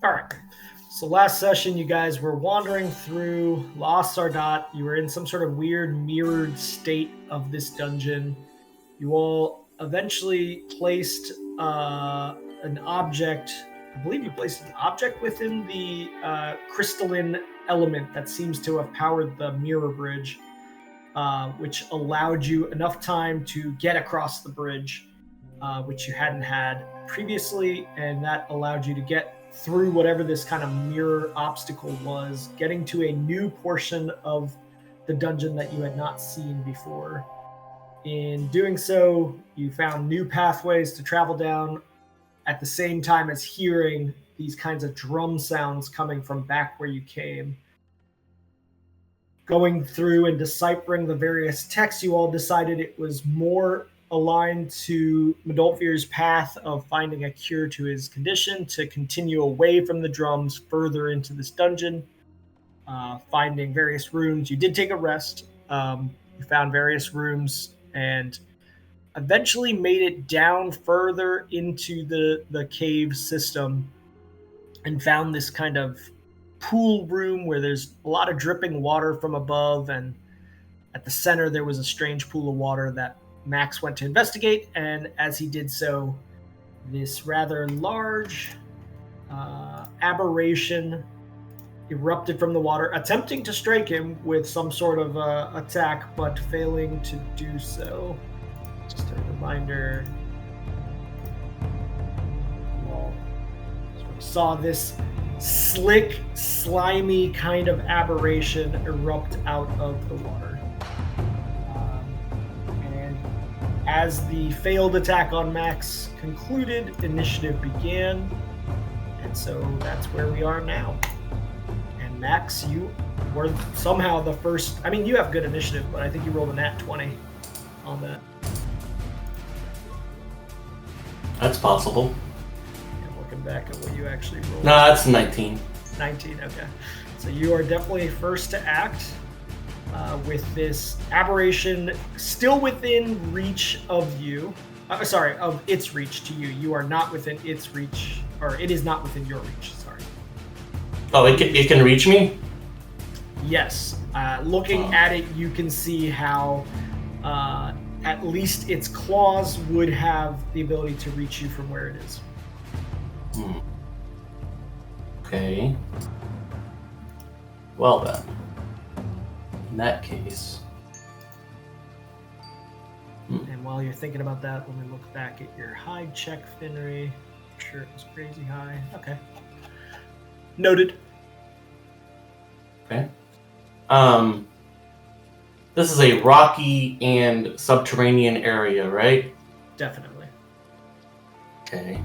All right. So last session, you guys were wandering through Lost Sardat. You were in some sort of weird mirrored state of this dungeon. You all eventually placed an object. I believe you placed an object within the crystalline element that seems to have powered the mirror bridge, which allowed you enough time to get across the bridge, which you hadn't had previously, and that allowed you to get through whatever this kind of mirror obstacle was, getting to a new portion of the dungeon that you had not seen before. In doing so, you found new pathways to travel down at the same time as hearing these kinds of drum sounds coming from back where you came. Going through and deciphering the various texts, you all decided it was more aligned to Medolfir's path of finding a cure to his condition, to continue away from the drums further into this dungeon, finding various rooms. You did take a rest. You found various rooms and eventually made it down further into the cave system and found this kind of pool room where there's a lot of dripping water from above, and at the center there was a strange pool of water that Max went to investigate, and as he did so, this rather large aberration erupted from the water, attempting to strike him with some sort of attack, but failing to do so. Just a reminder. Well, so we saw this slick, slimy kind of aberration erupt out of the water. And as the failed attack on Max concluded, initiative began. And so that's where we are now. And Max, you were somehow the first. I mean, you have good initiative, but I think you rolled a nat 20 on that. That's possible. Looking back at what you actually rolled. No, that's 19. 19, okay. So you are definitely first to act with this aberration still within reach of you. Of its reach to you. You are not within its reach, or it is not within your reach, sorry. Oh, it can reach me? Yes. Looking at it, you can see how at least its claws would have the ability to reach you from where it is. Okay. Well then. In that case. And while you're thinking about that, let me look back at your hide check, Finry. I'm sure it was crazy high. Okay. Noted. Okay. This is a rocky and subterranean area, right? Definitely. Okay.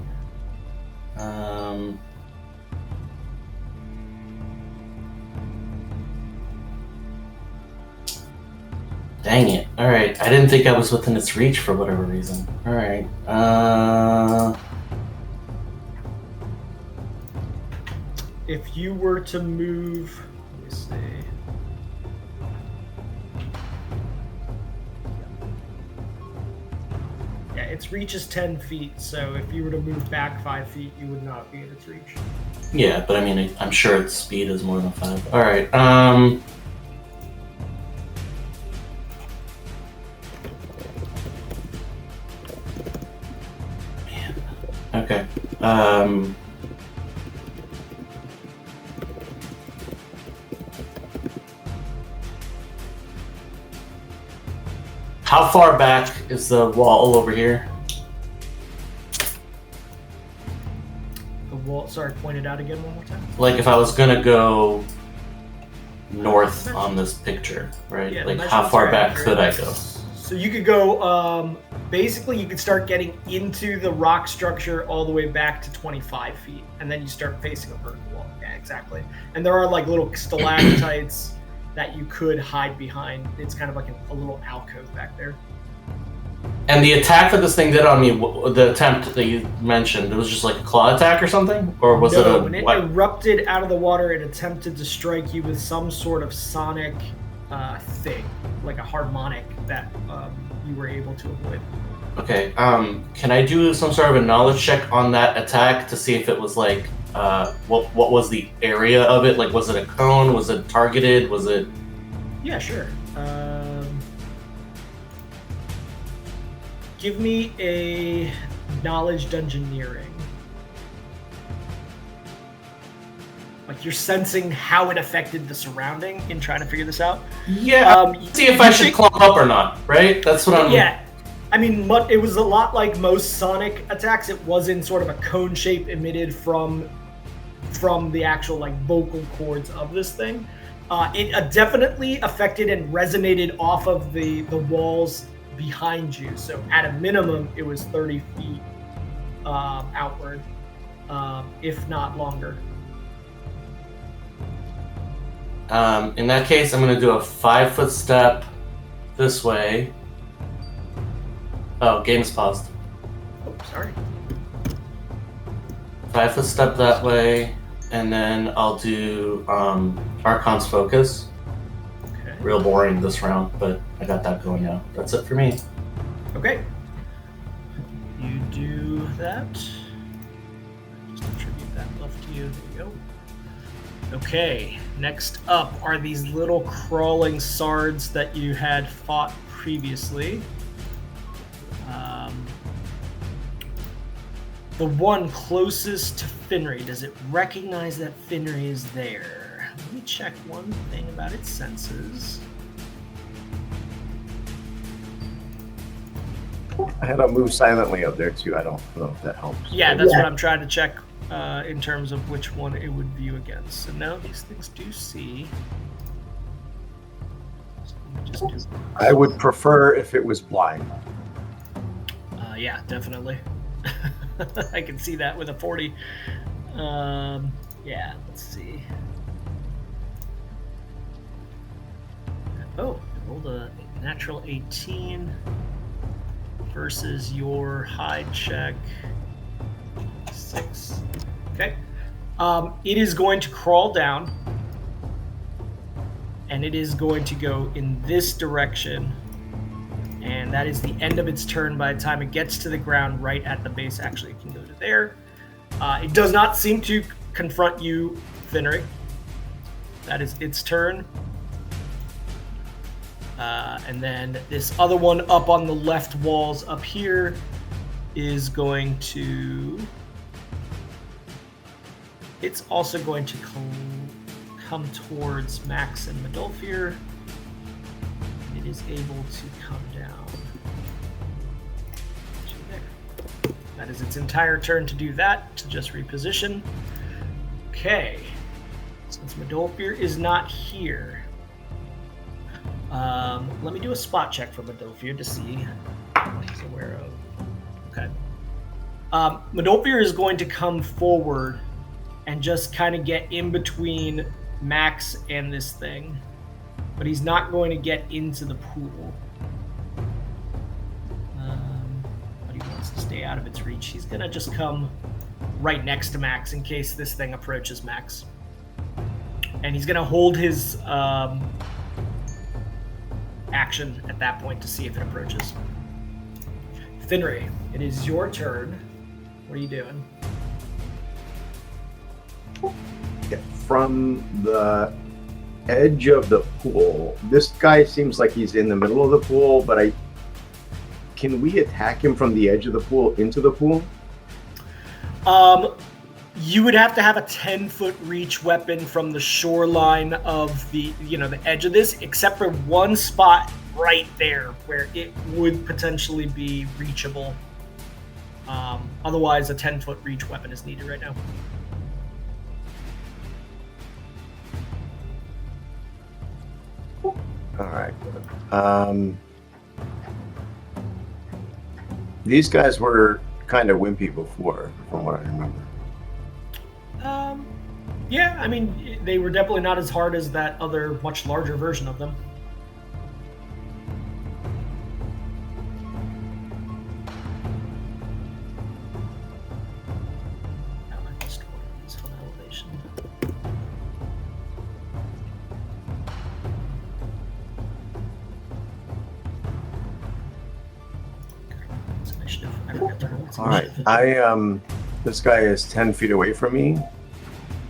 Dang it. Alright, I didn't think I was within its reach for whatever reason. Alright, If you were to move, let me see. Yeah, its reach is 10 feet, so if you were to move back 5 feet, you would not be in its reach. Yeah, but I mean, I'm sure its speed is more than 5. Alright, okay. How far back is the wall over here? The wall, sorry, point it out again one more time. Like if I was gonna go north on this picture, right? Yeah, like how far back could I go? So you could go, basically you could start getting into the rock structure all the way back to 25 feet, and then you start facing a vertical wall. Yeah, exactly. And there are like little stalactites that you could hide behind. It's kind of like a little alcove back there. And the attack that this thing did on me, the attempt that you mentioned, it was just like a claw attack or something? Or was it a... when it erupted out of the water, it attempted to strike you with some sort of sonic thing, like a harmonic that you were able to avoid. Okay, can I do some sort of a knowledge check on that attack to see if it was like what was the area of it? Like, was it a cone? Was it targeted? Was it? Yeah, sure. Give me a knowledge dungeoneering. Like you're sensing how it affected the surrounding in trying to figure this out. Yeah. See if I should clump up or not. Right. That's what I'm. Yeah. I mean, it was a lot like most Sonic attacks. It was in sort of a cone shape emitted from the actual like vocal cords of this thing. It definitely affected and resonated off of the walls behind you. So at a minimum, it was 30 feet outward, if not longer. In that case, I'm going to do a 5-foot step this way. Oh, game's paused. Oh, sorry. 5-foot step that way, and then I'll do Archon's Focus. Okay. Real boring this round, but I got that going now. That's it for me. Okay. You do that. Just attribute that buff to you. There you go. Okay. Next up are these little crawling sards that you had fought previously. The one closest to Finry, does it recognize that Finry is there? Let me check one thing about its senses. I had to move silently up there too. I don't know if that helps. Yeah, that's what I'm trying to check in terms of which one it would view against. So now these things do see. So let me just do. I would prefer if it was blind. Yeah, definitely. I can see that with a 40. Yeah, let's see. Oh, I rolled a natural 18 versus your hide check. 6. Okay. It is going to crawl down, and it is going to go in this direction. And that is the end of its turn by the time it gets to the ground right at the base. Actually, it can go to there. It does not seem to confront you, Finry. That is its turn. And then this other one up on the left walls up here is going to... It's also going to come towards Max and Medolfir. It is able to come down to there. That is its entire turn to do that, to just reposition. Okay. Since Medolfir is not here, let me do a spot check for Medolfir to see what he's aware of. Okay. Medolfir is going to come forward and just kind of get in between Max and this thing. But he's not going to get into the pool. But he wants to stay out of its reach. He's going to just come right next to Max in case this thing approaches Max. And he's going to hold his action at that point to see if it approaches. Finry, it is your turn. What are you doing? Yeah, from the edge of the pool, this guy seems like he's in the middle of the pool, but can we attack him from the edge of the pool into the pool? You would have to have a 10-foot reach weapon from the shoreline of the edge of this, except for one spot right there where it would potentially be reachable. Otherwise, a 10-foot reach weapon is needed right now. All right. These guys were kind of wimpy before, from what I remember. Yeah, I mean, they were definitely not as hard as that other, much larger version of them. I just want these on elevation. It's initiative. I forgot to roll. All right. This guy is 10 feet away from me.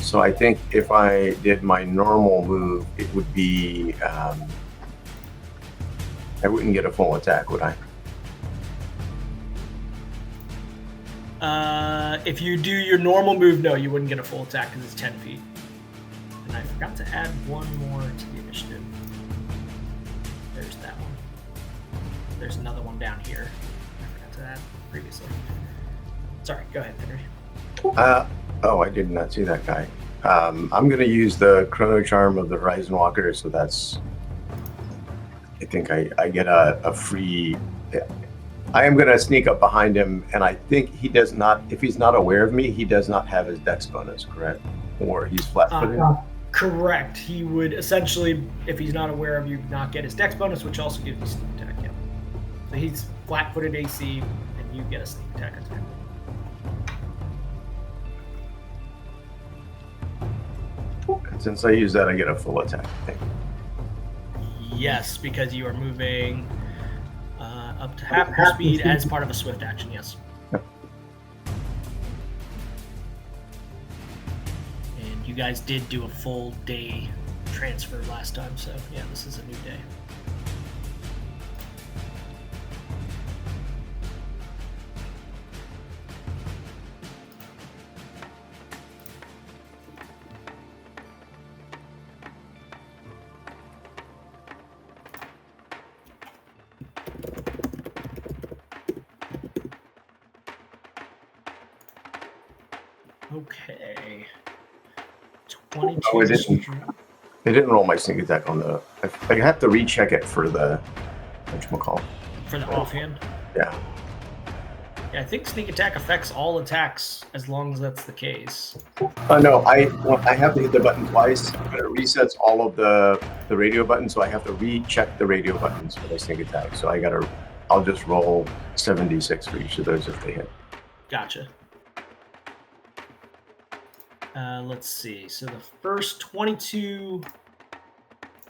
So I think if I did my normal move, it would be I wouldn't get a full attack, would I? If you do your normal move, no, you wouldn't get a full attack because it's 10 feet. And I forgot to add one more to the initiative. There's that one. There's another one down here. I forgot to add previously. Sorry, go ahead, Henry. Oh, I did not see that guy. I'm going to use the Chrono Charm of the Horizon Walker, so that's... I think I get a free... I am going to sneak up behind him, and I think he does not... If he's not aware of me, he does not have his dex bonus, correct? Or he's flat-footed? Correct. He would essentially, if he's not aware of you, not get his dex bonus, which also gives you sneak attack. Yeah. So he's flat-footed AC, and you get a sneak attack attack. And since I use that, I get a full attack, I think. Yes, because you are moving up to half your speed as part of a swift action, yes. Yep. And you guys did do a full day transfer last time, so yeah, this is a new day. Okay. 22. Oh, it didn't roll my sneak attack on the... I have to recheck it for the... whatchamacallit? For the offhand? Yeah. Yeah, I think sneak attack affects all attacks as long as that's the case. No, I have to hit the button twice, but it resets all of the radio buttons, so I have to recheck the radio buttons for the sneak attack. So I'll just roll 7d6 for each of those if they hit. Gotcha. Let's see. So the first 22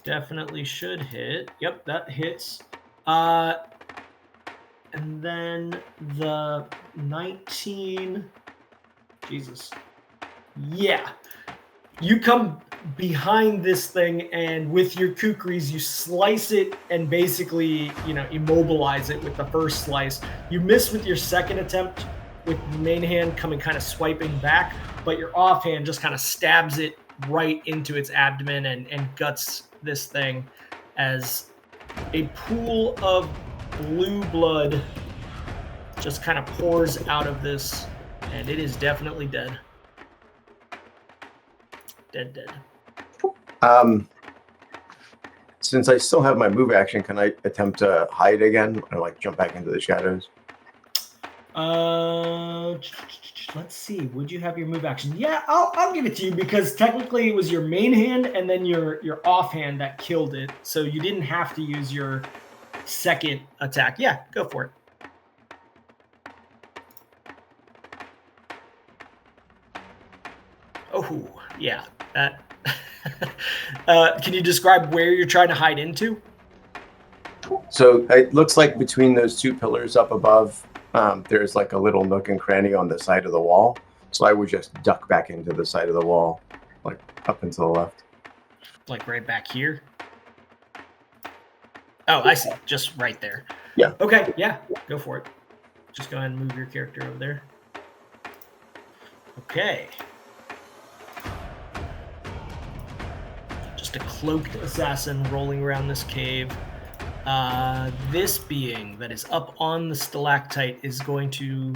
definitely should hit. Yep, that hits. And then the 19. Jesus. Yeah. You come behind this thing, and with your kukris, you slice it and basically, immobilize it with the first slice. You miss with your second attempt, with the main hand coming kind of swiping back, but your offhand just kind of stabs it right into its abdomen and guts this thing as a pool of blue blood just kind of pours out of this, and it is definitely dead. Dead. Since I still have my move action, can I attempt to hide again or jump back into the shadows? Let's see. Would you have your move action? Yeah, I'll give it to you because technically it was your main hand and then your offhand that killed it. So you didn't have to use your second attack. Yeah, go for it. Oh, yeah. That. Can you describe where you're trying to hide into? So it looks like between those two pillars up above, there's a little nook and cranny on the side of the wall. So I would just duck back into the side of the wall, up and to the left. Right back here? Oh, I see. Just right there. Yeah. Okay, yeah. Go for it. Just go ahead and move your character over there. Okay. Just a cloaked assassin rolling around this cave. This being that is up on the stalactite is going to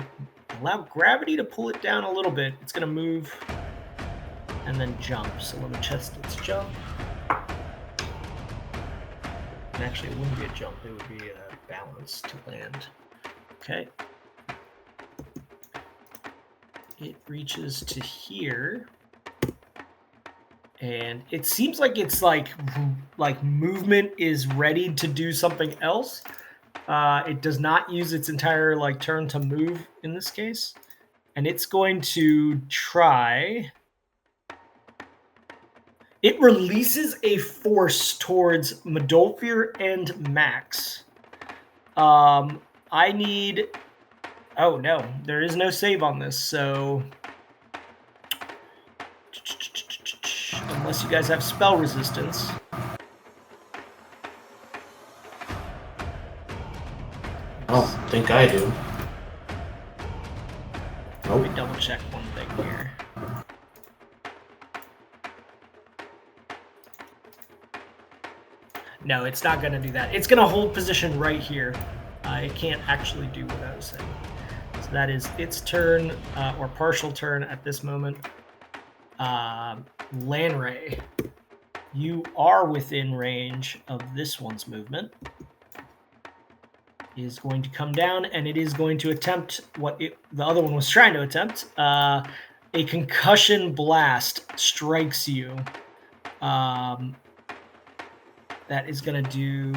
allow gravity to pull it down a little bit. It's going to move and then jump. So let me test its jump. And actually, it wouldn't be a jump. It would be a balance to land. Okay. It reaches to here. And it seems like it's like movement is ready to do something else. It does not use its entire turn to move in this case. And it's going to try. It releases a force towards Modolfir and Max. I need. Oh no, there is no save on this, so. unless you guys have spell resistance. I don't think I do. Let me double check one thing here. No, it's not going to do that. It's going to hold position right here. It can't actually do what I was saying. So that is its turn, or partial turn at this moment. Lanray, you are within range of this one's movement. It is going to come down, and it is going to attempt what the other one was trying to attempt. A concussion blast strikes you. That is going to do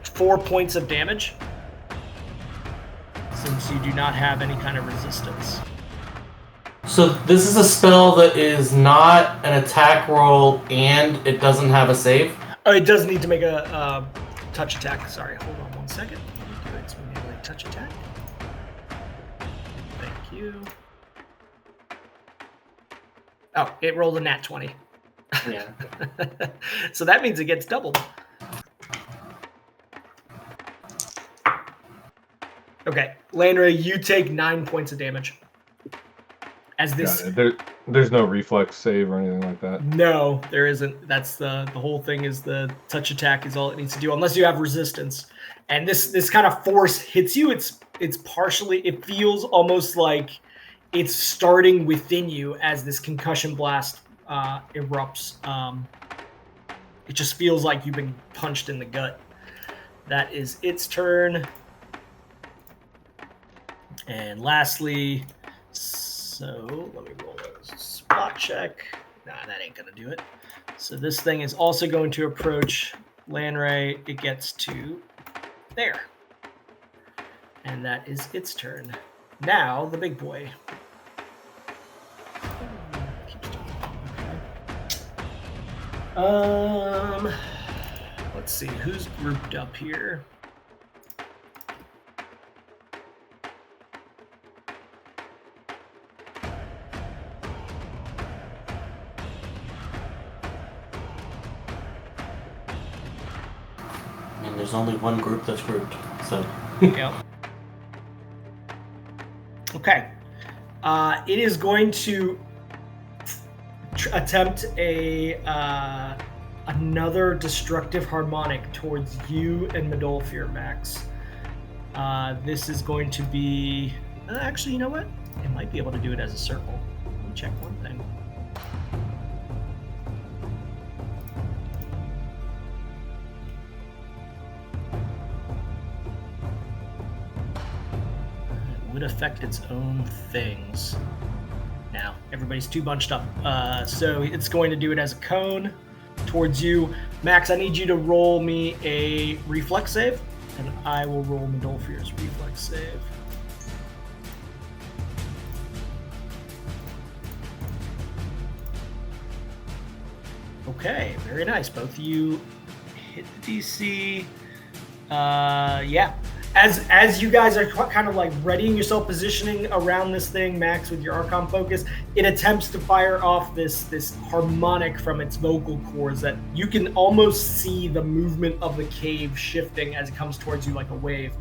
4 points of damage, since you do not have any kind of resistance. So this is a spell that is not an attack roll, and it doesn't have a save? Oh, it does need to make a touch attack. Sorry, hold on 1 second. Let me do it. So we need a touch attack. Thank you. Oh, it rolled a nat 20. Yeah. So that means it gets doubled. Okay, Landry, you take 9 points of damage. As this, there's no reflex save or anything like that. No, there isn't. That's the whole thing. Is the touch attack is all it needs to do, unless you have resistance. And this kind of force hits you. It's partially. It feels almost like it's starting within you as this concussion blast erupts. It just feels like you've been punched in the gut. That is its turn. And lastly, so let me roll a spot check. Nah, that ain't gonna do it. So this thing is also going to approach Lanray. It gets to there. And that is its turn. Now, the big boy. Let's see, who's grouped up here? And there's only one group that's grouped, so. Yep. Okay. It is going to attempt another destructive harmonic towards you and Medolfir, Max. This is going to be... actually, you know what? It might be able to do it as a circle. Let me check one thing. It would affect its own things. Now, everybody's too bunched up. So it's going to do it as a cone towards you. Max, I need you to roll me a reflex save, and I will roll Medolfir's reflex save. Okay, very nice. Both of you hit the DC. Yeah. As you guys are kind of like readying yourself, positioning around this thing, Max, with your Archon focus, it attempts to fire off this harmonic from its vocal cords that you can almost see the movement of the cave shifting as it comes towards you like a wave.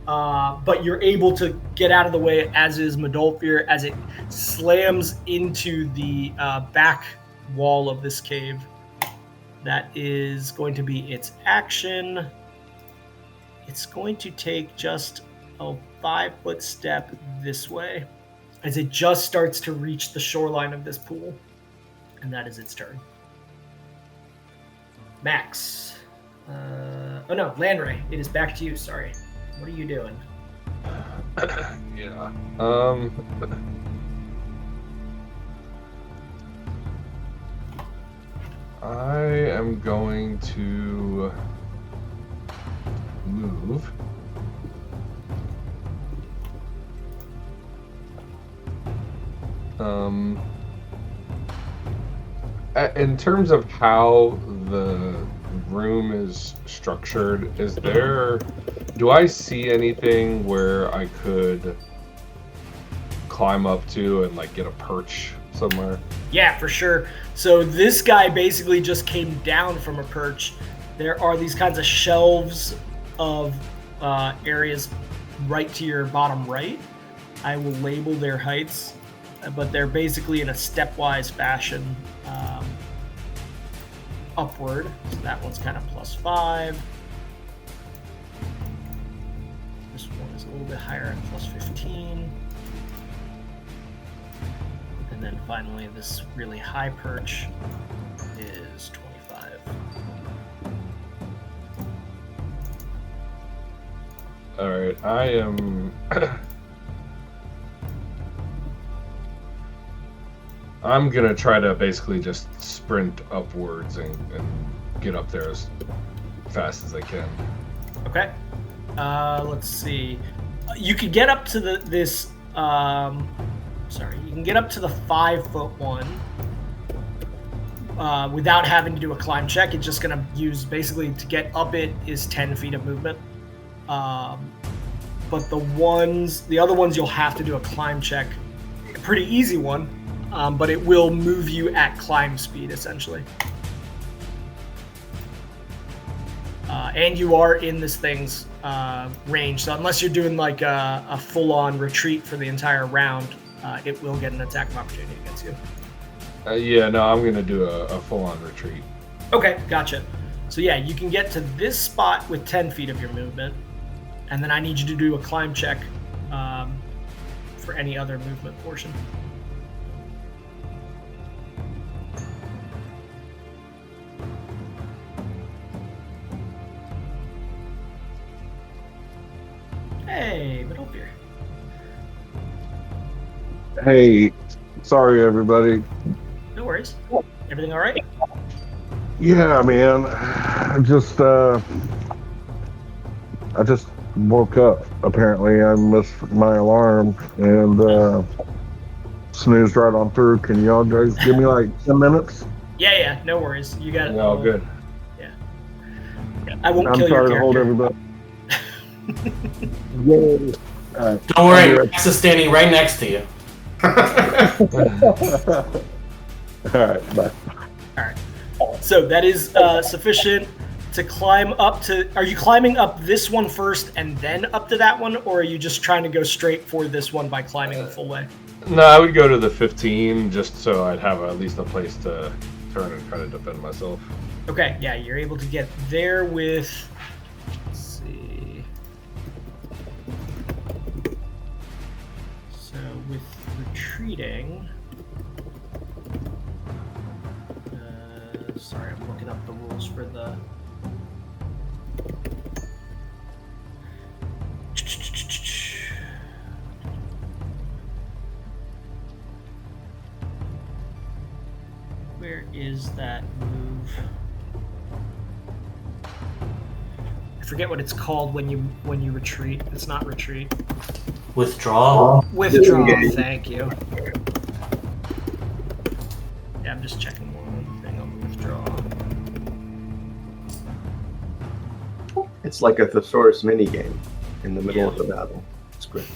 But you're able to get out of the way, as is Medolfir, as it slams into the back wall of this cave. That is going to be its action. It's going to take just a 5-foot step this way as it just starts to reach the shoreline of this pool. And that is its turn. Max. Oh no, Landray, it is back to you, sorry. What are you doing? Yeah. I am going to move. In terms of how the room is structured, do I see anything where I could climb up to and like get a perch somewhere? Yeah, for sure. So this guy basically just came down from a perch. There are these kinds of shelves of areas right to your bottom right. I will label their heights, but they're basically in a stepwise fashion upward. So that one's kind of +5. This one is a little bit higher at +15. And then finally, this really high perch is 25. All right, I am. I'm gonna try to basically just sprint upwards and get up there as fast as I can. Okay. Let's see. You could get up to this. You can get up to the 5-foot one without having to do a climb check. It's just gonna use basically to get up it is 10 feet of movement. But the other ones you'll have to do a climb check. A pretty easy one, but it will move you at climb speed essentially. And you are in this thing's range, so unless you're doing like a full-on retreat for the entire round, it will get an attack of opportunity against you. Yeah, no, I'm gonna do a full-on retreat. Okay, gotcha. So yeah, you can get to this spot with 10 feet of your movement, and then I need you to do a climb check for any other movement portion. Hey, Middlebeer. Hey, sorry everybody. No worries. Everything all right? Yeah, man. I just woke up. Apparently, I missed my alarm and snoozed right on through. Can y'all guys give me like 10 minutes? Yeah, no worries. You got it. All good. Yeah. I won't I'm kill your sorry to hold character. everybody. Yay. Don't worry, Max is standing right next to you. All right, bye. All right. So that is sufficient to climb up to. Are you climbing up this one first and then up to that one, or are you just trying to go straight for this one by climbing the full way? No, I would go to the 15 just so I'd have at least a place to turn and try to defend myself. Okay, yeah, you're able to get there with. Let's see. So with retreating. Sorry, I'm looking up the rules for the. Where is that move? I forget what it's called when you retreat. It's not retreat. Withdraw. Withdraw. Disengage. Thank you. Yeah, I'm just checking one thing on the withdraw. It's like a thesaurus minigame in the middle of the battle. It's great.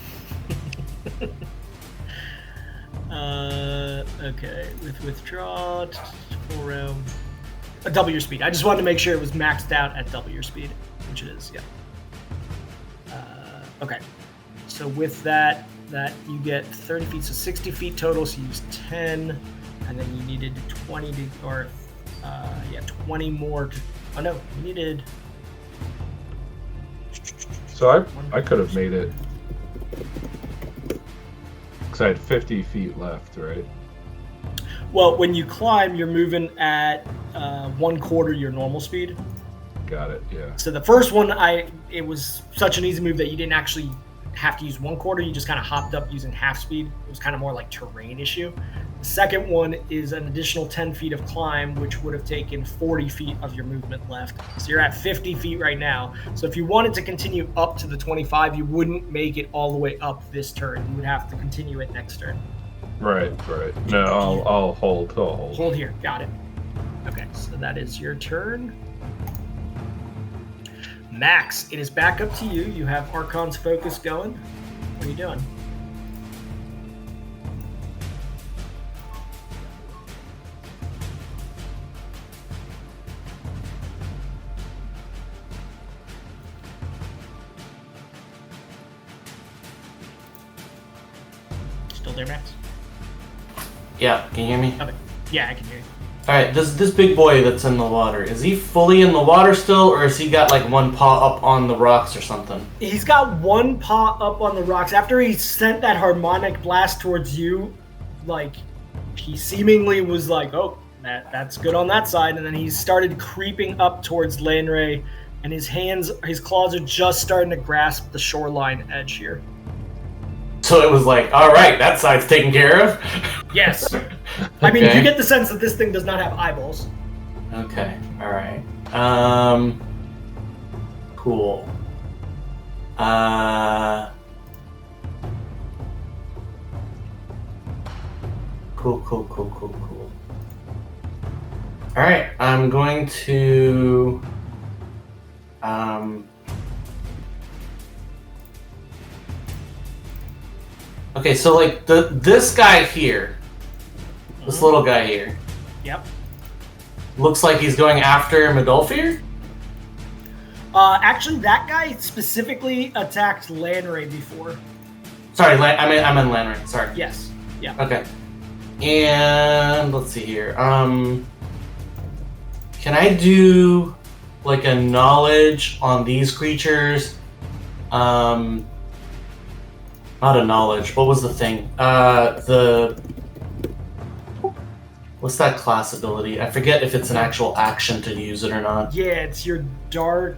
Okay, with withdraw, full round. Double your speed. I just wanted to make sure it was maxed out at double your speed, which it is, yeah. Okay, so with that you get 30 feet, so 60 feet total, so you use 10, and then you needed 20 to, or, 20 more to, oh no, you needed... So I could have made it, because I had 50 feet left, right? Well, when you climb, you're moving at 1/4 your normal speed. Got it, yeah. So the first one, it was such an easy move that you didn't actually have to use 1/4. You just kind of hopped up using half speed. It was kind of more like terrain issue. The second one is an additional 10 feet of climb, which would have taken 40 feet of your movement left. So you're at 50 feet right now. So if you wanted to continue up to the 25, you wouldn't make it all the way up this turn. You would have to continue it next turn. Right. No, I'll hold. Hold here. Got it. Okay, so that is your turn. Max, it is back up to you. You have Archon's focus going. What are you doing? Still there, Max? Yeah, can you hear me? Okay. Yeah, I can hear you. Alright, this big boy that's in the water, is he fully in the water still, or has he got like one paw up on the rocks or something? He's got one paw up on the rocks. After he sent that harmonic blast towards you, like, he seemingly was like, oh, that's good on that side, and then he started creeping up towards Lanray, and his claws are just starting to grasp the shoreline edge here. So it was like, alright, that side's taken care of? Yes. I mean, you get the sense that this thing does not have eyeballs. Okay, alright. Cool. Cool. Alright, I'm going to... Okay, so like this guy here, this little guy here. Yep. Looks like he's going after Medolfir? Actually, that guy specifically attacked Lanray before. Sorry, I meant Lanray. Sorry. Yes. Yeah. Okay. And let's see here. Can I do like a knowledge on these creatures? Not a knowledge. What was the thing? What's that class ability? I forget if it's an actual action to use it or not. Yeah, it's your dark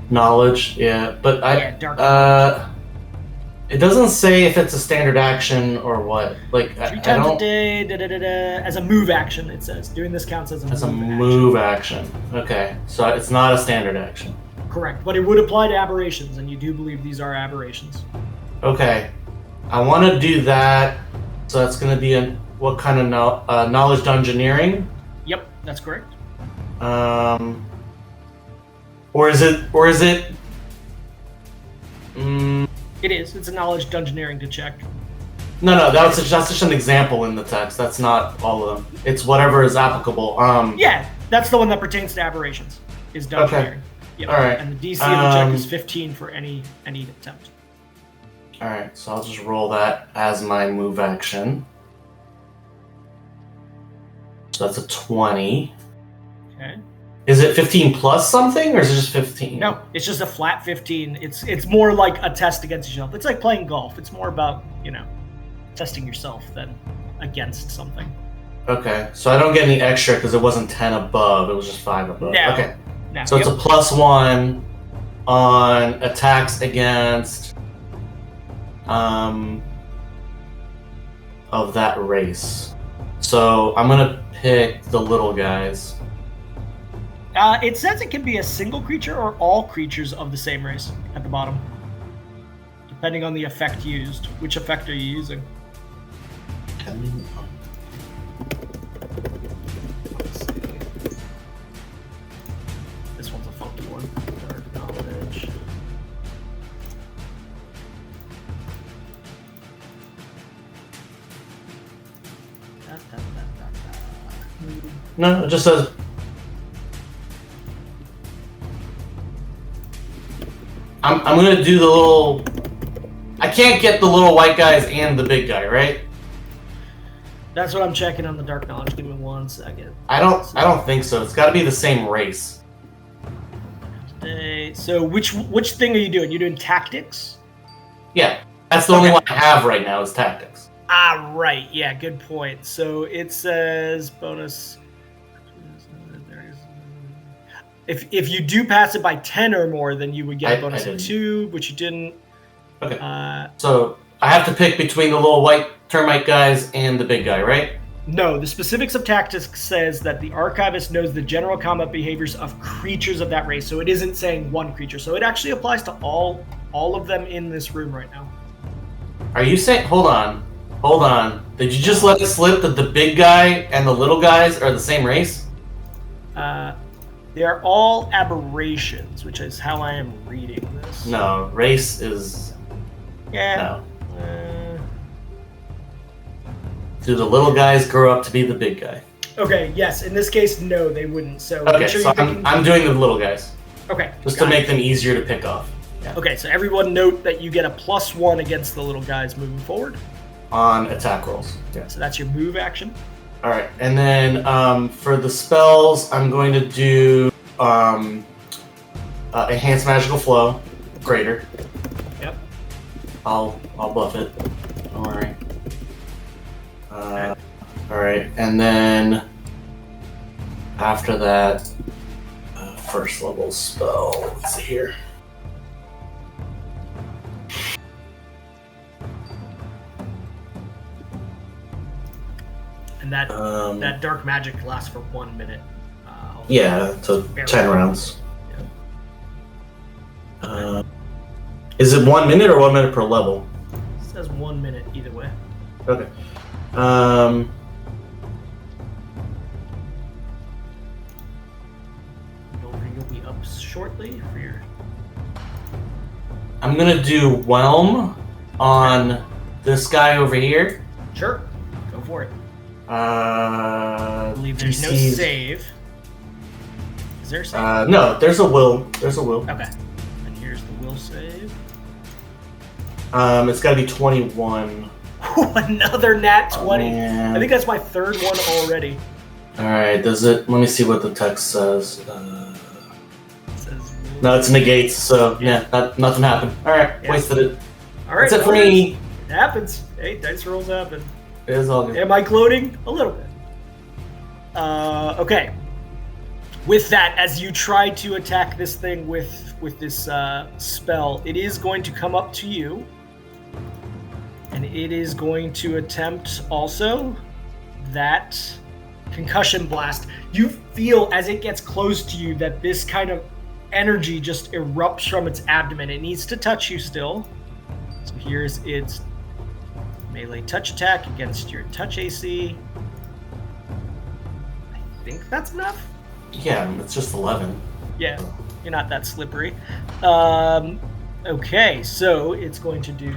knowledge. Yeah, but dark it doesn't say if it's a standard action or what. Like 3 times a day, as a move action. It says doing this counts as a move action. Okay, so it's not a standard action. Correct, but it would apply to aberrations, and you do believe these are aberrations. Okay, I want to do that. So that's going to be what kind of knowledge dungeoneering? Yep, that's correct. Or is it? It is. It's a knowledge dungeoneering to check. No, that's just an example in the text. That's not all of them. It's whatever is applicable. Yeah, that's the one that pertains to aberrations. Is dungeoneering. Okay. Yep. All right. And the DC of the check is 15 for any attempt. All right, so I'll just roll that as my move action. So that's a 20. Okay. Is it 15 plus something, or is it just 15? No, it's just a flat 15. It's more like a test against yourself. It's like playing golf. It's more about, testing yourself than against something. Okay, so I don't get any extra because it wasn't 10 above. It was just 5 above. No. Okay. No. So it's a +1 on attacks against of that race. So I'm gonna pick the little guys. It says it can be a single creature or all creatures of the same race at the bottom, depending on the effect used. Which effect are you using? Let's see. This one's a funky one. Dark knowledge. No, it just says. I'm gonna do the little. I can't get the little white guys and the big guy, right? That's what I'm checking on the dark knowledge. Give me 1 second. I don't think so. It's got to be the same race. So which thing are you doing? You're doing tactics? Yeah, that's the only one I have right now is tactics. Ah, right. Yeah, good point. So it says bonus. If you do pass it by 10 or more, then you would get a bonus of 2, but you didn't. Okay. So I have to pick between the little white termite guys and the big guy, right? No, the specifics of tactics says that the archivist knows the general combat behaviors of creatures of that race. So it isn't saying one creature. So it actually applies to all of them in this room right now. Are you saying? Hold on. Did you just let it slip that the big guy and the little guys are the same race? They are all aberrations, which is how I am reading this. No, race is. Yeah. No. Do the little guys grow up to be the big guy? Okay. Yes. In this case, no, they wouldn't. So. Okay. So I'm doing the little guys. Okay. Just to make them easier to pick off. Yeah. Okay. So everyone note that you get a +1 against the little guys moving forward. on attack rolls. Yeah. So that's your move action. All right, and then for the spells, I'm going to do Enhanced Magical Flow, Greater. Yep. I'll buff it. Don't worry. All right, and then after that, first level spell. Let's see here. And that dark magic lasts for 1 minute. Yeah, so 10 rounds. Is it 1 minute or 1 minute per level? It says 1 minute either way. Okay. You'll be up shortly for your. I'm gonna do Whelm on this guy over here. Sure, go for it. I believe there's no DC's save. Is there a save? No, there's a will. There's a will. Okay. And here's the will save. It's gotta be 21. Another nat 20. Man. I think that's my third one already. Alright, does it? Let me see what the text says. It says will. No, it's negates, so yeah, nothing happened. Alright, Yeah. wasted it. All right. That's it for me. It happens. Hey, dice rolls happen. It is all good. Am I gloating? A little bit. Okay. With that, as you try to attack this thing with this spell, it is going to come up to you. And it is going to attempt also that concussion blast. You feel as it gets close to you that this kind of energy just erupts from its abdomen. It needs to touch you still. So here's its melee touch attack against your touch AC. I think that's enough. Yeah, it's just 11. Yeah, you're not that slippery. Okay, so it's going to do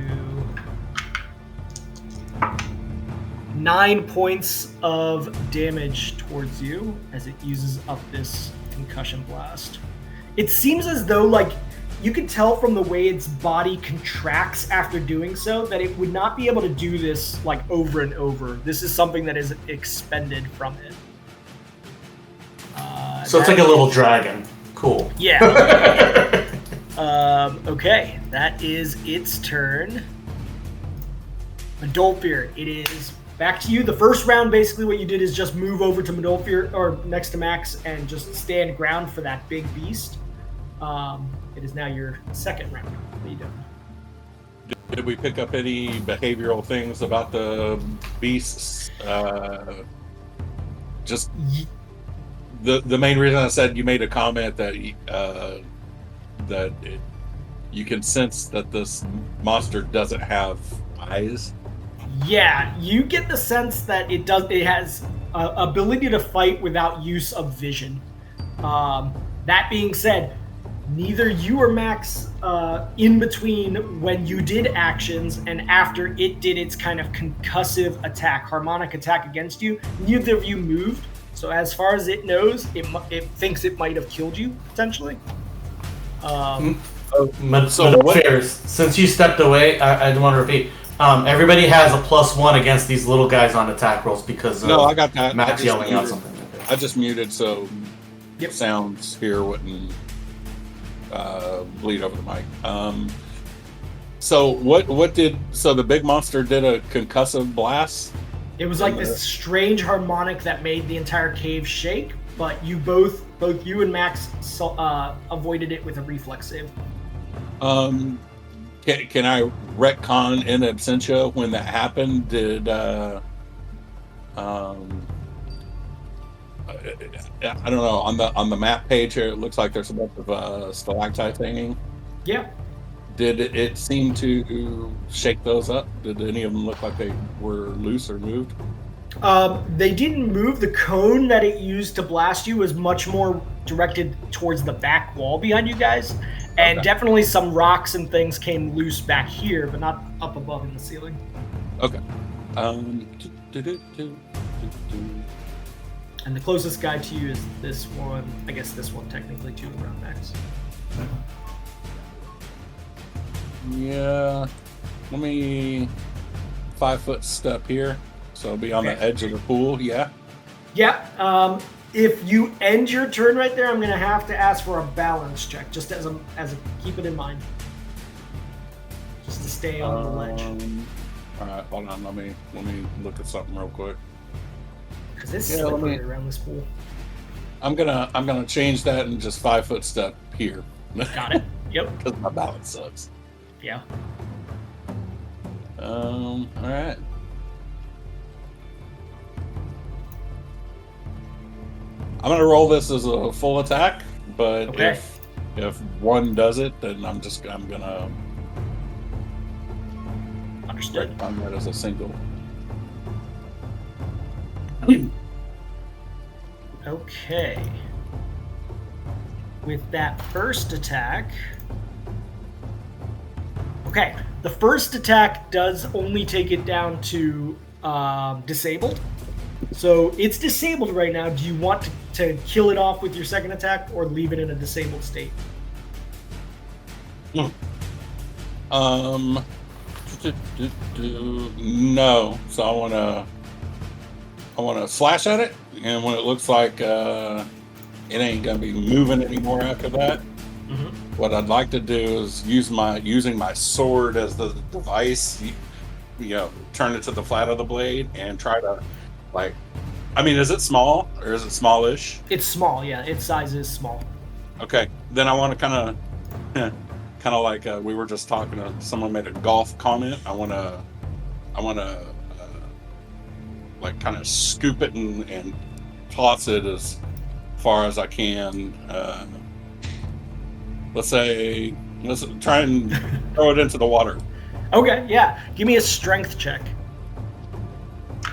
9 points of damage towards you as it uses up this concussion blast. It seems as though, like, you can tell from the way its body contracts after doing so that it would not be able to do this, like, over and over. This is something that is expended from it. So it's like a little dragon. Cool. Yeah. Okay, that is its turn. Mendolfir, it is back to you. The first round, basically what you did is just move over to Mendolfir, or next to Max, and just stand ground for that big beast. It is now your second round. What are you doing? Did we pick up any behavioral things about the beasts? Just the main reason I said you made a comment that you can sense that this monster doesn't have eyes. Yeah, you get the sense that it has ability to fight without use of vision. That being said, neither you or Max, in between when you did actions and after it did its kind of concussive attack, harmonic attack against you, neither of you moved. So as far as it knows, it thinks it might have killed you, potentially. Since you stepped away, I want to repeat. Everybody has a +1 against these little guys on attack rolls because of I got that. Max yelling out muted. something. I just muted so Yep. sounds here wouldn't bleed over the mic. So the big monster did a concussive blast? It was like this strange harmonic that made the entire cave shake, but you both you and Max avoided it with a reflex save. Can I retcon in absentia when that happened? Did I don't know, on the map page here it looks like there's a bunch of stalactites hanging. Yeah. Did it seem to shake those up? Did any of them look like they were loose or moved? They didn't move. The cone that it used to blast you was much more directed towards the back wall behind you guys. And definitely some rocks and things came loose back here, but not up above in the ceiling. Okay. And the closest guy to you is this one. I guess this one technically too around Max. Yeah. Let me 5-foot step here, so it'll be on the edge of the pool. Yeah. Yeah. If you end your turn right there, I'm going to have to ask for a balance check, just as a keep it in mind, just to stay on the ledge. All right, hold on. Let me look at something real quick. Because it's slippery around this pool. I'm gonna change that and just 5-foot step here. Got it. Yep. Because my balance sucks. Yeah. All right. I'm gonna roll this as a full attack, but if one does it, then I'm gonna understood on that as a single. Okay. With that first attack. Okay, the first attack does only take it down to disabled. So it's disabled right now. Do you want to kill it off with your second attack or leave it in a disabled state? No. So I wanna slash at it, and when it looks like it ain't gonna be moving anymore after that, what I'd like to do is using my sword as the device. Turn it to the flat of the blade and try to, is it small or is it smallish? It's small, yeah. Its size is small. Okay, then I want to kind of like we were just talking. Someone made a golf comment. I want to kind of scoop it and toss it as far as I can. Let's try and throw it into the water. Okay, yeah. Give me a strength check.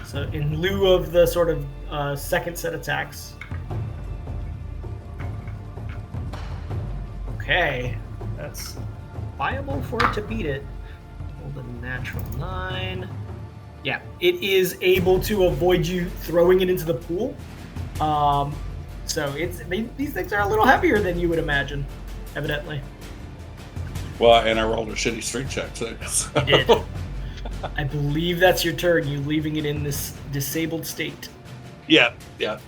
So in lieu of the sort of second set attacks. Okay, that's viable for it to beat it. Roll the natural 9. Yeah, it is able to avoid you throwing it into the pool. So these things are a little heavier than you would imagine, evidently. Well, and I rolled a shitty strength check too. So. You did. I believe that's your turn. You leaving it in this disabled state. Yeah.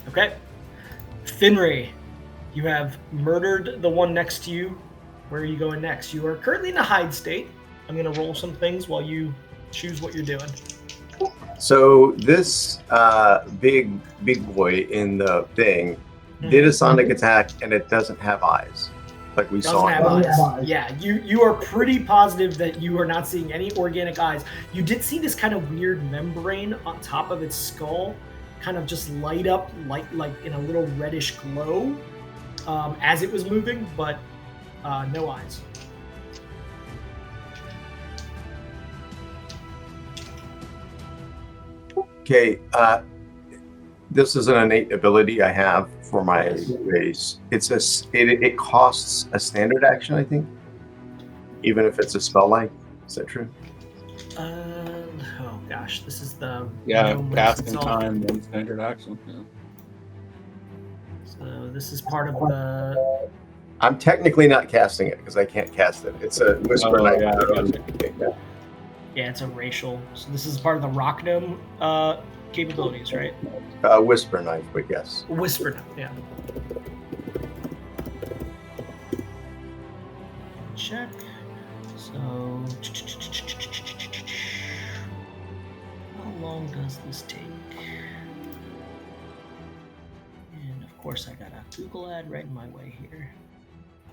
Okay. Finray, you have murdered the one next to you. Where are you going next? You are currently in a hide state. I'm going to roll some things while you choose what you're doing. So this big boy in the thing did a sonic attack, and it doesn't have eyes, like we saw. Yeah, you are pretty positive that you are not seeing any organic eyes. You did see this kind of weird membrane on top of its skull, kind of just light up, like in a little reddish glow, as it was moving, but no eyes. Okay, this is an innate ability I have for my race. It costs a standard action, I think, even if it's a spell like. Is that true? Oh gosh, this is the casting time and standard action. Yeah. So this is part of the. I'm technically not casting it because I can't cast it. It's a whisper knife. Yeah, it's a racial. So this is part of the rock gnome capabilities, right? Whisper knife, but yes. Whisper knife, yeah. Check. So, how long does this take? And of course, I got a Google ad right in my way here.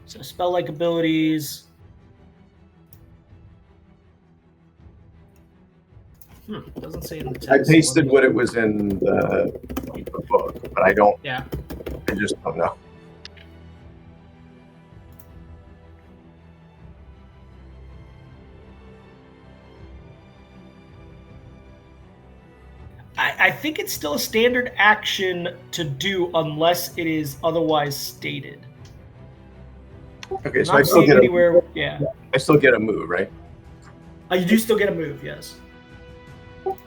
So, spell-like abilities. Doesn't say in the text. I pasted what it was in the book, but I don't. Yeah. I just don't know. I think it's still a standard action to do unless it is otherwise stated. Okay, so I still get anywhere. I still get a move, right? You do still get a move, yes.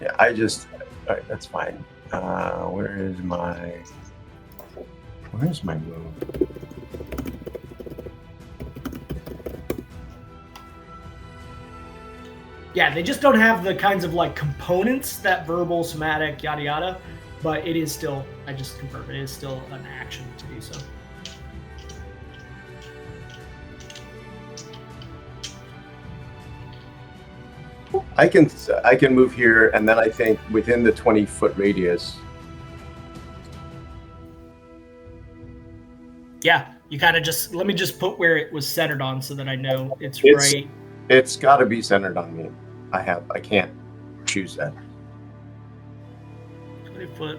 Yeah, all right, that's fine. Where's my move? Yeah, they just don't have the kinds of like components that verbal, somatic, yada yada. But it is still, I just confirm, it is still an action to do so. I can move here, and then I think within the 20-foot radius. Yeah, you kind of just, let me just put where it was centered on so that I know it's right. It's got to be centered on me. I can't choose that. 20-foot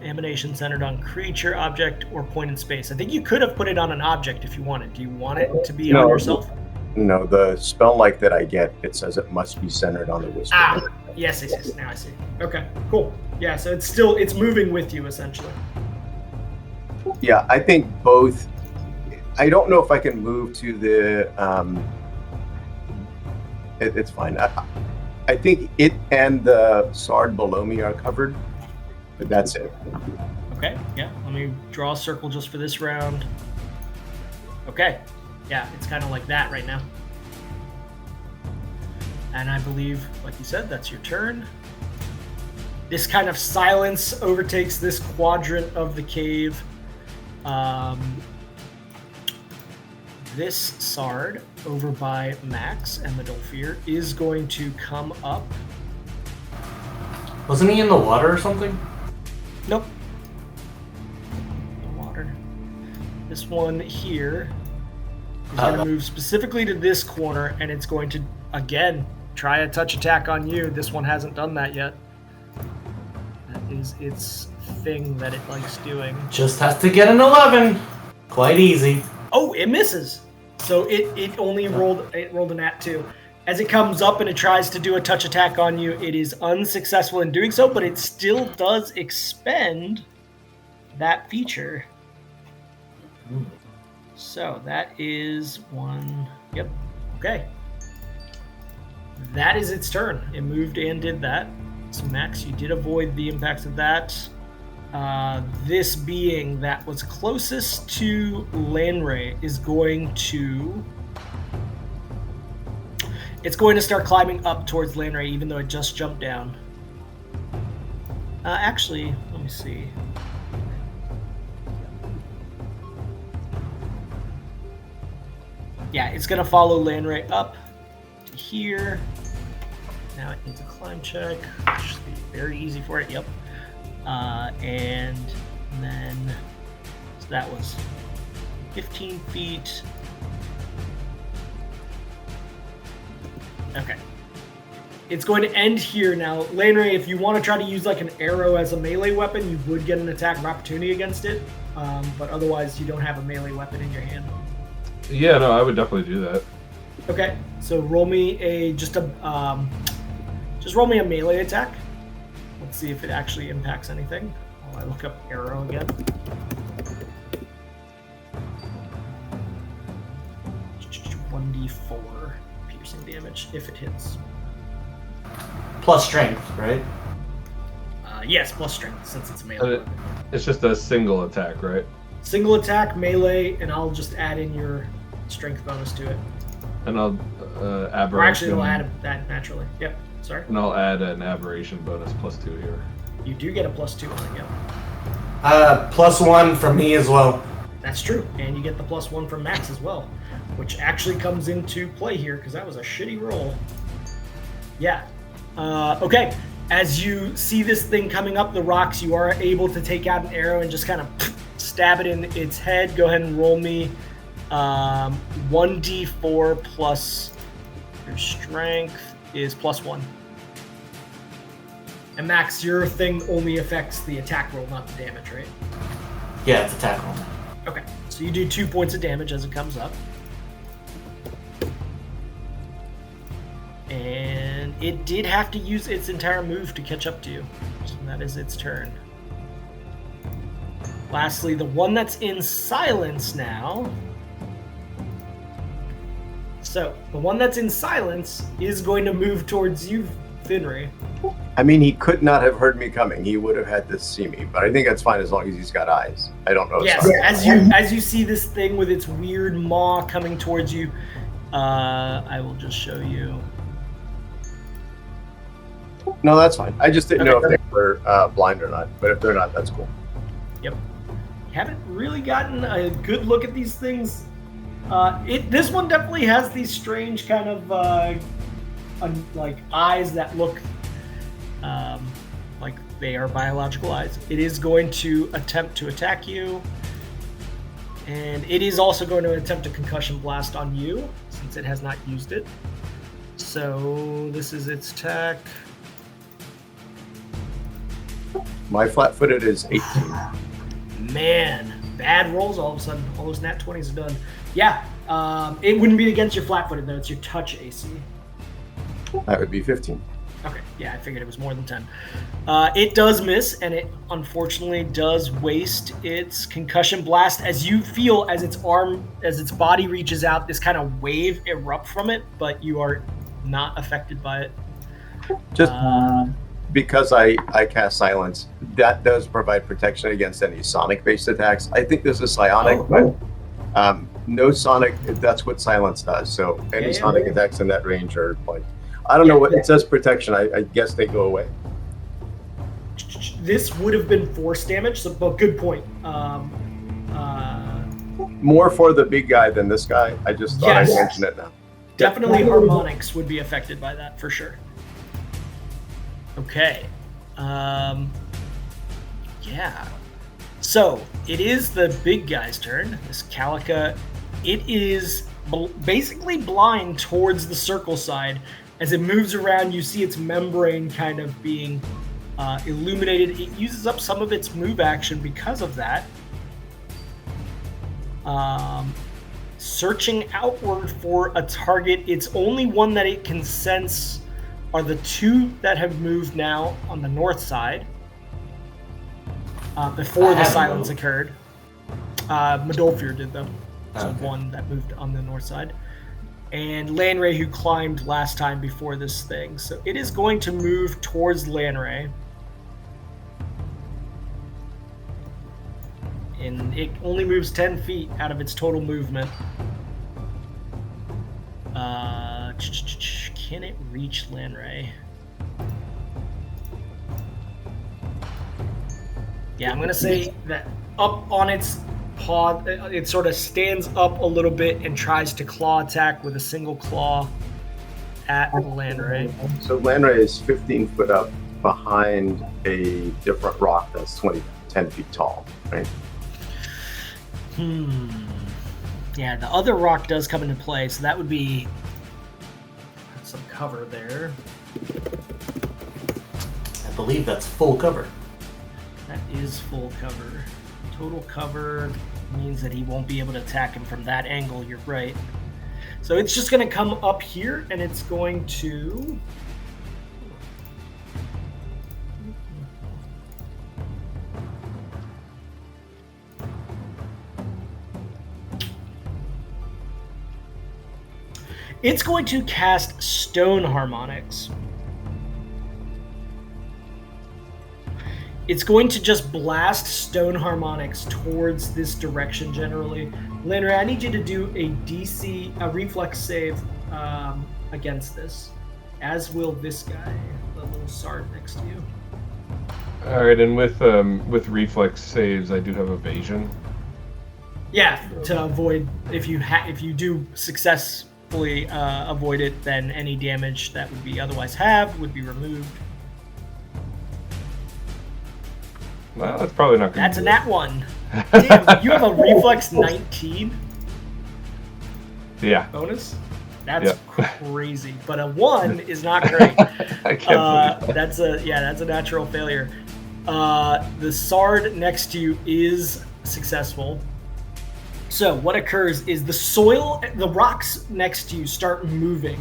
emanation centered on creature, object, or point in space. I think you could have put it on an object if you wanted. Do you want it to be on yourself? No, the spell like that I get, it says it must be centered on the whisper. Yes. Now I see. Okay, cool. Yeah, so it's moving with you essentially. Yeah, I think both. I don't know if I can move to the. It's fine. I think it and the Sard below me are covered, but that's it. Okay, yeah. Let me draw a circle just for this round. Okay. Yeah, it's kind of like that right now. And I believe, like you said, that's your turn. This kind of silence overtakes this quadrant of the cave. This Sard over by Max and the Dolphier is going to come up. Wasn't he in the water or something? Nope. The water. This one here is going to move specifically to this corner, and it's going to, again, try a touch attack on you. This one hasn't done that yet. That is its thing that it likes doing. Just has to get an 11. Quite easy. Oh, it misses. So it only rolled a nat 2. As it comes up and it tries to do a touch attack on you, it is unsuccessful in doing so, but it still does expend that feature. So that is one. Yep. Okay. That is its turn. It moved and did that. So Max, you did avoid the impacts of that. This being that was closest to Lanray is going to... It's going to start climbing up towards Lanray, even though it just jumped down. Actually, let me see. Yeah, it's going to follow Lanray up to here. Now it needs a climb check, which should be very easy for it. Yep. And then, so that was 15 feet. Okay. It's going to end here now. Lanray, if you want to try to use like an arrow as a melee weapon, you would get an attack of opportunity against it. But otherwise, you don't have a melee weapon in your hand. Yeah, no, I would definitely do that. Okay, so roll me just roll me a melee attack. Let's see if it actually impacts anything. While I look up arrow again. $1d4 piercing damage if it hits. Plus strength, right? Yes, plus strength since it's melee. It's just a single attack, right? Single attack, melee, and I'll just add in your strength bonus to it. And I'll aberration. Or actually, it'll add that naturally. Yep. Sorry. And I'll add an aberration bonus +2 here. You do get a +2 on it, yep. +1 from me as well. That's true, and you get the +1 from Max as well, which actually comes into play here because that was a shitty roll. Yeah. Okay. As you see this thing coming up the rocks, you are able to take out an arrow and just kind of stab it in its head. Go ahead and roll me 1d4 plus your strength is +1. And Max, your thing only affects the attack roll, not the damage, right? Yeah, it's attack roll. Okay, so you do 2 points of damage as it comes up. And it did have to use its entire move to catch up to you. So that is its turn. Lastly, the one that's in silence now. So, the one that's in silence is going to move towards you, Finray. I mean, he could not have heard me coming. He would have had to see me, but I think that's fine as long as he's got eyes. I don't know. Yes, as you see this thing with its weird maw coming towards you, I will just show you. No, that's fine. I just didn't Okay. know if they were blind or not. But if they're not, that's cool. Yep. Haven't really gotten a good look at these things. This one definitely has these strange kind of like eyes that look like they are biological eyes. It is going to attempt to attack you, and it is also going to attempt a concussion blast on you since it has not used it. So this is its attack. My flat-footed is 18. Man, bad rolls all of a sudden. All those nat 20s are done. Yeah, it wouldn't be against your flat-footed though. It's your touch AC. That would be 15. Okay, yeah, I figured it was more than 10. It does miss, and it unfortunately does waste its concussion blast. As you feel, as its body reaches out, this kind of wave erupt from it, but you are not affected by it. Just because I cast Silence, that does provide protection against any sonic-based attacks. I think this is psionic, but no sonic. That's what Silence does. So any sonic attacks in that range are like, I don't know what it says. Protection. I guess they go away. This would have been force damage, so but good point. More for the big guy than this guy. I just thought I'd mention it now. Definitely Harmonics would be affected by that for sure. Okay. Yeah. So it is the big guy's turn. This Calica, it is basically blind towards the circle side. As it moves around, you see its membrane kind of being illuminated. It uses up some of its move action because of that. Searching outward for a target. It's only one that it can sense are the two that have moved now on the north side. Before the silence occurred. Medolfir did though. So one that moved on the north side. And Lanray, who climbed last time before this thing. So it is going to move towards Lanray. And it only moves 10 feet out of its total movement. Can it reach Lanray? Yeah, I'm going to say that up on its paw, it sort of stands up a little bit and tries to claw attack with a single claw at Lanray. So Lanray is 15 foot up behind a different rock that's 10 feet tall, right? Yeah, the other rock does come into play, so that would be some cover there. I believe that's full cover. That is full cover. Total cover means that he won't be able to attack him from that angle, you're right. So it's just going to come up here, and it's going to... It's going to cast Stone Harmonics. It's going to just blast Stone Harmonics towards this direction generally. Lanray, I need you to do a reflex save against this, as will this guy, the little Sard next to you. All right, and with reflex saves, I do have evasion. Yeah, to avoid, if you do successfully avoid it, then any damage that would be otherwise halved would be removed. Well, that's probably not good. That's a nat 1. Damn, you have a reflex 19 bonus? That's crazy. But a 1 is not great. I can't believe that. That's a natural failure. The Sard next to you is successful. So what occurs is the rocks next to you start moving.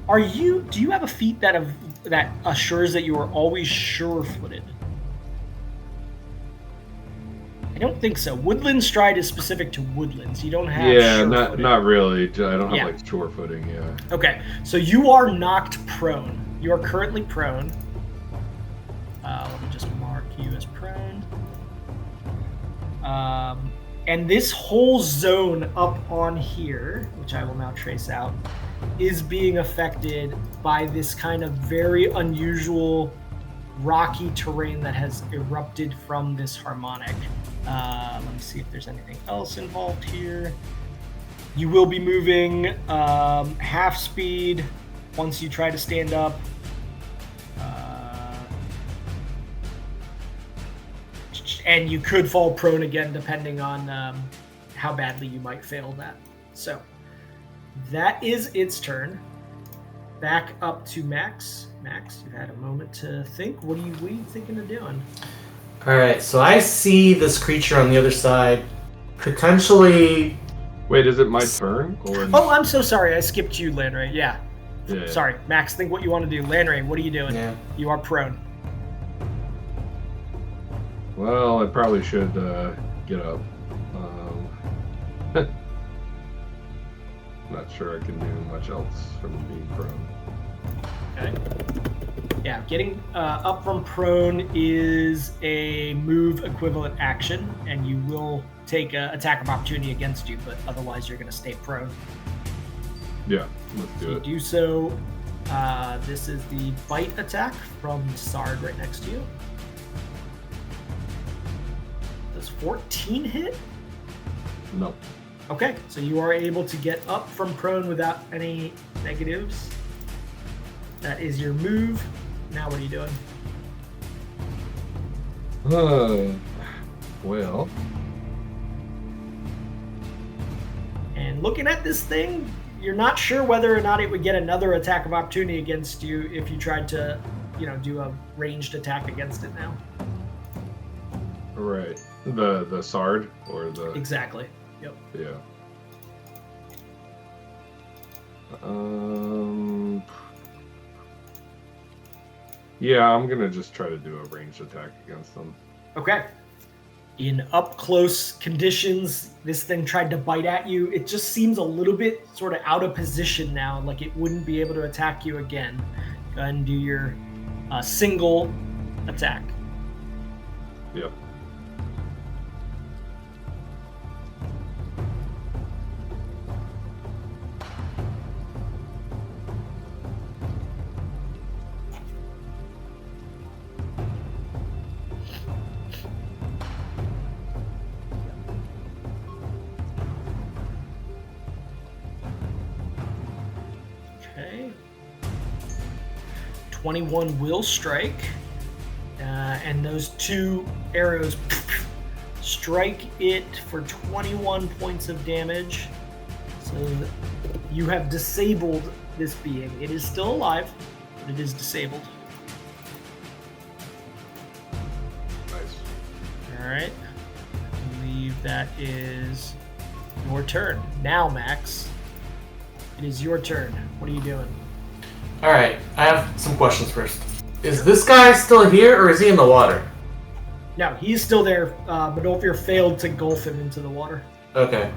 Do you have a feat that assures that you are always sure-footed? I don't think so. Woodland Stride is specific to woodlands. You don't have not really. I don't have like sure footing, Okay, so you are knocked prone. You are currently prone. Let me just mark you as prone. And this whole zone up on here, which I will now trace out, is being affected by this kind of very unusual rocky terrain that has erupted from this harmonic. Let me see if there's anything else involved here. You will be moving half speed once you try to stand up. And you could fall prone again depending on how badly you might fail that. So that is its turn. Back up to Max. Max, you've had a moment to think. What are you thinking of doing? Alright, so I see this creature on the other side potentially... Wait, is it my turn? Or... Oh, I'm so sorry. I skipped you, Landray. Yeah. Yeah. Sorry. Max, think what you want to do. Landray, what are you doing? Yeah. You are prone. Well, I probably should get up. Not sure I can do much else from being prone. Okay. Yeah, getting up from prone is a move equivalent action, and you will take an attack of opportunity against you, but otherwise you're going to stay prone. Yeah, let's do You it. do so. This is the bite attack from the Sard right next to you. Does 14 hit? No. Okay, so you are able to get up from prone without any negatives. That is your move. Now what are you doing? Well. And looking at this thing, you're not sure whether or not it would get another attack of opportunity against you if you tried to, do a ranged attack against it now. Right. The Sard or the... Exactly. Yep. Yeah. Yeah, I'm gonna just try to do a ranged attack against them. Okay. In up-close conditions, this thing tried to bite at you. It just seems a little bit sort of out of position now, like it wouldn't be able to attack you again. Go ahead and do your single attack. Yep. Okay. 21 will strike. And those two arrows strike it for 21 points of damage. So you have disabled this being. It is still alive, but it is disabled. Nice. Alright. I believe that is your turn. Now, Max, it is your turn. What are you doing? Alright, I have some questions first. Is this guy still here, or is he in the water? No, he's still there. Modolfir failed to gulf him into the water. Okay.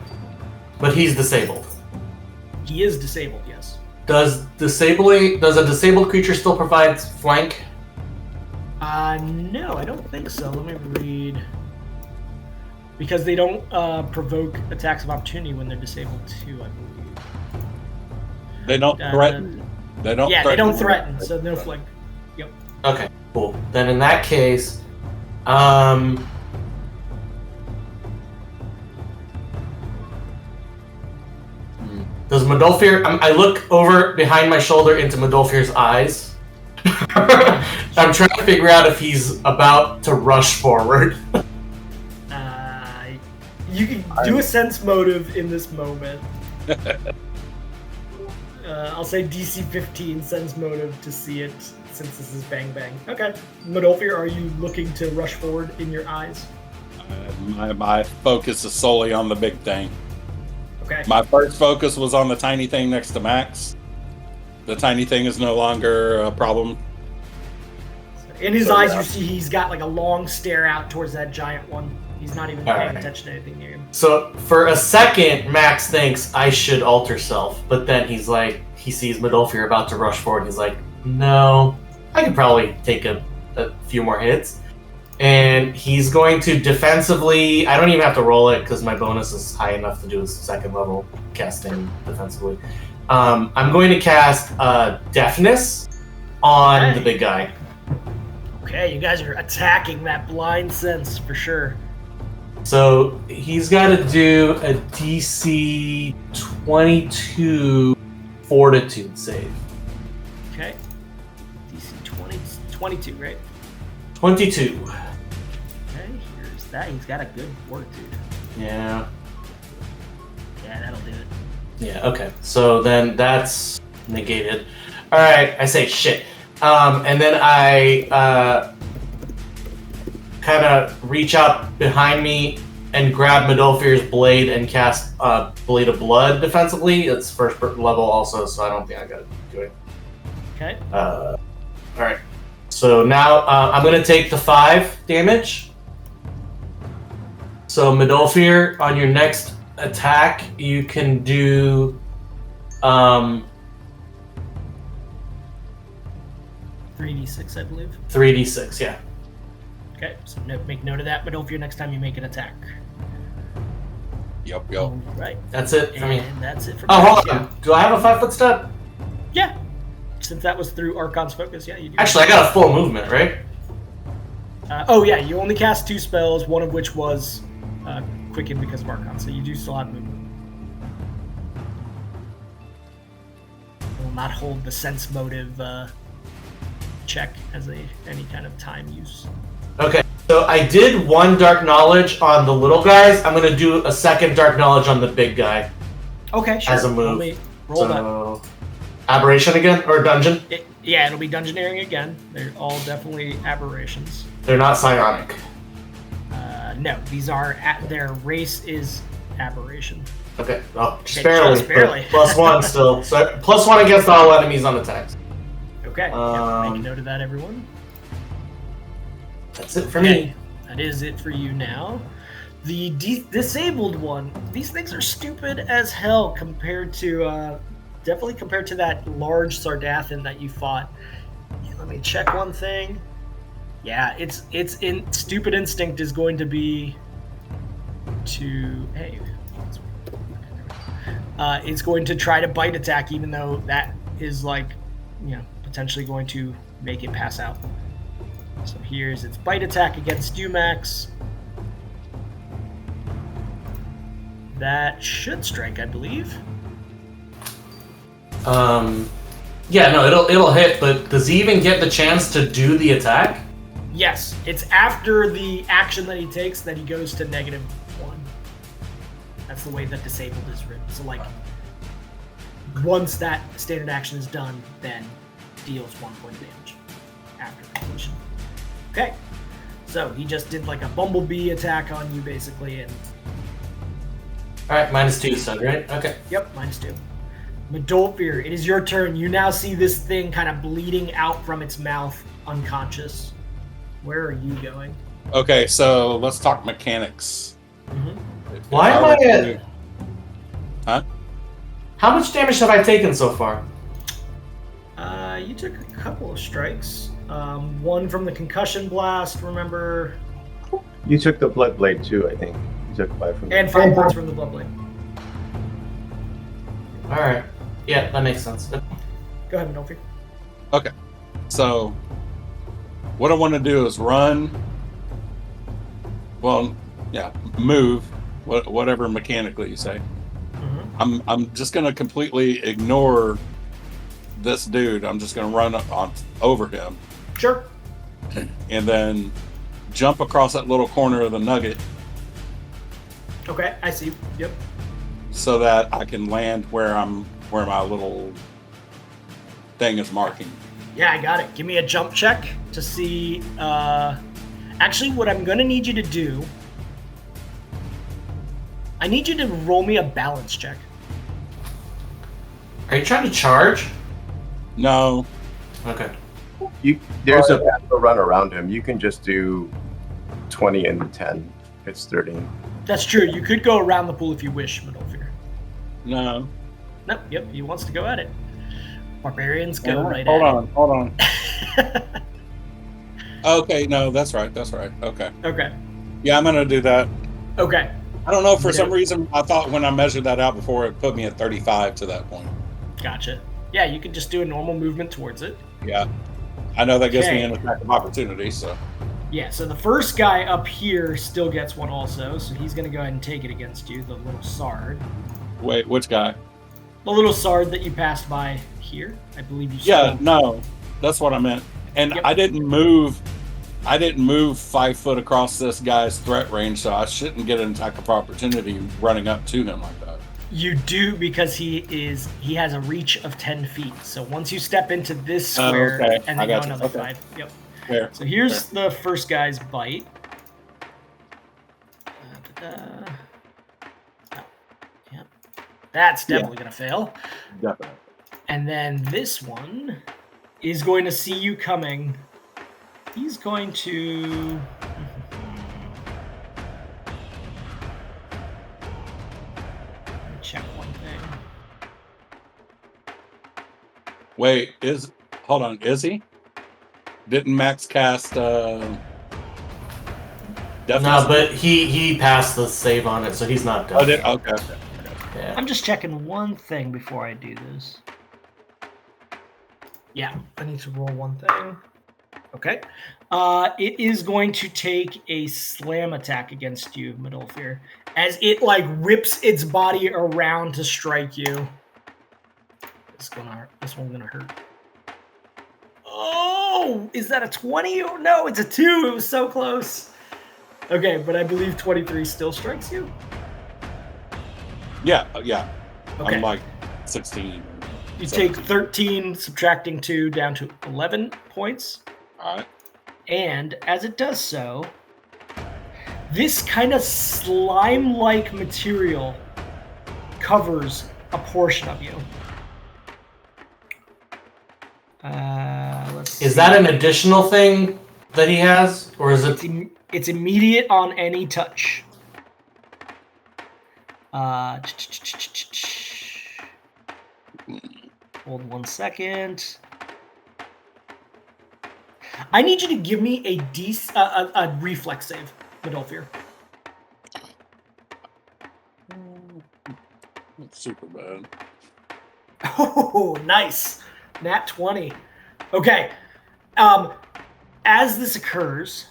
But he's disabled. He is disabled, yes. Does a disabled creature still provide flank? No, I don't think so. Let me read. Because they don't provoke attacks of opportunity when they're disabled too, I believe. They don't threaten. They don't. Yeah, threaten. they don't threaten, so no flank. Yep. Okay, cool. Then in that case, does Modolfir... I look over behind my shoulder into Modolfir's eyes. I'm trying to figure out if he's about to rush forward. You can do a sense motive in this moment. I'll say DC 15 sense motive to see it, since this is bang bang. Okay. Modolfir, are you looking to rush forward in your eyes? My focus is solely on the big thing. Okay. My first focus was on the tiny thing next to Max. The tiny thing is no longer a problem. In his eyes, you see he's got like a long stare out towards that giant one. He's not even paying attention to anything near him. So for a second, Max thinks I should alter self, but then he's like, he sees Modolfir about to rush forward. He's like, no, I could probably take a few more hits. And he's going to defensively. I don't even have to roll it because my bonus is high enough to do his second level casting defensively. I'm going to cast Deafness on the big guy. Okay, you guys are attacking that blind sense for sure. So he's got to do a DC 22 Fortitude save. Okay. DC 22, right? 22. Okay, here's that. He's got a good Fortitude. Yeah. Yeah, that'll do it. Yeah, okay. So then that's negated. Alright, I say shit. And then I kind of reach out behind me and grab Modolfir's blade and cast Blade of Blood defensively. It's first level also, so I don't think I gotta do it. Okay. Alright. So now I'm going to take the 5 damage. So Modolfir, on your next attack, you can do 3d6, I believe. 3d6, yeah. Okay, so make note of that, but over next time you make an attack. Yep. Right. That's it for me. And that's it for me. Oh, hold on. Do I have a 5-foot step? Yeah. Since that was through Archon's focus, yeah, you do. Actually, I got a full movement, right? Oh, yeah, you only cast 2 spells, one of which was quickened because of Archon, so you do still have movement. It will not hold the sense motive check as any kind of time use. Okay, so I did 1 dark knowledge on the little guys. I'm going to do a second dark knowledge on the big guy. Okay, sure. As a move. Roll so, aberration again? Or dungeon? Yeah, it'll be dungeoneering again. They're all definitely aberrations. They're not psionic. No, these are their race is aberration. Okay, well, just Okay, barely. just barely. +1 still. So +1 against all enemies on attacks. Okay, make a note of that, everyone. That's it for me. That is it for you now. The disabled one. These things are stupid as hell compared to, definitely compared to that large Sardathan that you fought. Let me check one thing. Yeah, its stupid instinct is going to be to it's going to try to bite attack, even though that is potentially going to make it pass out. So here's its bite attack against you, Max. That should strike, I believe. Yeah, no, it'll hit, but does he even get the chance to do the attack? Yes, it's after the action that he takes that he goes to -1. That's the way that disabled is written. So once that standard action is done, then deals 1 point of damage after completion. Okay, so he just did a bumblebee attack on you basically, and Alright, -2 you said, right? Okay. yep, -2. Modolfir, it is your turn. You now see this thing kind of bleeding out from its mouth, unconscious. Where are you going? Okay, so let's talk mechanics. Why am I at... Huh? How much damage have I taken so far? You took a couple of strikes. One from the concussion blast, remember? You took the blood blade too, I think. You took 5 from And 5 points from the blood blade. Alright. Yeah, that makes sense. Go ahead, Modolfir. Okay, so what I want to do is run. Well, yeah, move. Whatever mechanically you say. Mm-hmm. I'm just gonna completely ignore this dude. I'm just gonna run over him. Sure. And then jump across that little corner of the nugget. Okay, I see. Yep. So that I can land where my little thing is marking. Yeah, I got it. Give me a jump check to see. Actually, what I'm gonna need you to do, I need you to roll me a balance check. Are you trying to charge? No. Okay. There's a path to run around him. You can just do 20 and 10. It's 13. That's true. You could go around the pool if you wish, Modolfir. No. Nope. Yep. He wants to go at it. Barbarians go Yeah, right hold at on. Hold on. it. Okay, no, that's right. Okay. Okay. Yeah, I'm gonna do that. Okay. I don't know, for some reason, I thought when I measured that out before, it put me at 35 to that point. Gotcha. Yeah, you could just do a normal movement towards it. Yeah. I know that gives me Okay. an attack of opportunity, so. Yeah, so the first guy up here still gets one also, so he's going to go ahead and take it against you, the little Sard. Wait, which guy? The little Sard that you passed by here, I believe you Yeah, spoke. no, that's what I meant. And Yep. I didn't move 5 foot across this guy's threat range, so I shouldn't get an attack of opportunity running up to him like that. You do, because he has a reach of 10 feet. So once you step into this square, okay. and I then go got you. another Okay. 5. Yep. Fair. So here's the first guy's bite. Oh, yeah. That's definitely going to fail. Definitely. And then this one is going to see you coming. He's going to... check one thing. Wait, hold on, is he? Didn't Max cast No, Deafness? but he passed the save on it, so he's not done. Oh, okay. Yeah. I'm just checking one thing before I do this. Yeah, I need to roll one thing. Okay. It is going to take a slam attack against you, Midolfir, as it like whips its body around to strike you. This one's gonna hurt. Oh, is that a 20? Oh, no, it's a 2. It was so close. Okay, but I believe 23 still strikes you. Yeah. Okay. I'm like 16. You take 13, subtracting 2, down to 11 points. All right. And as it does so, this kind of slime-like material covers a portion of you. Let's see. Is that an additional thing that he has, or is it? It's immediate on any touch. Hold 1 second. I need you to give me a reflex save, Midolfir. That's super bad. Oh, nice. Nat 20. Okay. As this occurs,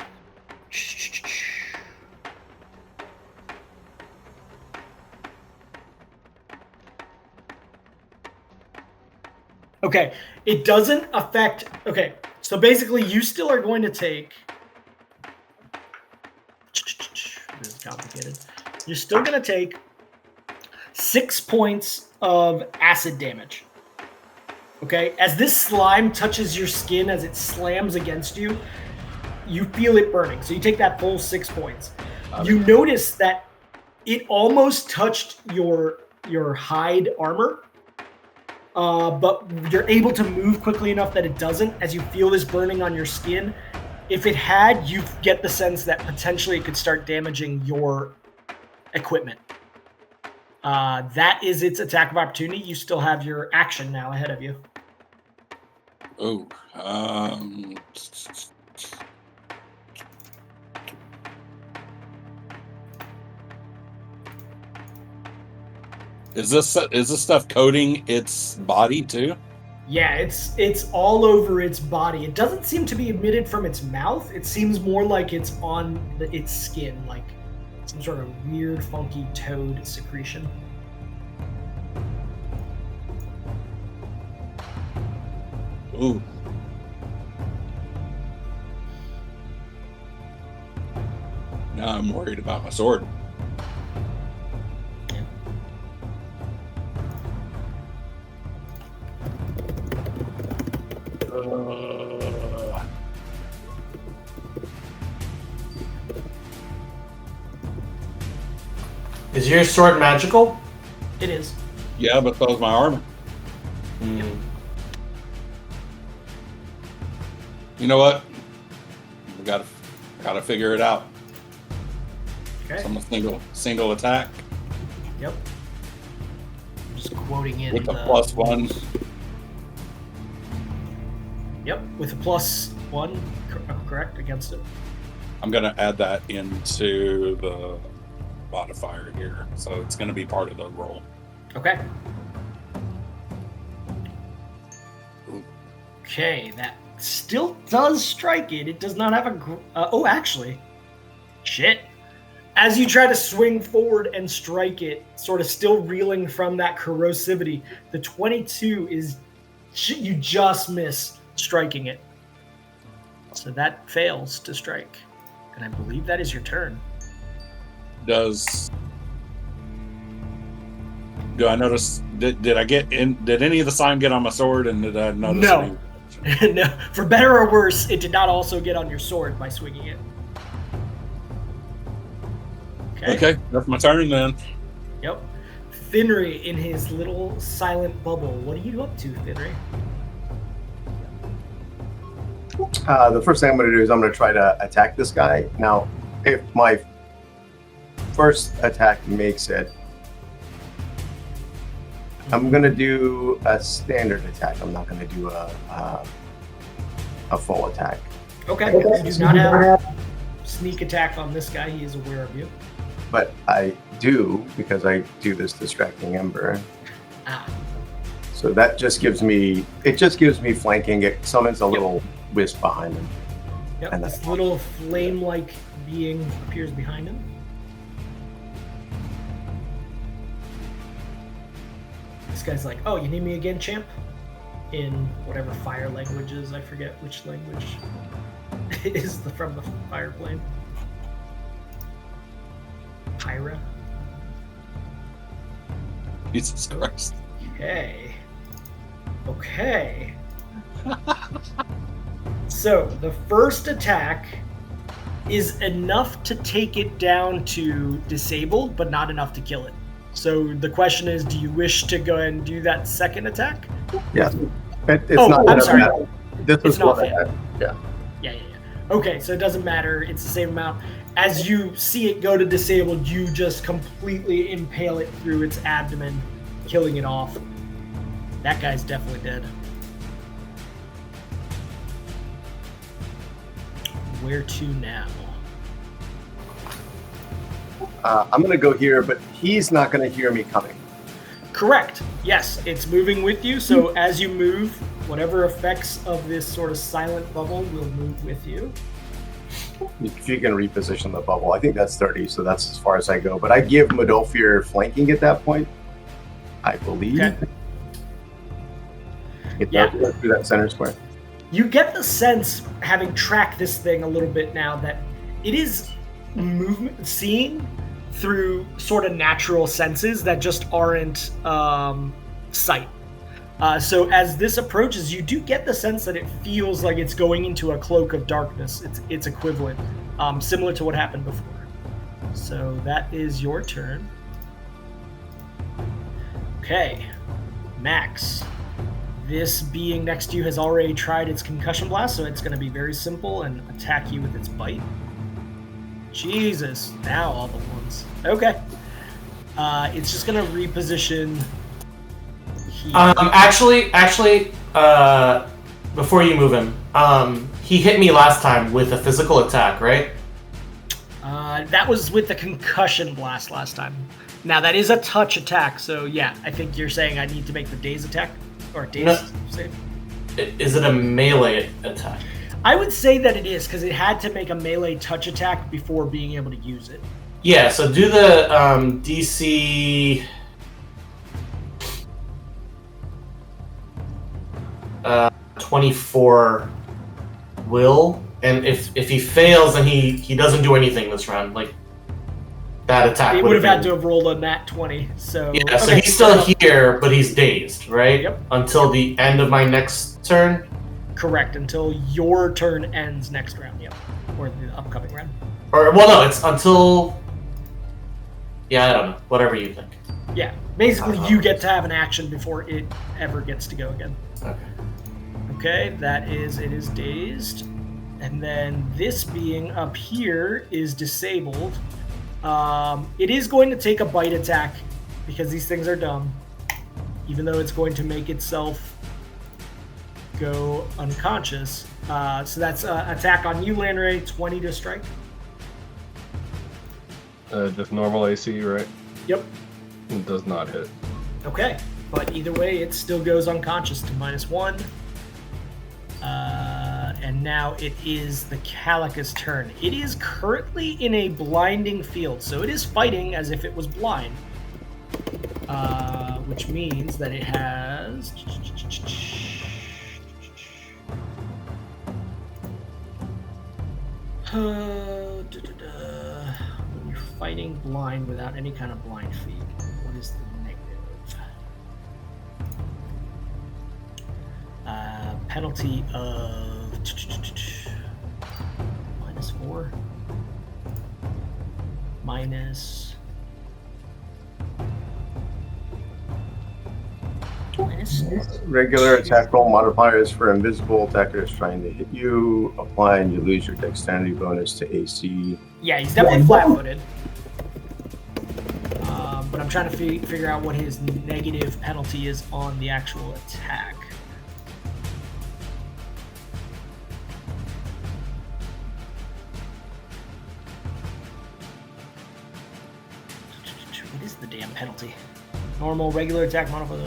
okay, it doesn't affect. Okay, so basically, you still are going to take. This is complicated. You're still going to take 6 points of acid damage. Okay, as this slime touches your skin as it slams against you, you feel it burning. So you take that full 6 points. You notice that it almost touched your hide armor, but you're able to move quickly enough that it doesn't, as you feel this burning on your skin. If it had, you get the sense that potentially it could start damaging your equipment. That is its attack of opportunity. You still have your action now ahead of you. Oh, is this stuff coating its body too? Yeah, it's all over its body. It doesn't seem to be emitted from its mouth. It seems more like it's on its skin, like some sort of weird, funky toad secretion. Ooh. Now I'm worried about my sword. Yeah. Is your sword magical? It is. Yeah, but so is my armor. You know what? We gotta figure it out. Okay. Some single attack Yep. I'm just quoting in with the a +1. Yep, with a plus 1, correct, against it. I'm going to add that into the modifier here, so it's going to be part of the roll. Okay. Okay, that still does strike it. It does not have a... actually. Shit. As you try to swing forward and strike it, sort of still reeling from that corrosivity, the 22 is... You just miss striking it. So that fails to strike. And I believe that is your turn. Do I notice? Did I get in? Did any of the slime get on my sword? And did I notice? No. No. For better or worse, it did not also get on your sword by swinging it. Okay, that's my turn then. Yep. Finry in his little silent bubble. What are you up to, Finry? The first thing I'm going to do is I'm going to try to attack this guy. Now, if my first attack makes it, I'm going to do a standard attack. I'm not going to do a full attack. Okay. You do not have sneak attack on this guy. He is aware of you. But I do, because I do this distracting ember. So that just gives me, flanking. It summons a little wisp behind him. Yep, And this little flame-like being appears behind him. This guy's like, oh, you need me again, champ? In whatever fire language is, I forget which language is from the fire plane. Pyra. Jesus Christ. Okay. So the first attack is enough to take it down to disabled, but not enough to kill it. So the question is, do you wish to go and do that second attack? Yeah. It's not. I'm sorry. This was not what I fair. had. Yeah. Yeah. Okay, so it doesn't matter. It's the same amount. As you see it go to disabled, you just completely impale it through its abdomen, killing it off. That guy's definitely dead. Where to now? I'm going to go here, but he's not going to hear me coming. Correct. Yes, it's moving with you. So as you move, whatever effects of this sort of silent bubble will move with you. If you can reposition the bubble, I think that's 30, so that's as far as I go. But I give Modolfir flanking at that point, I believe. Okay. It does go through that center square. You get the sense, having tracked this thing a little bit now, that it is movement, seeing through sort of natural senses that just aren't sight. So as this approaches, you do get the sense that it feels like it's going into a cloak of darkness. It's equivalent, similar to what happened before. So that is your turn. Okay, Max. This being next to you has already tried its concussion blast, so it's going to be very simple and attack you with its bite. Jesus, now all the ones. Okay. It's just going to reposition here. Actually, before you move him, he hit me last time with a physical attack, right? That was with the concussion blast last time. Now, that is a touch attack, so yeah, I think you're saying I need to make the daze attack? Or daze save? Is it a melee attack? I would say that it is, because it had to make a melee touch attack before being able to use it. Yeah, so do the DC 24 will, and if he fails, then he doesn't do anything this round. Like that attack. He would have had to have rolled a nat 20. So yeah, so he's still here, but he's dazed, right? Yep. Until the end of my next turn. Correct, until your turn ends next round, yep. Or the upcoming round. Or, well, no, it's until... Yeah, I don't know. Whatever you think. Yeah, basically you get to have an action before it ever gets to go again. Okay, it is dazed. And then this being up here is disabled. It is going to take a bite attack because these things are dumb. Even though it's going to make itself go unconscious. So that's attack on you, Landray, 20 to strike. Just normal AC, right? Yep. It does not hit. Okay, but either way, it still goes unconscious to -1. And now it is the Calica's turn. It is currently in a blinding field, so it is fighting as if it was blind. Which means that it has... When you're fighting blind without any kind of blind feat, what is the negative? Penalty of -4 minus Regular attack roll modifiers for invisible attackers trying to hit you apply, and you lose your dexterity bonus to AC. Yeah, he's definitely flat-footed. But I'm trying to figure out what his negative penalty is on the actual attack. What is the damn penalty? Normal, regular attack modifier.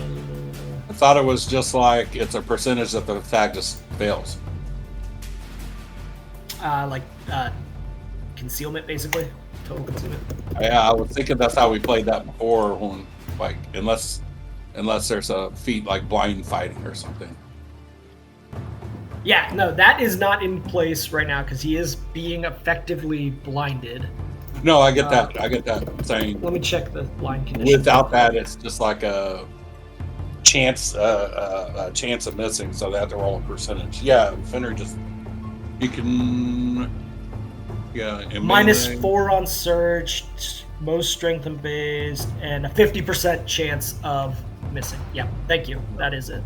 I thought it was just like it's a percentage that the attack just fails. Concealment, basically. Total concealment. Yeah, I was thinking that's how we played that before, when like unless there's a feat like blind fighting or something. Yeah, no, that is not in place right now because he is being effectively blinded. No, I get that. I get that. I'm saying. Let me check the blind condition. Without that, it's just like a chance of missing, so they have to roll a percentage. Yeah, Fenrir just you can -4 on search, most strength and based, and a 50% chance of missing. Yeah, thank you. That is it.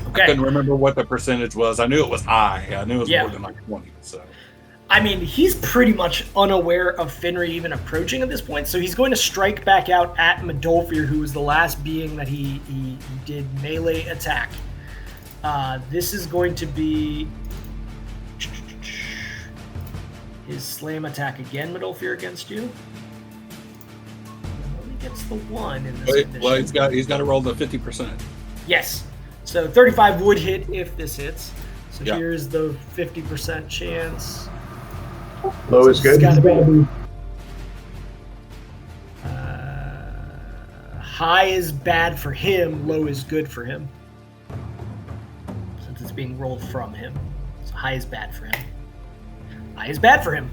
Okay. I couldn't remember what the percentage was. I knew it was high. I knew it was more than like 20. So. I mean, he's pretty much unaware of Fenrir even approaching at this point, so he's going to strike back out at Medolfir, who was the last being that he did melee attack. This is going to be his slam attack again, Medolfir, against you. He only gets the 1 in this condition. Well, he's got to roll the 50%. Yes. So 35 would hit if this hits. So yeah. Here's the 50% chance. Low is good. High is bad for him. Low is good for him. Since it's being rolled from him. So high is bad for him. High is bad for him.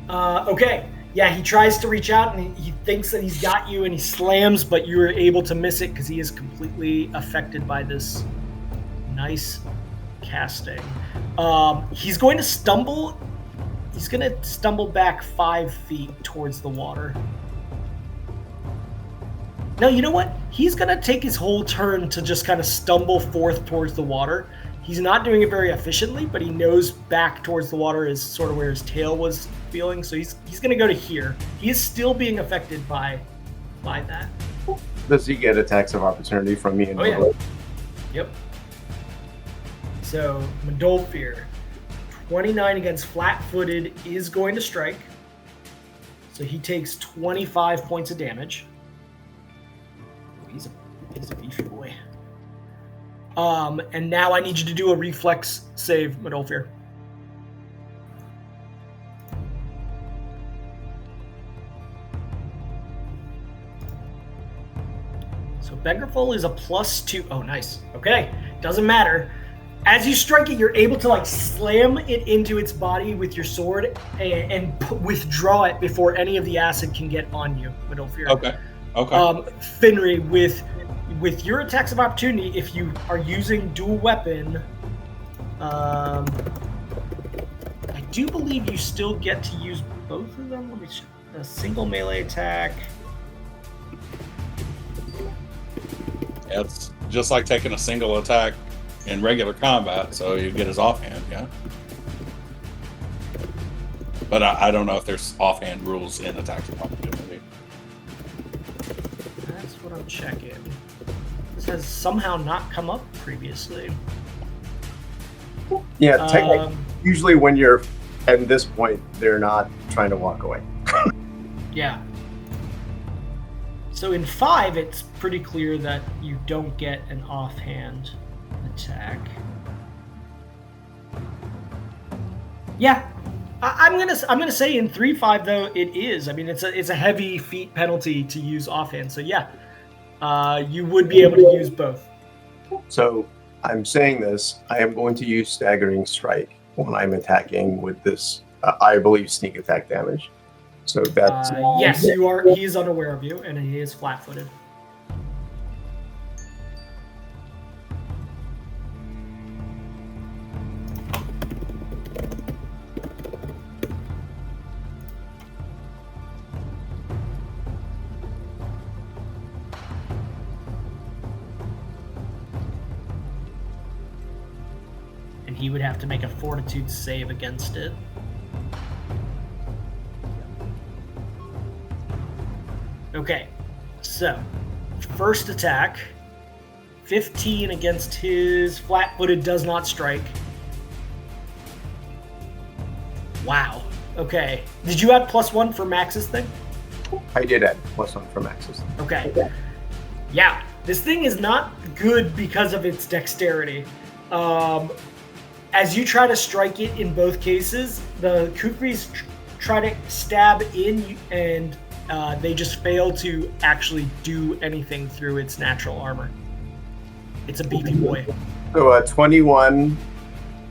Okay. Yeah, he tries to reach out and he thinks that he's got you and he slams, but you are able to miss it because he is completely affected by this nice casting. He's going to stumble. He's going to stumble back 5 feet towards the water. No, you know what? He's going to take his whole turn to just kind of stumble forth towards the water. He's not doing it very efficiently, but he knows back towards the water is sort of where his tail was feeling. So he's going to go to here. He is still being affected by that. Does he get attacks of opportunity from me? Oh, yeah. Yep. So, Medolfir, 29 against flat-footed is going to strike. So he takes 25 points of damage. Oh, he's a beefy boy. And now I need you to do a reflex save, Medolfir. So Beggarful is a +2. Oh, nice. Okay, doesn't matter. As you strike it, you're able to like slam it into its body with your sword and withdraw it before any of the acid can get on you, Medolfir. Okay. Fenrir, with your attacks of opportunity, if you are using dual weapon, I do believe you still get to use both of them. Let me check. A single melee attack. Yeah, it's just like taking a single attack in regular combat, so you get his offhand, yeah. But I don't know if there's offhand rules in attacks of opportunity. That's what I'm checking. This has somehow not come up previously. Yeah, technically, usually when you're at this point, they're not trying to walk away. Yeah. So in 5, it's pretty clear that you don't get an offhand attack. Yeah, I'm gonna say in 3-5 though it is. I mean, it's a heavy feat penalty to use offhand. So yeah, you would be able to use both. So I'm saying this. I am going to use staggering strike when I'm attacking with this. I believe sneak attack damage. So that's yes, you are. He is unaware of you, and he is flat-footed. And he would have to make a fortitude save against it. Okay, so first attack, 15 against his flat-footed does not strike. Wow. Okay. Did you add +1 for Max's thing? I did add +1 for Max's. Okay. Yeah, this thing is not good because of its dexterity. As you try to strike it in both cases, the Kukris try to stab in and they just fail to actually do anything through its natural armor. It's a beefy boy. So 21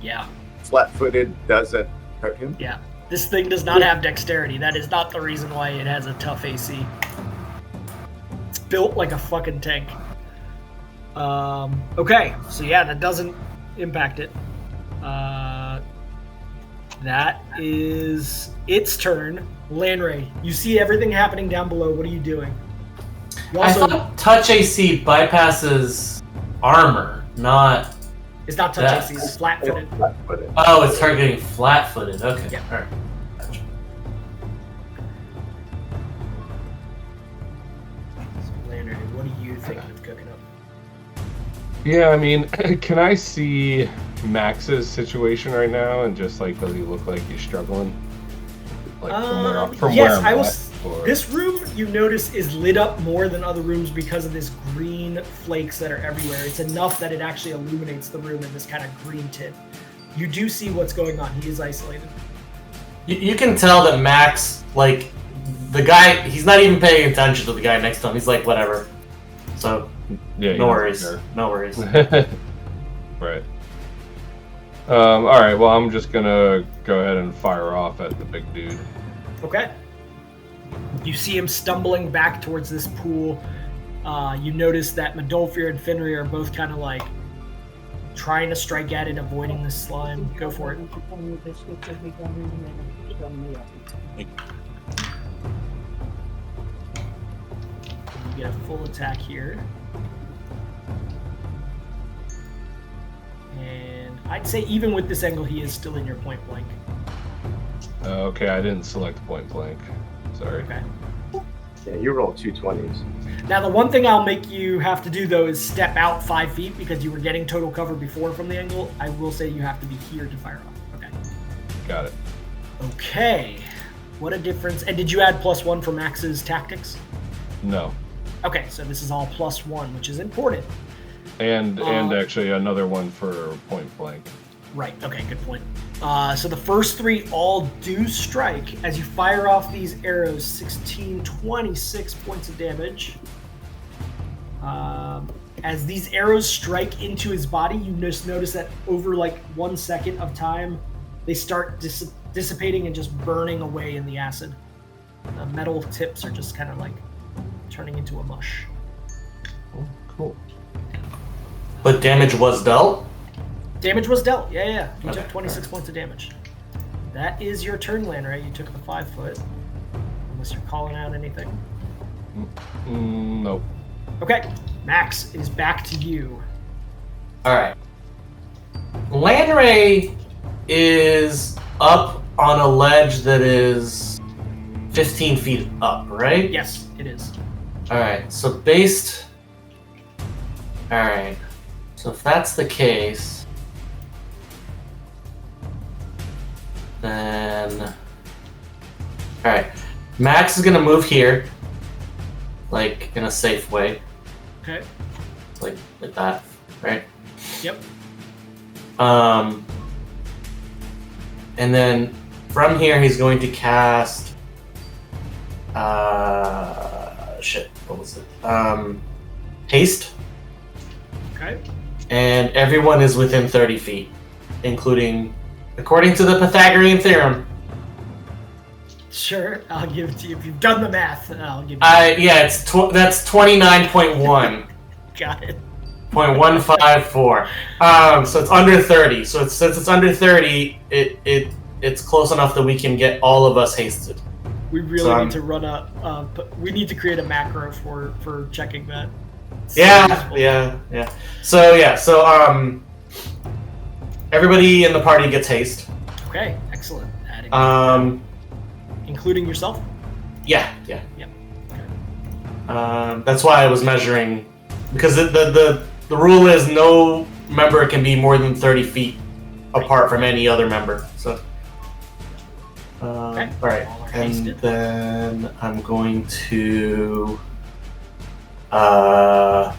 Yeah. flat-footed doesn't hurt him? Yeah. This thing does not have dexterity. That is not the reason why it has a tough AC. It's built like a fucking tank. Okay, so yeah, that doesn't impact it. That is its turn. Lanray, you see everything happening down below. What are you doing? You I thought touch AC bypasses armor, not... It's not touch AC, it's flat-footed. Flat-footed. Oh, it's targeting flat-footed. Okay, Yeah. alright. Gotcha. So Lanray, what do you think of cooking up? Yeah, I mean, can I see Max's situation right now and just like, does he look like he's struggling? Like from yes, where I I'm was. at, or... This room, you notice, is lit up more than other rooms because of this green flakes that are everywhere. It's enough that it actually illuminates the room in this kind of green tint. You do see what's going on. He is isolated. You can tell that Max, like, the guy, he's not even paying attention to the guy next to him. He's like, whatever. So, yeah, no worries. No worries. Right. Alright, well, I'm just gonna go ahead and fire off at the big dude. Okay. You see him stumbling back towards this pool. You notice that Medolfir and Finri are both kind of like trying to strike at it, avoiding this slime. Go for it. You get a full attack here. And I'd say even with this angle, he is still in your point blank. Okay, I didn't select point blank. Sorry. Okay. Yeah, you rolled 2 20s. Now, the one thing I'll make you have to do, though, is step out 5 feet because you were getting total cover before from the angle. I will say you have to be here to fire off. Okay. Got it. Okay. What a difference. And did you add +1 for Max's tactics? No. Okay, so this is all +1, which is important. And actually another one for point blank. Right, okay, good point. So the first 3 all do strike. As you fire off these arrows, 16, 26 points of damage. As these arrows strike into his body, you just notice that over like 1 second of time, they start dissipating and just burning away in the acid. The metal tips are just kind of like turning into a mush. Oh, cool. But damage was dealt? Damage was dealt. Yeah. You Okay, took 26 points of damage. That is your turn, Lanray. You took the 5 foot. Unless you're calling out anything. Nope. Okay. Max, it is back to you. Alright. Lanray is up on a ledge that is 15 feet up, right? Yes, it is. Alright, so based Alright. So if that's the case, then... Alright. Max is gonna move here. Like, in a safe way. Okay. Like that, right? Yep. And then from here he's going to cast... shit, what was it? Haste. Okay. And everyone is within 30 feet, including, according to the Pythagorean theorem. Sure, I'll give it to you. If you've done the math, I'll give you Yeah, that's 29.1. Got it. 0.154. So it's under 30. So since it's under 30, it's close enough that we can get all of us hasted. We really need to run we need to create a macro for checking that. Yeah. So everybody in the party gets haste. Okay, excellent. Adding including yourself? Yeah. Yep. Okay. That's why I was measuring, because the rule is no member can be more than 30 feet apart from any other member. So. Okay. All right, and then I'm going to. All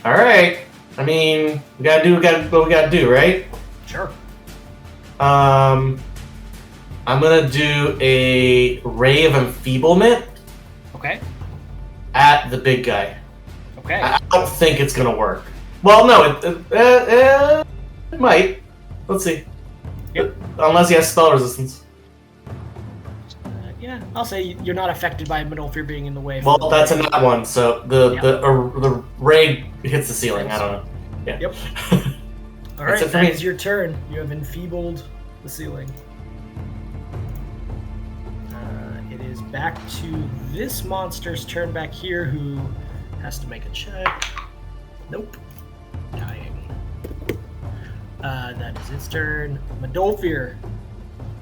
right. I mean, we gotta do what we gotta do, right? Sure. I'm gonna do a ray of enfeeblement. Okay. At the big guy. Okay. I don't think it's gonna work. Well, no, it might. Let's see. Yep. Unless he has spell resistance. Yeah, I'll say you're not affected by Midolfir being in the way. Well, that's a nat one, so the ray hits the ceiling. I don't know. Yeah. Yep. All right, that is your turn. You have enfeebled the ceiling. It is back to this monster's turn back here, who has to make a check. Nope. Dying. That is its turn. Midolfir,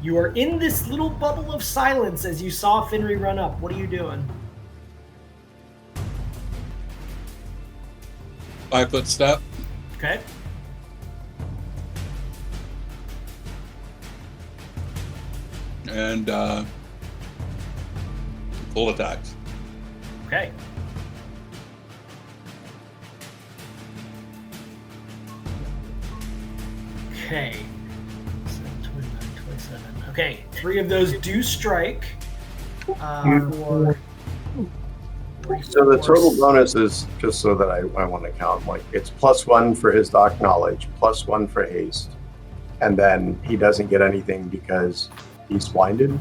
you are in this little bubble of silence as you saw Finri run up. What are you doing? 5-foot step. Okay. And full attacks. Okay. Okay. 29, 27. Okay, 3 of those do strike. So the total bonus is, just so that I want to count, like it's +1 for his Dark Knowledge, +1 for haste, and then he doesn't get anything because he's blinded.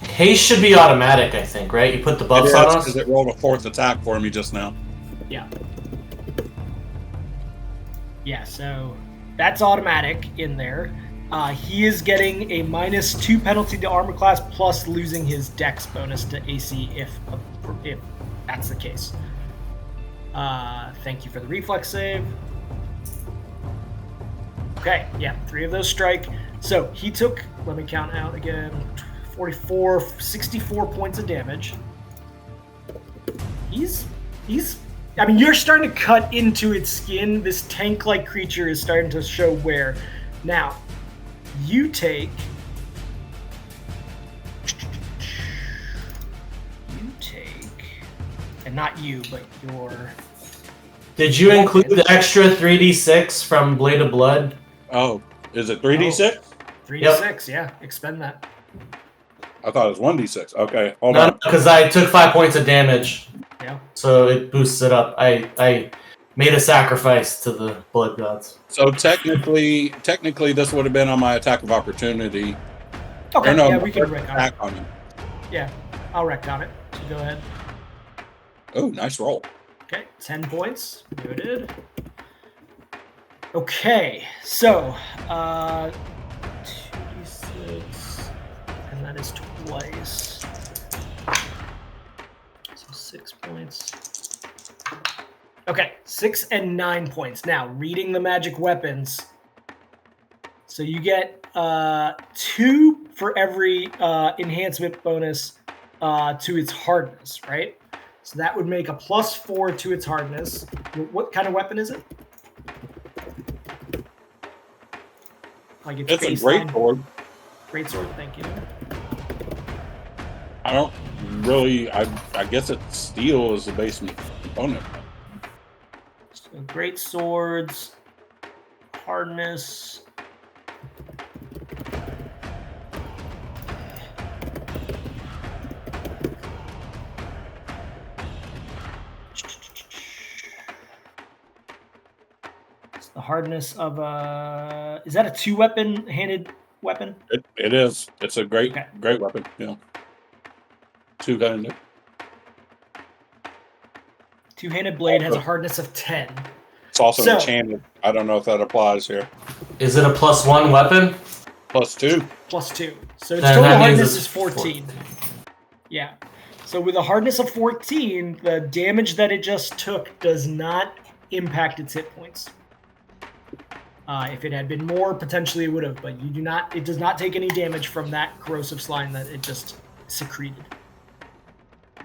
Haste should be automatic, I think, right? You put the buffs on us? Because it rolled a 4th attack for me just now. Yeah. Yeah, so that's automatic in there. He is getting a -2 penalty to armor class plus losing his dex bonus to AC if that's the case. Thank you for the reflex save. Okay, yeah, 3 of those strike. So he took, let me count out again, 64 points of damage. I mean, you're starting to cut into its skin. This tank-like creature is starting to show wear. Now, you take... And not you, but your... Did you include the extra 3d6 from Blade of Blood? Oh, is it 3d6? 3d6, yeah. Expend that. I thought it was 1d6. Okay, hold No, on. because I took 5 points of damage. Yeah. So it boosts it up. I made a sacrifice to the blood gods. So technically, this would have been on my attack of opportunity. Okay, no, yeah, we can wreck on it. on him. Yeah, I'll wreck on it. So go ahead. Oh, nice roll. Okay, 10 points. Noted. Okay, so 2d6, and that is twice. So 6 points. Okay, 6 and 9 points. Now, reading the magic weapons. So you get 2 for every enhancement bonus to its hardness, right? So that would make a +4 to its hardness. What kind of weapon is it? Like It's a great sword. Great sword, thank you. I don't really. I guess it's steel is the base component. So great swords, hardness. It's the hardness of a. Is that a 2-handed weapon? It is. It's a great weapon. Yeah. 2-handed. 2-handed blade has a hardness of 10. It's also enchanted. I don't know if that applies here. Is it a +1 weapon? +2. +2. So its total hardness is 14. Yeah. So with a hardness of 14, the damage that it just took does not impact its hit points. If it had been more, potentially it would have, but you do not. It does not take any damage from that corrosive slime that it just secreted.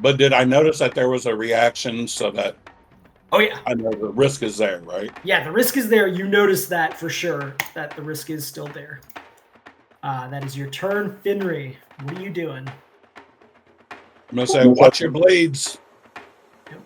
But did I notice that there was a reaction so that? Oh yeah. I know the risk is there, right? Yeah, the risk is there. You notice that for sure. That the risk is still there. That is your turn, Finry. What are you doing? I'm gonna say, watch your blades. Yep.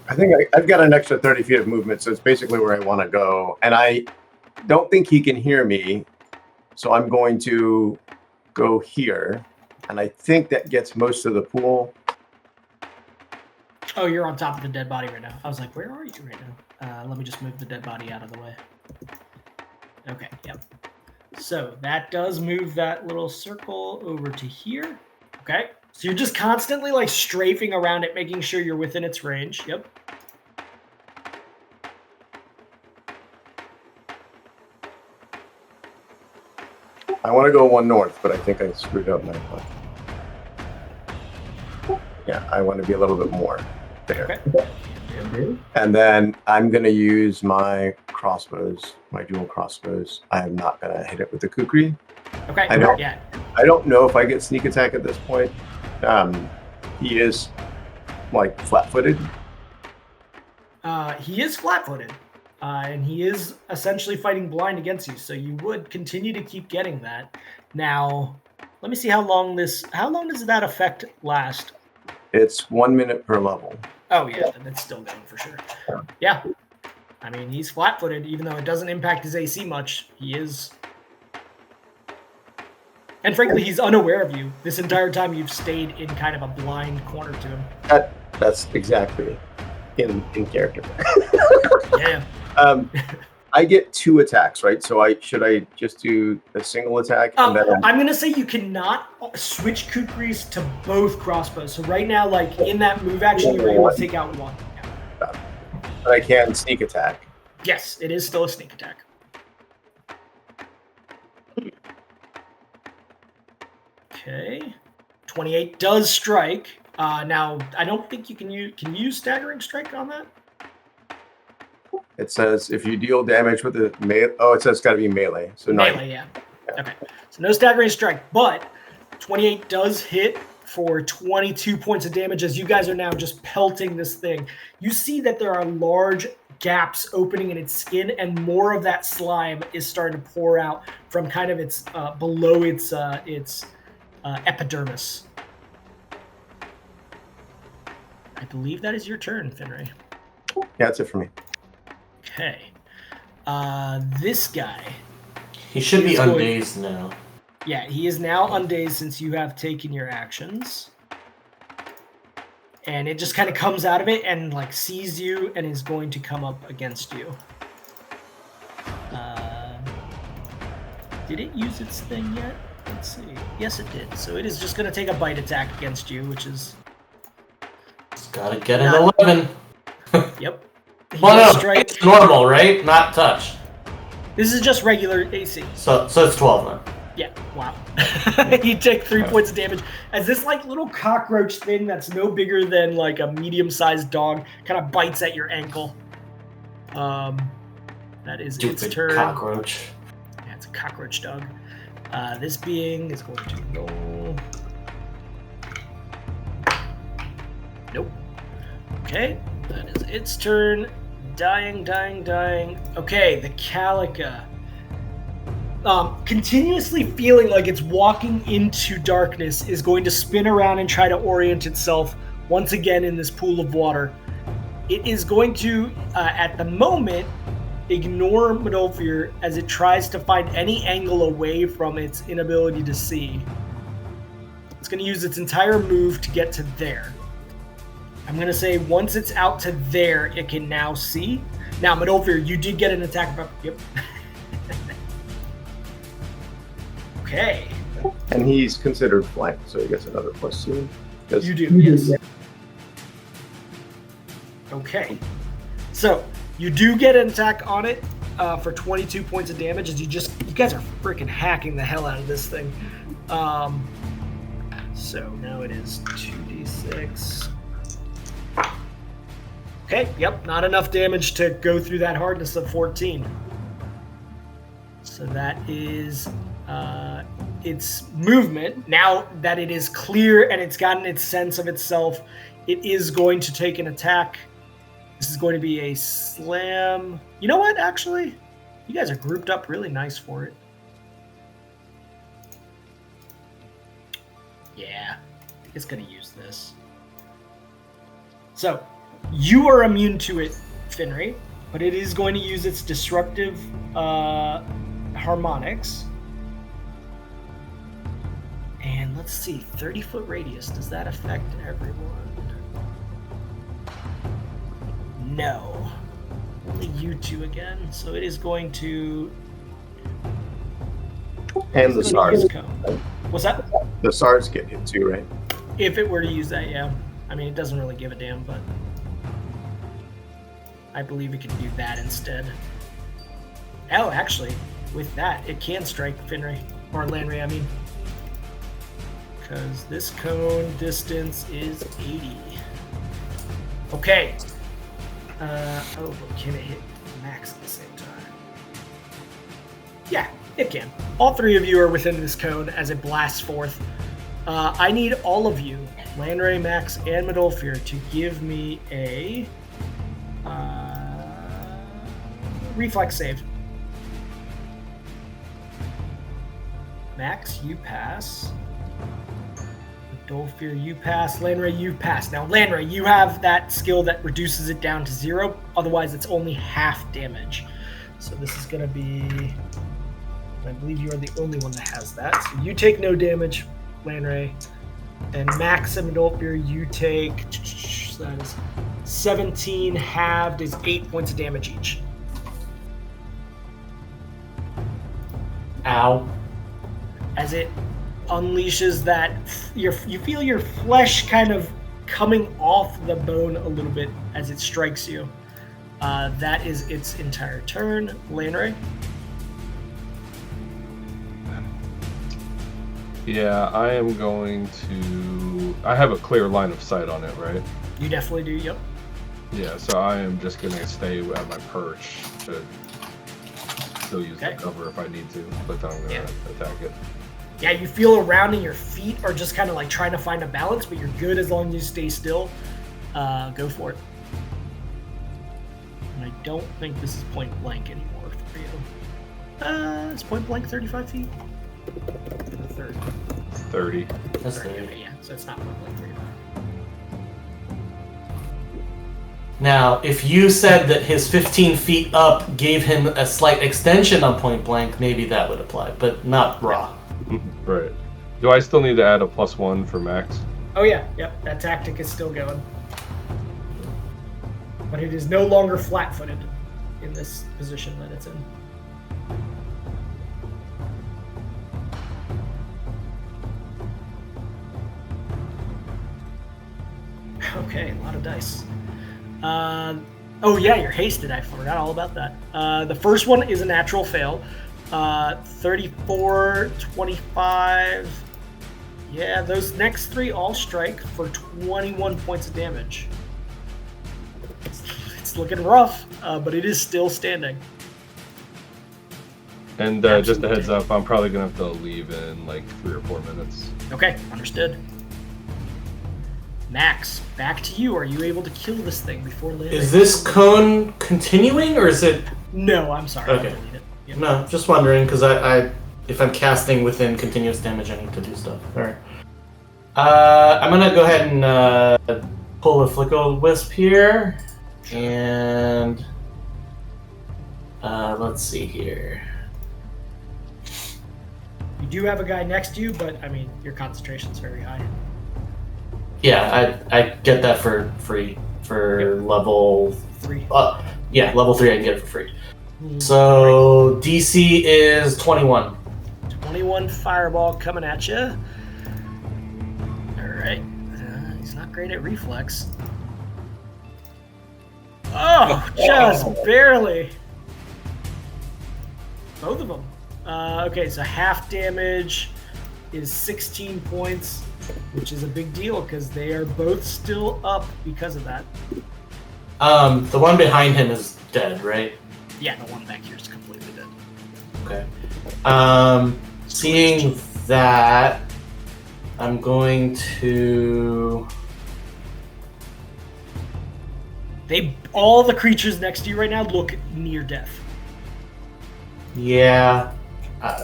I think I've got an extra 30 feet of movement, so it's basically where I want to go. And I don't think he can hear me, so I'm going to go here. And I think that gets most of the pool. Oh, you're on top of the dead body right now. I was like, where are you right now? Let me just move the dead body out of the way. Okay, yep. So that does move that little circle over to here. Okay. So you're just constantly like strafing around it, making sure you're within its range. Yep. I want to go one north, but I think I screwed up my plan. Yeah, I want to be a little bit more there. Okay. And then I'm going to use my crossbows, my dual crossbows. I'm not going to hit it with the kukri. Okay. I don't know if I get sneak attack at this point. He is like flat-footed. He is flat-footed, and he is essentially fighting blind against you. So you would continue to keep getting that. Now, let me see how long does that effect last? It's 1 minute per level. Oh yeah, then it's still going for sure. Yeah, I mean he's flat-footed, even though it doesn't impact his AC much. He is. And frankly, he's unaware of you. This entire time you've stayed in kind of a blind corner to him. That's exactly in character. Yeah. I get 2 attacks, right? So should I just do a single attack? And then I'm going to say you cannot switch kukris to both crossbows. So right now, like in that move action, you're able to take out one. Yeah. But I can sneak attack. Yes, it is still a sneak attack. Okay, 28 does strike. Now, I don't think you can use staggering strike on that. It says if you deal damage with the melee. Oh, it says it's got to be melee. So melee, yeah. Okay, so no staggering strike, but 28 does hit for 22 points of damage as you guys are now just pelting this thing. You see that there are large gaps opening in its skin, and more of that slime is starting to pour out from kind of its below its epidermis. I believe that is your turn, Finray. Yeah, that's it for me. Okay. This guy. He should be undazed now. Yeah, he is now undazed since you have taken your actions. And it just kind of comes out of it and like sees you and is going to come up against you. Did it use its thing yet? Let's see. Yes, it did. So it is just going to take a bite attack against you, which is... It's got to get an 11. Yep. Well, no, it's normal, right? Not touch. This is just regular AC. So it's 12 then. Yeah, wow. You take 3 points of damage as this like little cockroach thing that's no bigger than like a medium-sized dog kind of bites at your ankle. That is Stupid its turn. cockroach. Yeah, it's a cockroach dog. This being is going to roll. Nope. Okay, that is its turn. Dying. Okay, the Calica. Continuously feeling like it's walking into darkness is going to spin around and try to orient itself once again in this pool of water. It is going to, at the moment, ignore Medolfir as it tries to find any angle away from its inability to see. It's going to use its entire move to get to there. I'm going to say once it's out to there, it can now see. Now, Medolfir, you did get an attack. Yep. Okay. And he's considered flanked, so he gets another +2. You do, yes. Okay. So, you do get an attack on it for 22 points of damage as you guys are freaking hacking the hell out of this thing. So, now it is 2d6. Okay, yep, not enough damage to go through that hardness of 14. So that is its movement. Now that it is clear and it's gotten its sense of itself, it is going to take an attack. This is going to be a slam. You know what, actually? You guys are grouped up really nice for it. Yeah, it's going to use this. So, you are immune to it, Finry, but it is going to use its destructive harmonics. And let's see, 30-foot radius, does that affect everyone? No. Only you two again, so it is going to... And the SARS. What's that? The SARS get hit too, right? If it were to use that, yeah. I mean, it doesn't really give a damn, but... I believe it can do that instead. Oh, actually, with that, it can strike Finry. Or Landry, I mean. Because this cone distance is 80. Okay. But can it hit max at the same time? Yeah, it can. All three of you are within this cone as it blasts forth. I need all of you, Landry, Max, and Medolfir, to give me a reflex save. Max, you pass. Medolfir, you pass. Landry, you pass. Now, Landry, you have that skill that reduces it down to 0. Otherwise, it's only half damage. So this is going to be... I believe you are the only one that has that. So you take no damage, Landry. And Max and Medolfir, you take... So that is 17 halved is 8 points of damage each. Ow. As it unleashes that, you feel your flesh kind of coming off the bone a little bit as it strikes you. That is its entire turn. Landry? Yeah, I am going to... I have a clear line of sight on it, right? You definitely do, yep. Yeah, so I am just going to stay at my perch to still use the cover if I need to, but then I'm going to attack it. Yeah, you feel around and your feet are just kind of like trying to find a balance, but you're good as long as you stay still. Go for it. And I don't think this is point blank anymore for you. Is point blank 35 feet? For the third. 30. That's 30. 30. Okay, yeah, so it's not point blank 35. Now, if you said that his 15 feet up gave him a slight extension on point blank, maybe that would apply, but not raw. Right. Do I still need to add a +1 for Max? Oh yeah, yep, that tactic is still going. But it is no longer flat-footed in this position that it's in. Okay, a lot of dice. Oh yeah, you're hasted. I forgot all about that. The first one is a natural fail. 34, 25. Yeah, those next 3 all strike for 21 points of damage. It's looking rough, but it is still standing. And just a heads up, I'm probably gonna have to leave in like 3 or 4 minutes. Okay, understood. Max, back to you. Are you able to kill this thing before landing? Is this cone continuing, or is it? No, I'm sorry. Okay. I don't need it. Yep. No, just wondering, because I if I'm casting within continuous damage, I need to do stuff. All right. I'm gonna go ahead and pull a Flick-O-Wisp here, and let's see here. You do have a guy next to you, but I mean, your concentration's very high. Yeah, I get that for free for level 3. Yeah, level 3 I can get it for free. So DC is 21. 21 fireball coming at you. All right, he's not great at reflex. Oh, just barely. Both of them. Okay, so half damage is 16 points, which is a big deal because they are both still up because of that. The one behind him is dead, right? Yeah, the one back here is completely dead. Okay. Seeing that, I'm going to... All the creatures next to you right now look near death. Yeah.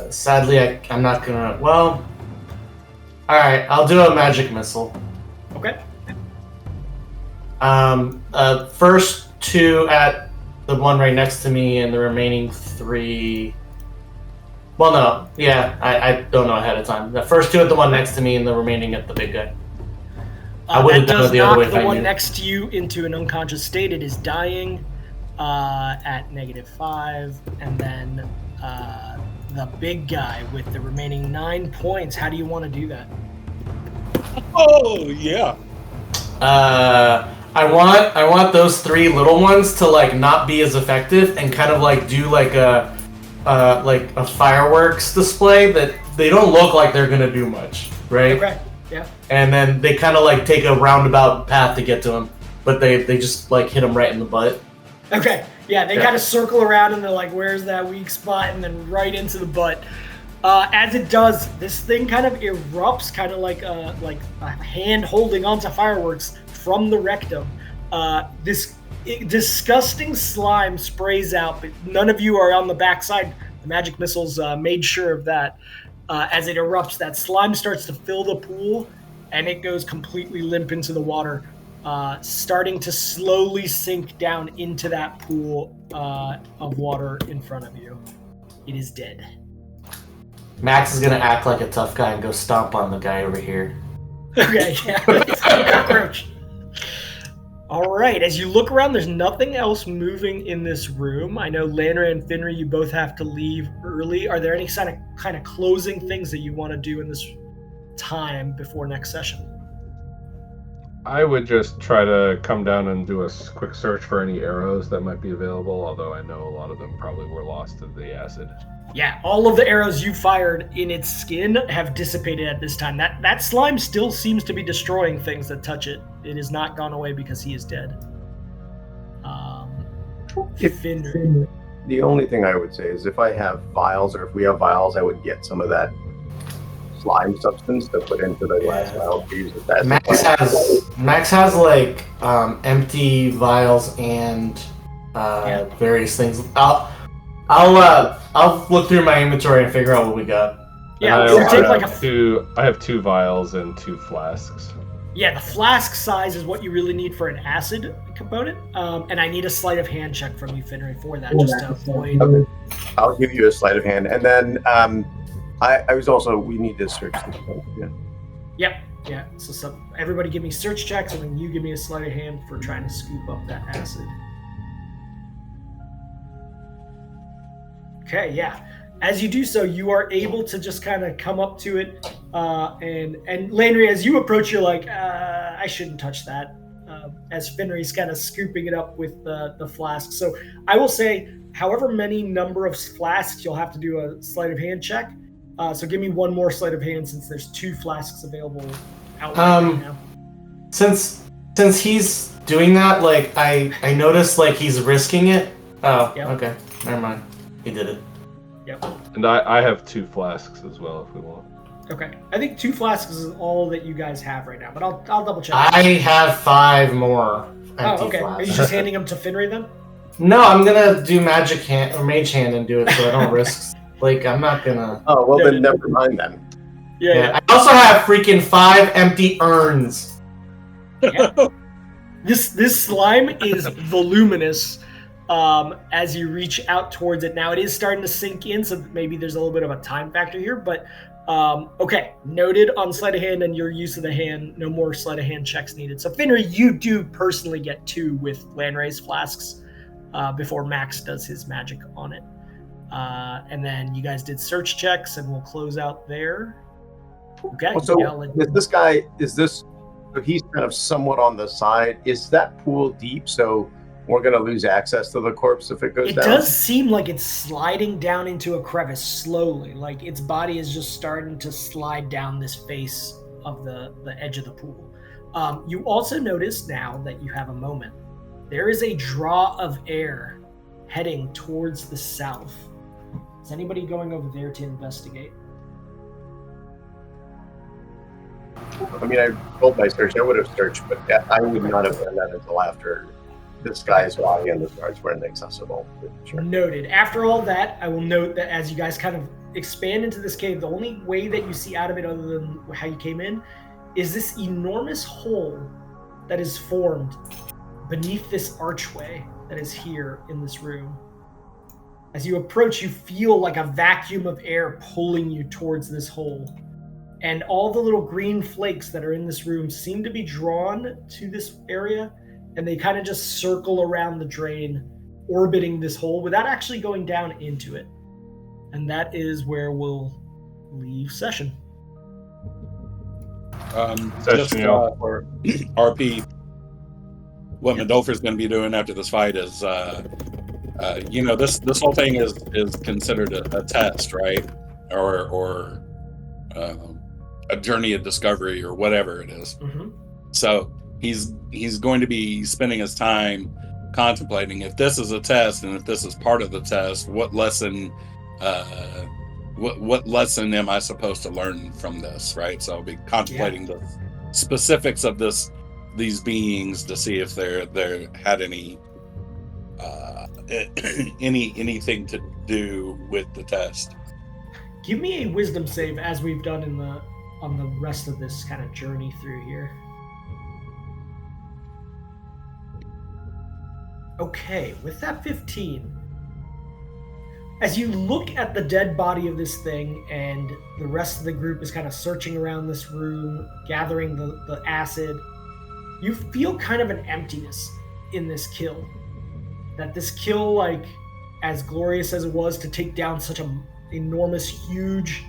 Sadly, I'm not gonna... Well... Alright, I'll do a magic missile. Okay. First 2 at the one right next to me, and the remaining 3... Well, no. Yeah, I don't know ahead of time. The first 2 at the one next to me, and the remaining at the big guy. I would have done it the other way if I knew. The one next to you into an unconscious state. It is dying at -5, and then the big guy with the remaining 9 points. How do you want to do that? Oh yeah. I want those 3 little ones to like not be as effective and kind of like do like a fireworks display that they don't look like they're gonna do much, right? Okay. Yeah. And then they kind of like take a roundabout path to get to him, but they just like hit him right in the butt. Okay. Yeah, they kind of circle around and they're like, "Where's that weak spot?" And then right into the butt. As it does, this thing kind of erupts, kind of like a hand holding onto fireworks from the rectum. This disgusting slime sprays out, but none of you are on the backside. The magic missiles made sure of that. As it erupts, that slime starts to fill the pool, and it goes completely limp into the water, starting to slowly sink down into that pool of water in front of you. It is dead. Max is gonna act like a tough guy and go stomp on the guy over here. Okay, yeah. Cockroach. All right, as you look around, there's nothing else moving in this room. I know Landry and Finry, you both have to leave early. Are there any kind of closing things that you want to do in this time before next session? I would just try to come down and do a quick search for any arrows that might be available, although I know a lot of them probably were lost to the acid. Yeah, all of the arrows you fired in its skin have dissipated at this time. That slime still seems to be destroying things that touch it. It has not gone away because he is dead. The only thing I would say is if I have vials, or if we have vials, I would get some of that slime substance to put into the glass vial to use it. Max has like empty vials and various things. I'll look through my inventory and figure out what we got. Yeah, I have 2 vials and 2 flasks. Yeah, the flask size is what you really need for an acid component, and I need a sleight of hand check from you, Finry, for that, just to avoid. Okay. I'll give you a sleight of hand, and then we need to search the place. Yeah. Yep. Yeah. So everybody give me search checks, and then you give me a sleight of hand for trying to scoop up that acid. Okay, yeah. As you do so, you are able to just kind of come up to it, and Landry, as you approach, you're like, I shouldn't touch that. as Finry's kind of scooping it up with the flask. So I will say, however many number of flasks, you'll have to do a sleight of hand check. So give me one more sleight of hand since there's 2 flasks available out right now. Since he's doing that, like I noticed like he's risking it. Oh, Yep. Okay. Never mind. He did it. Yep. And I have 2 flasks as well if we want. Okay. I think 2 flasks is all that you guys have right now, but I'll double check. I have 5 more empty okay. flasks. Are you just handing them to Finry then? No, I'm gonna do magic hand or mage hand and do it so I don't risk. Like I'm not gonna. Oh well, Yeah, then never mind then. Yeah. I also have freaking 5 empty urns. This slime is voluminous as you reach out towards it. Now it is starting to sink in, so maybe there's a little bit of a time factor here, but okay, noted on sleight of hand and your use of the hand. No more sleight of hand checks needed. So Finry, you do personally get 2 with Lanray's flasks before Max does his magic on it. And then you guys did search checks, and we'll close out there. Okay. So this guy, he's kind of somewhat on the side. Is that pool deep? So we're going to lose access to the corpse if it goes down? It does seem like it's sliding down into a crevice slowly. Like its body is just starting to slide down this face of the edge of the pool. You also notice now that you have a moment. There is a draw of air heading towards the south. Is anybody going over there to investigate? I mean, I rolled my search. I would have searched, but I would not have done that until after this guy's body and the stars were inaccessible. Sure. Noted. After all that, I will note that as you guys kind of expand into this cave, the only way that you see out of it other than how you came in is this enormous hole that is formed beneath this archway that is here in this room. As you approach, you feel like a vacuum of air pulling you towards this hole. And all the little green flakes that are in this room seem to be drawn to this area, and they kind of just circle around the drain, orbiting this hole without actually going down into it. And that is where we'll leave session. Just for RP, what Mandolfer's going to be doing after this fight is, this whole thing is considered a test, right? Or a journey of discovery, or whatever it is. Mm-hmm. So he's going to be spending his time contemplating if this is a test, and if this is part of the test, what lesson am I supposed to learn from this, right? So I'll be contemplating the specifics of these beings to see if they had any anything to do with the test. Give me a wisdom save as we've done on the rest of this kind of journey through here. Okay, with that 15, as you look at the dead body of this thing and the rest of the group is kind of searching around this room, gathering the acid, you feel kind of an emptiness in this kill. That this kill, like, as glorious as it was to take down such an enormous, huge,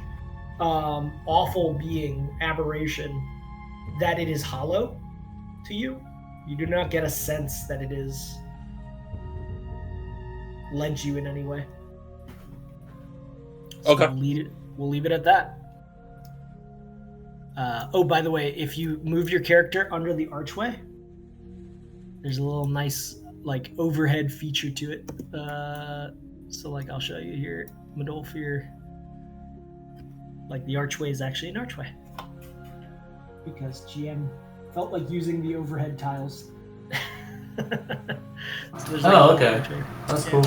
awful being, aberration, that it is hollow to you. You do not get a sense that it is lent you in any way. So Okay. We'll leave it at that. By the way, if you move your character under the archway, there's a little nice like overhead feature to it. So like I'll show you here, Mandolfir. Like the archway is actually an archway because GM felt like using the overhead tiles. So okay. That's cool.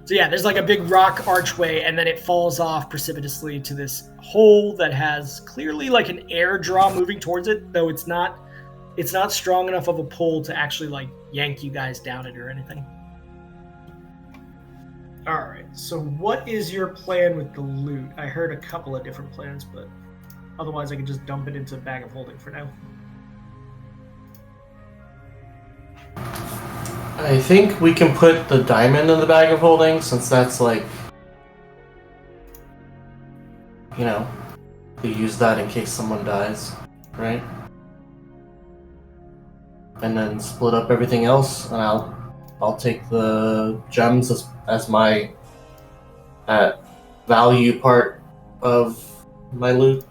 So yeah, there's like a big rock archway, and then it falls off precipitously to this hole that has clearly like an air draw moving towards it, though it's not strong enough of a pull to actually like yank you guys down it or anything. All right, so what is your plan with the loot? I heard a couple of different plans, but otherwise I could just dump it into a bag of holding for now. I think we can put the diamond in the bag of holding, since that's like, we use that in case someone dies, right? and then split up everything else, and I'll take the gems as my value part of my loot.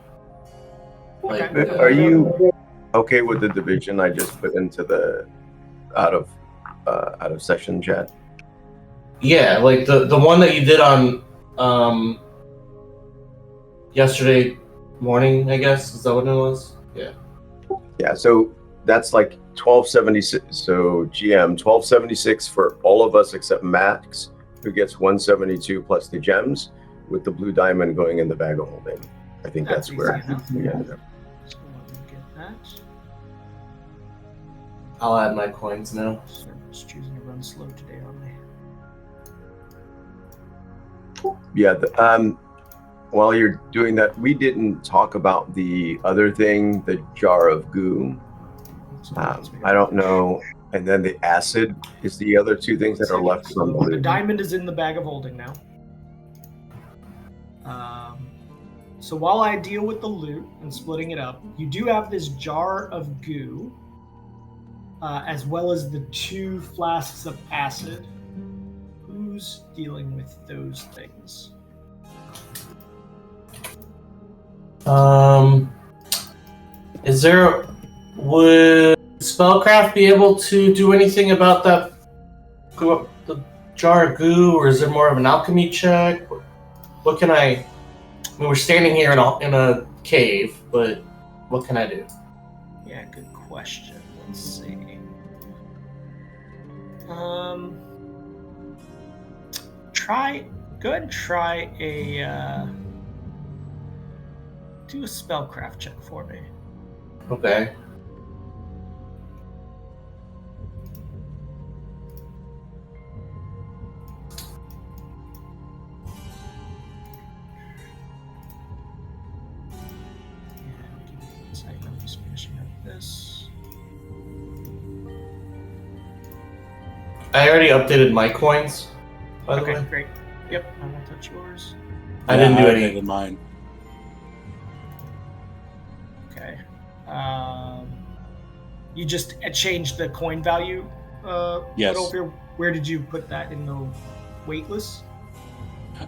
Okay. Like, Are you okay with the division I just put into the out of session chat? Yeah, like the one that you did on yesterday morning, I guess. Is that what it was? Yeah. Yeah, so that's like 1276. So GM 1276 for all of us except Max, who gets 172 plus the gems, with the blue diamond going in the bag of holding. I think that's where we ended up. So let me get that. I'll add my coins now. Server's choosing to run slow today, aren't they? Yeah, while you're doing that, we didn't talk about the other thing, the jar of goo. I don't know. And then the acid is the other two things that are left from the The loot. diamond is in the bag of holding now. So while I deal with the loot and splitting it up, you do have this jar of goo, as well as the 2 flasks of acid. Who's dealing with those things? Would Spellcraft be able to do anything about that, the jar of goo, or is it more of an alchemy check? What can I mean, we're standing here in a cave, but what can I do? Yeah, good question. Let's see. Go ahead and try do a spellcraft check for me. Okay. I'm just finishing up this. I already updated my coins, by the Okay, way. great. Yep, I won't touch yours. I didn't do I any. updated mine. Okay. You just changed the coin value. Yes. Over here. Where did you put that in the weightless?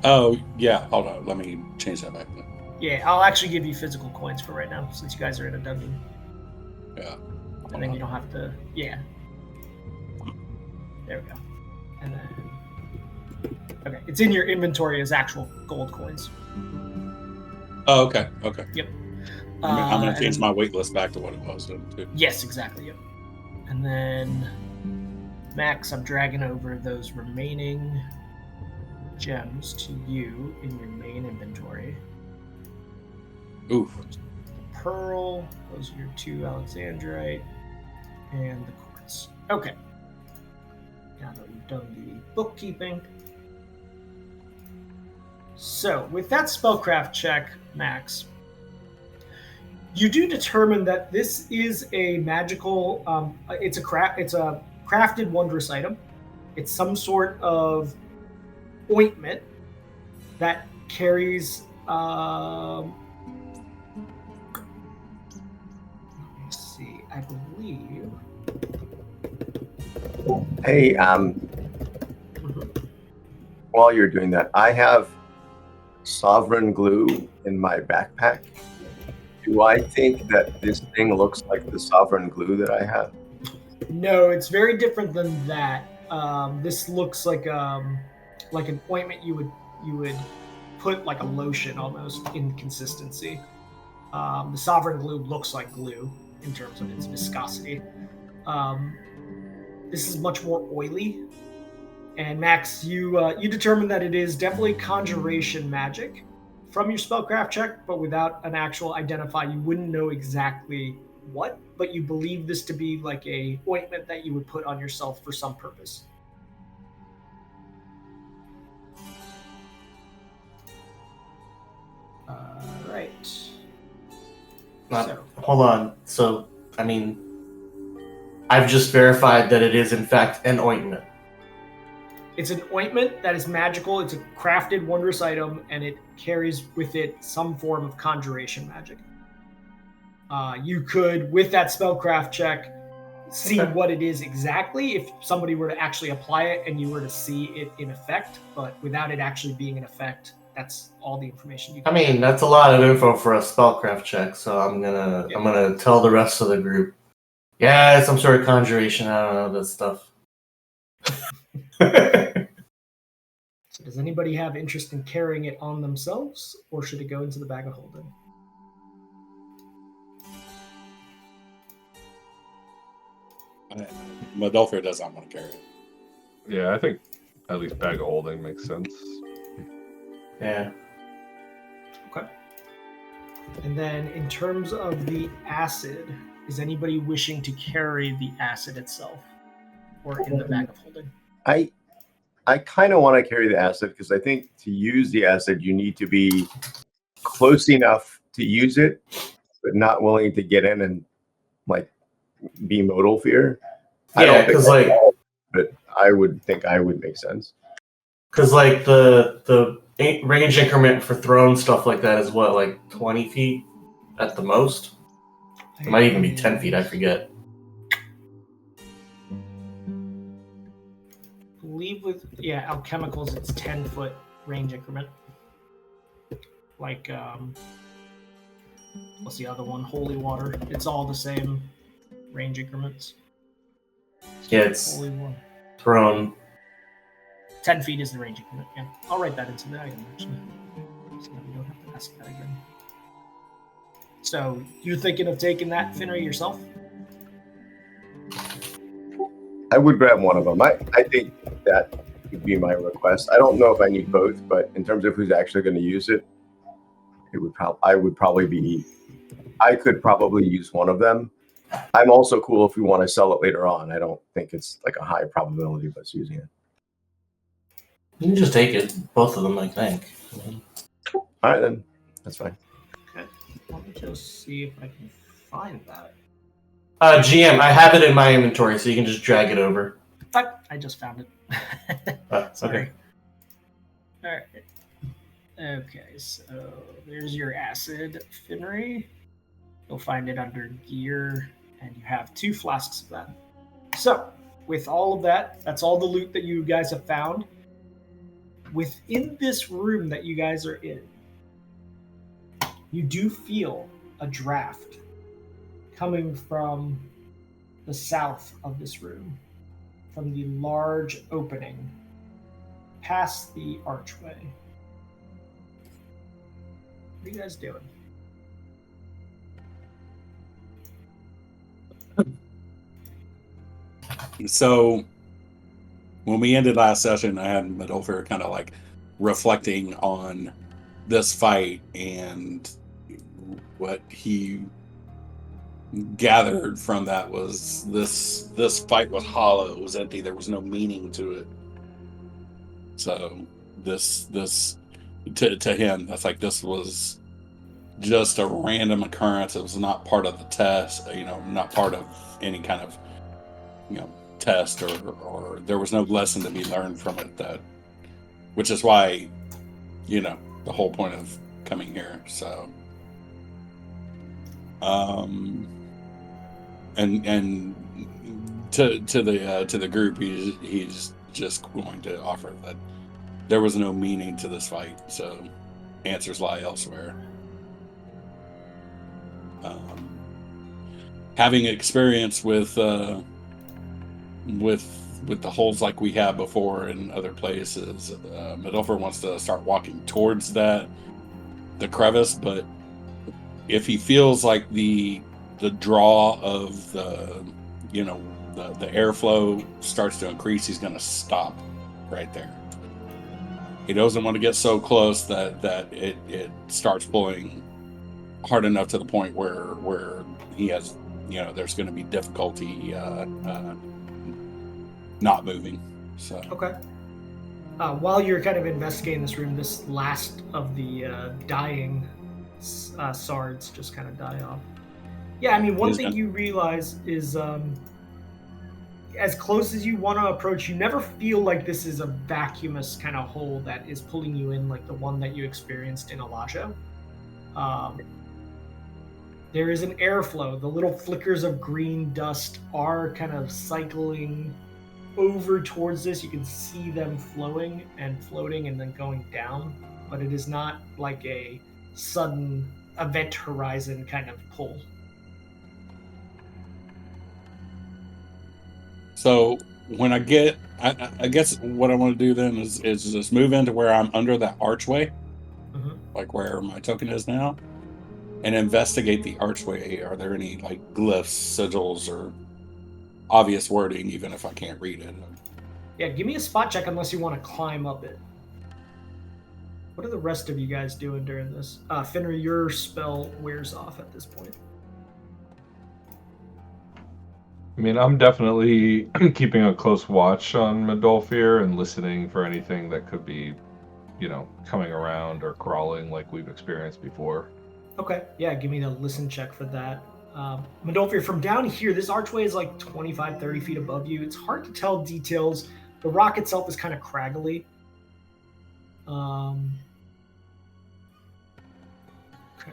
Oh, yeah. Hold on. Let me change that back then. Yeah, I'll actually give you physical coins for right now, since you guys are in a dungeon. Yeah. And then you don't have to. Yeah. There we go. And then. Okay, it's in your inventory as actual gold coins. Oh, okay. Okay. Yep. I'm going to change my wait list back to what it was. Too. Yes, exactly. Yep. And then, Max, I'm dragging over those remaining gems to you in your main inventory. Oof. The pearl, those are your 2 alexandrite, and the quartz. Okay. Now that you've done the bookkeeping. So, with that spellcraft check, Max, you do determine that this is a magical. It's a crafted wondrous item. It's some sort of ointment that carries. Let me see. I believe. Hey, while you're doing that, I have sovereign glue in my backpack. Do I think that this thing looks like the sovereign glue that I have? No, it's very different than that. This looks like an ointment you would put like a lotion almost in consistency. The sovereign glue looks like glue in terms of its viscosity. This is much more oily. And Max, you determine that it is definitely conjuration magic from your spellcraft check, but without an actual identifier. You wouldn't know exactly what, but you believe this to be like a ointment that you would put on yourself for some purpose. Right. Hold on. So, I mean, I've just verified that it is in fact an ointment. It's an ointment that is magical. It's a crafted wondrous item, and it carries with it some form of conjuration magic. You could, with that spellcraft check, see what it is exactly if somebody were to actually apply it and you were to see it in effect, but without it actually being in effect, that's all the information you can get. that's a lot of info for a spellcraft check, so I'm gonna tell the rest of the group. Yeah, some sort of conjuration, I don't know, that stuff. So does anybody have interest in carrying it on themselves, or should it go into the bag of holding? Madolfer does not want to carry it. Yeah, I think at least bag of holding makes sense. Yeah. Okay. And then in terms of the acid, is anybody wishing to carry the acid itself or in the bag of holding? I kind of want to carry the acid because I think to use the acid, you need to be close enough to use it, but not willing to get in and like be modal fear. Yeah, because but I would think I would make sense. Because like the range increment for throwing stuff like that is what, like 20 feet at the most? It might even be 10 feet, I forget. I believe with alchemicals it's 10-foot range increment. Like what's the other one? Holy water. It's all the same range increments. Yeah, it's Holy water. Thrown. 10 feet is the range increment. Yeah, I'll write that into the item actually, so that we don't have to ask that again. So you're thinking of taking that Finnery yourself? I would grab one of them. I think that would be my request. I don't know if I need both, but in terms of who's actually going to use it, I could probably use one of them. I'm also cool if we want to sell it later on. I don't think it's like a high probability of us using it. You can just take it, both of them, I think. All right, then. That's fine. Okay. Let me just see if I can find that. GM, I have it in my inventory, so you can just drag it over. I just found it. Okay. All right. Okay, so there's your acid Finnery. You'll find it under gear, and you have 2 flasks of that. So, with all of that, that's all the loot that you guys have found. Within this room that you guys are in, you do feel a draft coming from the south of this room, from the large opening past the archway. What are you guys doing? So when we ended last session, I had Madolfer kind of like reflecting on this fight, and what he gathered from that was this fight was hollow, it was empty, there was no meaning to it. So this to him, that's like this was just a random occurrence. It was not part of the test, not part of any kind of test, or there was no lesson to be learned from it, which is why the whole point of coming here. So and to the group, he's just going to offer that there was no meaning to this fight, so answers lie elsewhere. Having experience with the holes like we have before in other places, Madolfer wants to start walking towards the crevice, but if he feels like the draw of the airflow starts to increase, he's going to stop right there. He doesn't want to get so close that it starts pulling hard enough to the point where he has, there's going to be difficulty not moving. So okay. While you're kind of investigating this room, this last of the dying sards just kind of die off. Yeah, I mean, one thing you realize is as close as you want to approach, you never feel like this is a vacuumous kind of hole that is pulling you in like the one that you experienced in Elijah. There is an airflow. The little flickers of green dust are kind of cycling over towards this. You can see them flowing and floating and then going down, but it is not like a sudden event horizon kind of pull. So when I get, I guess what I want to do then is just move into where I'm under that archway, like where my token is now, and investigate the archway. Are there any like glyphs, sigils, or obvious wording, even if I can't read it? Yeah, give me a spot check unless you want to climb up it. What are the rest of you guys doing during this? Finner, your spell wears off at this point. I mean, I'm definitely keeping a close watch on Medolfir and listening for anything that could be, coming around or crawling like we've experienced before. Okay, yeah, give me the listen check for that. Medolfir, from down here, this archway is like 25, 30 feet above you. It's hard to tell details. The rock itself is kind of craggly. Okay.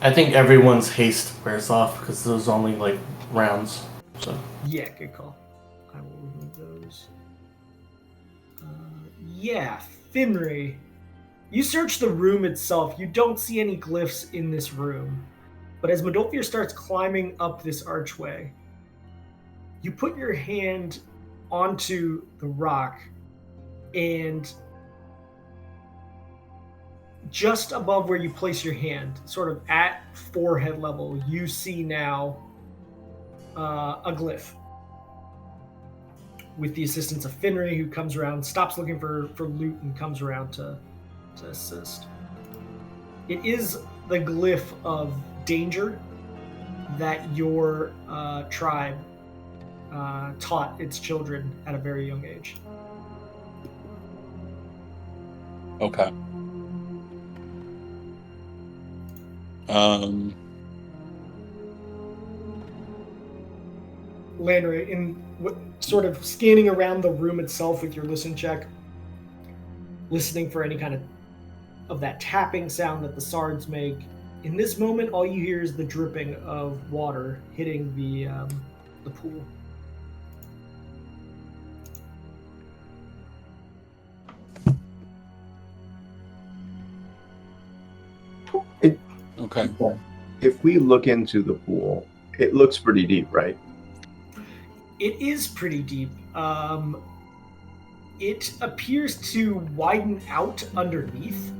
I think everyone's haste wears off because those only like rounds. So yeah, good call. I will remove those. Yeah, Finry. You search the room itself. You don't see any glyphs in this room. But as Medolfir starts climbing up this archway, you put your hand onto the rock, and just above where you place your hand, sort of at forehead level, you see now a glyph. With the assistance of Finry, who comes around, stops looking for loot, and comes around to assist. It is the glyph of danger that your tribe taught its children at a very young age. Okay. Landry, in sort of scanning around the room itself with your listen check, listening for any kind of that tapping sound that the sards make. In this moment, all you hear is the dripping of water hitting the pool. Okay. If we look into the pool, it looks pretty deep, right? It is pretty deep. It appears to widen out underneath.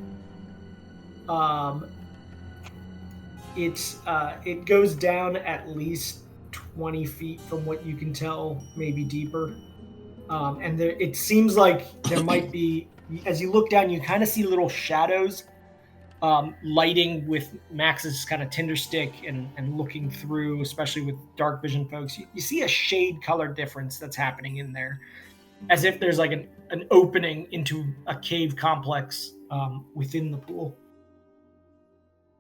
It goes down at least 20 feet from what you can tell, maybe deeper. And it seems like there might be, as you look down, you kind of see little shadows lighting with Max's kind of tinder stick and looking through, especially with dark vision folks. You see a shade color difference that's happening in there, as if there's like an opening into a cave complex within the pool.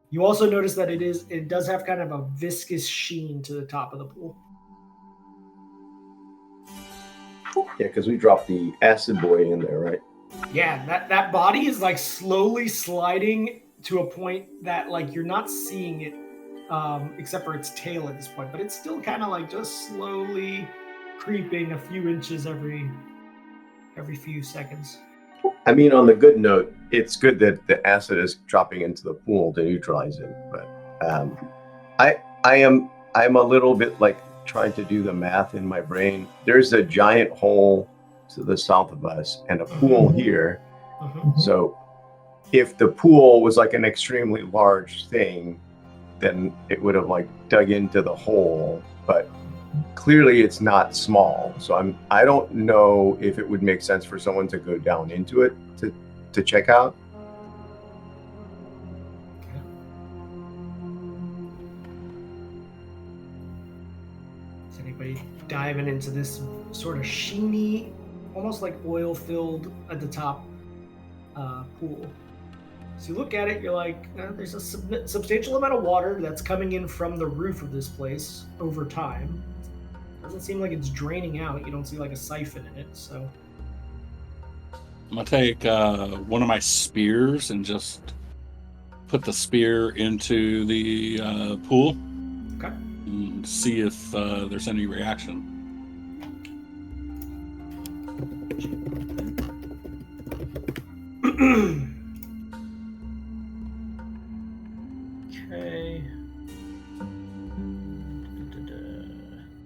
You also notice that it does have kind of a viscous sheen to the top of the pool. Yeah, because we dropped the acid boy in there, right? Yeah, that body is like slowly sliding to a point that like you're not seeing it except for its tail at this point, but it's still kind of like just slowly creeping a few inches every few seconds. I mean, on the good note, it's good that the acid is dropping into the pool to neutralize it. But I'm a little bit like trying to do the math in my brain. There's a giant hole to the south of us and a pool here. Mm-hmm. So if the pool was like an extremely large thing, then it would have like dug into the hole. But clearly it's not small. So I don't know if it would make sense for someone to go down into it to check out. Is anybody diving into this sort of sheeny, almost like oil filled at the top pool? So you look at it, you're like, there's a substantial amount of water that's coming in from the roof of this place over time. Doesn't seem like it's draining out. You don't see like a siphon in it, so. I'm gonna take one of my spears and just put the spear into the pool. Okay. And see if there's any reaction. Okay.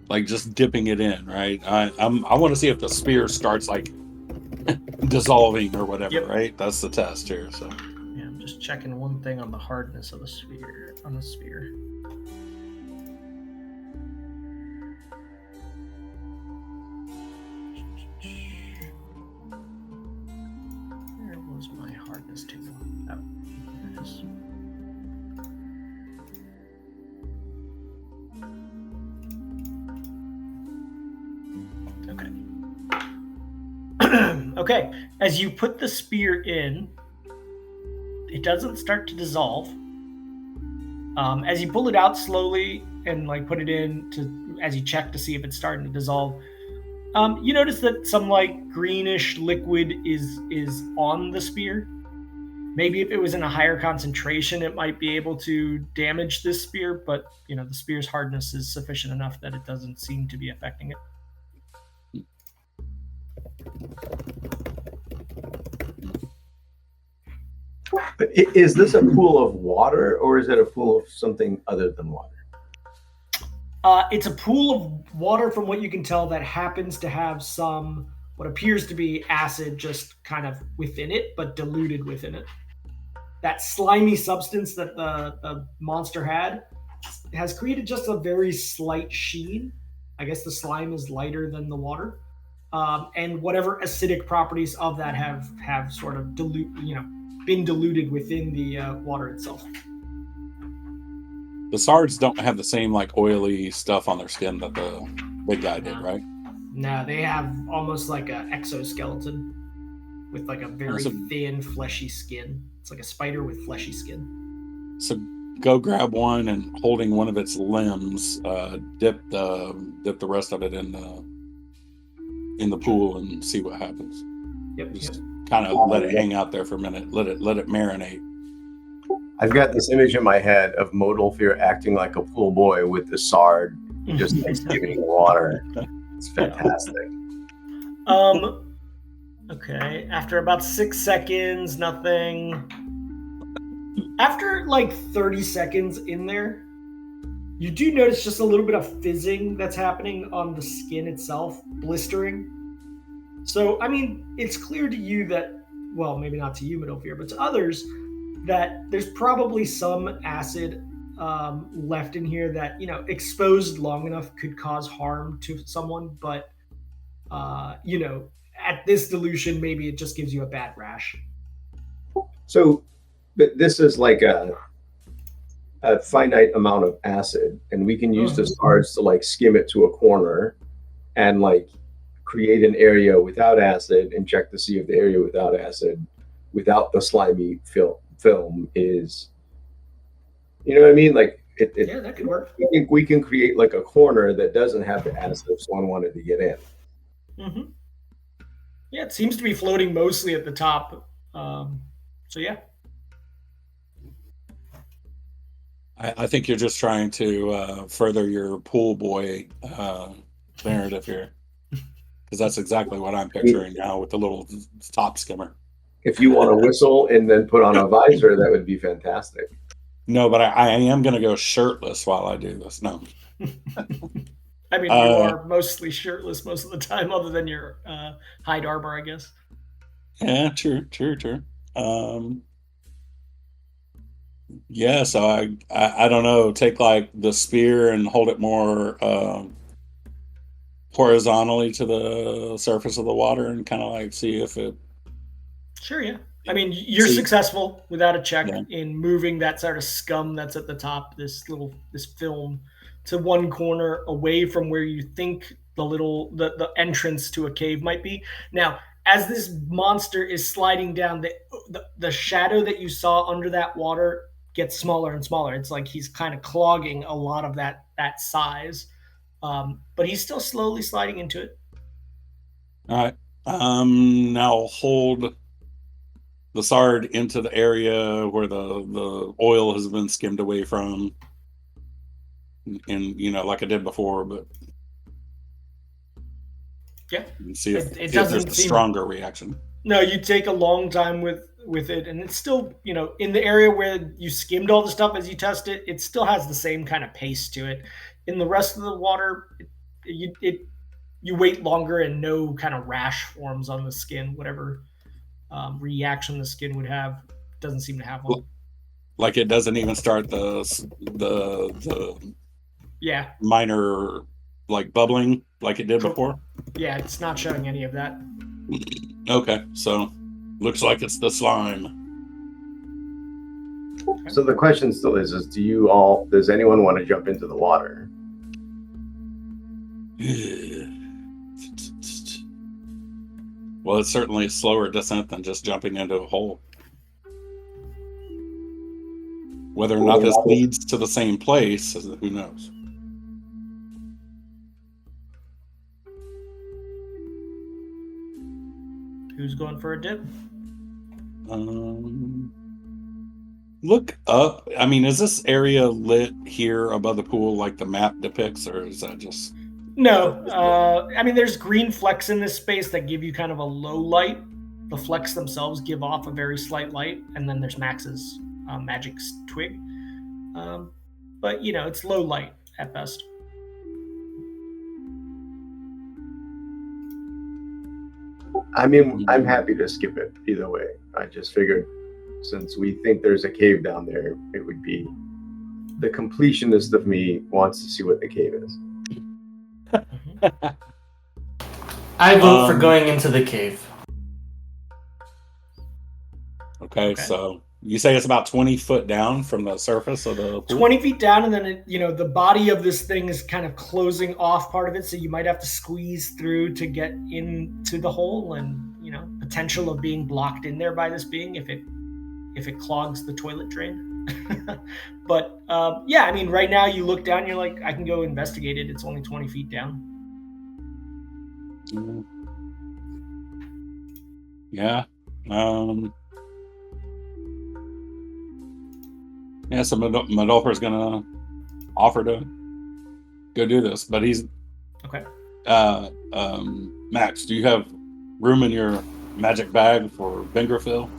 Like just dipping it in, right? I want to see if the spear starts like dissolving or whatever, Yep. right? That's the test here. So Yeah, I'm just checking one thing on the hardness of the sphere. On the sphere. Where was my hardness table? Oh, there it is. Okay. Okay. As you put the spear in, it doesn't start to dissolve. As you pull it out slowly and like put it in as you check to see if it's starting to dissolve, you notice that some like greenish liquid is on the spear. Maybe if it was in a higher concentration, it might be able to damage this spear, but the spear's hardness is sufficient enough that it doesn't seem to be affecting it. Is this a pool of water, or is it a pool of something other than water? It's a pool of water, from what you can tell, that happens to have some what appears to be acid just kind of within it, but diluted within it. That slimy substance that the monster had has created just a very slight sheen. I guess the slime is lighter than the water. And whatever acidic properties of that have sort of been diluted within the water itself. the Sards don't have the same like oily stuff on their skin that the big guy did, right? No, they have almost like an exoskeleton with like a very thin, fleshy skin. It's like a spider with fleshy skin. So go grab one and holding one of its limbs, dip the rest of it in the pool and see what happens. Yep. Just kind of let it hang out there for a minute. Let it marinate. I've got this image in my head of Modulfir acting like a pool boy with the Sard, just like giving water. It's fantastic. Okay. After about 6 seconds, nothing. After like 30 seconds in there, you do notice just a little bit of fizzing that's happening on the skin itself, blistering. So, I mean, it's clear to you that, well, maybe not to you, Modulfir, but to others, that there's probably some acid left in here that, exposed long enough could cause harm to someone. But, at this dilution, maybe it just gives you a bad rash. So, but this is like a finite amount of acid, and we can use the Sards to like skim it to a corner and like create an area without acid and check to see if the area without acid, without the slimy film is, you know what I mean? Like yeah, that could work. I think we can create like a corner that doesn't have the acid if someone wanted to get in. Mm-hmm. Yeah, it seems to be floating mostly at the top. So yeah. I think you're just trying to further your pool boy narrative here, because that's exactly what I'm picturing now with the little top skimmer. If you want to whistle and then put on a visor, that would be fantastic. No, but I am going to go shirtless while I do this. No. I mean, you are mostly shirtless most of the time, other than your hide armor, I guess. Yeah, true. Yeah, so I don't know. Take like the spear and hold it more horizontally to the surface of the water and kind of like see if it. Sure, yeah. I mean, you're successful without a check in moving that sort of scum that's at the top, this film, to one corner away from where you think the entrance to a cave might be. Now, as this monster is sliding down, the shadow that you saw under that water gets smaller and smaller. It's like he's kind of clogging a lot of that size, but he's still slowly sliding into it. All right. Now hold the sard into the area where the oil has been skimmed away from, and like I did before, but yeah, and see if it there's doesn't a seem stronger reaction. No, you take a long time with it, and it's still, in the area where you skimmed all the stuff as you test it, it still has the same kind of pace to it. In the rest of the water, you wait longer and no kind of rash forms on the skin. Whatever reaction the skin would have doesn't seem to have one. Like it doesn't even start the Yeah, minor like bubbling like it did before. Yeah, it's not showing any of that. Okay, so looks like it's the slime. So the question still is does anyone want to jump into the water? Well, it's certainly a slower descent than just jumping into a hole. Whether or not this leads to the same place, who knows? Who's going for a dip? Look up. I mean, is this area lit here above the pool like the map depicts, or is that just... No. I mean, there's green flecks in this space that give you kind of a low light. The flecks themselves give off a very slight light, and then there's Max's magic twig. But, it's low light at best. I mean, I'm happy to skip it either way. I just figured since we think there's a cave down there, it would be the completionist of me wants to see what the cave is. I vote for going into the cave. Okay, so you say it's about 20 foot down from the surface of the pool? 20 feet down, and then the body of this thing is kind of closing off part of it, so you might have to squeeze through to get into the hole, and potential of being blocked in there by this being if it clogs the toilet drain. But yeah, I mean, right now you look down, you're like, I can go investigate it. It's only 20 feet down. Yeah. Yeah, so Madolfer's gonna offer to go do this, but he's okay. Max, do you have room in your magic bag for Bingerfill?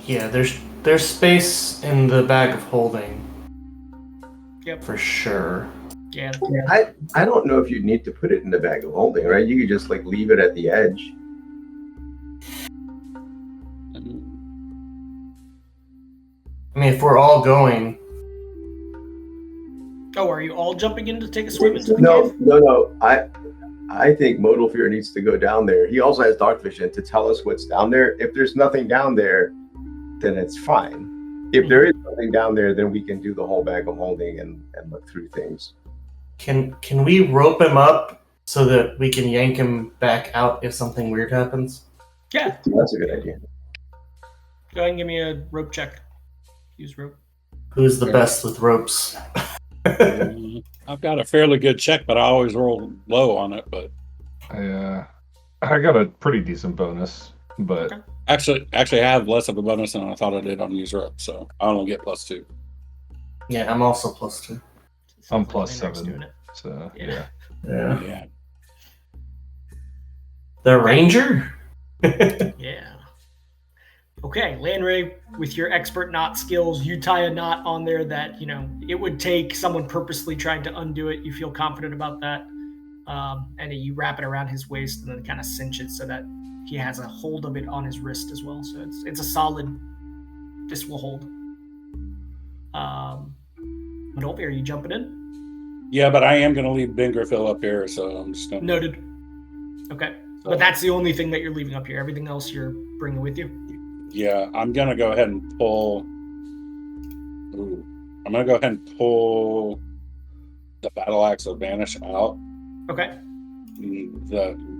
Yeah, there's space in the bag of holding. Yep, for sure. Yeah. I don't know if you'd need to put it in the bag of holding, right? You could just leave it at the edge. I mean, if we're all going. Oh, are you all jumping in to take a swim into the cave? No. I think Modalfear needs to go down there. He also has dark vision to tell us what's down there. If there's nothing down there, then it's fine. If there is something down there, then we can do the whole bag of holding and look through things. Can we rope him up so that we can yank him back out if something weird happens? Yeah. That's a good idea. Go ahead and give me a rope check. Use rope. Who's the best with ropes? I've got a fairly good check, but I always roll low on it. But I got a pretty decent bonus, but actually I have less of a bonus than I thought I did on use rope, so I only get +2. Yeah, I'm also +2. I'm +7. So yeah. The Ranger. Yeah. Okay, Landray, with your expert knot skills, you tie a knot on there that, it would take someone purposely trying to undo it. You feel confident about that. And you wrap it around his waist and then kind of cinch it so that he has a hold of it on his wrist as well. So it's a solid, this will hold. Madolfi, are you jumping in? Yeah, but I am going to leave Bingerfill up here, so I'm just going to... Noted. Okay. So, but that's the only thing that you're leaving up here. Everything else you're bringing with you? Yeah, I'm going to go ahead and pull... I'm going to go ahead and pull the Battle Axe of Vanish out. Okay.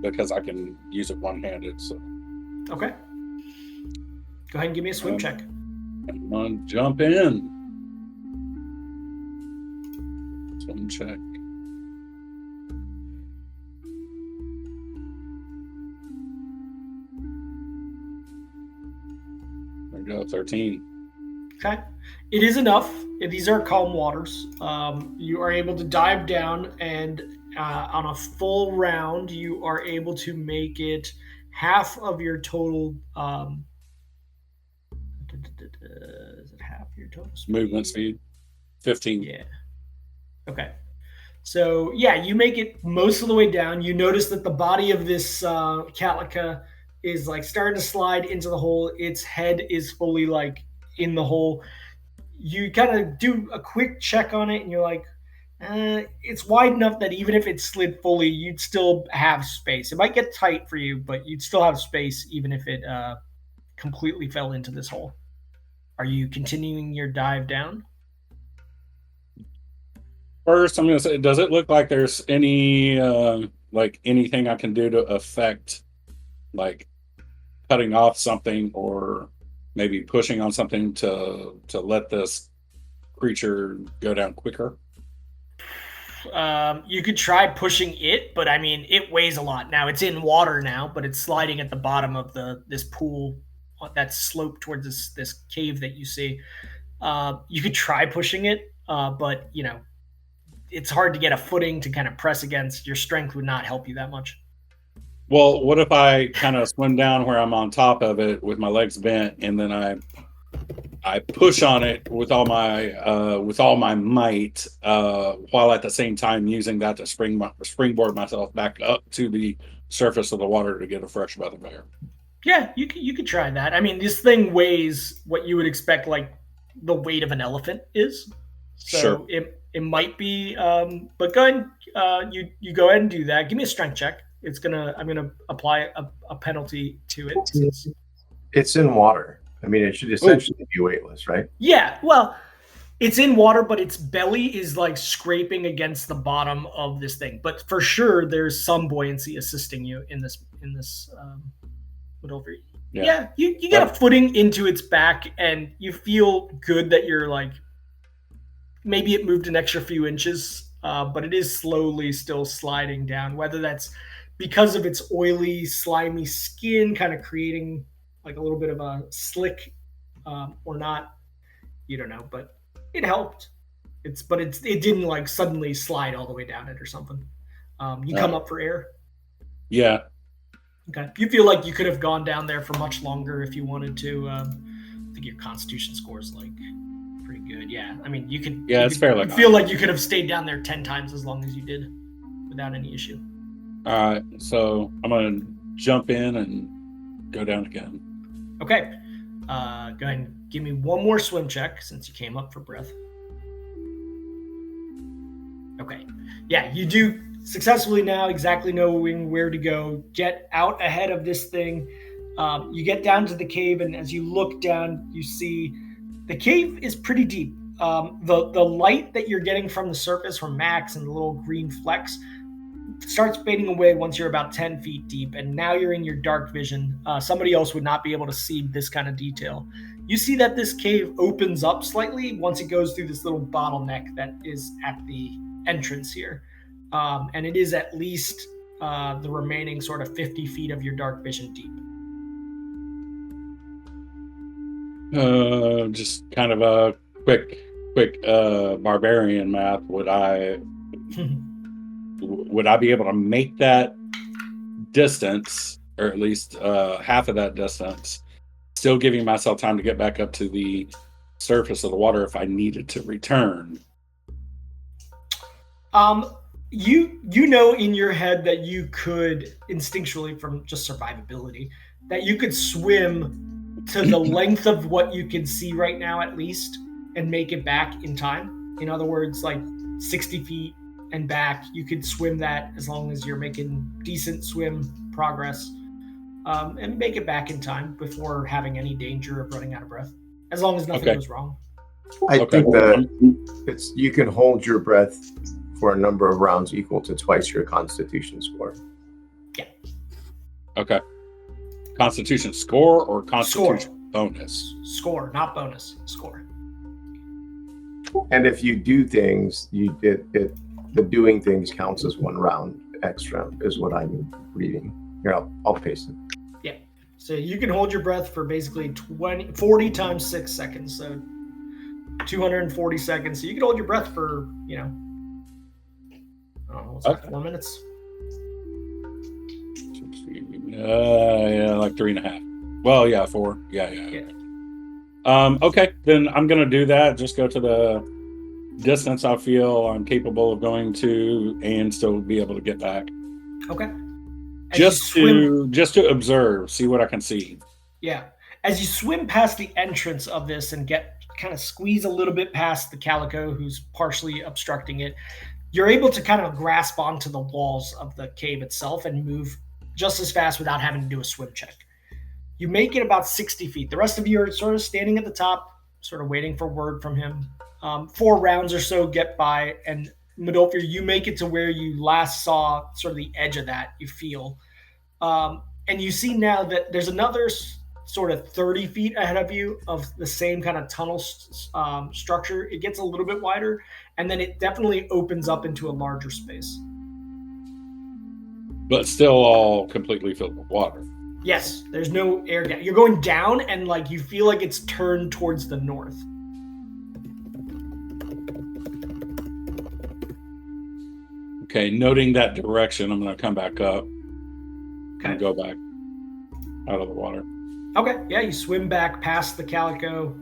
Because I can use it one-handed, so... Okay. Go ahead and give me a swim check. Come on, jump in. Swim check. go 13. Okay. It is enough. These are calm waters. You are able to dive down, and on a full round, you are able to make it half of your total. Is it half your total speed? Movement speed, 15. Yeah. Okay. So yeah, you make it most of the way down. You notice that the body of this Calica is like starting to slide into the hole. Its head is fully like in the hole. You kind of do a quick check on it, and you're like, it's wide enough that even if it slid fully, you'd still have space. It might get tight for you, but you'd still have space even if it completely fell into this hole. Are you continuing your dive down? First, I'm going to say, does it look like there's any, like anything I can do to affect, like cutting off something or maybe pushing on something to let this creature go down quicker? You could try pushing it, but I mean, it weighs a lot. Now it's in water now, but it's sliding at the bottom of this pool that's sloped towards this cave that you see. You could try pushing it, but you know, it's hard to get a footing to kind of press against. Your strength would not help you that much. Well, what if I kind of swim down where I'm on top of it with my legs bent, and then I push on it with all my might, while at the same time using that to springboard myself back up to the surface of the water to get a fresh breath of air. Yeah, you could try that. I mean, this thing weighs what you would expect, like the weight of an elephant is. So Sure. It might be, but go ahead. You go ahead and do that. Give me a strength check. I'm gonna apply a penalty to it. It's in water. I mean, it should essentially be weightless, right? Yeah. Well, it's in water, but its belly is like scraping against the bottom of this thing. But for sure, there's some buoyancy assisting you in this. Whatever. Yeah. You get a footing into its back, and you feel good that you're like. Maybe it moved an extra few inches, but it is slowly still sliding down. Whether that's because of its oily, slimy skin kind of creating like a little bit of a slick or not, you don't know, but it helped. It didn't like suddenly slide all the way down it or something. You come up for air? Yeah. Okay. You feel like you could have gone down there for much longer if you wanted to. I think your constitution score is like pretty good. Yeah. I mean, you could. Yeah, it's fair. You feel like you could have stayed down there 10 times as long as you did without any issue. All right. So I'm going to jump in and go down again. Okay. Go ahead and give me one more swim check since you came up for breath. Okay. Yeah, you do successfully now, exactly knowing where to go, get out ahead of this thing. You get down to the cave, and as you look down, you see the cave is pretty deep. The light that you're getting from the surface from Max and the little green flecks starts fading away once you're about 10 feet deep, and now you're in your dark vision. Somebody else would not be able to see this kind of detail. You see that this cave opens up slightly once it goes through this little bottleneck that is at the entrance here. And it is at least the remaining sort of 50 feet of your dark vision deep. Just kind of a quick barbarian math. Would I be able to make that distance, or at least half of that distance, still giving myself time to get back up to the surface of the water if I needed to return? You know in your head that you could instinctually, from just survivability, that you could swim to the length of what you can see right now at least and make it back in time. In other words, like 60 feet and back, you could swim that as long as you're making decent swim progress, and make it back in time before having any danger of running out of breath, as long as nothing goes wrong. I think that you can hold your breath for a number of rounds equal to twice your constitution score. Yeah. Okay. Constitution score or constitution bonus? Score, not bonus. Score. And if you do things, the doing things counts as one round extra, is what I'm reading. Here, I'll paste it. Yeah. So you can hold your breath for basically 40 times 6 seconds. So 240 seconds. So you can hold your breath for, I don't know, what's that, 4 minutes? Yeah, like 3.5. Well, yeah, 4. Yeah. Okay, then I'm gonna do that. Just go to the distance I feel I'm capable of going to, and still be able to get back. Okay. Just to observe, see what I can see. Yeah. As you swim past the entrance of this and kind of squeeze a little bit past the calico who's partially obstructing it, you're able to kind of grasp onto the walls of the cave itself and move just as fast without having to do a swim check. You make it about 60 feet. The rest of you are sort of standing at the top, sort of waiting for word from him. 4 rounds or so get by, and Modolfir, you make it to where you last saw sort of the edge of that, you feel. And you see now that there's another sort of 30 feet ahead of you of the same kind of tunnel structure. It gets a little bit wider, and then it definitely opens up into a larger space. But still all completely filled with water. Yes, there's no air down. You're going down, and like you feel like it's turned towards the north. Okay, noting that direction, I'm going to come back up and go back out of the water. Okay, yeah, you swim back past the calico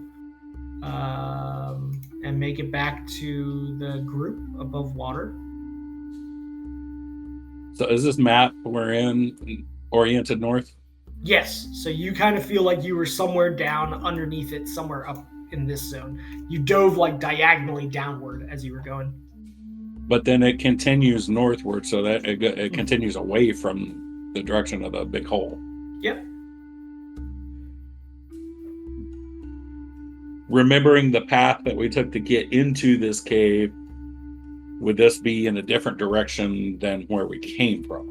and make it back to the group above water. So is this map we're in oriented north? Yes, so you kind of feel like you were somewhere down underneath it, somewhere up in this zone. You dove like diagonally downward as you were going. But then it continues northward, so that it continues away from the direction of the big hole. Yep. Remembering the path that we took to get into this cave, would this be in a different direction than where we came from?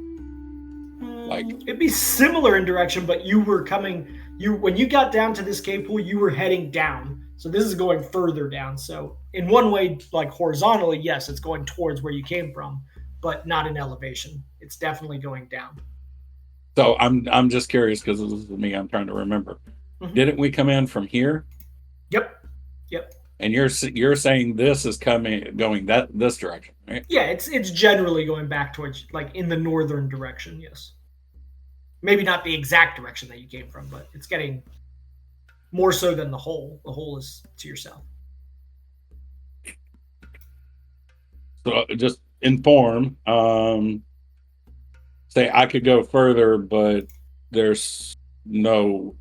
Like, it'd be similar in direction, but you were when you got down to this cave pool, you were heading down. So this is going further down. So in one way, like horizontally, yes, it's going towards where you came from, but not in elevation. It's definitely going down. So I'm just curious because this is me. I'm trying to remember. Mm-hmm. Didn't we come in from here? Yep. And you're saying this is going this direction, right? Yeah, it's generally going back towards like in the northern direction. Yes. Maybe not the exact direction that you came from, but it's getting more so than the hole. The hole is to your south. So just inform. Say I could go further, but there's no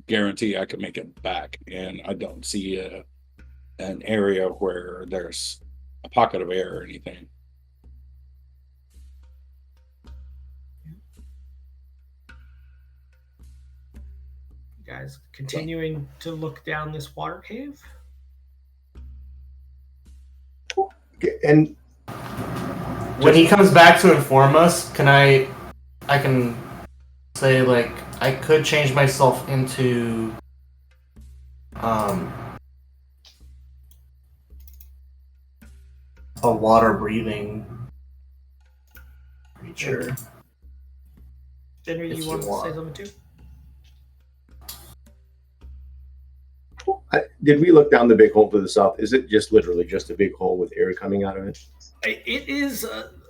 guarantee I could make it back, and I don't see an area where there's a pocket of air or anything. You guys continuing to look down this water cave? Okay, and when he comes back to inform us, I can say like I could change myself into a water breathing creature. Henry, you want to say something too? Did we look down the big hole to the south? Is it just literally just a big hole with air coming out of it? It is,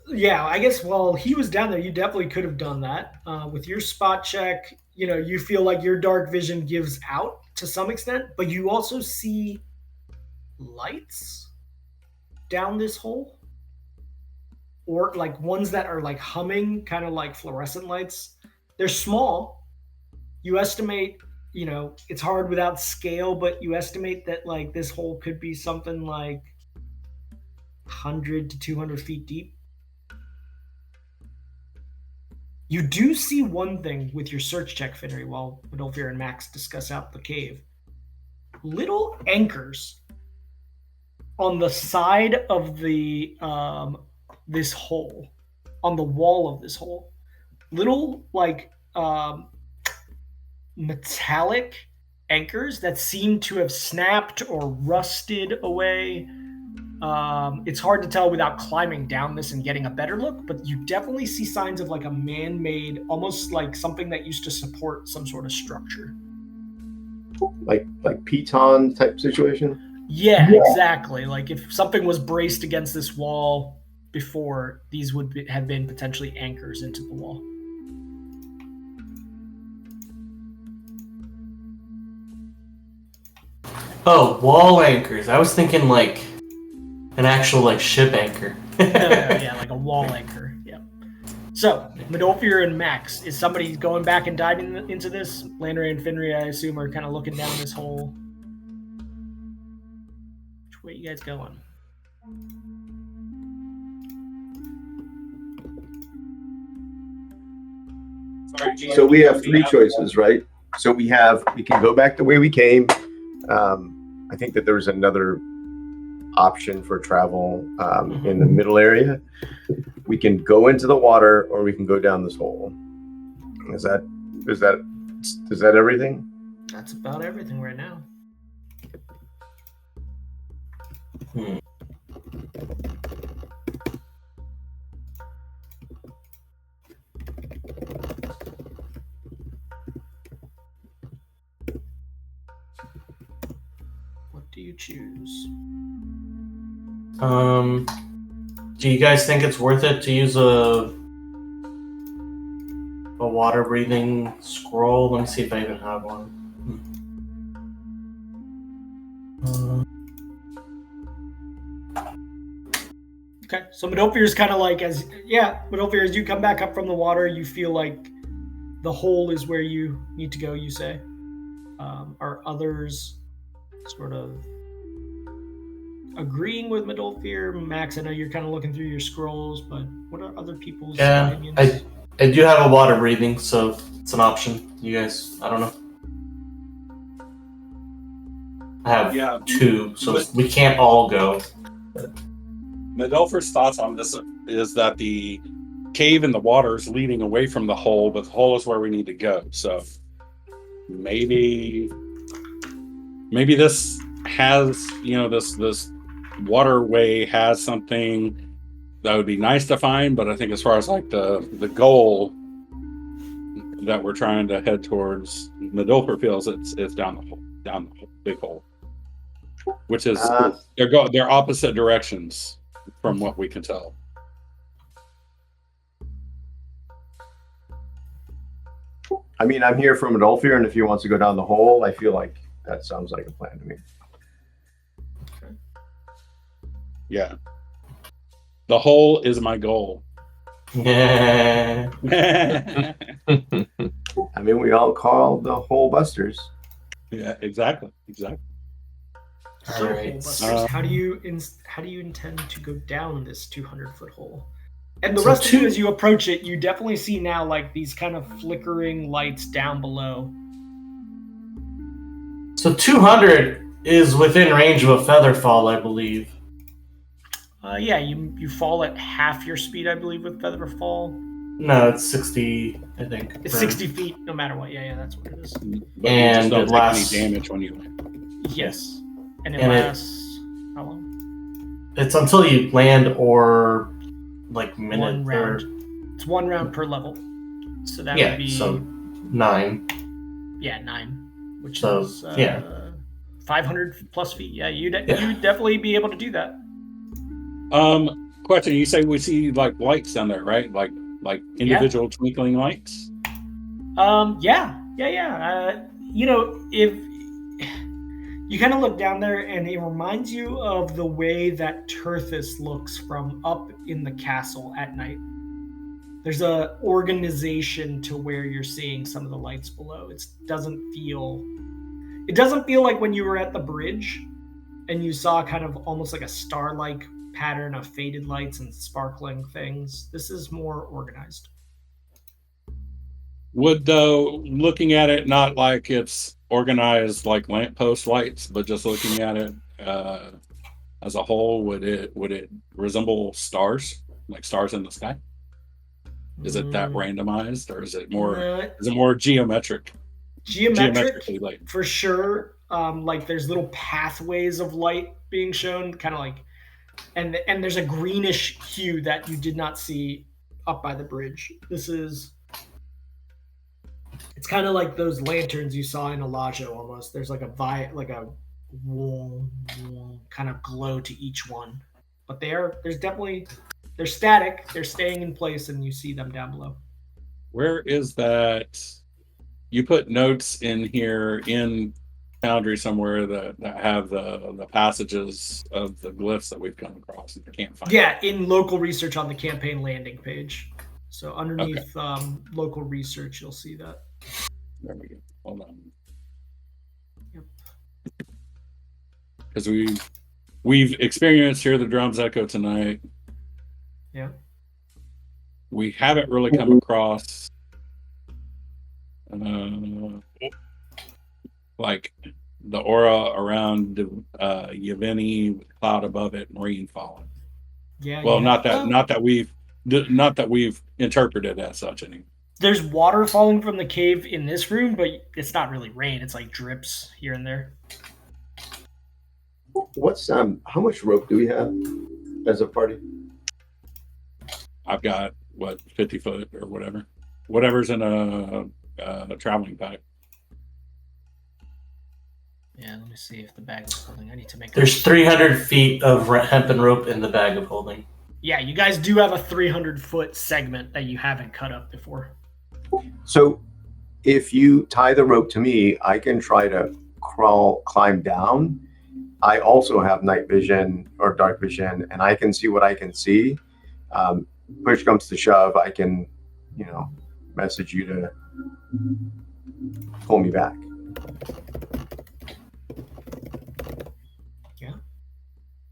yeah, I guess while he was down there, you definitely could have done that. With your spot check, you feel like your dark vision gives out to some extent, but you also see lights down this hole. Or like ones that are like humming, kind of like fluorescent lights. They're small. You estimate, it's hard without scale, but you estimate that like this hole could be something like 100 to 200 feet deep. You do see one thing with your search check, Finnery, while Modolfir and Max discuss out the cave. Little anchors on the side of the this hole, on the wall of this hole. Little like metallic anchors that seem to have snapped or rusted away. It's hard to tell without climbing down this and getting a better look, but you definitely see signs of like a man-made, almost like something that used to support some sort of structure. Like piton type situation? Yeah, exactly. Like if something was braced against this wall before, these would have been potentially anchors into the wall. Oh, wall anchors. I was thinking like an actual like ship anchor. Yeah, like a wall anchor. Yeah. So, Medolfir and Max, is somebody going back and diving into this? Landry and Finry, I assume, are kind of looking down this hole. Which way you guys going? So we have three choices, right? So we can go back the way we came. I think that there's another option for travel in the middle area. We can go into the water, or we can go down this hole. Is that everything? That's about everything right now. What do you choose? Do you guys think it's worth it to use a water breathing scroll? Let me see if I even have one. Okay, so Medolfir is kind of like Medolfir, as you come back up from the water, you feel like the hole is where you need to go, you say. Are others sort of agreeing with Medolfir? Max, I know you're kind of looking through your scrolls, but what are other people's opinions? I do have a water breathing, so it's an option. You guys, I don't know. I have two, so we can't all go. Medolfir's thoughts on this is that the cave in the water is leading away from the hole, but the hole is where we need to go. So maybe this has, this waterway has something that would be nice to find, but I think as far as like the goal that we're trying to head towards, Medolfir feels it's down the hole, big hole, which is they're opposite directions from what we can tell. I mean, I'm here for Medolfir, and if he wants to go down the hole, I feel like that sounds like a plan to me. Okay. Yeah. The hole is my goal. Yeah. I mean, we all call the hole busters. Yeah, exactly. So, All right. Busters, how do you intend to go down this 200-foot hole? And the rest of you, as you approach it, you definitely see now like these kind of flickering lights down below. So 200 is within range of a feather fall, I believe. Yeah, you fall at half your speed, I believe, with feather fall. No, it's 60, I think. It's 60 feet, no matter what. Yeah, that's what it is. But And you just don't it take lasts- any damage when you land. Yes. And it And lasts how long? It's until you land or like minute One round. or It's one round per level. So that yeah, would be so 9. Yeah, 9. Which So, is 500 plus feet. Yeah, you'd definitely be able to do that. Question, you say we see like lights down there, right? Like individual twinkling lights? Yeah. If you kind of look down there, and it reminds you of the way that Terthus looks from up in the castle at night. There's a organization to where you're seeing some of the lights below. It doesn't feel like when you were at the bridge and you saw kind of almost like a star-like pattern of faded lights and sparkling things. This is more organized. Would, though, looking at it not like it's organized like lamppost lights, but just looking at it as a whole, would it resemble stars, like stars in the sky? Is it that randomized, or is it more geometric? Geometrically light? For sure. Like there's little pathways of light being shown, kind of like And there's a greenish hue that you did not see up by the bridge. It's kind of like those lanterns you saw in Alajo almost. There's like a kind of glow to each one. But they're static, they're staying in place, and you see them down below. Where is that? You put notes in here in Foundry somewhere that have the passages of the glyphs that we've come across. I can't find. Yeah, in local research on the campaign landing page. So underneath local research, you'll see that. There we go. Hold on. Yep. Because we've experienced Hear the Drums Echo tonight. Yeah. We haven't really come across like the aura around Yevgeny, cloud above it, and rain falling. Yeah. Well, yeah. not that we've interpreted as such anymore. There's water falling from the cave in this room, but it's not really rain. It's like drips here and there. What's how much rope do we have as a party? I've got 50 foot or whatever's in a traveling pack. Yeah, let me see if the bag is holding. I need to make. There's 300 feet of hempen rope in the bag of holding. Yeah, you guys do have a 300-foot segment that you haven't cut up before. So, if you tie the rope to me, I can try to climb down. I also have night vision or dark vision, and I can see what I can see. Push comes to shove, I can, message you to pull me back.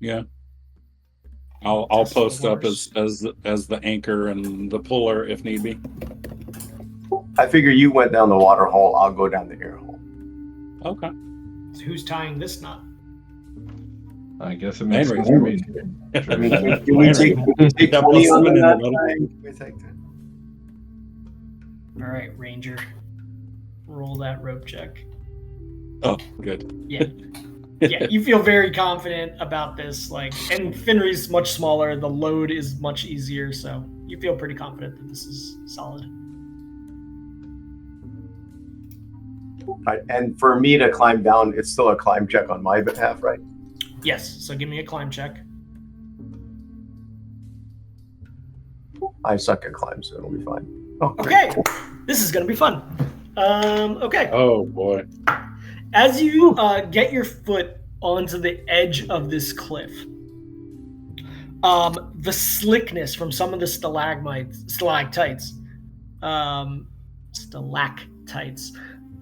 Yeah. I'll post up as the anchor and the puller if need be. I figure you went down the water hole, I'll go down the air hole. Okay. So who's tying this knot? I guess it makes sense to me. Can we take 20 on that? All right, Ranger. Roll that rope check. Oh, good. Yeah. Yeah, you feel very confident about this. And Finry's much smaller. The load is much easier, so you feel pretty confident that this is solid. Right, and for me to climb down, it's still a climb check on my behalf, right? Yes, so give me a climb check. I suck at climb, so it'll be fine. Oh, okay, this is going to be fun. Okay. Oh, boy. As you get your foot onto the edge of this cliff, the slickness from some of the stalactites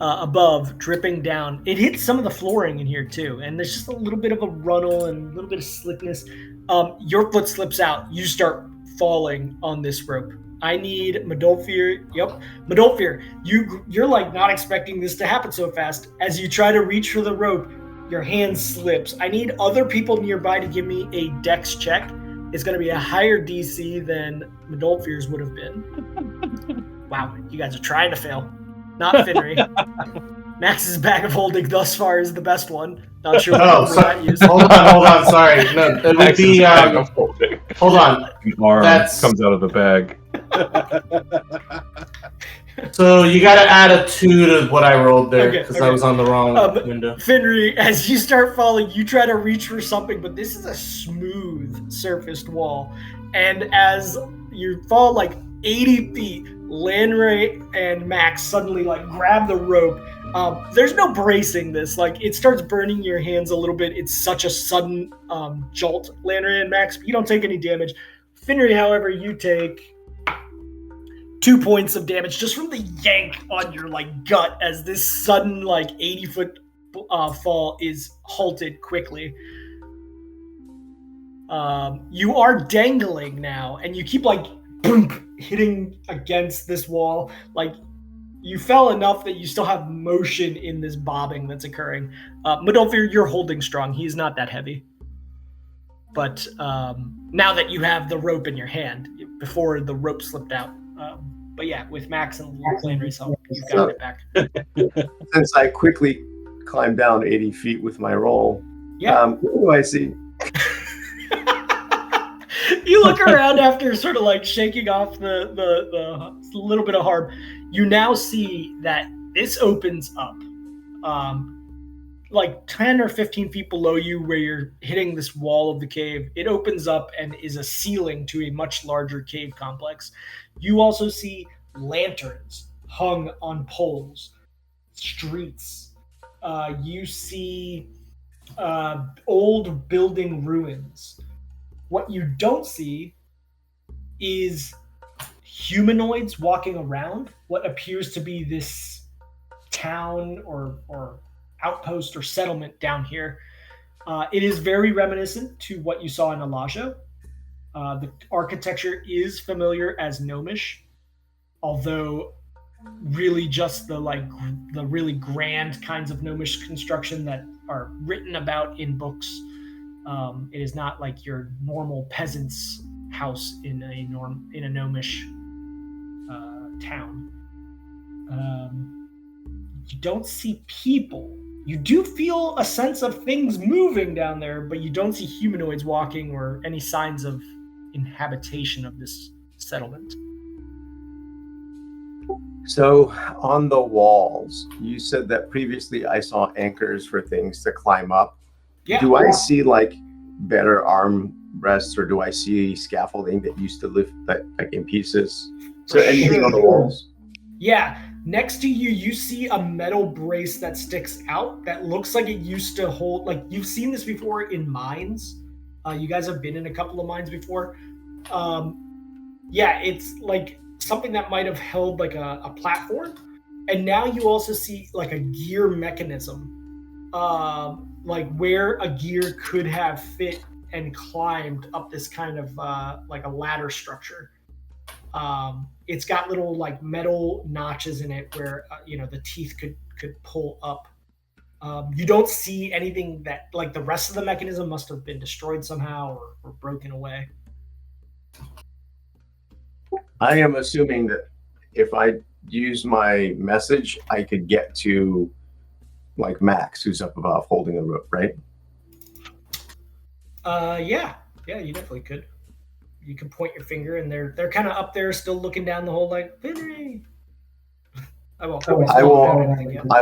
above dripping down, it hits some of the flooring in here too, and there's just a little bit of a runnel and a little bit of slickness. Your foot slips out. You start falling on this rope. I need Medolfir. Yep, Medolfir. You're not expecting this to happen so fast. As you try to reach for the rope, your hand slips. I need other people nearby to give me a dex check. It's going to be a higher DC than Medolfir's would have been. Wow, you guys are trying to fail. Not Finry. Max's bag of holding thus far is the best one. Not sure what that used. Hold on. Sorry. No, it would be. Hold on. An arm comes out of the bag. So you got to add a 2 to what I rolled there because I was on the wrong window. Finry, as you start falling, you try to reach for something, but this is a smooth surfaced wall. And as you fall 80 feet, Lanray and Max suddenly grab the rope. There's no bracing this. It starts burning your hands a little bit. It's such a sudden jolt, Lanray and Max. You don't take any damage. Finry, however, you take 2 points of damage just from the yank on your gut as this sudden 80-foot fall is halted quickly. You are dangling now, and you keep boom, hitting against this wall. You fell enough that you still have motion in this bobbing that's occurring. Medolfir, you're holding strong. He's not that heavy. But now that you have the rope in your hand, before the rope slipped out. But yeah, with Max and Landry's help, you got it back. Since I quickly climbed down 80 feet with my roll, yeah. What do I see? You look around after sort of like shaking off the little bit of harm. You now see that this opens up. Like 10 or 15 feet below you where you're hitting this wall of the cave, it opens up and is a ceiling to a much larger cave complex. You also see lanterns hung on poles, streets. You see old building ruins. What you don't see is humanoids walking around what appears to be this town or outpost or settlement down here. It is very reminiscent to what you saw in Alajo. The architecture is familiar as Gnomish, although really just the really grand kinds of Gnomish construction that are written about in books. It is not like your normal peasant's house in a Gnomish town. You don't see people. You do feel a sense of things moving down there, but you don't see humanoids walking or any signs of inhabitation of this settlement. So on the walls, you said that previously I saw anchors for things to climb up. Yeah. Do I see like better arm rests, or do I see scaffolding that used to lift like in pieces? So anything on the walls? Yeah. Next to you, you see a metal brace that sticks out that looks like it used to hold, like you've seen this before in mines. You guys have been in a couple of mines before. Yeah, it's like something that might have held like a platform. And now you also see like a gear mechanism, like where a gear could have fit and climbed up this kind of like a ladder structure. It's got little like metal notches in it where the teeth could pull up. You don't see anything that like the rest of the mechanism must have been destroyed somehow or broken away. I am assuming that if I use my message, I could get to like Max, who's up above holding the rope, right? Yeah, you definitely could. You can point your finger, and they're kind of up there, still looking down the hole, like. I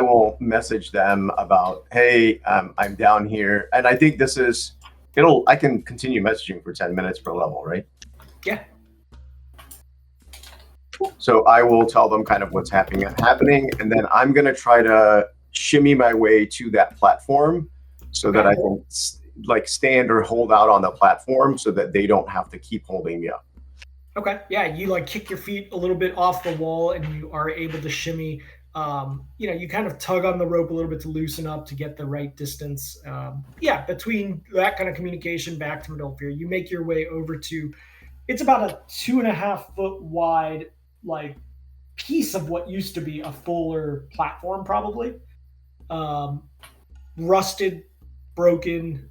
will message them about, hey, I'm down here, and I think this is. I can continue messaging for 10 minutes per level, right? Yeah. So I will tell them kind of what's happening, and then I'm gonna try to shimmy my way to that platform, so that I can like stand or hold out on the platform so that they don't have to keep holding me up. Okay. Yeah, you like kick your feet a little bit off the wall and you are able to shimmy. You kind of tug on the rope a little bit to loosen up to get the right distance. Between that kind of communication back to Midolfir, you make your way over to, it's about a 2.5 foot wide like piece of what used to be a fuller platform, probably. Rusted, broken,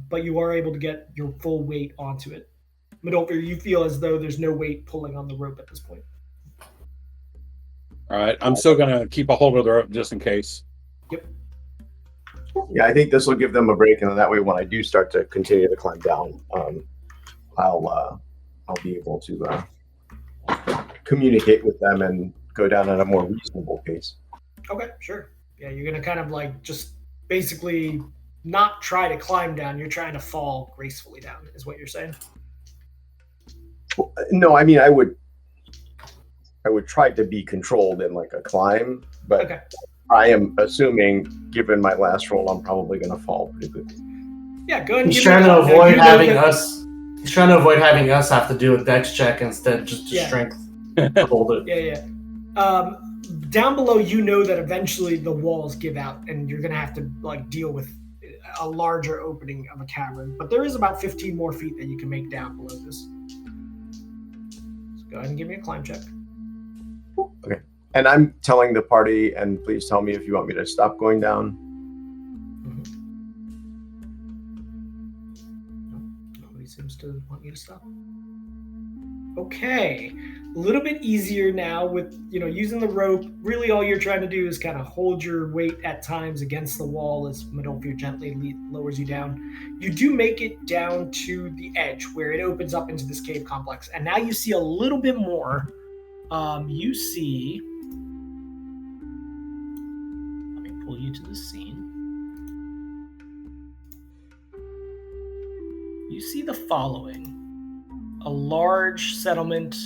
but you are able to get your full weight onto it. Midolfir, you feel as though there's no weight pulling on the rope at this point. All right, I'm still going to keep a hold of the rope just in case. Yep. Yeah, I think this will give them a break, and that way when I do start to continue to climb down, I'll be able to communicate with them and go down at a more reasonable pace. Okay, sure. Yeah, you're going to kind of like just basically not try to climb down. You're trying to fall gracefully down, is what you're saying? No, I mean, I would try to be controlled in like a climb, but okay. I am assuming, given my last roll, I'm probably going to fall pretty quickly. Yeah, go ahead. He's trying to avoid having us. He's trying to avoid having us have to do a dex check instead, just to strength hold it. Yeah. Down below, you know that eventually the walls give out, and you're going to have to like deal with a larger opening of a cavern. But there is about 15 more feet that you can make down below this. So go ahead and give me a climb check. Okay. And I'm telling the party, and please tell me if you want me to stop going down. Nobody seems to want you to stop. Okay. A little bit easier now with, using the rope. Really all you're trying to do is kind of hold your weight at times against the wall as Medolfir gently lowers you down. You do make it down to the edge where it opens up into this cave complex. And now you see a little bit more. You see... Let me pull you to the scene. You see the following. A large settlement.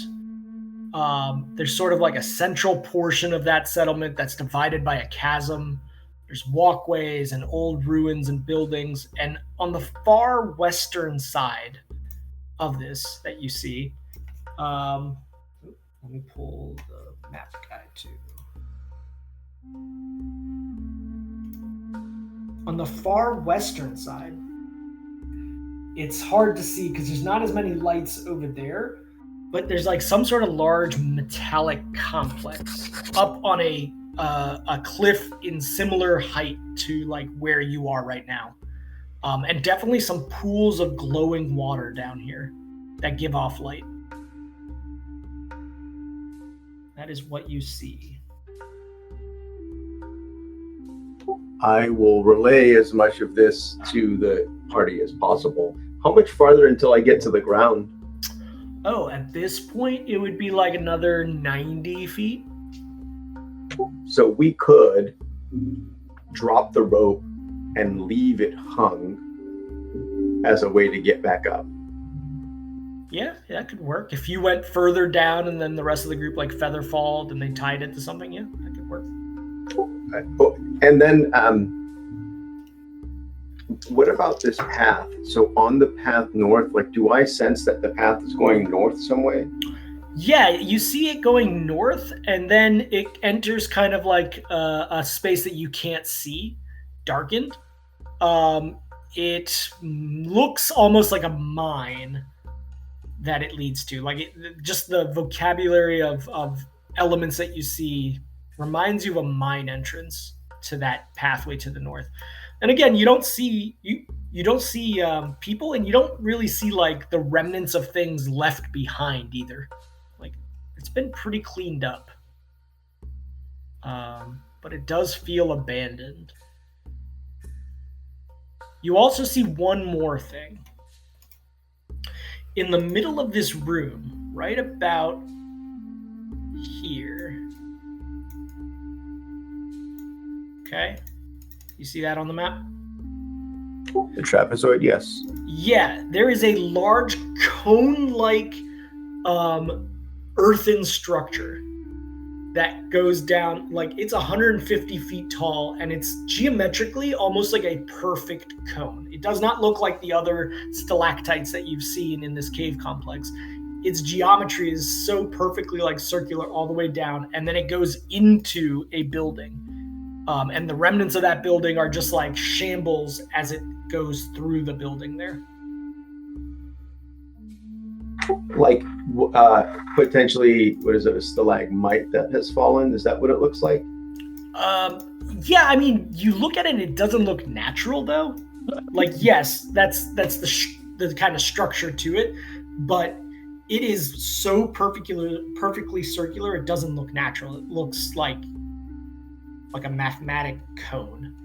There's sort of like a central portion of that settlement that's divided by a chasm. There's walkways and old ruins and buildings. And on the far western side of this that you see, let me pull the map guide too. On the far western side, it's hard to see because there's not as many lights over there, but there's like some sort of large metallic complex up on a cliff in similar height to like where you are right now. And definitely some pools of glowing water down here that give off light. That is what you see. I will relay as much of this to the party as possible. How much farther until I get to the ground? Oh, at this point, it would be like another 90 feet. So we could drop the rope and leave it hung as a way to get back up. Yeah, that could work. If you went further down and then the rest of the group like feather falled and they tied it to something, yeah, that could work. And then what about this path? So on the path north, like, do I sense that the path is going north some way? Yeah, you see it going north, and then it enters kind of like a space that you can't see, darkened. It looks almost like a mine that it leads to. Like, just the vocabulary of elements that you see reminds you of a mine entrance to that pathway to the north. And again, you don't see people, and you don't really see like the remnants of things left behind either. Like, it's been pretty cleaned up, but it does feel abandoned. You also see one more thing. In the middle of this room, right about here. Okay, you see that on the map? The trapezoid, yes. Yeah, there is a large cone-like earthen structure that goes down, like it's 150 feet tall, and it's geometrically almost like a perfect cone. It does not look like the other stalactites that you've seen in this cave complex. Its geometry is so perfectly like circular all the way down, and then it goes into a building. And the remnants of that building are just like shambles as it goes through the building there. Like potentially, what is it, a stalagmite that has fallen? Is that what it looks like? Yeah, I mean, you look at it and it doesn't look natural though. Like, yes, that's the kind of structure to it, but it is so perfectly circular, it doesn't look natural. It looks like a mathematic cone.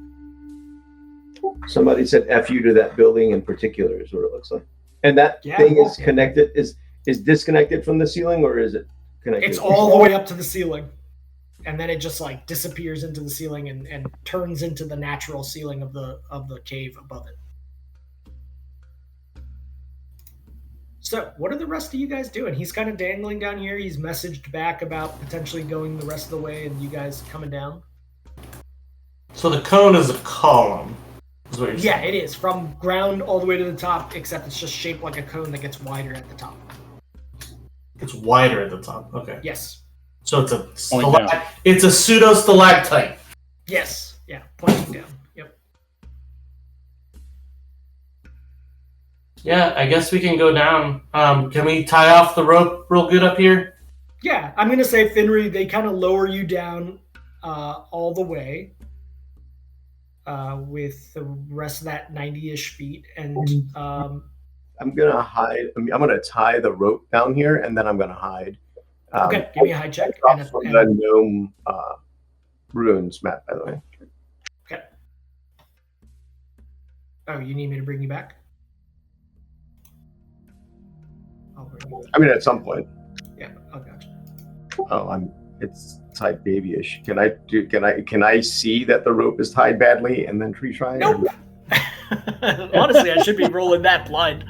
Somebody said F you to that building in particular is what it looks like. And that thing is connected, is disconnected from the ceiling, or is it connected? It's all the way up to the ceiling. And then it just like disappears into the ceiling and turns into the natural ceiling of the cave above it. So what are the rest of you guys doing? He's kind of dangling down here. He's messaged back about potentially going the rest of the way and you guys coming down. So the cone is a column. Is what you're saying. It is. From ground all the way to the top, except it's just shaped like a cone that gets wider at the top. It's wider at the top. Okay. Yes. So it's it's a pseudo stalactite. Yes. Yeah. Pointing down. Yep. Yeah, I guess we can go down. Can we tie off the rope real good up here? Yeah, I'm gonna say, Finry, they kind of lower you down all the way with the rest of that 90-ish feet, and I'm gonna hide. I'm gonna tie the rope down here, and then I'm gonna hide. Okay, give me a hide check. From the gnome ruins map, by the way. Okay. Oh, you need me to bring you back? I'll bring you back. I mean, at some point. Yeah, I got you. Oh, it's tied babyish. Can I see that the rope is tied badly and then retry it? Nope. Honestly, I should be rolling that blind.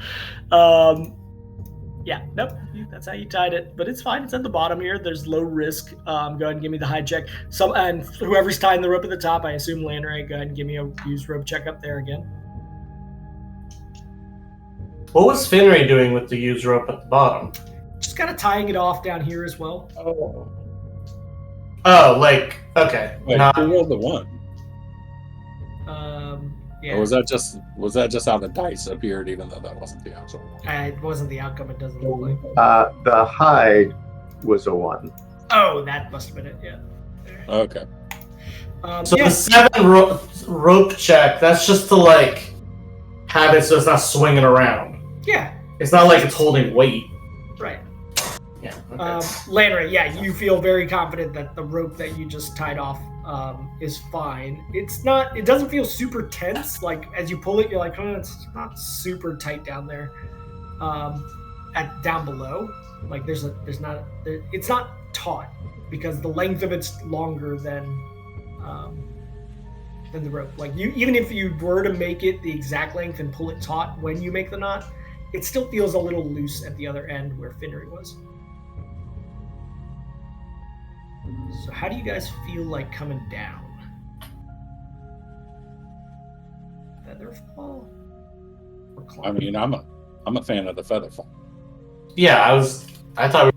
Yeah, nope. That's how you tied it, but it's fine. It's at the bottom here. There's low risk. Go ahead and give me the hide check. And whoever's tying the rope at the top, I assume Landry, go ahead and give me a used rope check up there again. What was Finray doing with the used rope at the bottom? Just kind of tying it off down here as well. Oh, like, okay. Wait, who rolled the one? Yeah. Or was that just how the dice appeared, even though that wasn't the actual one? It wasn't the outcome. It doesn't look like. The hide was a 1. Oh, that must have been it. Yeah. Okay. So the 7 rope check, that's just to like have it so it's not swinging around. Yeah. It's not like it's holding weight. Right. Yeah. Okay. Landry, yeah, you feel very confident that the rope that you just tied off is fine. It doesn't feel super tense. Like as you pull it, you're like, oh, it's not super tight down there. Down below, like it's not taut because the length of it's longer than the rope. Like even if you were to make it the exact length and pull it taut when you make the knot, it still feels a little loose at the other end where Finnery was. So how do you guys feel like coming down? Featherfall? Or I mean, I'm a fan of the Featherfall. Yeah, I thought.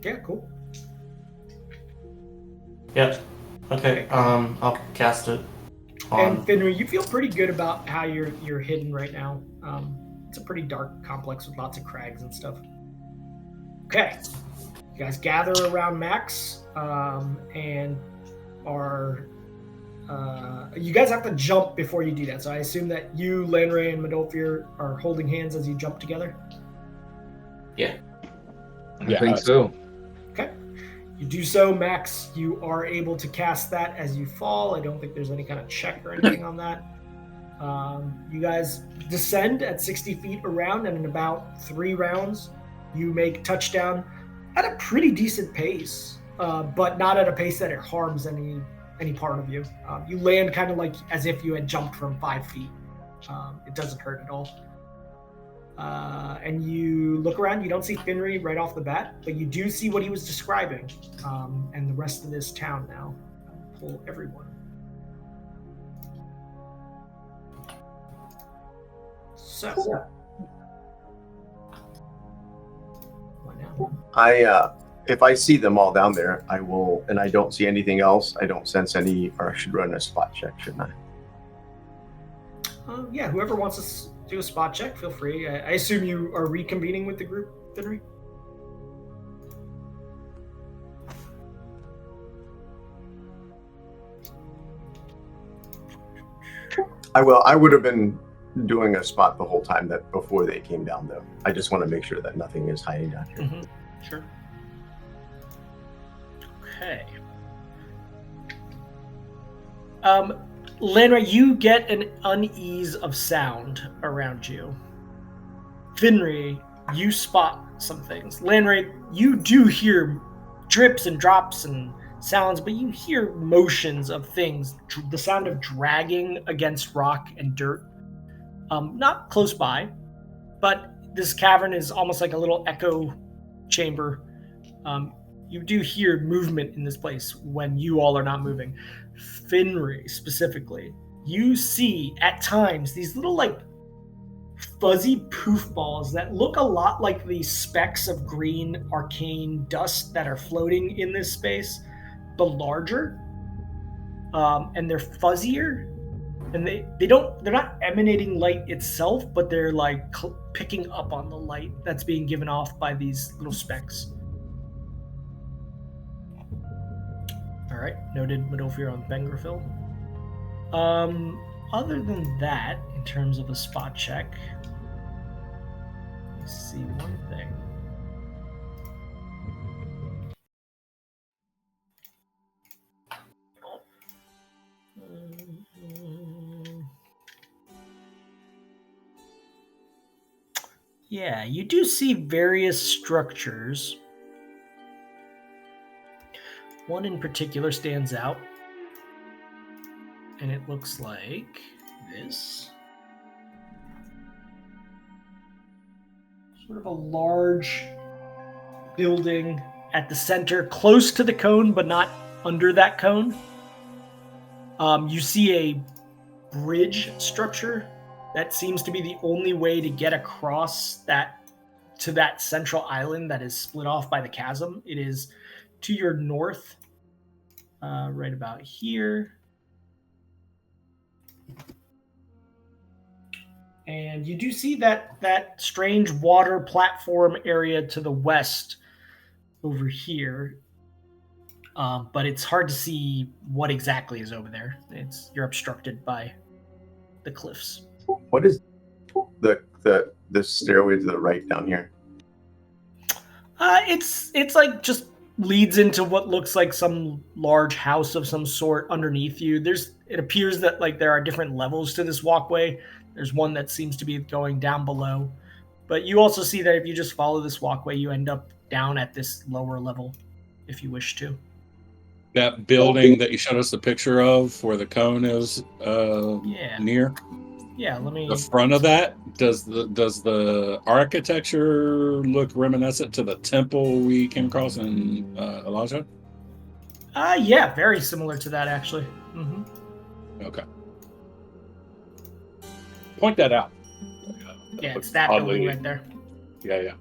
Yeah, cool. Yep. Okay. I'll cast it. And Finnery, you feel pretty good about how you're hidden right now. It's a pretty dark complex with lots of crags and stuff. Okay. You guys gather around Max, and are you guys have to jump before you do that. So I assume that you, Landray, and Medolfir are holding hands as you jump together? Yeah. I think so. Okay. You do so, Max. You are able to cast that as you fall. I don't think there's any kind of check or anything on that. You guys descend at 60 feet around, and in about 3 rounds, you make touchdown at a pretty decent pace, but not at a pace that it harms any part of you. You land kind of like as if you had jumped from 5 feet. It doesn't hurt at all. And you look around, you don't see Finnery right off the bat, but you do see what he was describing, and the rest of this town now. Pull everyone. So, what now? If I see them all down there, I will, and I don't see anything else. I don't sense any, or I should run a spot check, shouldn't I? Yeah, whoever wants to do a spot check, feel free. I assume you are reconvening with the group, Finnery? I will. I would have been doing a spot the whole time that before they came down, though. I just want to make sure that nothing is hiding down here. Mm-hmm. Sure. Okay. Landry, you get an unease of sound around you. Finnery, you spot some things. Landry, you do hear drips and drops and sounds, but you hear motions of things. The sound of dragging against rock and dirt. Not close by, but this cavern is almost like a little echo chamber. You do hear movement in this place when you all are not moving. Finnery, specifically, you see at times these little like fuzzy poof balls that look a lot like the specks of green arcane dust that are floating in this space, but larger. And they're fuzzier, and they're not emanating light itself, but they're like picking up on the light that's being given off by these little specks. All right, noted. Medolfir on Bengrafil. other than that, in terms of a spot check, let's see one thing. Yeah, you do see various structures. One in particular stands out, and it looks like this. Sort of a large building at the center, close to the cone, but not under that cone. You see a bridge structure that seems to be the only way to get across that to that central island that is split off by the chasm. It is to your north, right about here. And you do see that strange water platform area to the west over here. But it's hard to see what exactly is over there. You're obstructed by the cliffs. What is the stairway to the right down here? It's like just leads into what looks like some large house of some sort underneath you. It appears that like there are different levels to this walkway. There's one that seems to be going down below. But you also see that if you just follow this walkway, you end up down at this lower level if you wish to. That building that you showed us the picture of where the cone is near? Yeah, let me... The front of that, does the architecture look reminiscent to the temple we came across in Elijah? Yeah, very similar to that, actually. Mm-hmm. Okay. Point that out. Yeah, it's that building right there. Yeah.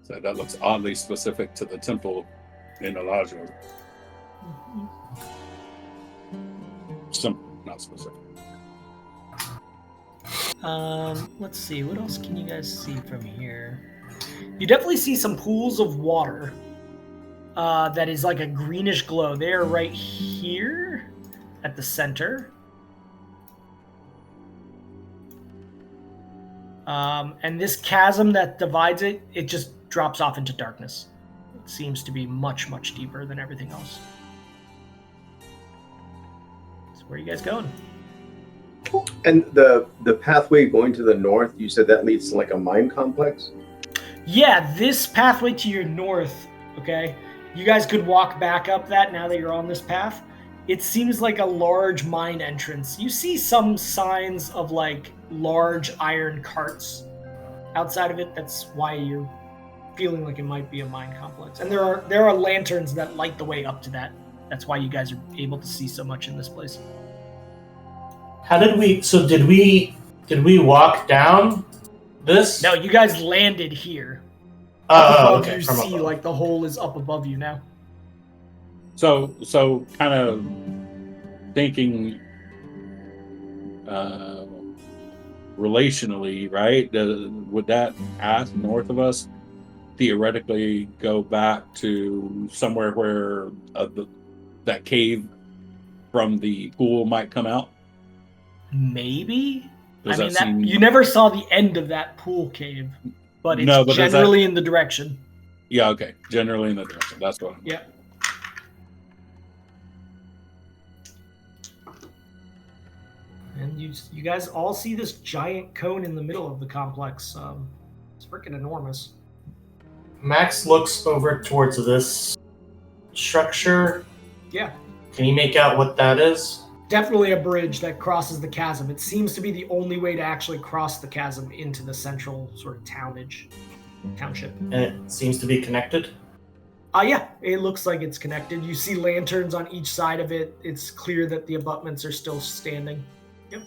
So that looks oddly specific to the temple in Elijah. Not specific. Let's see. What else can you guys see from here? You definitely see some pools of water that is like a greenish glow. They are right here at the center. And this chasm that divides it just drops off into darkness. It seems to be much, much deeper than everything else. So where are you guys going? And the pathway going to the north, you said that leads to like a mine complex? Yeah, this pathway to your north, okay? You guys could walk back up that now that you're on this path. It seems like a large mine entrance. You see some signs of like large iron carts outside of it. That's why you're feeling like it might be a mine complex. And there are lanterns that light the way up to that. That's why you guys are able to see so much in this place. Did we walk down this? No, you guys landed here. Okay. You see like the hole is up above you now. So kind of thinking relationally, right? Would that path north of us theoretically go back to somewhere where that cave from the pool might come out? Maybe. You never saw the end of that pool cave, but it's generally in the direction. Yeah, okay. Generally in the direction. That's what. Yeah. And you guys all see this giant cone in the middle of the complex. It's freaking enormous. Max looks over towards this structure. Yeah. Can you make out what that is? Definitely a bridge that crosses the chasm. It seems to be the only way to actually cross the chasm into the central sort of township. And it seems to be connected? Yeah, it looks like it's connected. You see lanterns on each side of it. It's clear that the abutments are still standing. Yep.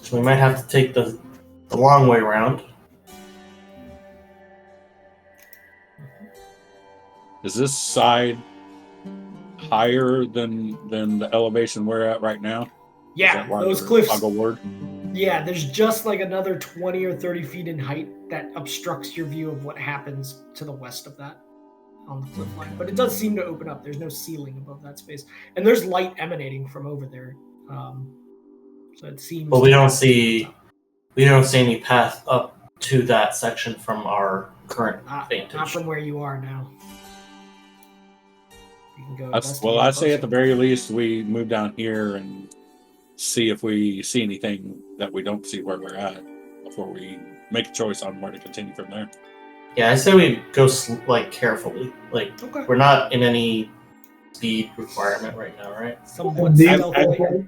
So we might have to take the long way around. Is this side higher than the elevation we're at right now? Yeah, those cliffs. Word? Yeah, there's just like another 20 or 30 feet in height that obstructs your view of what happens to the west of that. on the cliff line, but it does seem to open up. There's no ceiling above that space, and there's light emanating from over there. So it seems. But we don't see any path up to that section from our current vantage. Not from where you are now. You can go. Well, I say at the very least we move down here and see if we see anything that we don't see where we're at before we make a choice on where to continue from there. Yeah, I say we go carefully. Okay. We're not in any speed requirement right now, right? Somewhat stealthily.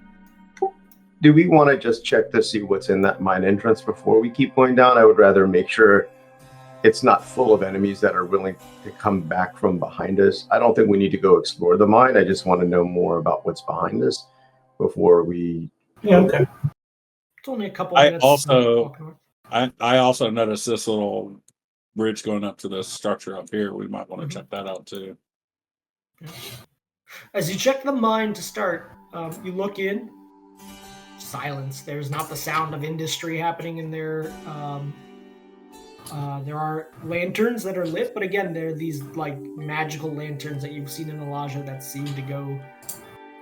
Do we want to just check to see what's in that mine entrance before we keep going down? I would rather make sure it's not full of enemies that are willing to come back from behind us. I don't think we need to go explore the mine. I just want to know more about what's behind us before we... Yeah, okay. It's only a couple minutes. I also noticed this little bridge going up to this structure up here. We might want to check that out too. As you check the mine to start, you look in. Silence. There's not the sound of industry happening in there. There are lanterns that are lit, but again, they're these magical lanterns that you've seen in Elijah that seem to go,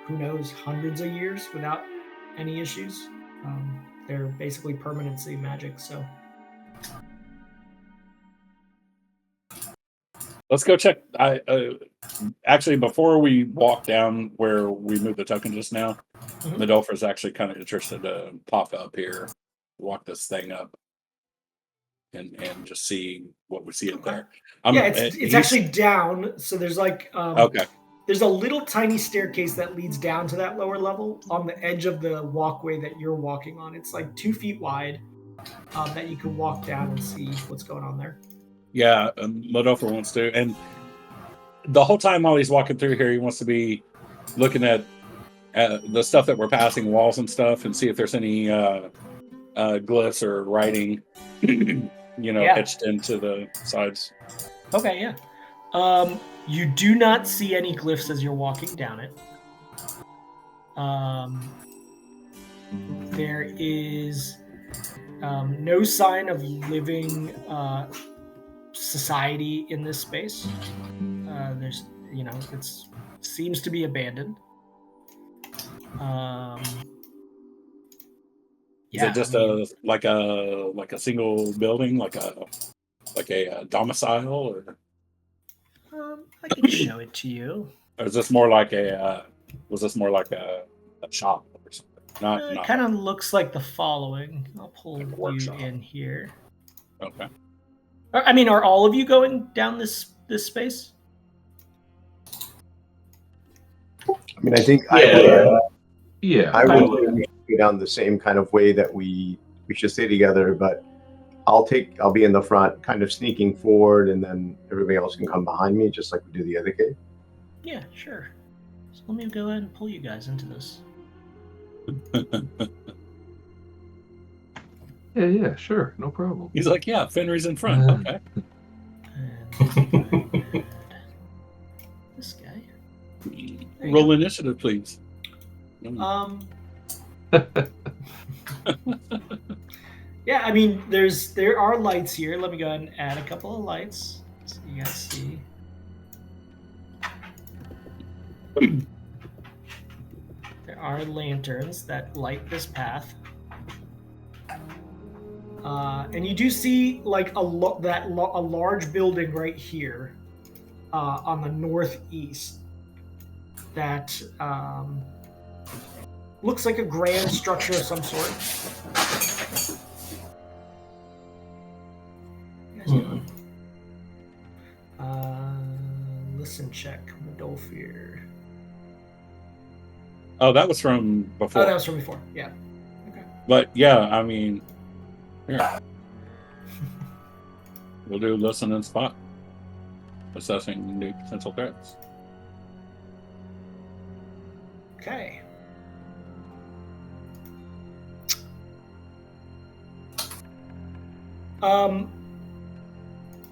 who knows, hundreds of years without any issues. They're basically permanency magic. So let's go check. Actually, before we walk down where we moved the token just now, Medolfer is actually kind of interested to pop up here, walk this thing up, and just see what we see up there. It's actually down. So there's okay. There's a little tiny staircase that leads down to that lower level on the edge of the walkway that you're walking on. It's 2 feet wide that you can walk down and see what's going on there. Yeah, Medolfer wants to, and the whole time while he's walking through here, he wants to be looking at the stuff that we're passing, walls and stuff, and see if there's any glyphs or writing, etched into the sides. Okay, yeah. You do not see any glyphs as you're walking down it. There is no sign of living society in this space. There's, it seems to be abandoned. Is it just a single building, like a domicile, or? I can show it to you. Or is this more like was this more like a shop or something? It kind of looks like the following. I'll pull you in here. Okay. Are all of you going down this space? I think I would go down the same kind of way that we should stay together, but I'll be in the front, kind of sneaking forward, and then everybody else can come behind me, just like we do the other cave. Yeah, sure. So let me go ahead and pull you guys into this. Yeah, sure, no problem. He's like, yeah, Fenry's in front. Okay. And this guy. Roll initiative, please. Yeah, there are lights here. Let me go ahead and add a couple of lights so you guys see. There are lanterns that light this path. And you do see a large building right here on the northeast that looks like a grand structure of some sort. Listen check, Medolfer. Oh, that was from before. Oh, that was from before. Yeah. Okay. But yeah, here. We'll do listen and spot. Assessing new potential threats. Okay.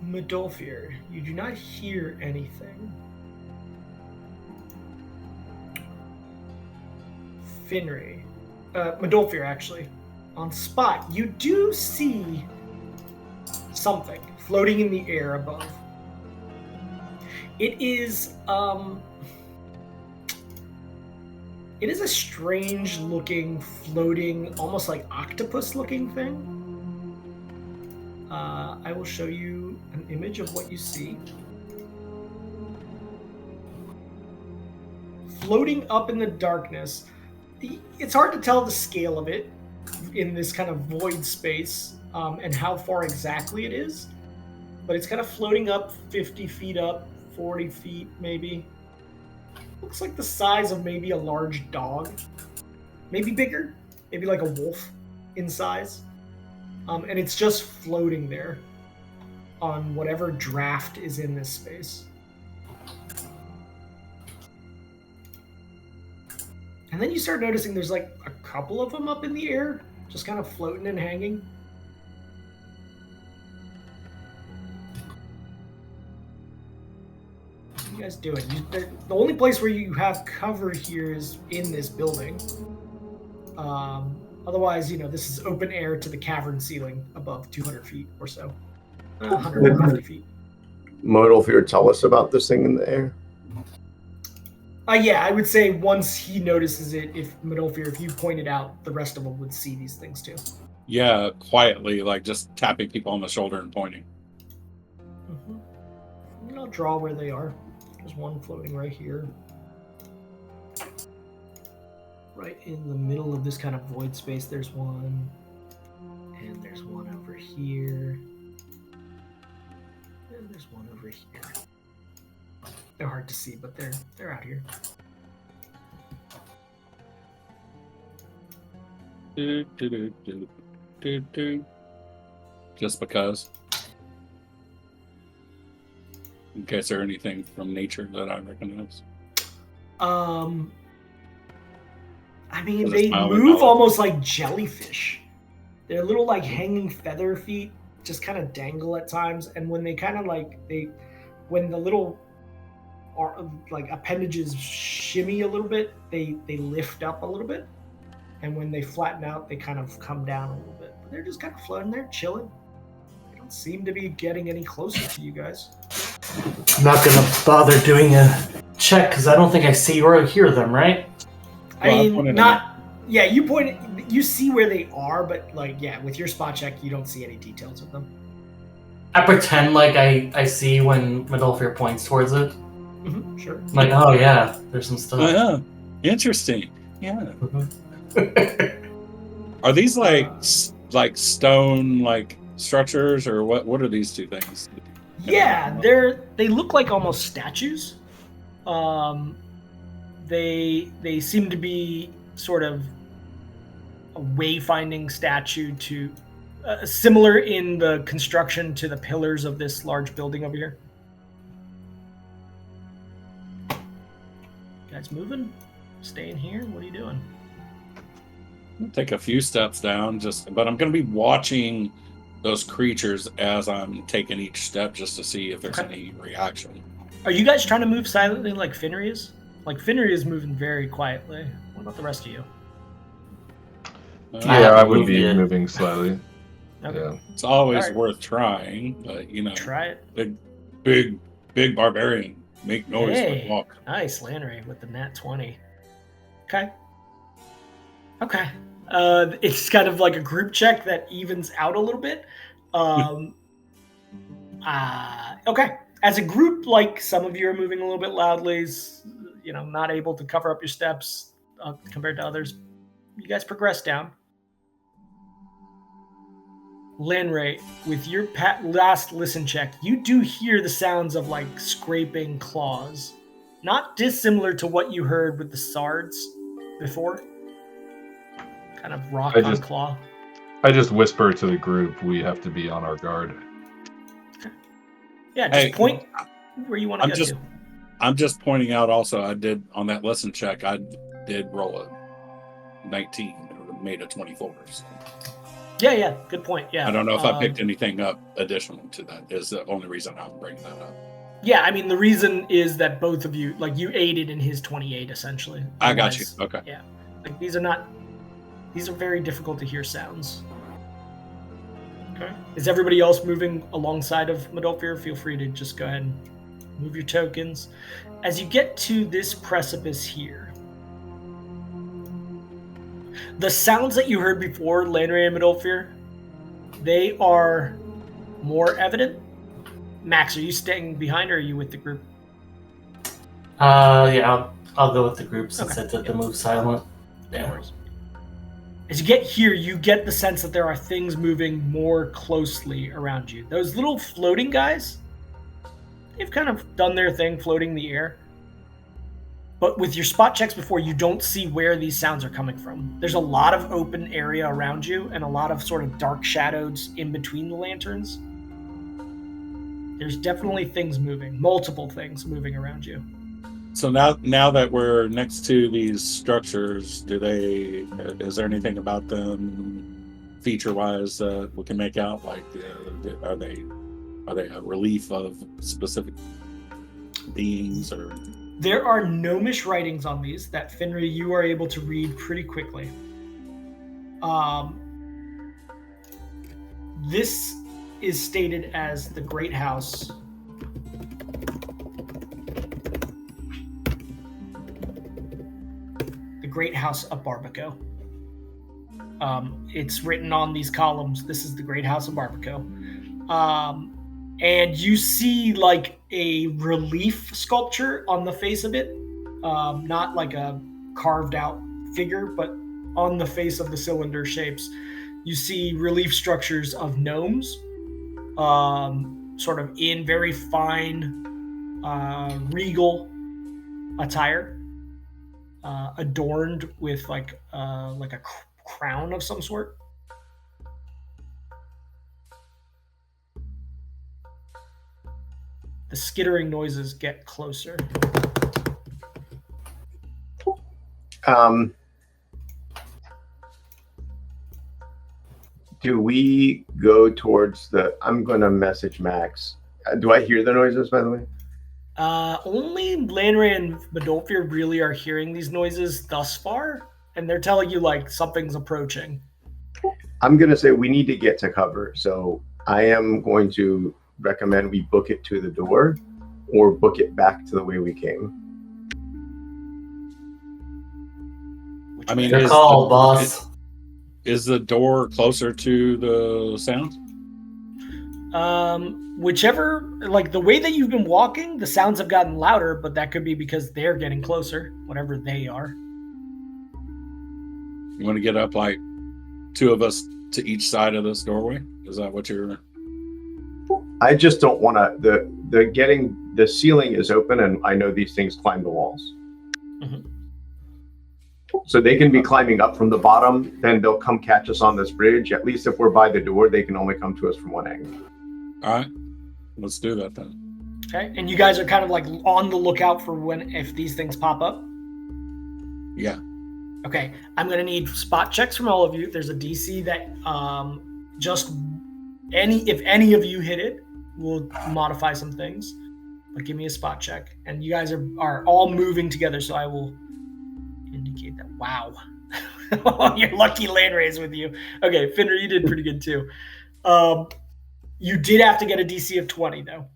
Medolfer, you do not hear anything. Finry, Medolfer, actually, on spot, you do see something floating in the air above. It is a strange looking, floating, almost like octopus looking thing. I will show you an image of what you see. Floating up in the darkness. It's hard to tell the scale of it in this kind of void space and how far exactly it is. But it's kind of floating up 50 feet up, 40 feet maybe. Looks like the size of maybe a large dog. Maybe bigger. Maybe like a wolf in size. And it's just floating there on whatever draft is in this space. And then you start noticing there's like a couple of them up in the air, just kind of floating and hanging. What are you guys doing? The only place where you have cover here is in this building. Otherwise, this is open air to the cavern ceiling above 200 feet or so. 150 feet. Modalfear, tell us about this thing in the air. Yeah, I would say once he notices it, if you point it out, the rest of them would see these things too. Yeah, quietly, like just tapping people on the shoulder and pointing. Mm-hmm. I'll draw where they are. There's one floating right here. Right in the middle of this kind of void space, there's one. And there's one over here. And there's one over here. They're hard to see, but they're out here. Just because. In case there's anything from nature that I recognize. They move almost like jellyfish. They're little like hanging feather feet, just kind of dangle at times, and when they kind of when the little like appendages shimmy a little bit, they lift up a little bit, and when they flatten out, they kind of come down a little bit. But they're just kind of floating there, chilling. They don't seem to be getting any closer to you guys. I'm not gonna bother doing a check because I don't think I see or hear them, right? You point. You see where they are, but with your spot check, you don't see any details of them. I pretend like I see when Modalfear points towards it. Mm-hmm, sure. Like, oh yeah, there's some stuff. Oh, yeah, interesting. Yeah. Are these like stone structures, or what? What are these two things? Yeah, they look like almost statues. They seem to be sort of a wayfinding statue to similar in the construction to the pillars of this large building over here. You guys moving? Staying here? What are you doing? I'll take a few steps down, but I'm going to be watching those creatures as I'm taking each step just to see if there's any reaction. Are you guys trying to move silently like Finnery is? Like Finnery is moving very quietly. What about the rest of you? Yeah, I would be moving slightly. Okay. Yeah. It's always worth trying, but try it. Big barbarian, make noise when walk. Nice, Landry with the nat 20. Okay. It's kind of like a group check that evens out a little bit. Okay. As a group, some of you are moving a little bit loudly, not able to cover up your steps compared to others. You guys progress down. Lanray, with your last listen check, you do hear the sounds of scraping claws. Not dissimilar to what you heard with the Sards before. Kind of rock on claw. I just whisper to the group, we have to be on our guard. Okay. Yeah, just point where you want to get to. I'm just pointing out also, I did, on that listen check, I did roll a 19, or made a 24. So. Yeah, good point, yeah. I don't know if I picked anything up additional to that, is the only reason I'm bringing that up. Yeah, the reason is that both of you, you aided in his 28, essentially. I got you, okay. Yeah, these are very difficult to hear sounds. Okay. Is everybody else moving alongside of Modalfear? Feel free to just go ahead and Move your tokens. As you get to this precipice here, the sounds that you heard before, Landry and Midolfir, they are more evident. Max, are you staying behind or are you with the group? Yeah, I'll go with the group since Okay. I did the move silent. No worries. As you get here, you get the sense that there are things moving more closely around you. Those little floating guys, they've kind of done their thing floating in the air. But with your spot checks before, you don't see where these sounds are coming from. There's a lot of open area around you and a lot of sort of dark shadows in between the lanterns. There's definitely things moving, multiple things moving around you. So now that we're next to these structures, is there anything about them feature-wise that we can make out? Like, are they a relief of specific beings or? There are gnomish writings on these that Finri you are able to read pretty quickly. This is stated as the Great House. The Great House of Barbaco. It's written on these columns. This is the Great House of Barbaco. And you see like a relief sculpture on the face of it. Not like a carved out figure, but on the face of the cylinder shapes, you see relief structures of gnomes, sort of in very fine, regal attire, adorned with like a crown of some sort. The skittering noises get closer. Do we go towards the... I'm going to message Max. Do I hear the noises, by the way? Only Lanray and Midolfir really are hearing these noises thus far, and they're telling you like something's approaching. I'm going to say we need to get to cover, so I am going to recommend we book it to the door or book it back to the way we came. I mean, Good call, boss. Is the door closer to the sound? Whichever, like the way that you've been walking, the sounds have gotten louder, but that could be because they're getting closer, whatever they are. You want to get up like two of us to each side of this doorway? Is that what you're... I just don't want to... The ceiling is open, and I know these things climb the walls. Mm-hmm. So they can be climbing up from the bottom, then they'll come catch us on this bridge. At least if we're by the door, they can only come to us from one angle. All right, let's do that then. Okay, and you guys are kind of like on the lookout for if these things pop up? Yeah. Okay, I'm going to need spot checks from all of you. There's a DC that if any of you hit it, we'll modify some things. But give me a spot check. And you guys are all moving together, so I will indicate that. Wow. You're lucky Landray is with you. Okay, Finner, you did pretty good too. You did have to get a DC of 20 though,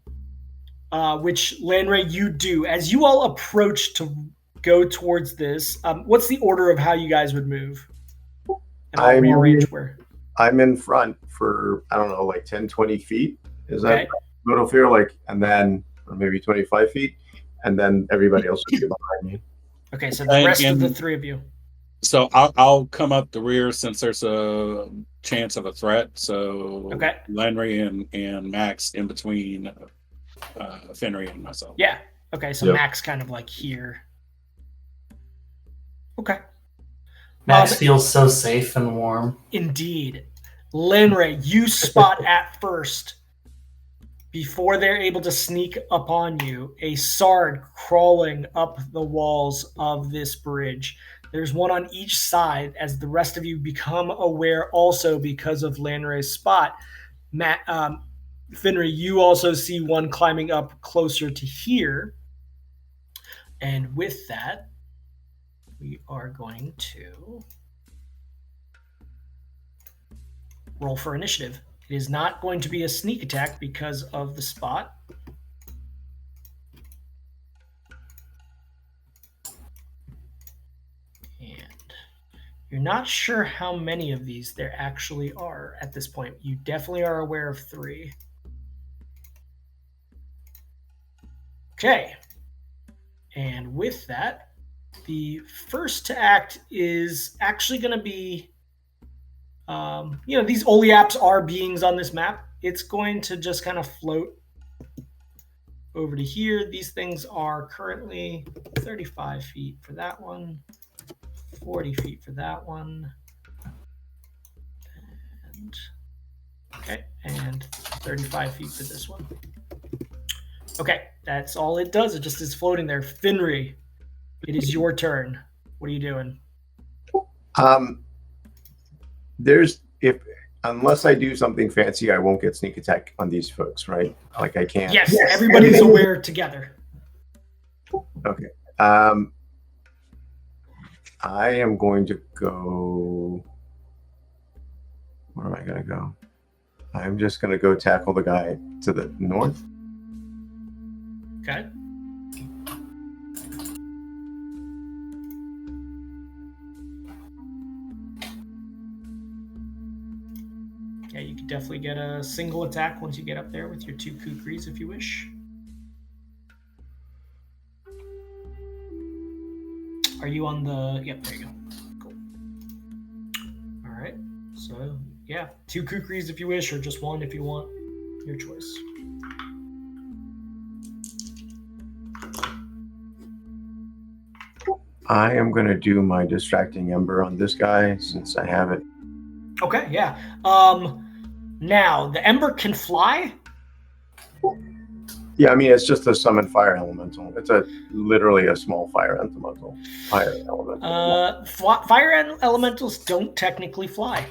which Landray you do. As you all approach to go towards this, what's the order of how you guys would move? And I'll rearrange where. I'm in front for, I don't know, like 10, 20 feet. Is that little fear? And then or maybe 25 feet, and then everybody else would be behind me. Okay, so the rest of the three of you. So I'll come up the rear since there's a chance of a threat. So Landry and Max in between Fenry and myself. Yeah. Okay, so Max kind of like here. Okay. Max feels so safe and warm. Indeed. Lenray, you spot at first, before they're able to sneak upon you, a Sard crawling up the walls of this bridge. There's one on each side as the rest of you become aware also because of Lanray's spot. Finry, you also see one climbing up closer to here. And with that, we are going to roll for initiative. It is not going to be a sneak attack because of the spot. not sure how many of these there actually are at this point. You definitely are aware of 3. Okay. And with that, the first to act is actually going to be, these oleaps are beings on this map. It's going to just kind of float over to here. These things are currently 35 feet for that one, 40 feet for that one, and 35 feet for this one. Okay, that's all it does. It just is floating there. Finri, it is your turn. What are you doing? Unless I do something fancy, I won't get sneak attack on these folks, right? Like I can't. Yes, everybody's aware together. Okay. I am going to go. Where am I going to go? I'm just going to go tackle the guy to the north. Okay. Yeah, you could definitely get a single attack once you get up there with your 2 kukris if you wish. Are you on the... Yep, there you go. Cool. All right. So, yeah, 2 kukris if you wish, or just 1 if you want. Your choice. I am going to do my Distracting Ember on this guy since I have it. Okay, yeah. Now, the Ember can fly? Yeah, I mean, it's just a summon fire elemental. It's literally a small fire elemental. Fire elementals don't technically fly.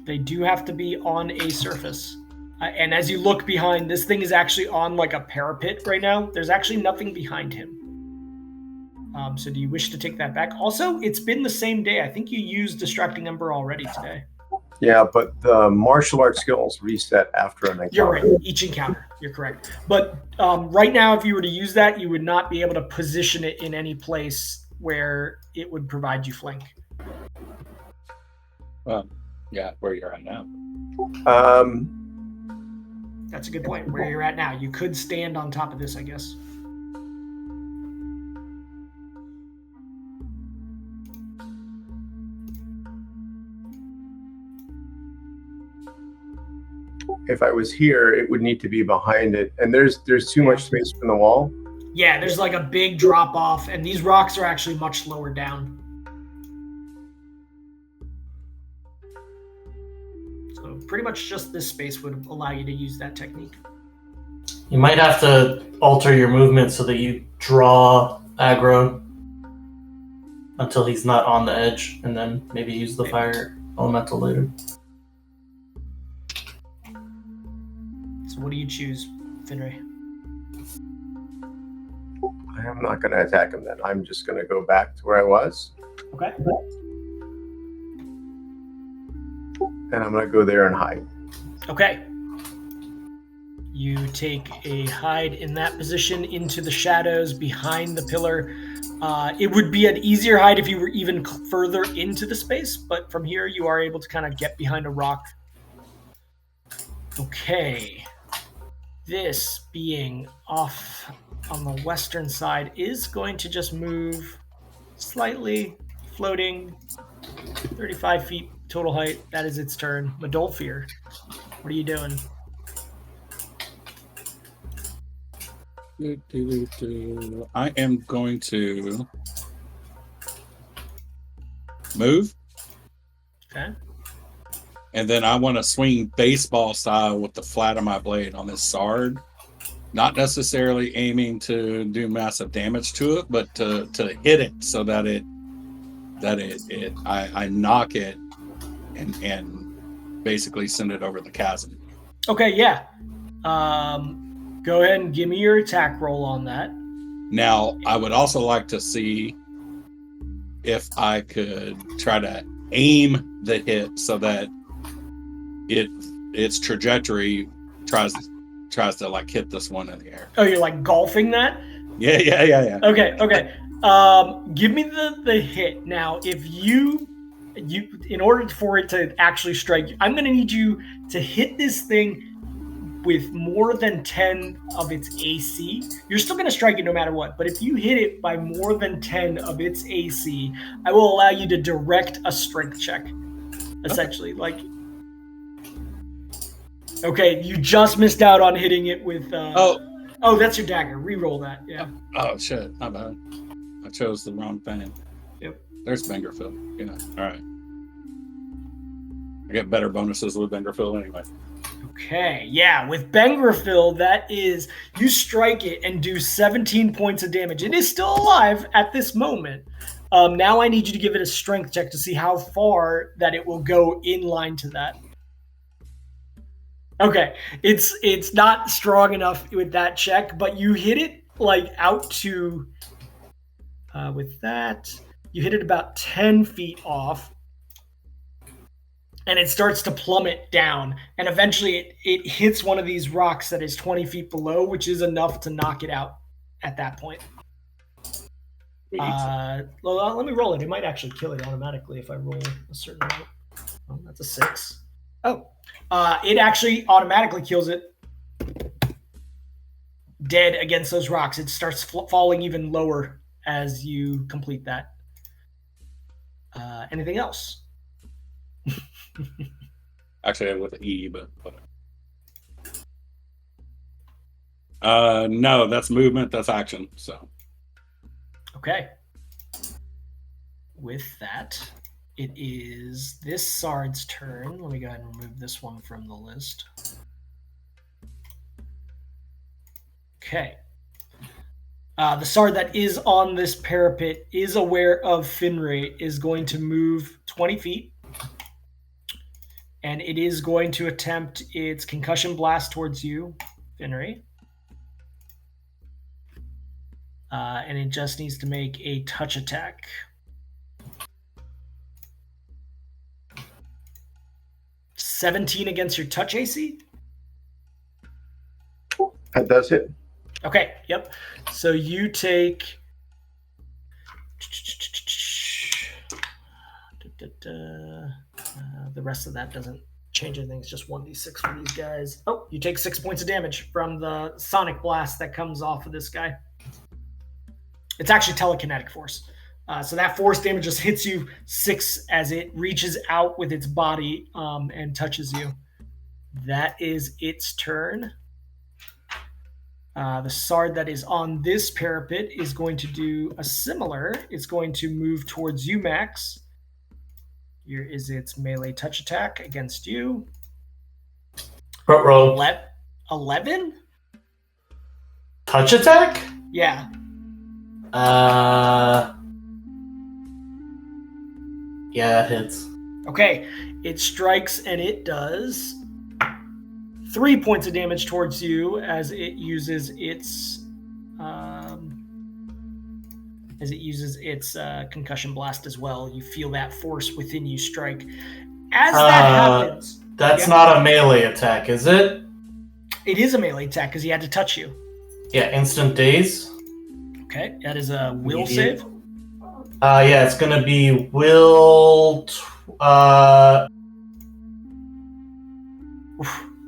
They do have to be on a surface. And as you look behind, this thing is actually on like a parapet right now. There's actually nothing behind him. So do you wish to take that back? Also, it's been the same day. I think you used Distracting Ember already today. Yeah, but the martial arts skills reset after an encounter. You're right. Each encounter. You're correct. But right now, if you were to use that, you would not be able to position it in any place where it would provide you flank. Well, yeah, where you're at now. That's a good point. Where you're at now. You could stand on top of this, I guess. If I was here, it would need to be behind it. And there's too much space from the wall. Yeah, there's like a big drop off, and these rocks are actually much lower down. So pretty much just this space would allow you to use that technique. You might have to alter your movement so that you draw aggro until he's not on the edge, and then maybe use the fire elemental later. So what do you choose, Finri? I am not going to attack him then. I'm just going to go back to where I was. Okay. And I'm going to go there and hide. Okay. You take a hide in that position into the shadows behind the pillar. It would be an easier hide if you were even further into the space, but from here you are able to kind of get behind a rock. Okay. This being off on the western side is going to just move slightly, floating 35 feet total height. That is its turn. Medolfir, what are you doing? I am going to move. Okay. And then I want to swing baseball style with the flat of my blade on this sword. Not necessarily aiming to do massive damage to it, but to hit it so that I knock it and basically send it over the chasm. Okay, yeah. Go ahead and give me your attack roll on that. Now, I would also like to see if I could try to aim the hit so that its trajectory tries to like hit this one in the air. Oh, you're like golfing that? Yeah. Okay. Give me the hit. Now, if you in order for it to actually strike you, I'm going to need you to hit this thing with more than 10 of its AC. You're still going to strike it no matter what, but if you hit it by more than 10 of its AC, I will allow you to direct a strength check, essentially. Like, okay, you just missed out on hitting it with... Oh, that's your dagger. Reroll that, yeah. Oh, shit, my bad. I chose the wrong thing. Yep. There's Bengerfield. Yeah, all right. I get better bonuses with Bengerfield anyway. Okay, yeah, with Bengerfield, that is, you strike it and do 17 points of damage. It is still alive at this moment. Now I need you to give it a strength check to see how far that it will go in line to that. Okay, it's not strong enough with that check, but you hit it like out to, with that, you hit it about 10 feet off. And it starts to plummet down. And eventually it hits one of these rocks that is 20 feet below, which is enough to knock it out at that point. Well, let me roll it. It might actually kill it automatically if I roll a certain amount. Oh, that's a 6. Oh. It actually automatically kills it dead against those rocks. It starts falling even lower as you complete that. Anything else? Actually, with an E, but whatever. No, that's movement, that's action. So, okay. With that, it is this Sard's turn. Let me go ahead and remove this one from the list. Okay. The Sard that is on this parapet is aware of Finray, is going to move 20 feet. And it is going to attempt its concussion blast towards you, Finray. And it just needs to make a touch attack. $17 against your touch AC? That does it. Okay, yep. So you take... the rest of that doesn't change anything. It's just 1d6 for these guys. Oh, you take 6 points of damage from the sonic blast that comes off of this guy. It's actually telekinetic force. So that force damage just hits you 6 as it reaches out with its body and touches you. That is its turn. The Sard that is on this parapet is going to do a similar. It's going to move towards you, Max. Here is its melee touch attack against you. Roll. 11? Touch attack? Yeah. Yeah, that hits. Okay. It strikes and it does 3 points of damage towards you as it uses its concussion blast as well. You feel that force within you strike. As that happens... That's not a melee attack, is it? It is a melee attack because he had to touch you. Yeah, instant daze. Okay, that is a will save. Yeah, it's gonna be will...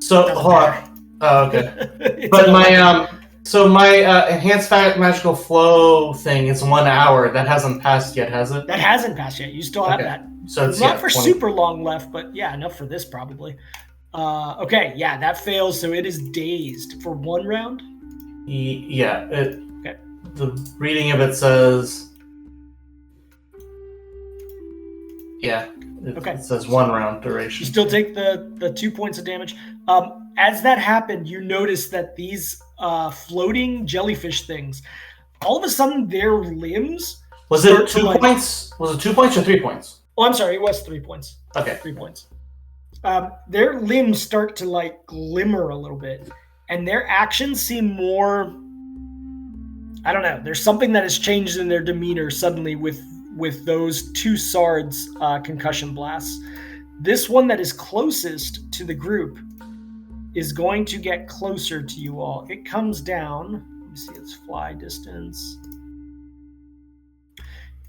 So, hold on. Oh, okay. But my... So my enhanced magical flow thing is 1 hour. That hasn't passed yet, has it? That hasn't passed yet. You still have that. So it's not for 20. super long left, but yeah, enough for this probably. Okay, yeah, that fails. So it is dazed for 1 round. Yeah. Okay. The reading of it says. Yeah. It says 1 round duration. You still take the 2 points of damage. As that happened, you notice that these floating jellyfish things, all of a sudden their limbs... Was it 2 points? Was it 2 points or 3 points? Oh, I'm sorry. It was 3 points. Okay. 3 points. Their limbs start to like glimmer a little bit, and their actions seem more... I don't know. There's something that has changed in their demeanor suddenly with those 2 Sards concussion blasts. This one that is closest to the group is going to get closer to you all. It comes down. Let me see its fly distance.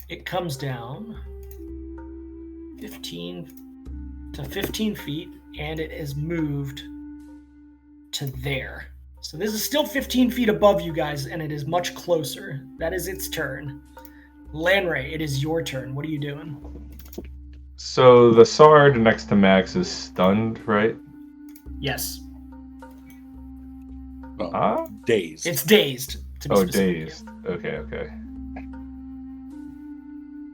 it comes down 15 feet, and it is moved to there. So this is still 15 feet above you guys, and it is much closer. That is its turn. Lanray, it is your turn. What are you doing? So the Sard next to Max is stunned, right? Yes. Dazed. It's dazed. To be specific. Dazed. Okay.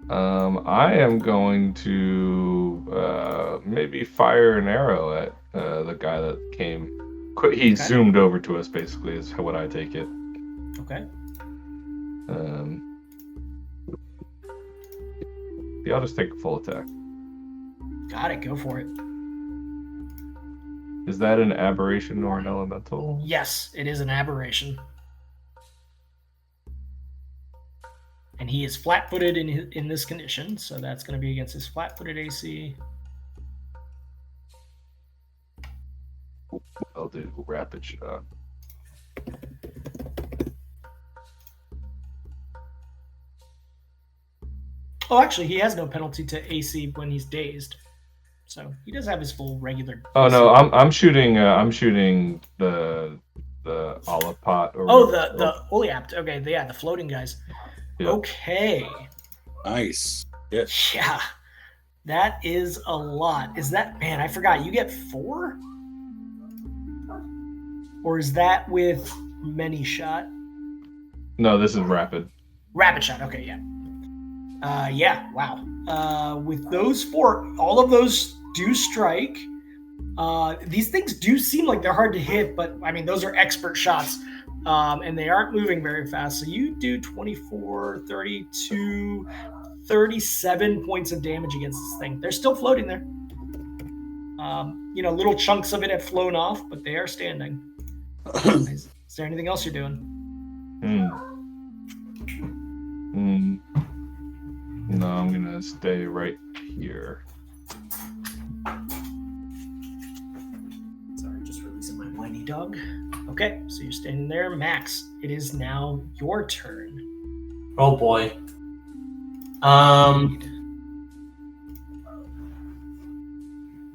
I am going to maybe fire an arrow at the guy that came. He zoomed over to us, basically, is what I take it. Okay. Yeah, I'll just take a full attack. Got it. Go for it. Is that an aberration or an elemental? Yes, it is an aberration. And he is flat-footed in this condition, so that's going to be against his flat-footed AC. I'll do rapid shot. Oh, actually, he has no penalty to AC when he's dazed, so he does have his full regular. Oh no, I'm shooting the olive pot. Or the oleapt. Okay, the floating guys. Yeah. Okay. Nice. Yeah. Yeah, that is a lot. Is that, man? I forgot. You get 4, or is that with many shot? No, this is rapid. Rapid shot. Okay, yeah. Yeah. Wow. With those 4, all of those do strike. These things do seem like they're hard to hit, but I mean, those are expert shots. And they aren't moving very fast. So you do 24, 32, 37 points of damage against this thing. They're still floating there. Little chunks of it have flown off, but they are standing. Is there anything else you're doing? No, I'm going to stay right here. Sorry, just releasing my whiny dog. Okay, so you're standing there. Max, it is now your turn. Oh boy.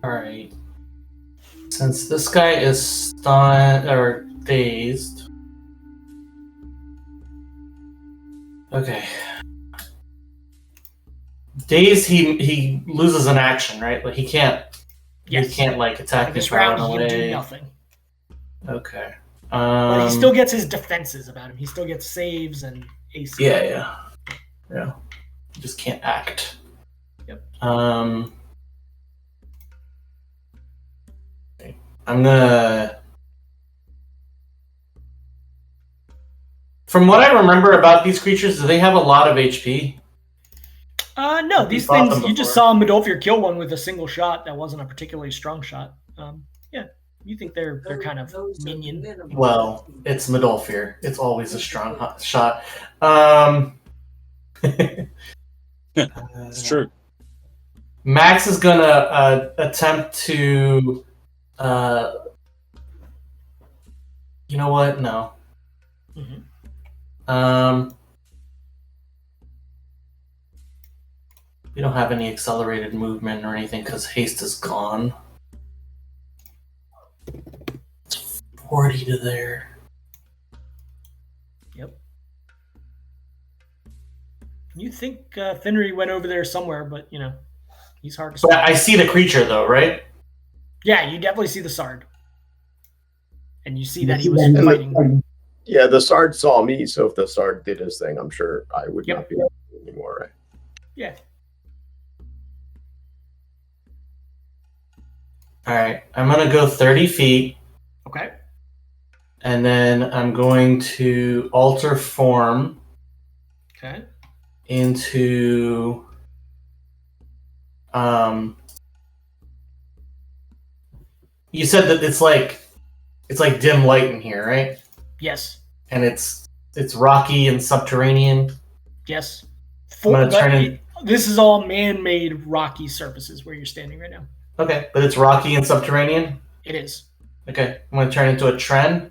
Alright. Since this guy is stunned or dazed. Okay. Dazed, he loses an action, right? Like he can't attack this this round. round He away. can do nothing. Okay. But he still gets his defenses about him. He still gets saves and AC. Yeah. He just can't act. Yep. I'm gonna. From what I remember about these creatures, do they have a lot of HP? No, these things, you just saw Medolfir kill one with a single shot that wasn't a particularly strong shot. Yeah, you think they're kind of minion. Well, it's Medolfir. It's always a strong shot. It's true. Max is gonna attempt to. You know what? No. Mm-hmm. We don't have any accelerated movement or anything because haste is gone. It's 40 to there. Yep. You think Finnery went over there somewhere, but he's hard to spot. But I see the creature though, right? Yeah, you definitely see the Sard. And you see that he was fighting. Yeah, the Sard saw me, so if the Sard did his thing, I'm sure I would not be anymore, right? Yeah. Alright, I'm gonna go 30 feet. Okay. And then I'm going to alter form. Okay. Into you said that it's like dim light in here, right? Yes. And it's rocky and subterranean. Yes. This is all man-made rocky surfaces where you're standing right now. Okay, but it's rocky and subterranean? It is. Okay, I'm gonna turn into a Tren.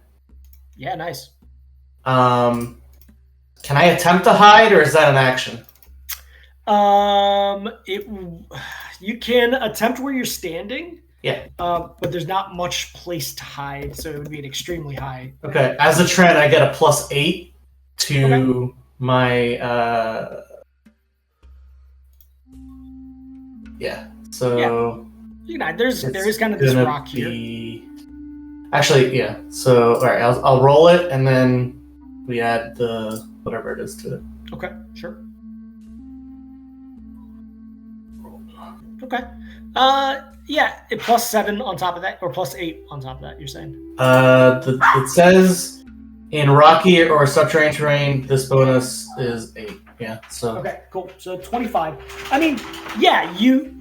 Yeah, nice. Can I attempt to hide, or is that an action? You can attempt where you're standing. Yeah. But there's not much place to hide, so it would be an extremely high. Okay. As a trend, I get a +8 to my. Yeah. So. Yeah. There is kind of this rock here. Actually, yeah. So, all right, I'll roll it, and then we add the whatever it is to it. Okay. Sure. Okay. Yeah, +7 on top of that, or +8 on top of that. You're saying? It says in rocky or subterranean terrain, this bonus is 8. Yeah. So. Okay. Cool. So 25. I mean, yeah, you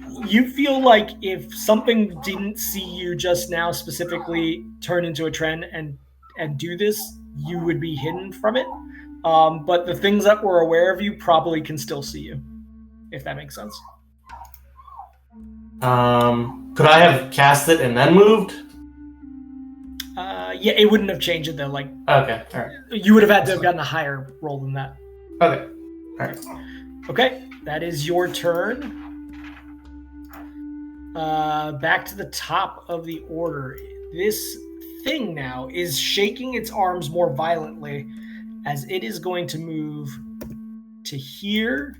feel like if something didn't see you just now specifically turn into a trend and do this, you would be hidden from it. But the things that were aware of you probably can still see you, if that makes sense. Could I have cast it and then moved? Yeah, it wouldn't have changed it though. Like, okay, all right. You would have had to have gotten a higher roll than that. Okay, all right. Okay, that is your turn. Back to the top of the order. This thing now is shaking its arms more violently as it is going to move to here.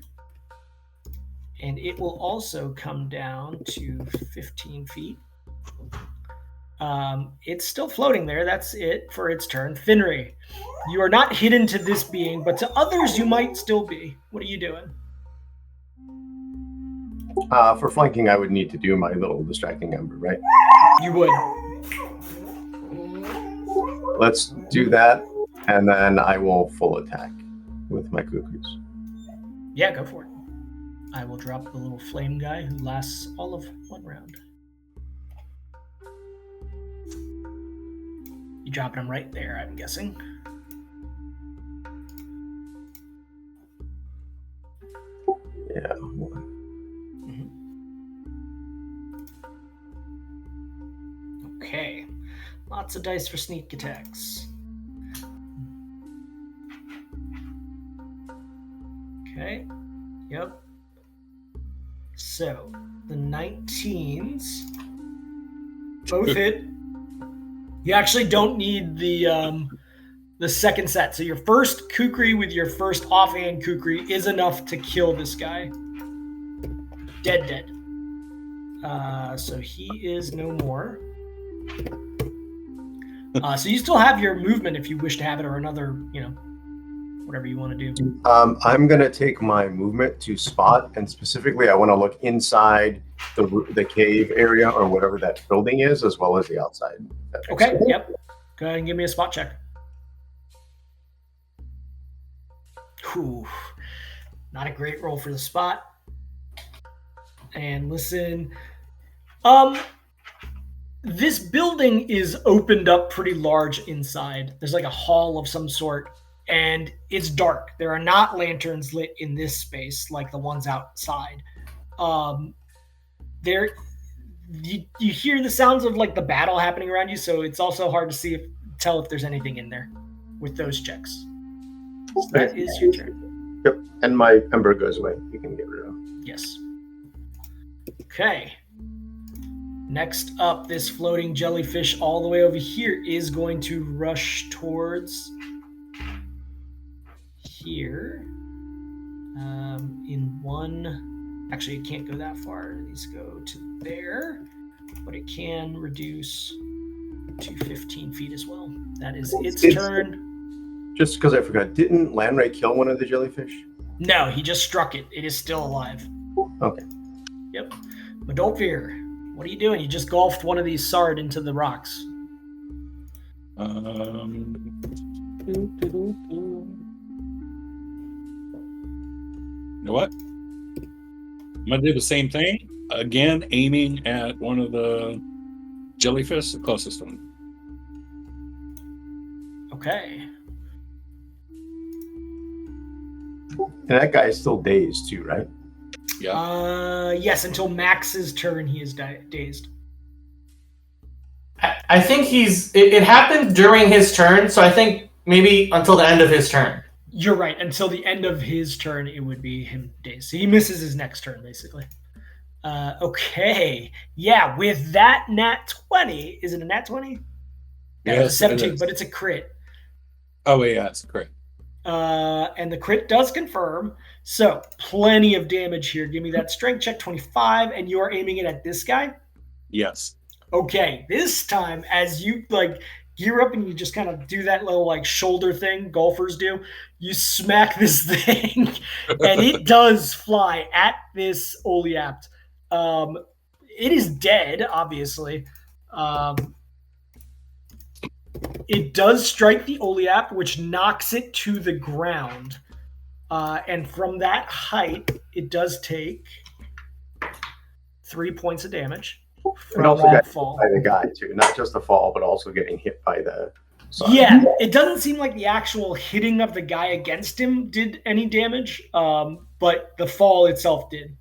And it will also come down to 15 feet. It's still floating there. That's it for its turn. Finri, you are not hidden to this being, but to others you might still be. What are you doing? For flanking, I would need to do my little distracting ember, right? You would. Let's do that, and then I will full attack with my cuckoos. Yeah, go for it. I will drop the little flame guy who lasts all of 1 round. You dropping him right there, I'm guessing. Yeah. Okay. Lots of dice for sneak attacks. Okay. Yep. So, the 19s both hit. You actually don't need the second set. So your first kukri with your first offhand kukri is enough to kill this guy. Dead. So he is no more. So you still have your movement if you wish to have it, or another, whatever you want to do. I'm going to take my movement to spot, and specifically I want to look inside the cave area or whatever that building is, as well as the outside. Okay, yep. Go ahead and give me a spot check. Whew. Not a great roll for the spot. And listen, this building is opened up pretty large inside. There's like a hall of some sort, and it's dark. There are not lanterns lit in this space like the ones outside. You hear the sounds of like the battle happening around you, so it's also hard to tell if there's anything in there with those checks. So that is your turn. Yep, and my ember goes away. You can get rid of it. Yes. Okay. Next up, this floating jellyfish all the way over here is going to rush towards here. In one, actually it can't go that far. It needs to go to there, but it can reduce to 15 feet as well. That is its turn. Just because I forgot, didn't Landray kill one of the jellyfish? No, he just struck it. It is still alive. Okay. Yep. Madolfir, what are you doing? You just golfed one of these Sard into the rocks. You know what? I'm going to do the same thing. Again, aiming at one of the jellyfish, the closest one. Okay. And that guy is still dazed too, right? Yeah. Yes, until Max's turn, he is dazed. I think it happened during his turn, so I think maybe until the end of his turn. You're right. Until the end of his turn, it would be him dazed. So he misses his next turn, basically. Okay. Yeah, with that nat 20, is it a nat 20? Yeah, it's a 17, but it's a crit. Oh, yeah, it's a crit. And the crit does confirm. So plenty of damage here. Give me that strength check, 25, and you are aiming it at this guy? Yes. Okay, this time, as you gear up and you just kind of do that little shoulder thing golfers do, you smack this thing, and it does fly at this Oleapt. It is dead, obviously. It does strike the Oleapt, which knocks it to the ground. And from that height, it does take 3 points of damage. And also got hit by the guy too, not just the fall, but also getting hit by the sun. Yeah, it doesn't seem like the actual hitting of the guy against him did any damage, but the fall itself did.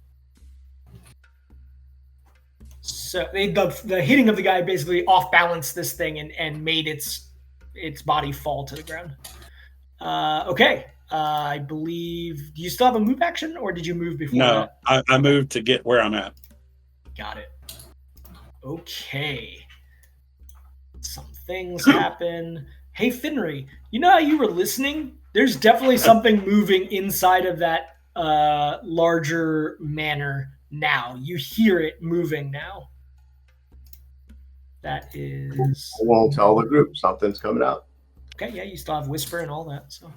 So the hitting of the guy basically off-balanced this thing and made its body fall to the ground. Okay, I believe. Do you still have a move action, or did you move before that? No, I moved to get where I'm at. Got it. Okay. Some things happen. Hey, Finry, you know how you were listening? There's definitely something moving inside of that larger manor now. You hear it moving now. That is... I won't tell the group. Something's coming out. Okay, yeah, you still have Whisper and all that. So,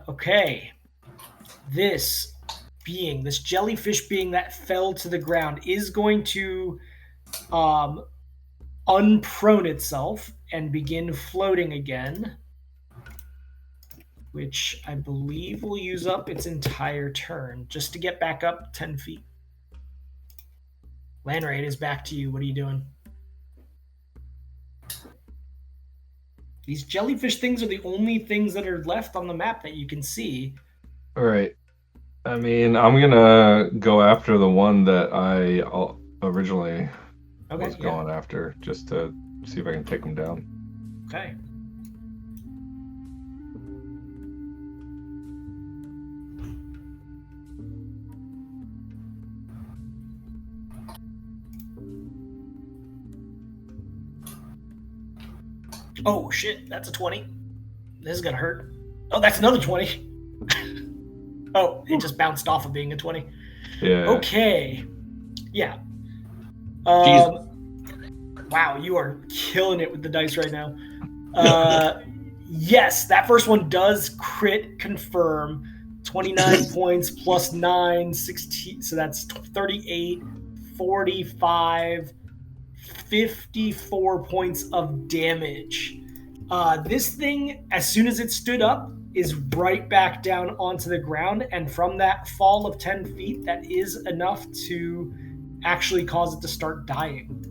okay. This jellyfish being that fell to the ground is going to unprone itself and begin floating again, which I believe will use up its entire turn just to get back up 10 feet. Landraid is back to you. What are you doing? These jellyfish things are the only things that are left on the map that you can see. All right. I mean, I'm gonna go after the one that I originally was going after, just to see if I can take him down. Okay. Oh shit, that's a 20. This is gonna hurt. Oh, that's another 20. Oh, it just bounced off of being a 20. Yeah. Okay. Yeah. Wow, you are killing it with the dice right now. Yes, that first one does crit confirm. 29 points plus 9, 16. So that's 38, 45, 54 points of damage. This thing, as soon as it stood up, is right back down onto the ground, and from that fall of 10 feet, that is enough to actually cause it to start dying.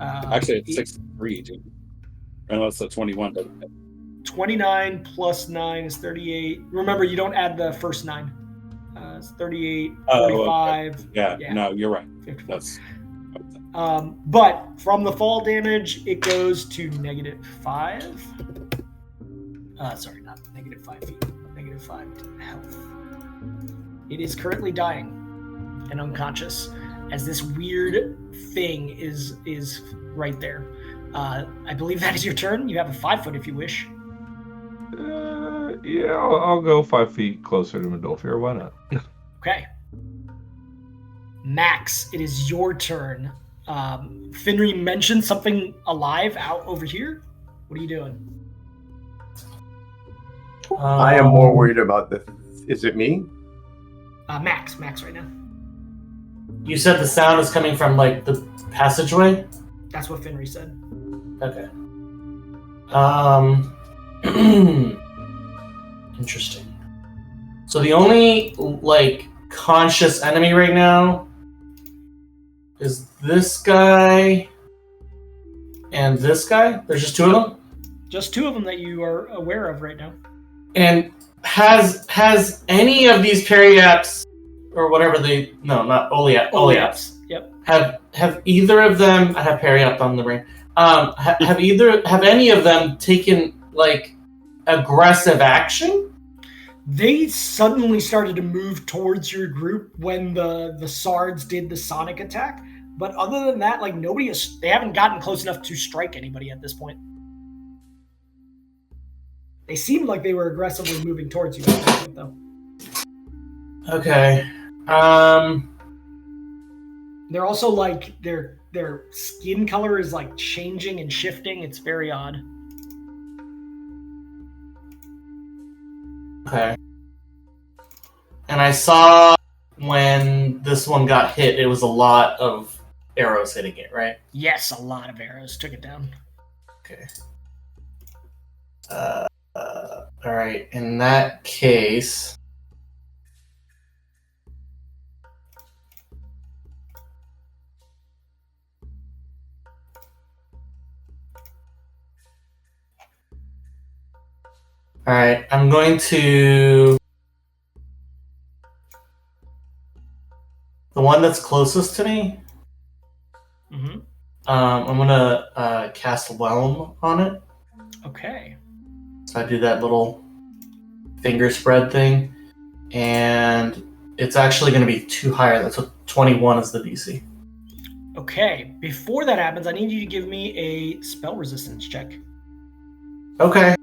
Actually, it's 63, dude. Unless the 21 doesn't hit. 29 plus 9 is 38. Remember, you don't add the first 9. It's 38, 45. Okay. Yeah, no, you're right. 54. That's... But from the fall damage, it goes to -5. Sorry, not -5 feet. -5 health. It is currently dying and unconscious as this weird thing is right there. I believe that is your turn. You have a 5 foot if you wish. Yeah, I'll go 5 feet closer to Midolfir. Why not? Okay. Max, it is your turn. Finry mentioned something alive out over here. What are you doing? I am more worried about the... Is it me? Max right now. You said the sound is coming from, the passageway? That's what Finry said. Okay. Interesting. So the only, conscious enemy right now is this guy and this guy? There's just 2 of them? Just 2 of them that you are aware of right now. And has any of these periaps, or whatever they... No, not oleaps. Yep. Have either of them... I have periap on the brain. Have any of them taken, aggressive action? They suddenly started to move towards your group when the Sards did the sonic attack. But other than that, like they haven't gotten close enough to strike anybody at this point. They seemed like they were aggressively moving towards you at that point, though. Okay. They're also like their skin color is like changing and shifting. It's very odd. Okay. And I saw when this one got hit, it was a lot of arrows hitting it, right? Yes, a lot of arrows took it down. Okay. All right. In that case, all right. I'm going to the one that's closest to me. Mm-hmm. I'm gonna cast Whelm on it. Okay. So I do that little finger spread thing, and it's actually going to be 2 higher. That's what 21 is the DC. Okay. Before that happens, I need you to give me a spell resistance check. Okay.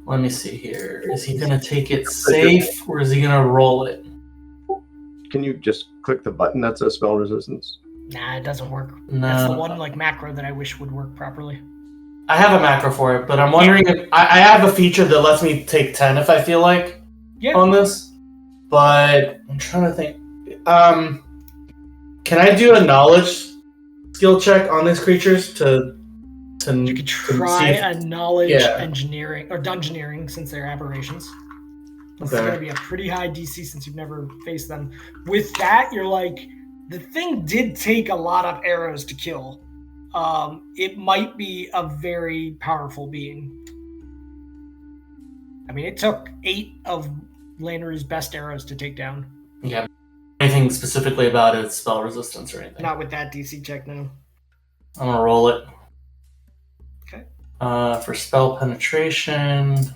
Let me see here. Is he going to take it safe, or is he going to roll it? Can you just click the button that says spell resistance? Nah, it doesn't work. No. That's the one like macro that I wish would work properly. I have a macro for it, but I'm wondering if I have a feature that lets me take 10 if I feel like on this. But I'm trying to think. Can I do a knowledge skill check on these creatures to you could try a knowledge engineering or dungeoneering since they're aberrations. It's going to be a pretty high DC since you've never faced them. With that, you're like, the thing did take a lot of arrows to kill. It might be a very powerful being. I mean, it took 8 of Landry's best arrows to take down. Yeah. Anything specifically about its spell resistance or anything? Not with that DC check, no. I'm going to roll it. Okay. For spell penetration,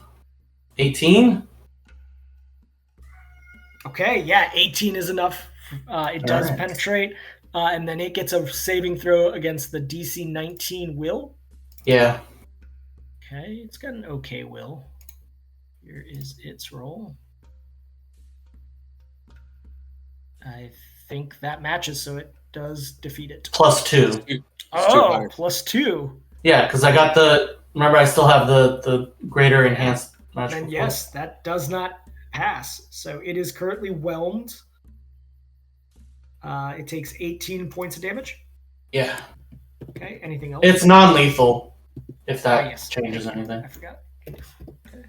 18? Okay, yeah, 18 is enough. It does penetrate. And then it gets a saving throw against the DC 19 will. Yeah. Okay, it's got an okay will. Here is its roll. I think that matches, so it does defeat it. +2. Oh, +2. Yeah, because I got remember I still have the greater enhanced magical. And yes, that does not pass. So it is currently whelmed. It takes 18 points of damage. Yeah. Okay, anything else? It's non-lethal, if that changes anything. I forgot. Okay.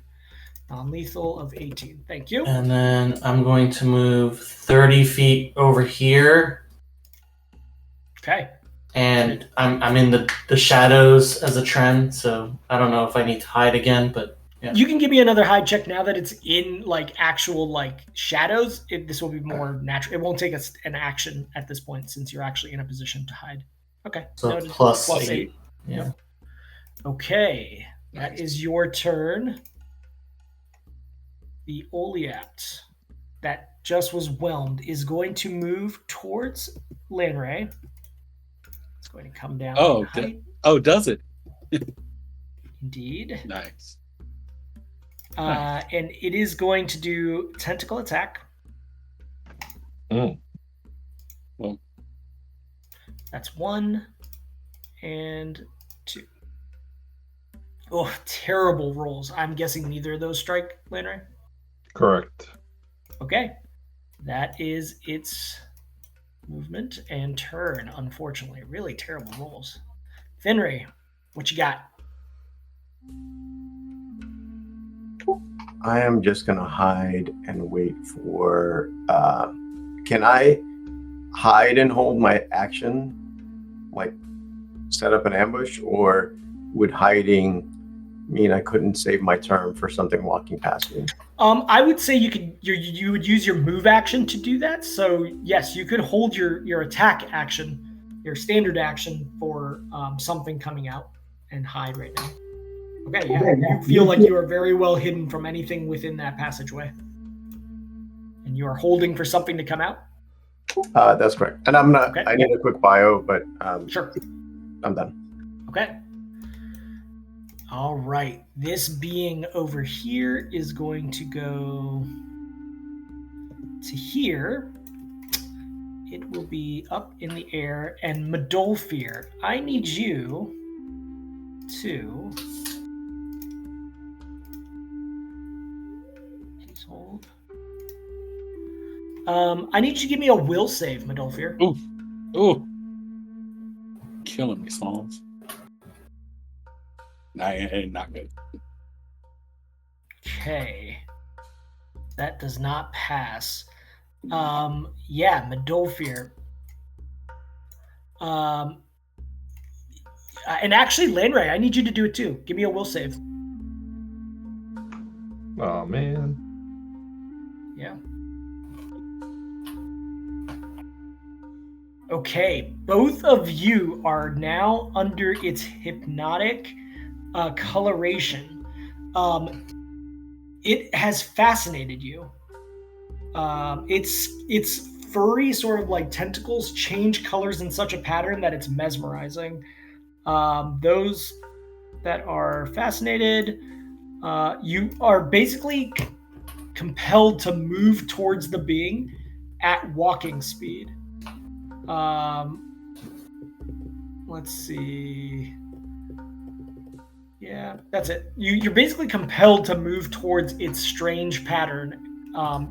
Non-lethal of 18. Thank you. And then I'm going to move 30 feet over here. Okay. And I'm in the shadows as a trend, so I don't know if I need to hide again, but yeah. You can give me another hide check now that it's in like actual like shadows. This will be more natural. It won't take us an action at this point since you're actually in a position to hide. Okay. So +8. Yeah. Yep. Okay. That is your turn. The Oleat that just was whelmed is going to move towards Lanray. It's going to come down. Does it? Indeed. Nice. And it is going to do tentacle attack. Well, that's 1 and 2. Oh, terrible rolls. I'm guessing neither of those strike, Landry? Correct. Okay. That is its movement and turn, unfortunately. Really terrible rolls. Finray, what you got? I am just going to hide and wait for... can I hide and hold my action? Like, set up an ambush? Or would hiding mean I couldn't save my turn for something walking past me? I would say you would use your move action to do that. So, yes, you could hold your attack action, your standard action, for something coming out and hide right now. Okay, yeah. You feel like you are very well hidden from anything within that passageway. And you are holding for something to come out? That's correct. And I'm not. Okay. I need a quick bio, but Sure. I'm done. Okay. All right. This being over here is going to go to here. It will be up in the air. And Medolfir, I need you to... Please hold. I need you to give me a will save, Medolfir. Ooh. Killing me, Psalms. Not good. Okay. That does not pass. Yeah, Medolfir. And actually, Lanray, I need you to do it too. Give me a will save. Oh man. Yeah. Okay, both of you are now under its hypnotic coloration. It has fascinated you. Its furry sort of like tentacles change colors in such a pattern that it's mesmerizing. Those that are fascinated, you are basically compelled to move towards the being at walking speed. Let's see. Yeah, that's it. You're basically compelled to move towards its strange pattern.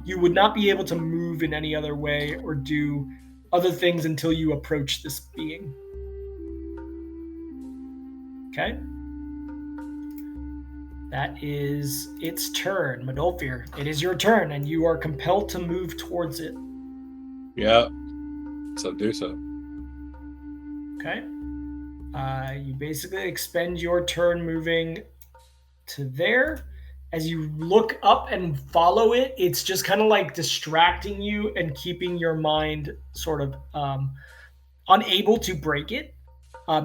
You would not be able to move in any other way or do other things until you approach this being. Okay? That is its turn. Medolfir, it is your turn, and you are compelled to move towards it. Yeah. So do so. Okay. You basically expend your turn moving to there. As you look up and follow it, it's just kind of like distracting you and keeping your mind sort of unable to break it.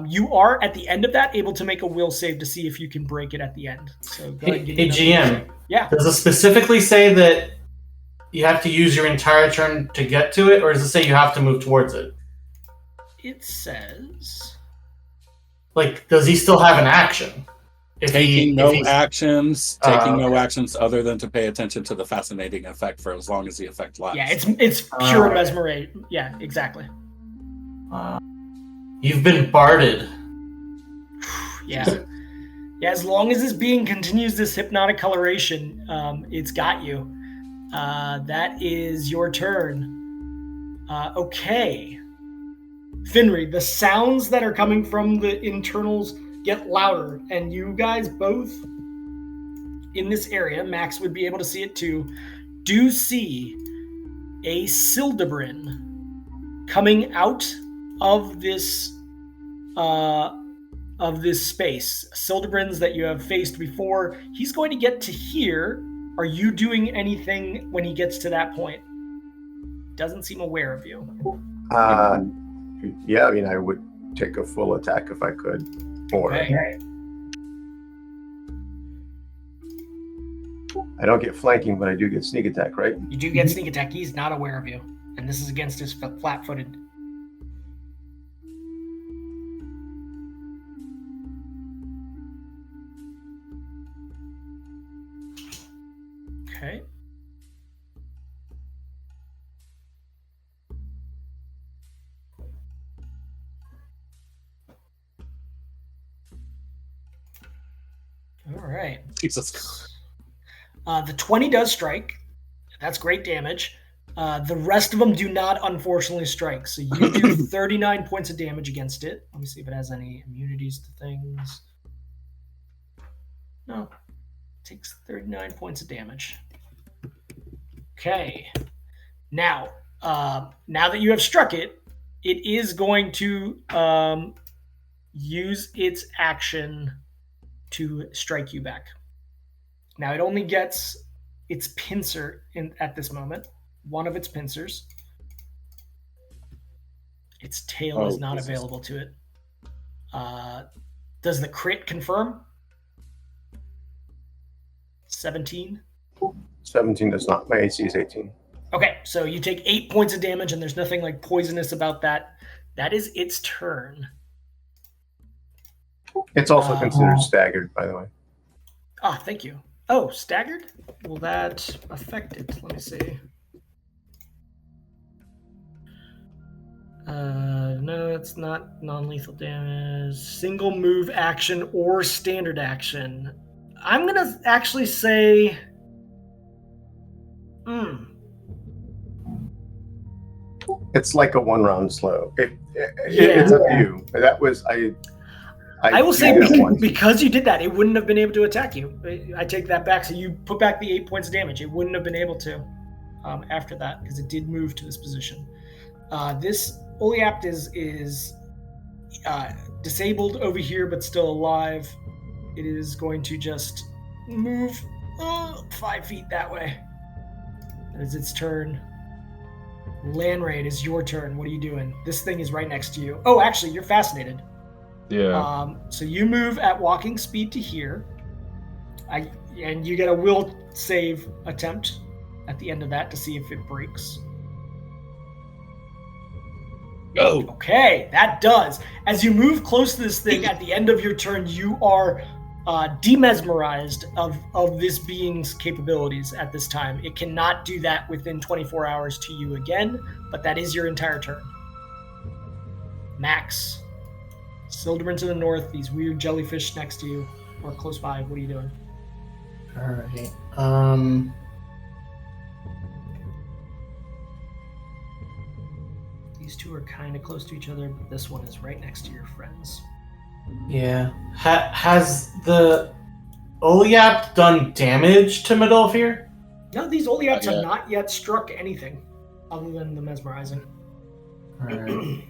You are, at the end of that, able to make a will save to see if you can break it at the end. So go ahead and give me another will GM. save. Yeah. Does it specifically say that you have to use your entire turn to get to it, or does it say you have to move towards it? It says... Like, does he still have an action? Taking no actions other than to pay attention to the fascinating effect for as long as the effect lasts. Yeah, it's pure mesmerization. Yeah, exactly. You've been barded. Yeah. Yeah, as long as this being continues this hypnotic coloration, it's got you. That is your turn. Okay. Finri, the sounds that are coming from the internals get louder, and you guys both in this area, Max would be able to see it too, do see a Sildebrin coming out of this space. Sildebrins that you have faced before. He's going to get to here. Are you doing anything when he gets to that point? Doesn't seem aware of you. Yeah, I mean, I would take a full attack if I could. Okay. I don't get flanking, but I do get sneak attack, right? You do get sneak attack. He's not aware of you. And this is against his flat-footed. Okay. All right. Jesus. The 20 does strike. That's great damage. The rest of them do not, unfortunately, strike. So you do 39 points of damage against it. Let me see if it has any immunities to things. No. It takes 39 points of damage. Okay. Now that you have struck it, it is going to use its action to strike you back. Now it only gets its pincer at this moment. One of its pincers. Its tail is not available to it. Does the crit confirm? 17? 17 does not. My AC is 18. Okay, so you take 8 points of damage, and there's nothing like poisonous about that. That is its turn. It's also considered staggered, by the way. Ah, thank you. Oh, staggered? Will that affect it? Let me see. No, it's not non-lethal damage. Single move action or standard action. I'm going to actually say... It's like a 1-round slow. It's up to you. That was... I will say because you did that, it wouldn't have been able to attack you. I take that back. So you put back the 8 points of damage. It wouldn't have been able to after that because it did move to this position. This Oleapt is disabled over here, but still alive. It is going to just move 5 feet that way. That is its turn. Lanraid, is your turn. What are you doing? This thing is right next to you. Oh, actually, you're fascinated. Yeah. So you move at walking speed to here. And you get a will save attempt at the end of that to see if it breaks. Go. Okay, that does. As you move close to this thing at the end of your turn, you are demesmerized of this being's capabilities at this time. It cannot do that within 24 hours to you again, but that is your entire turn. Max. Silderman to the north, these weird jellyfish next to you, or close by. What are you doing? Alright, These two are kind of close to each other, but this one is right next to your friends. yeah. Has the Oleapt done damage to Medolfir? No, these Oleaps have not yet struck anything other than the mesmerizing. Alright.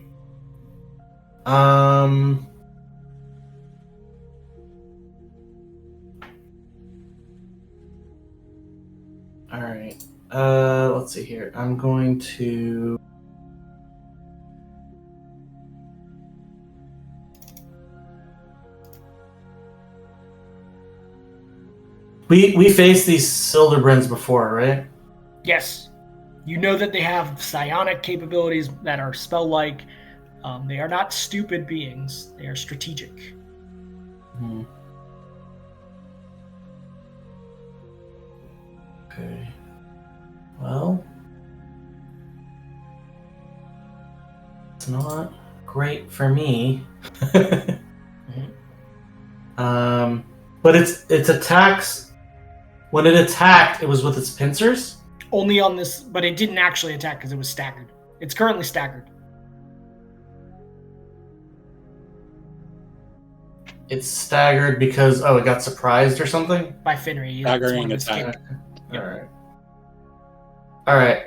Alright. Let's see here. I'm going to... We faced these Silderbrins before, right? Yes. You know that they have psionic capabilities that are spell-like. They are not stupid beings. They are strategic. Okay. Well, it's not great for me. But its attacks. When it attacked, it was with its pincers. Only on this, but it didn't actually attack because it was staggered. It's currently staggered. It's staggered because it got surprised or something. By Finry. Staggering attack. Yep. All right.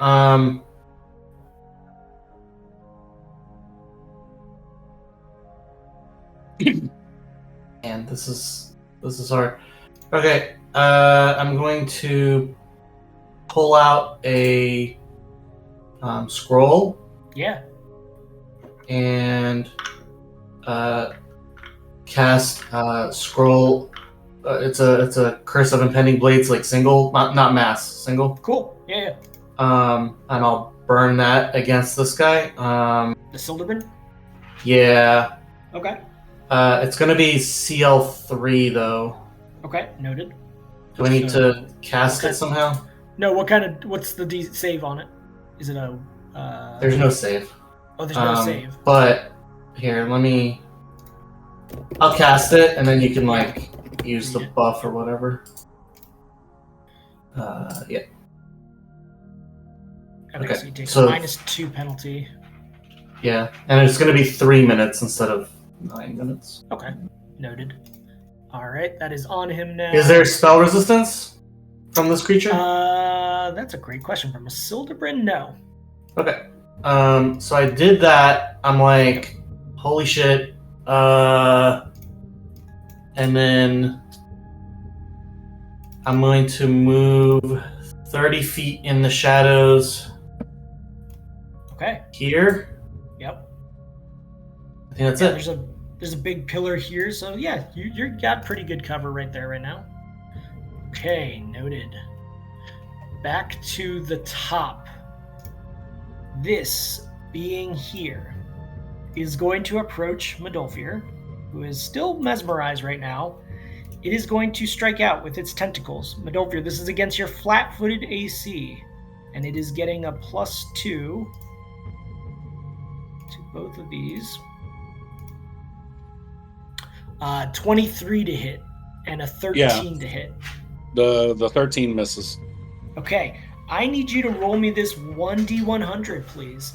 And this is hard. Okay. I'm going to pull out a scroll. Yeah. And cast scroll. It's a Curse of Impending Blades, like single, not mass, single. Cool. Yeah. And I'll burn that against this guy. The Silderman? Yeah. Okay. It's gonna be CL3 though. Okay, noted. Do I need to cast it somehow? No. What's the save on it? Is it a? There's no save. Oh, there's no save. But here, I'll cast it, and then you can use the buff or whatever. Yeah. Okay. So you take -2 penalty. Yeah, and it's going to be 3 minutes instead of 9 minutes. Okay, noted. All right, that is on him now. Is there spell resistance from this creature? That's a great question. From a Silderbrin, no. Okay. So I did that. I'm like, holy shit. And then I'm going to move 30 feet in the shadows. Okay. Here. Yep. I think that's it. There's a big pillar here, so yeah, you got pretty good cover right there right now. Okay, noted. Back to the top. This being here is going to approach Medolfir, who is still mesmerized right now. It is going to strike out with its tentacles. Medolfir, this is against your flat-footed AC, and it is getting a +2 to both of these. 23 to hit and a 13 to hit. The 13 misses. Okay, I need you to roll me this 1d100, please.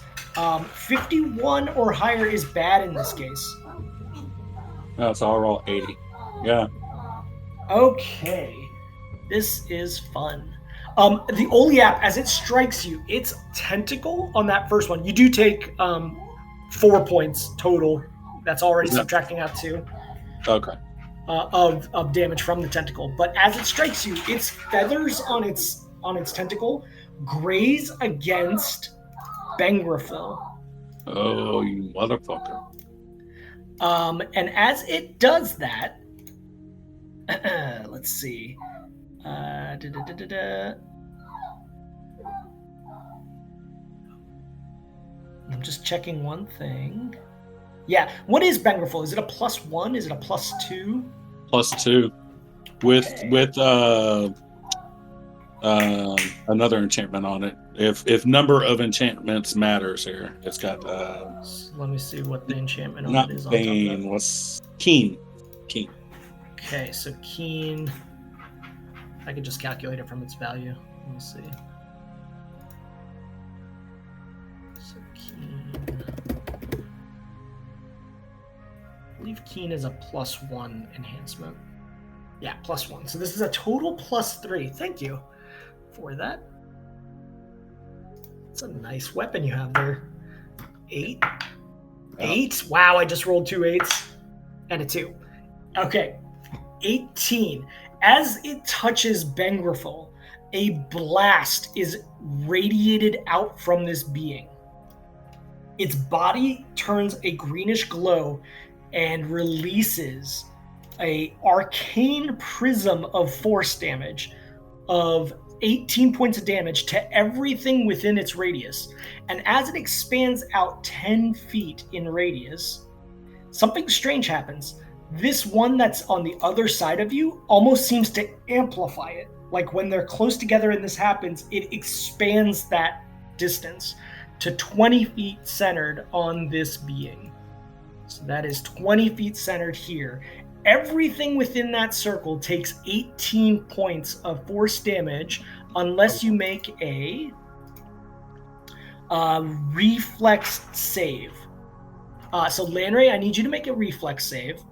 51 or higher is bad in this case. No, so I'll roll 80. Yeah. Okay, this is fun. The Oliap, as it strikes you, its tentacle on that first one, you do take 4 points total. That's already subtracting out 2. Okay. Of damage from the tentacle. But as it strikes you, its feathers on its tentacle graze against Bengrafil. Oh, you motherfucker. And as it does that, let's see. I'm just checking one thing. Yeah, what is Bengrafil? Is it a +1? Is it a +2? +2 with another enchantment on it. If number of enchantments matters here, it's got. Let me see what the enchantment on not it is. Bane. What's Keen? Keen. Okay, so Keen. I could just calculate it from its value. Let me see. So Keen. I believe Keen is a +1 enhancement. Yeah, +1. So this is a total +3. Thank you for that. It's a nice weapon you have there. 8. 8? Wow, I just rolled 2 8s and a 2. Okay, 18. As it touches Bengrafil, a blast is radiated out from this being. Its body turns a greenish glow and releases a arcane prism of force damage of 18 points of damage to everything within its radius. And as it expands out 10 feet in radius, something strange happens. This one that's on the other side of you almost seems to amplify it. Like when they're close together and this happens, it expands that distance to 20 feet centered on this being. So that is 20 feet centered here. Everything within that circle takes 18 points of force damage unless you make a reflex save. So Lanray, I need you to make a reflex save.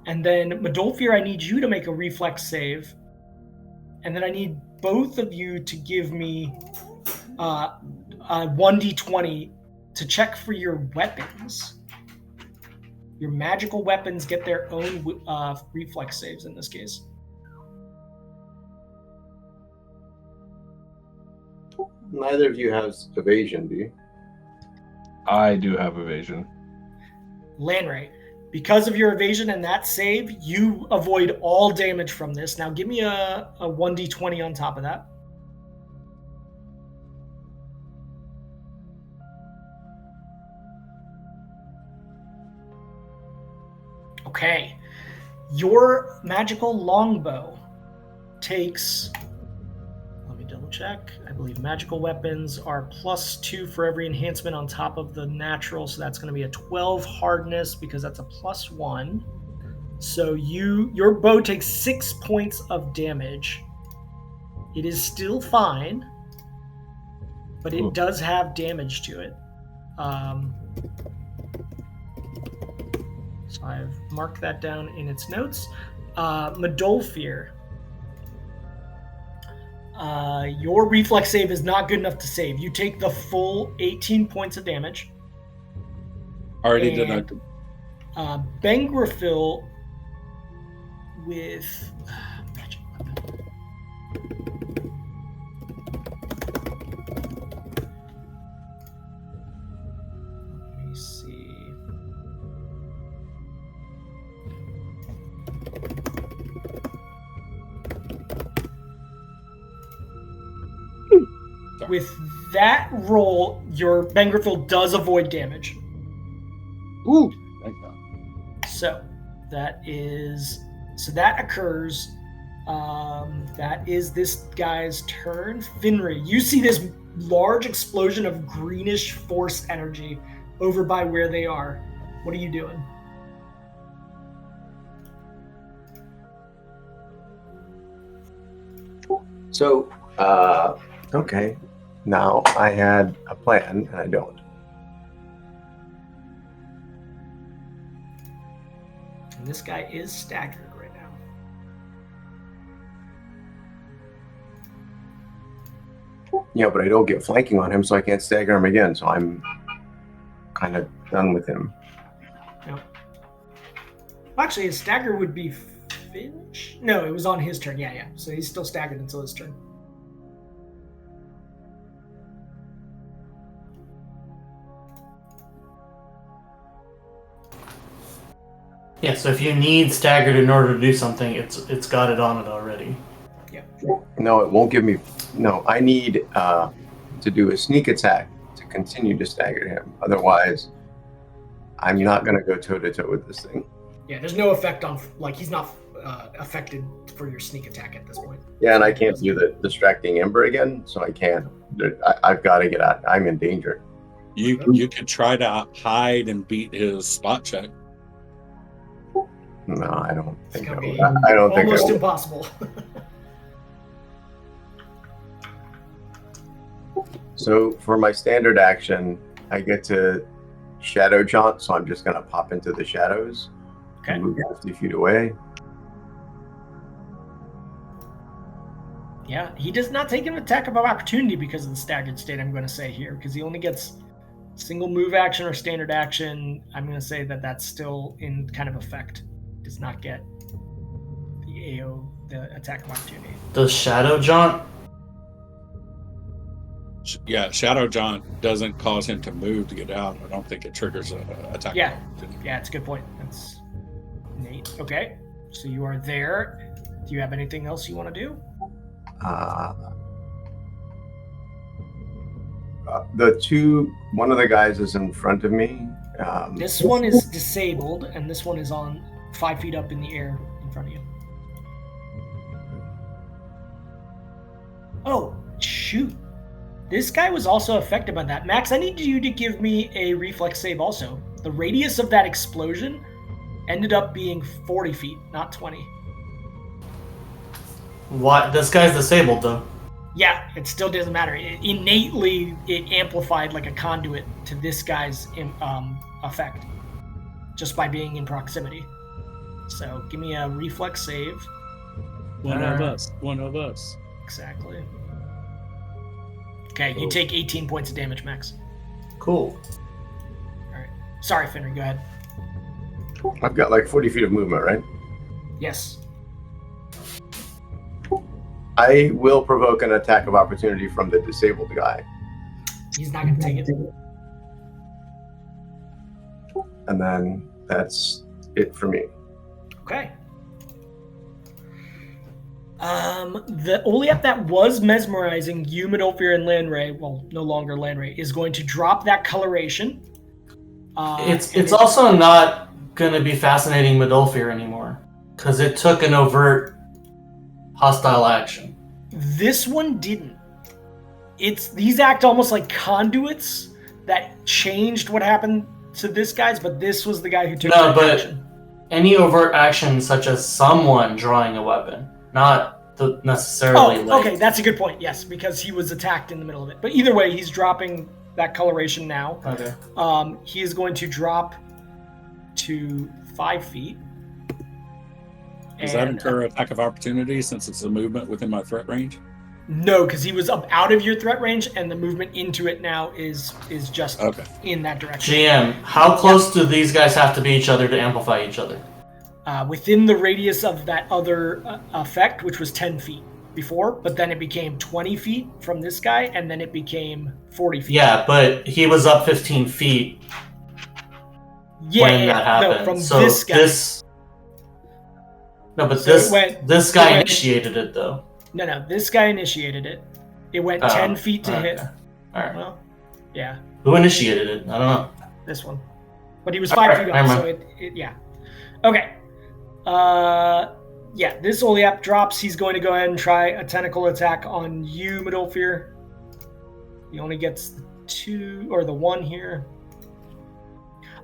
And then Medolfir, I need you to make a reflex save. And then I need both of you to give me a 1d20 to check for your weapons. Your magical weapons get their own reflex saves in this case. Neither of you has evasion, do you? I do have evasion. Lanray, because of your evasion and that save, you avoid all damage from this. Now give me a 1d20 on top of that. Okay, your magical longbow takes, let me double check, I believe magical weapons are +2 for every enhancement on top of the natural, so that's going to be a 12 hardness because that's a +1. So your bow takes 6 points of damage. It is still fine, but it does have damage to it. So I've marked that down in its notes. Medolfir, your reflex save is not good enough to save. You take the full 18 points of damage. Already deducted. Bengrafil with magic weapon. Let me see. with that roll, your Ben Griffel does avoid damage. Ooh. Thank God. So that occurs. That is this guy's turn. Finri, you see this large explosion of greenish force energy over by where they are. What are you doing? So, okay. Now I had a plan, and I don't. And this guy is staggered right now. Yeah, but I don't get flanking on him, so I can't stagger him again. So I'm kind of done with him. No. Actually, his stagger would be finished. No, it was on his turn. Yeah. So he's still staggered until his turn. Yeah, so if you need staggered in order to do something, it's got it on it already. Yeah. No, it won't give me. No, I need to do a sneak attack to continue to stagger him. Otherwise, I'm not going to go toe to toe with this thing. Yeah, there's no effect on, like, he's not affected for your sneak attack at this point. Yeah, and I can't do the distracting ember again, so I can't. I've got to get out. I'm in danger. You could try to hide and beat his spot check. No, I don't think It's I gonna will. be I don't think I almost will. impossible. So for my standard action, I get to shadow jaunt, so I'm just going to pop into the shadows. Okay. And move 50 feet away. Yeah, he does not take an attack of opportunity because of the staggered state, I'm going to say here, because he only gets single move action or standard action. I'm going to say that that's still in kind of effect. Does not get the attack of opportunity. Does Shadow Jaunt? Yeah, Shadow Jaunt doesn't cause him to move to get out. I don't think it triggers an attack. Yeah, it's a good point. That's Nate. Okay, so you are there. Do you have anything else you want to do? One of the guys is in front of me. This one is disabled, and this one is on 5 feet up in the air in front of you. Oh, shoot. This guy was also affected by that. Max, I need you to give me a reflex save also. The radius of that explosion ended up being 40 feet, not 20. What? This guy's disabled, though. Yeah, it still doesn't matter. Innately, it amplified like a conduit to this guy's effect just by being in proximity. So give me a reflex save. One of us. Exactly. Okay, you take 18 points of damage, Max. Cool. All right. Sorry, Finnery, go ahead. I've got like 40 feet of movement, right? Yes. I will provoke an attack of opportunity from the disabled guy. He's not going to take it. And then that's it for me. Okay. The Oleap that was mesmerizing you, Midolfir, and Landray, well, no longer Landray, is going to drop that coloration. It's also not going to be fascinating Midolfir anymore, because it took an overt hostile action. This one didn't. These act almost like conduits that changed what happened to this guy's, but this was the guy who took that action. Any overt action such as someone drawing a weapon, not necessarily. Okay, that's a good point. Yes, because he was attacked in the middle of it. But either way, he's dropping that coloration now. Okay. He is going to drop to 5 feet. Does that incur attack of opportunity since it's a movement within my threat range? No, because he was up out of your threat range, and the movement into it now is just in that direction. GM, how close do these guys have to be each other to amplify each other? Within the radius of that other effect, which was 10 feet before, but then it became 20 feet from this guy, and then it became 40 feet. Yeah, but he was up 15 feet when that happened. No, from so this guy. This guy initiated it, though. No, this guy initiated it. It went 10 feet to hit. All right. Well, yeah. Who initiated it? I don't know. This one. But he was 5 feet up, so yeah. Okay. Yeah, this Oliap drops. He's going to go ahead and try a tentacle attack on you, Midolfir. He only gets the 2, or the 1 here.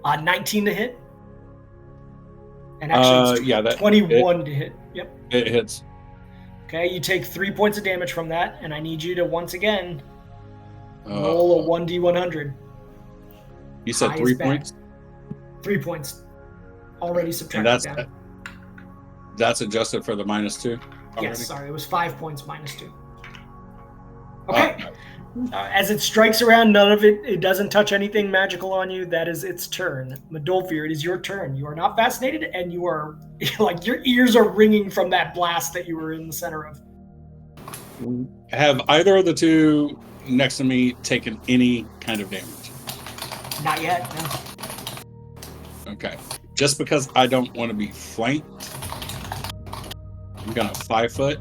19 to hit. And actually, it's 21 to hit. Yep. It hits. Okay, you take 3 points of damage from that, and I need you to once again roll a 1d100. You said 3 points? 3 points. Already subtracted down. That's adjusted for the -2? Already? Yes, sorry, it was 5 points -2. Okay. As it strikes around, none of it doesn't touch anything magical on you. That is its turn. Midolfir, it is your turn. You are not fascinated, and you are, like, your ears are ringing from that blast that you were in the center of. Have either of the two next to me taken any kind of damage? Not yet, no. Okay. Just because I don't want to be flanked, I'm going to 5 foot.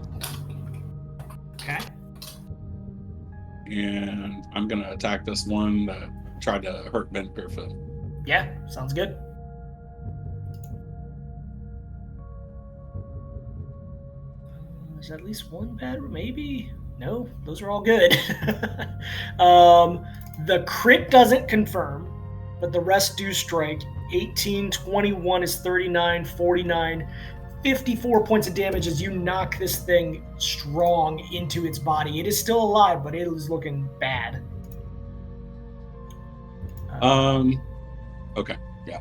Okay. And I'm going to attack this one that tried to hurt Ben Griffith. Yeah, sounds good. There's at least one bad, maybe? No, those are all good. The crit doesn't confirm, but the rest do strike. 18, 21 is 39, 49, 54 points of damage as you knock this thing strong into its body. It is still alive, but it is looking bad. Okay, yeah.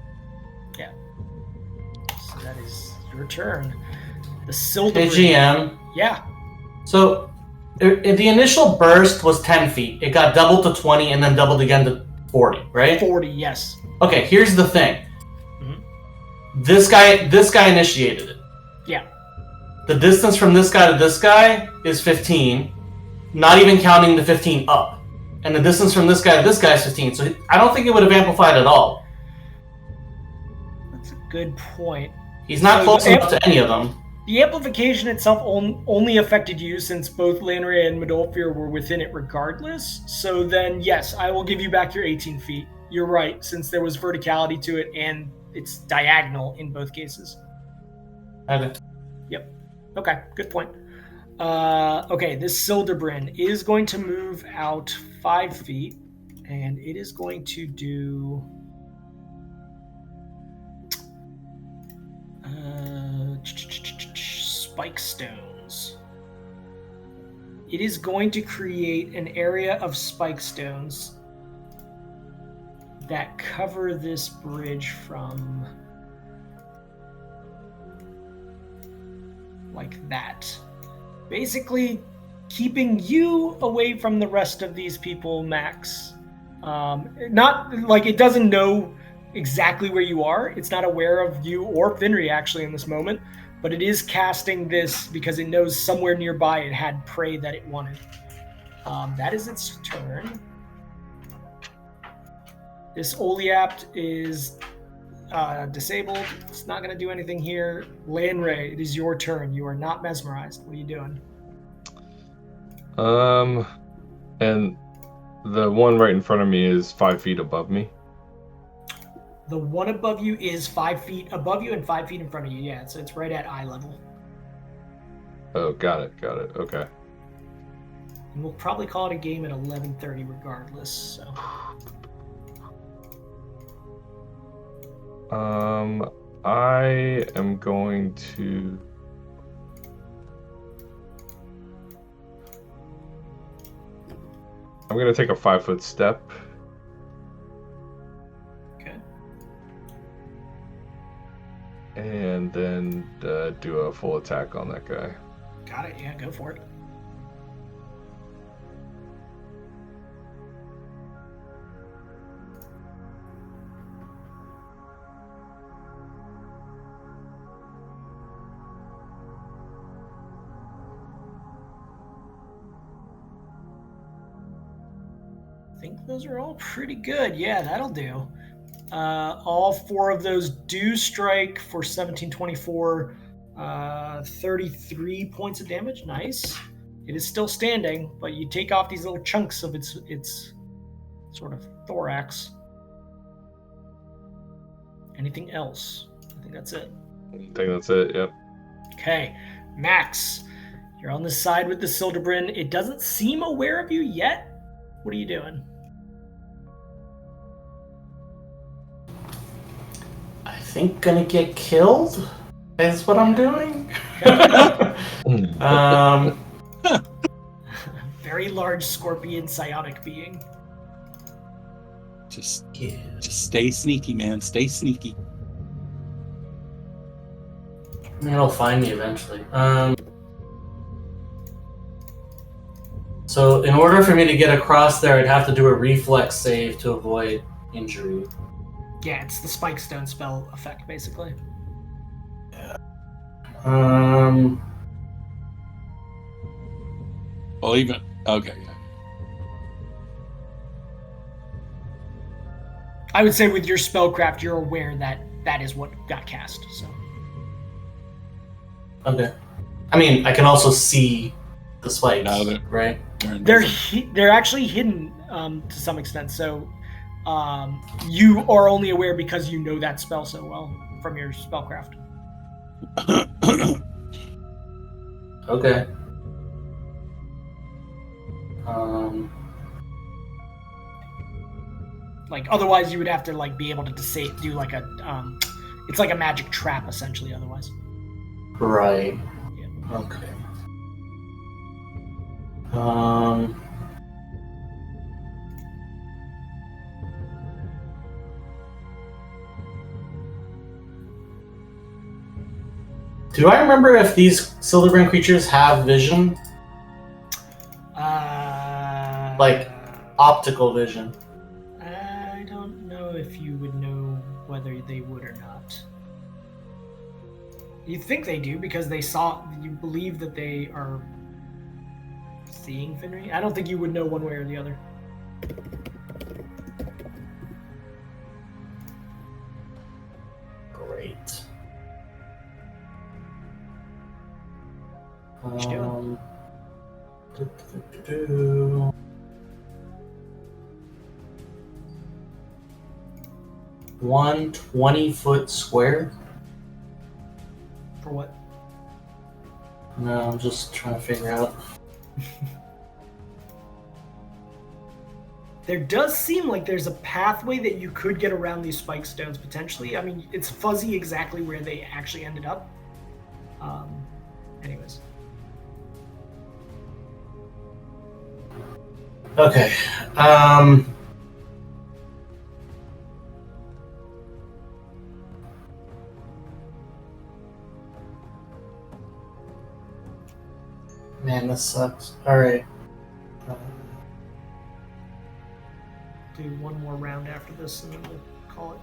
Yeah. So that is your turn. The Silver. Hey, GM. Yeah. So, if the initial burst was 10 feet, it got doubled to 20 and then doubled again to 40, right? 40, yes. Okay, here's the thing. Mm-hmm. This guy initiated it. Yeah. The distance from this guy to this guy is 15, not even counting the 15 up. And the distance from this guy to this guy is 15, so I don't think it would have amplified at all. That's a good point. He's not close enough to any of them. The amplification itself only affected you since both Lanray and Midolfir were within it regardless. So then, yes, I will give you back your 18 feet. You're right, since there was verticality to it and it's diagonal in both cases. Okay. Yep. Okay, good point. Okay, this Silderbrin is going to move out 5 feet, and it is going to do... spike stones. It is going to create an area of spike stones that cover this bridge from like that. Basically keeping you away from the rest of these people, Max. Not like it doesn't know exactly where you are. It's not aware of you or Finri actually in this moment, but it is casting this because it knows somewhere nearby it had prey that it wanted. That is its turn. This Oliapt is disabled. It's not going to do anything here. Lanray, it is your turn. You are not mesmerized. What are you doing? And the one right in front of me is 5 feet above me. The one above you is 5 feet above you and 5 feet in front of you. Yeah, so it's right at eye level. Oh, got it. Okay. And we'll probably call it a game at 11:30 regardless. So. I am going to... I'm going to take a 5-foot step. Okay. And then do a full attack on that guy. Got it. Yeah, go for it. I think those are all pretty good. Yeah, that'll do. All 4 of those do strike for 1724, 33 points of damage. Nice. It is still standing, but you take off these little chunks of its sort of thorax. Anything else? I think that's it. I think that's it, yep. Okay, Max, you're on the side with the Sildebrin. It doesn't seem aware of you yet. What are you doing? I think gonna get killed is what I'm doing. Very large scorpion psionic being. Just stay sneaky, man. Stay sneaky. I mean, it'll find me eventually. So in order for me to get across there, I'd have to do a reflex save to avoid injury. Yeah, it's the Spike Stone spell effect, basically. Yeah. Well, even okay. Yeah. I would say with your spellcraft, you're aware that that is what got cast. So. Okay. I mean, I can also see the spikes, right? They're actually hidden to some extent. So you are only aware because you know that spell so well from your spellcraft. Okay. Like otherwise, you would have to like be able to do like a it's like a magic trap essentially. Otherwise. Right. Yeah. Okay. Do I remember if these Sildebrin creatures have vision? Like optical vision. I don't know if you would know whether they would or not. You think they do because you believe that they are seeing Finry. I don't think you would know one way or the other. Great. What you doing? One 20-foot square? For what? No, I'm just trying to figure out. There does seem like there's a pathway that you could get around these spike stones potentially. I mean, it's fuzzy exactly where they actually ended up. Anyways. Okay. Man, this sucks. Alright. Do one more round after this and then we'll call it.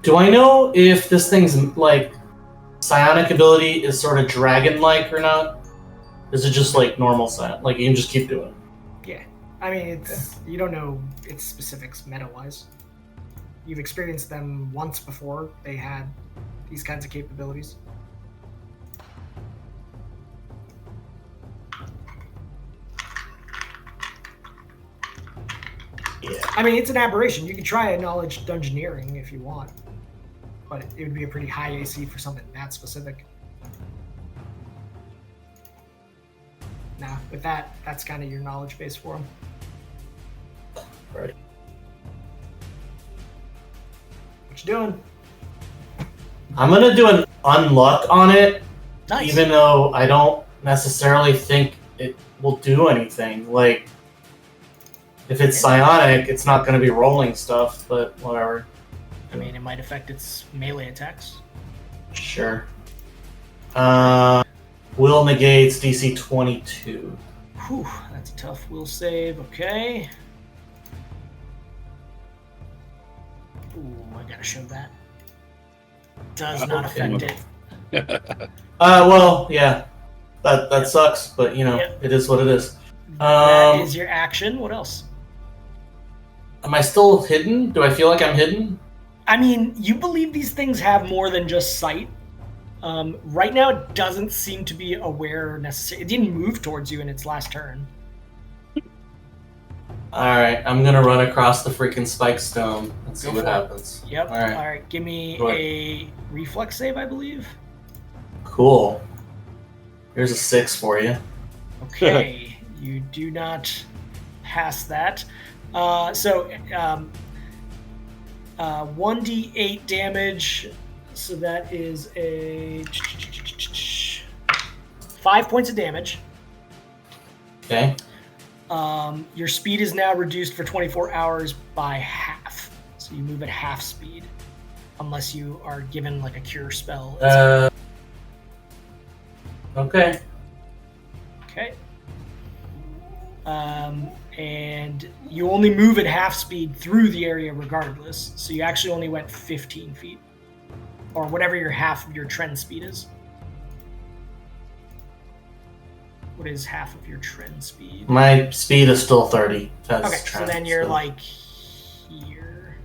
Do I know if this thing's, like, psionic ability is sort of dragon-like or not? Is it just, like, normal psion? Like, you can just keep doing it? Yeah. I mean, you don't know its specifics meta-wise. You've experienced them once before. They had these kinds of capabilities. Yeah. I mean, it's an aberration. You could try a knowledge dungeoneering if you want. But it would be a pretty high AC for something that specific. Nah, with that, that's kind of your knowledge base for them. Right. What you doing? I'm gonna do an unluck on it, Nice. even though I don't necessarily think it will do anything. Like, if it's psionic, it's not gonna be rolling stuff, but whatever. I mean, it might affect its melee attacks. Sure. Will negates DC 22. Whew, that's a tough will save. Okay. Ooh, I gotta show that. Does not affect it. Well, yeah. That sucks, but you know, It is what it is. That is your action. What else? Am I still hidden? Do I feel like I'm hidden? I mean, you believe these things have more than just sight. Right now, it doesn't seem to be aware necessarily. It didn't move towards you in its last turn. Alright, I'm gonna run across the freaking spike stone and see Go what for it. happens. Yep. Alright. All right. Give me Go ahead. a reflex save, I believe. Cool. Here's a 6 for you. Okay. You do not pass that. 1d8 damage. So that is a 5 points of damage. Okay. Your speed is now reduced for 24 hours by half. So you move at half speed. Unless you are given like a cure spell. Okay. Okay. And you only move at half speed through the area regardless. So you actually only went 15 feet. Or whatever your half of your trend speed is. What is half of your trend speed? My speed is still 30. That's Okay, so then you're like here.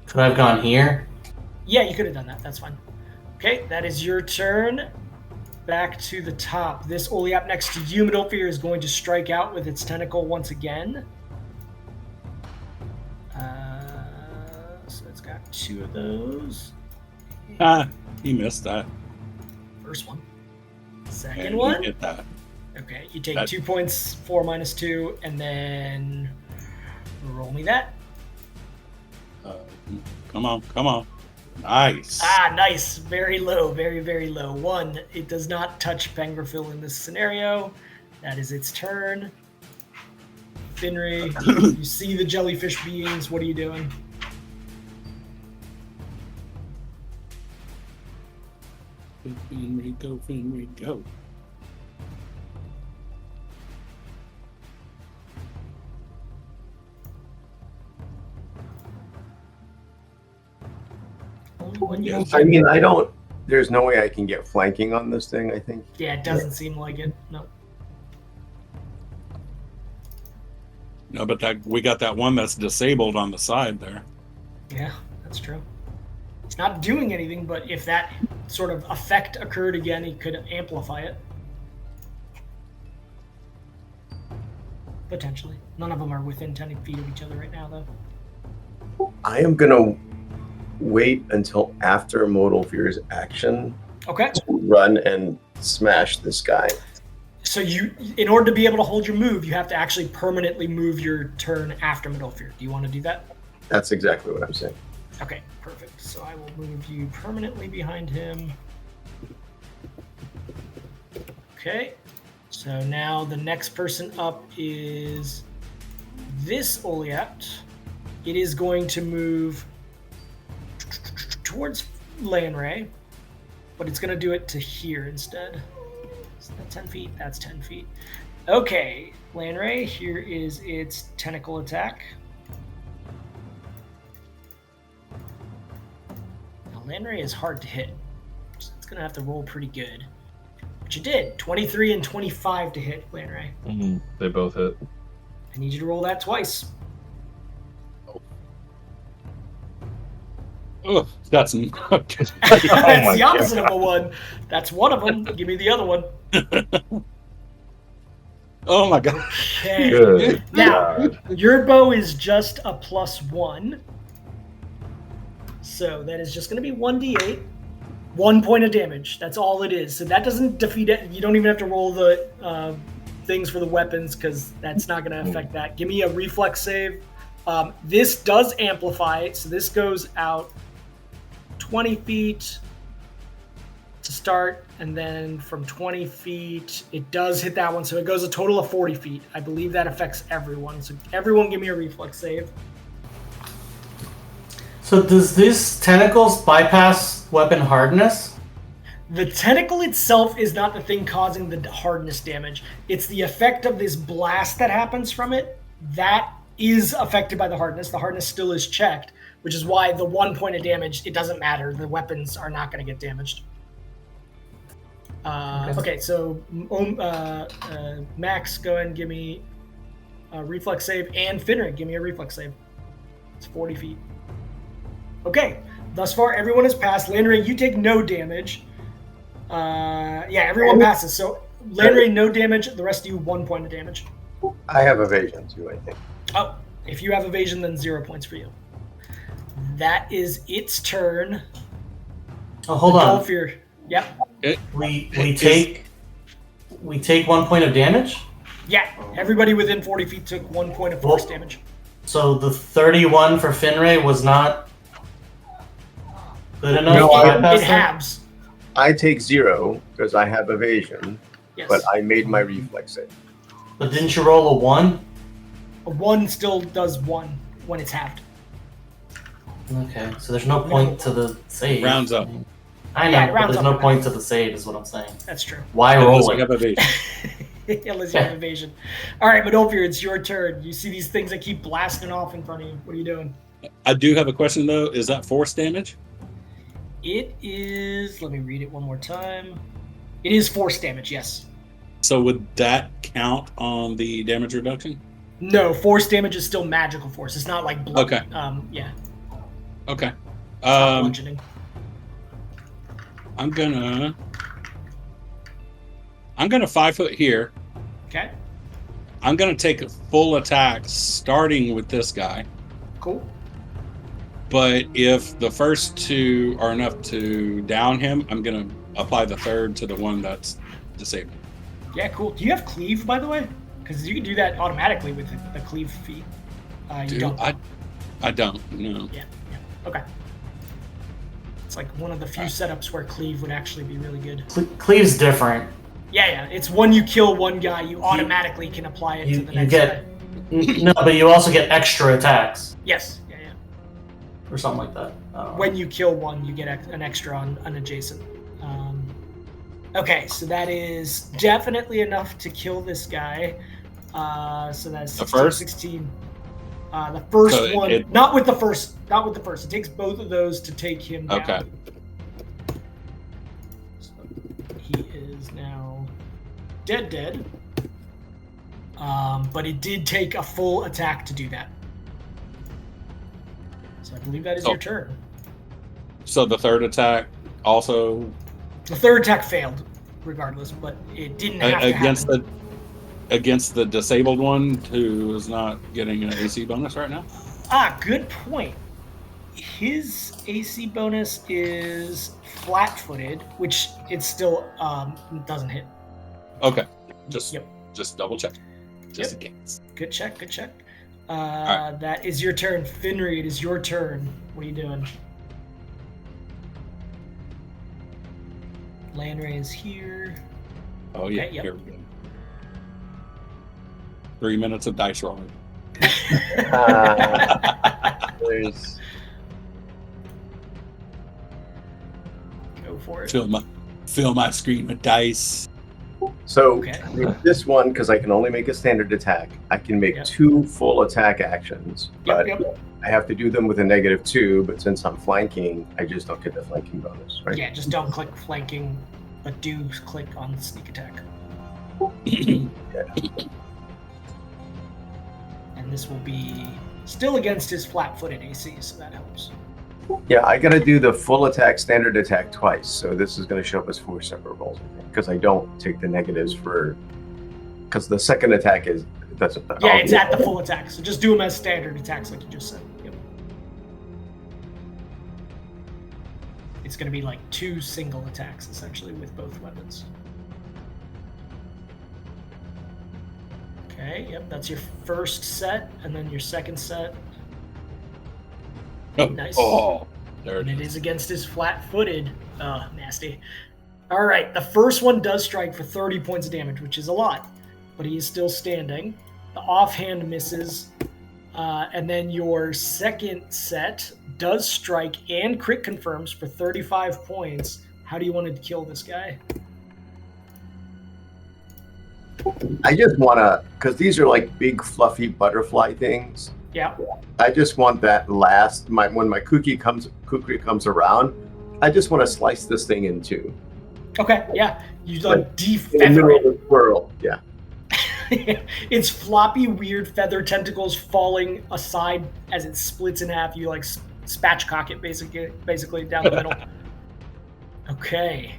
Could I have gone here? Yeah, you could have done that. That's fine. Okay, that is your turn. Back to the top. This Oleap next to you, Midolfir, is going to strike out with its tentacle once again. So it's got 2 of those. He missed that. First one. And Second you one. hit that. Okay, you take 2 points, 4 minus 2, and then roll me that. Come on. Nice. Nice. Very low. Very, very low. 1. It does not touch Pengrafil in this scenario. That is its turn. Finry, you see the jellyfish beings. What are you doing? Finry, go. I mean, there's no way I can get flanking on this thing, I think. Yeah, it doesn't seem like it. No. No, but we got that one that's disabled on the side there. Yeah, that's true. It's not doing anything, but if that sort of effect occurred again, he could amplify it. Potentially. None of them are within 10 feet of each other right now, though. I am going to wait until after Modalfear's action Okay. to run and smash this guy. So in order to be able to hold your move, you have to actually permanently move your turn after Midolfir. Do you want to do that? That's exactly what I'm saying. Okay, perfect. So I will move you permanently behind him. Okay. So now the next person up is this Oleapt. It is going to move towards Lanray, but it's going to do it to here instead. Is that 10 feet? That's 10 feet. Okay, Lanray, here is its tentacle attack. Now, Lanray is hard to hit, so it's going to have to roll pretty good. But you did. 23 and 25 to hit, Lanray. Mm-hmm. They both hit. I need you to roll that twice. Oh, that's That's the opposite of a 1. That's one of them. Give me the other one. Oh my god. Okay. Good. Now, your bow is just a +1. So that is just going to be 1d8. 1 point of damage. That's all it is. So that doesn't defeat it. You don't even have to roll the things for the weapons because that's not going to affect that. Give me a reflex save. This does amplify. So this goes out 20 feet to start, and then from 20 feet, it does hit that one. So it goes a total of 40 feet. I believe that affects everyone. So everyone give me a reflex save. So does this tentacles bypass weapon hardness? The tentacle itself is not the thing causing the hardness damage. It's the effect of this blast that happens from it. That is affected by the hardness. The hardness still is checked, which is why the 1 point of damage, it doesn't matter. The weapons are not going to get damaged. Okay, so Max, go ahead and give me a reflex save, and Finric, give me a reflex save. It's 40 feet. Okay. Thus far, everyone has passed. Landry, you take no damage. Everyone passes. So, Landry, no damage. The rest of you, 1 point of damage. I have evasion too, I think. Oh, if you have evasion, then 0 points for you. That is its turn. Oh, hold on. Dolphier. Yep. We take 1 point of damage? Yeah. Everybody within 40 feet took 1 point of force damage. So the 31 for Finray was not good enough? No, it halves. I take 0 because I have evasion, Yes. but I made my reflex save. But didn't you roll a 1? A 1 still does 1 when it's halved. Okay, so there's no point to the save. Rounds up. I know, Yeah, it but rounds there's up. no point to the save is what I'm saying. That's true. Why Unless roll you have it? evasion. Unless you have evasion. All right, Madolfir, it's your turn. You see these things that keep blasting off in front of you. What are you doing? I do have a question though. Is that force damage? It is. Let me read it one more time. It is force damage. Yes. So would that count on the damage reduction? No, force damage is still magical force. It's not like blood. Okay. Yeah. Okay. It's not bludgeoning. I'm gonna 5 foot here. Okay. I'm gonna take a full attack starting with this guy. Cool. But if the first 2 are enough to down him, I'm gonna apply the third to the one that's disabled. Yeah, cool. Do you have cleave, by the way? Because you can do that automatically with the cleave feat. You don't. I don't. No. Yeah. Okay. It's like one of the few setups where cleave would actually be really good. Cleave's different. Yeah. It's when you kill one guy, you automatically can apply it to the next guy. No, but you also get extra attacks Yes. Yeah. or something like that. When you kill one, you get an extra on an adjacent. Okay, so that is definitely enough to kill this guy. So that's 16, The first? 16. The first So one, not with the first. It takes both of those to take him down. Okay. So he is now dead. But it did take a full attack to do that. So I believe that is your turn. So the third attack also The third attack failed, regardless, but it didn't have to happen. Against the disabled one who is not getting an AC bonus right now? Good point. His AC bonus is flat-footed, which it still doesn't hit. Okay. Just double check. Just Yep. in case. Good check. right. That is your turn. Finry, it is your turn. What are you doing? Landray is here. Oh yeah, Okay, yep. here we go. 3 minutes of dice rolling. There's Go for it. Fill my screen with dice. so Okay. with this one, because I can only make a standard attack, I can make Yep. 2 full attack actions, but Yep. I have to do them with a -2. But since I'm flanking, I just don't get the flanking bonus, right? Yeah, just don't click flanking, but do click on sneak attack. And this will be still against his flat-footed AC, so that helps. Yeah, I gotta do the full attack, standard attack twice. So this is gonna show up as 4 separate rolls, because I don't take the negatives for. Because the second attack doesn't. Yeah, it's at the full attack, so just do them as standard attacks, like you just said. Yep. It's going to be like 2 single attacks, essentially, with both weapons. Okay, yep, that's your first set, and then your second set. Nice. Oh, there And it it is. is against his flat-footed. Nasty. All right, the first one does strike for 30 points of damage, which is a lot, but he is still standing. The offhand misses, and then your second set does strike and crit confirms for 35 points. How do you want to kill this guy? I just wanna, because these are like big fluffy butterfly things. Yeah. I just want that last. When my kukri comes around, I just want to slice this thing in 2. Okay, yeah. You like In the defeather middle it. of the swirl. Yeah. Its floppy, weird feather tentacles falling aside as it splits in half. You like spatchcock it basically down the middle. Okay,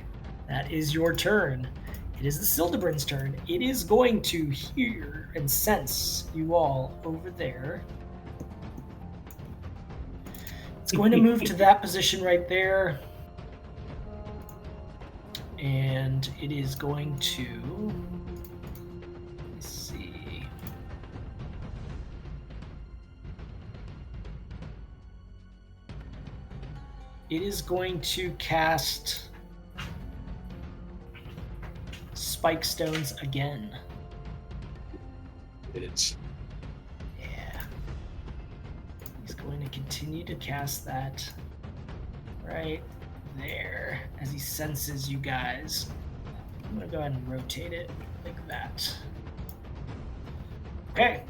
that is your turn. It is the Sildebrin's turn. It is going to hear and sense you all over there. It's going to move to that position right there. And it is going to... Let's see. It is going to cast Spike Stones again. Bitch. Yeah. He's going to continue to cast that right there as he senses you guys. I'm going to go ahead and rotate it like that. Okay.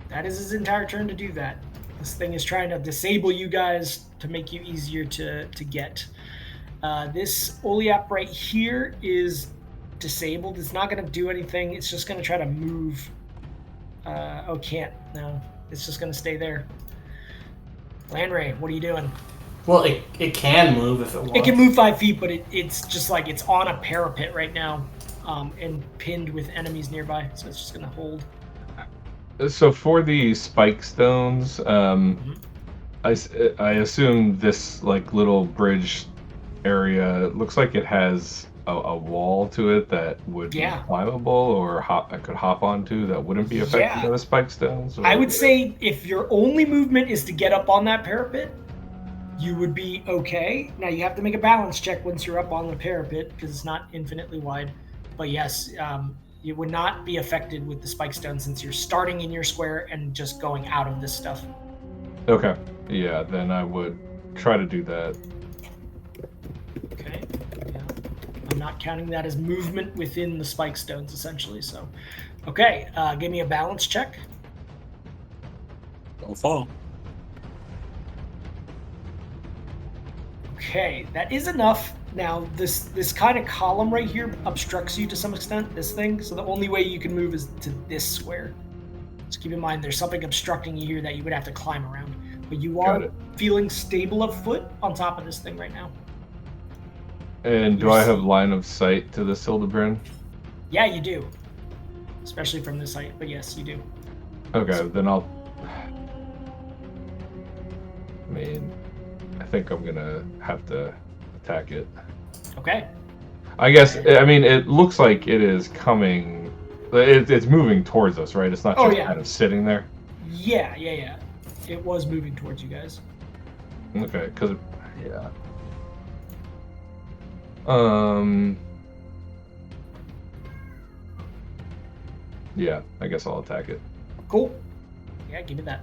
That is his entire turn to do that. This thing is trying to disable you guys to make you easier to get. This Oleap right here is disabled. It's not going to do anything. It's just going to try to move. Oh, can't. No. It's just going to stay there. Landray, what are you doing? Well, it can move if it wants. It can move 5 feet, but it's just like it's on a parapet right now and pinned with enemies nearby. So it's just going to hold. So for the spike stones, I assume this like little bridge area looks like it has a wall to it that would be climbable, or I could hop onto that wouldn't be affected by the spike stones. Or... I would say if your only movement is to get up on that parapet, you would be okay. Now you have to make a balance check once you're up on the parapet because it's not infinitely wide. But yes, you would not be affected with the spike stone since you're starting in your square and just going out of this stuff. Okay. Yeah, then I would try to do that. Okay. Yeah. I'm not counting that as movement within the spike stones, essentially. So, okay. Give me a balance check. Don't fall. Okay, that is enough. Now, this kind of column right here obstructs you to some extent, this thing. So the only way you can move is to this square. So keep in mind, there's something obstructing you here that you would have to climb around. But you are feeling stable of foot on top of this thing right now. And do I have line of sight to the Sildebrin? Yeah, you do. Especially from this height, but yes, you do. Okay, then I'll... I mean, I think I'm gonna have to attack it. Okay. I guess, I mean, it looks like it is coming... It's moving towards us, right? It's not just kind of sitting there? Yeah. It was moving towards you guys. Okay, because... Yeah. Yeah, I guess I'll attack it. Cool. Yeah, give me that.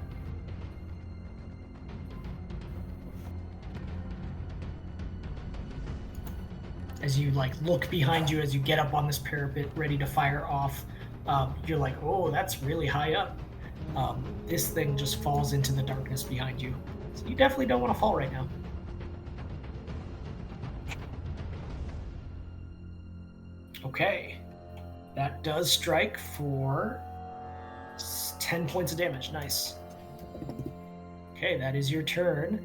As you look behind you as you get up on this parapet ready to fire off, you're like, oh, that's really high up. This thing just falls into the darkness behind you. So you definitely don't want to fall right now. Okay. That does strike for 10 points of damage. Nice. Okay, that is your turn.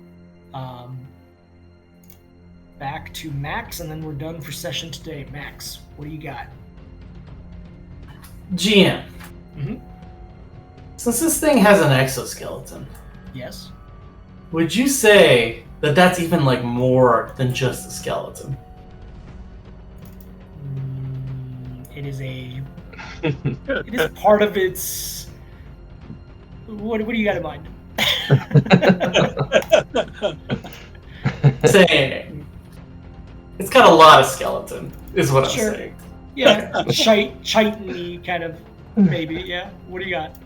Back to Max, and then we're done for session today. Max, what do you got? GM. Since this thing has an exoskeleton, Yes. would you say that that's even more than just a skeleton? It is it is part of its... What do you got in mind? Saying it's got a lot of skeleton, is what I'm saying. Yeah, chitiny kind of, maybe, yeah. What do you got?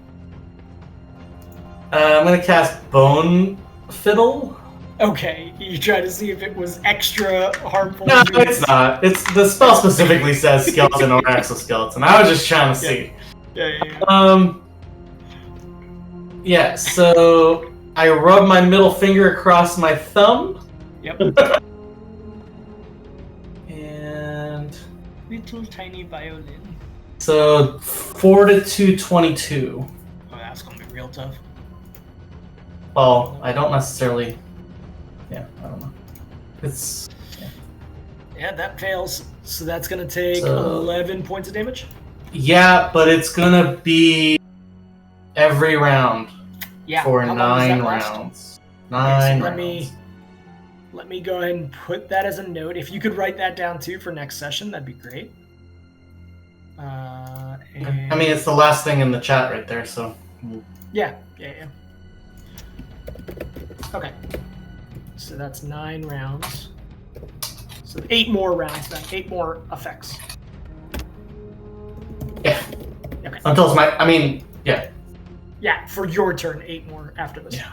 I'm gonna cast Bone Fiddle. Okay, you try to see if it was extra harmful. No, it's not. The spell specifically says skeleton or exoskeleton. I was just trying to see. Yeah. Yeah, so I rub my middle finger across my thumb. Yep. And... Little tiny violin. So, Fortitude 22. Oh, that's gonna be real tough. Well, I don't necessarily... yeah, I don't know. It's Yeah, that fails. So that's going to take So- 11 points of damage. yeah, but it's gonna be every round Yeah. for how long does that 9 last? rounds. Okay, 9 so rounds. let me go ahead and put that as a note. If you could write that down too for next session, that'd be great. And I mean, it's the last thing in the chat right there. So yeah. Okay. So that's 9 rounds. So 8 more rounds then. 8 more effects. yeah, Okay. until it's my. I mean, yeah. Yeah, for your turn, 8 more after this. Yeah.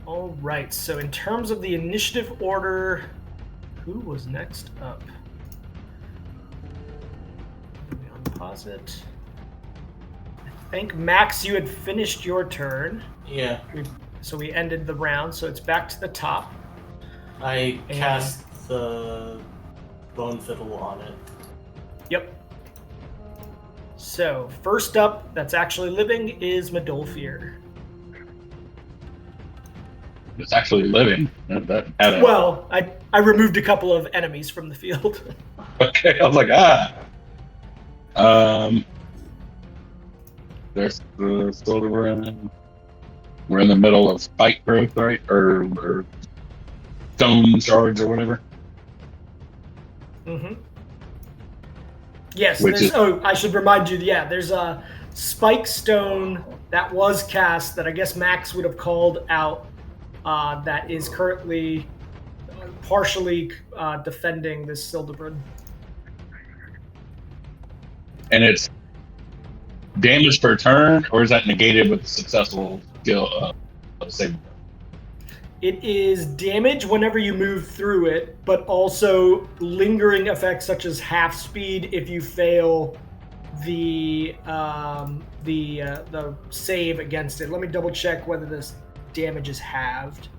All right. So in terms of the initiative order, who was next up? Let me unpause it. I think Max, you had finished your turn. Yeah. So we ended the round. So it's back to the top. I cast the bone fiddle on it. Yep. So first up, that's actually living, is Medolfir. It's actually living. That had a, Well, I removed a couple of enemies from the field. okay, I was like, there's the Silverbrand. We're in the middle of spike growth, right? Or stone shards or whatever. Mm-hmm. Yes, Which is- I should remind you, there's a spike stone that was cast that I guess Max would have called out that is currently partially defending this Silderbrand. And it's damage per turn, or is that negated with the successful skill save? It is damage whenever you move through it, but also lingering effects such as half speed if you fail the save against it. Let me double check whether this damage is halved.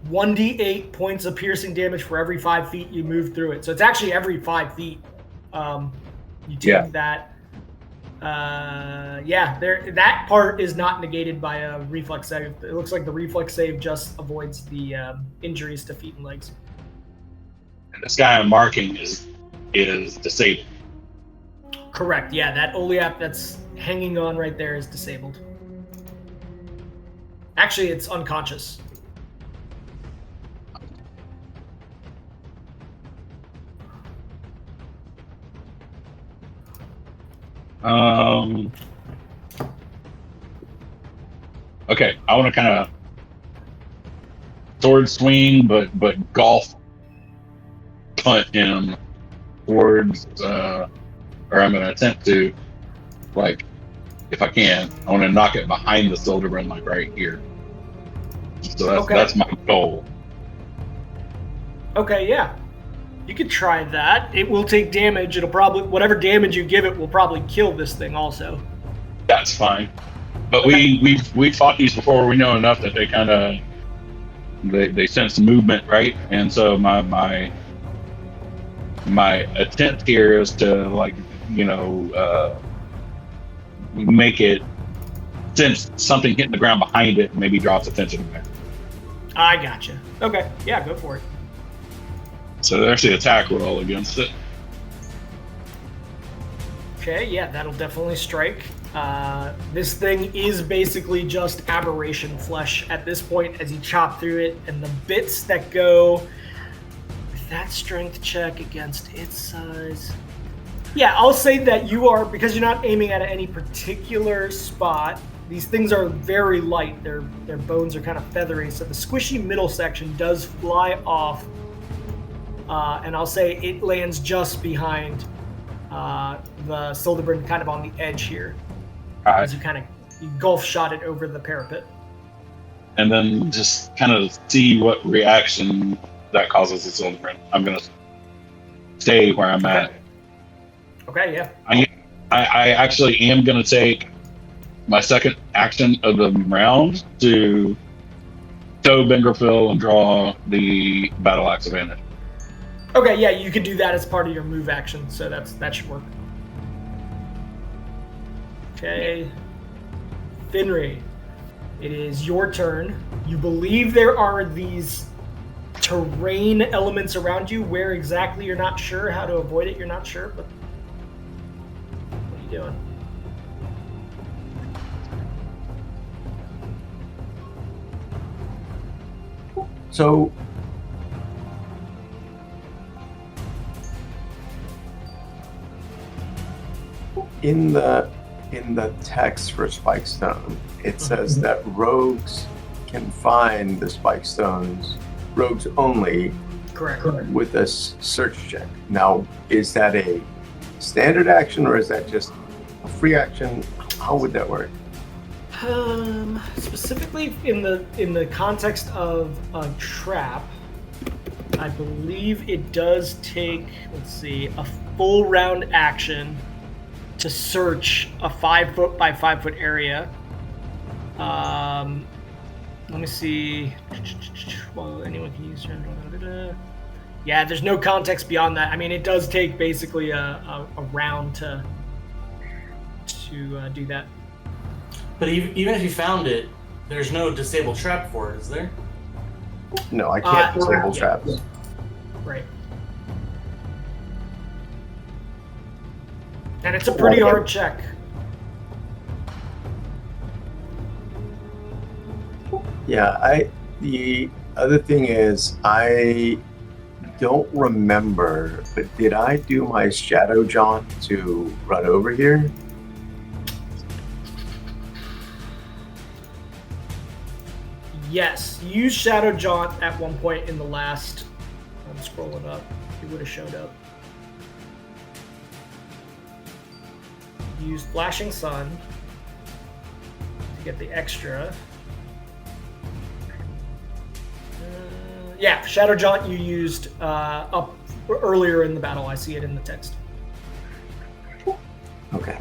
1d8 points of piercing damage for every 5 feet you move through it. So it's actually every 5 feet. You take that. That part is not negated by a reflex save. It looks like the reflex save just avoids the injuries to feet and legs. And this guy I'm marking is disabled. Correct. Yeah, that oleap that's hanging on right there is disabled. Actually, it's unconscious. Okay, I want to kind of sword swing, but golf punt him towards, or I'm going to attempt to, like, if I can, I want to knock it behind the Silderbrand, like right here. So that's my goal. Okay, yeah. You could try that. It will take damage. It'll probably, whatever damage you give it will probably kill this thing also. That's fine. But we fought these before. We know enough that they kind of they sense movement, right? And so my attempt here is to, like, make it sense something hitting the ground behind it, maybe drops attention away. I gotcha. Okay, yeah, go for it. So there's the attack roll against it. Okay, yeah, that'll definitely strike. This thing is basically just aberration flesh at this point as you chop through it, and the bits that go with that strength check against its size. Yeah, I'll say that you are, because you're not aiming at any particular spot, these things are very light. Their bones are kind of feathery, so the squishy middle section does fly off, and I'll say it lands just behind the Silderbrand, kind of on the edge here. As you you golf shot it over the parapet. And then just kind of see what reaction that causes the Silderbrand. I'm going to stay where I'm at. Okay, yeah. I actually am going to take my second action of the round to tow Bengerphil and draw the battle axe advantage. Okay, yeah, you could do that as part of your move action, so that should work. Okay. Finri, it is your turn. You believe there are these terrain elements around you. Where exactly you're not sure. How to avoid it, you're not sure. But what are you doing? So in the text for Spike Stone, it says that rogues can find the Spike Stones, rogues only, Correct. with a search check. Now, is that a standard action or is that just a free action? How would that work? Specifically in the context of a trap, I believe it does take, let's see, a full round action to search a 5 foot by 5 foot area. Let me see. Well, anyone can use. Yeah, there's no context beyond that. I mean, it does take basically a round to do that. But even if you found it, there's no disable trap for it, is there? No, I can't disable traps. Right. And it's a pretty hard check. Yeah, the other thing is I don't remember, but did I do my shadow jaunt to run over here? Yes, you used Shadow Jaunt at one point in the last. I'm scrolling up. It would have showed up. You used Flashing Sun to get the extra. Yeah, Shadow Jaunt you used up earlier in the battle. I see it in the text. Okay.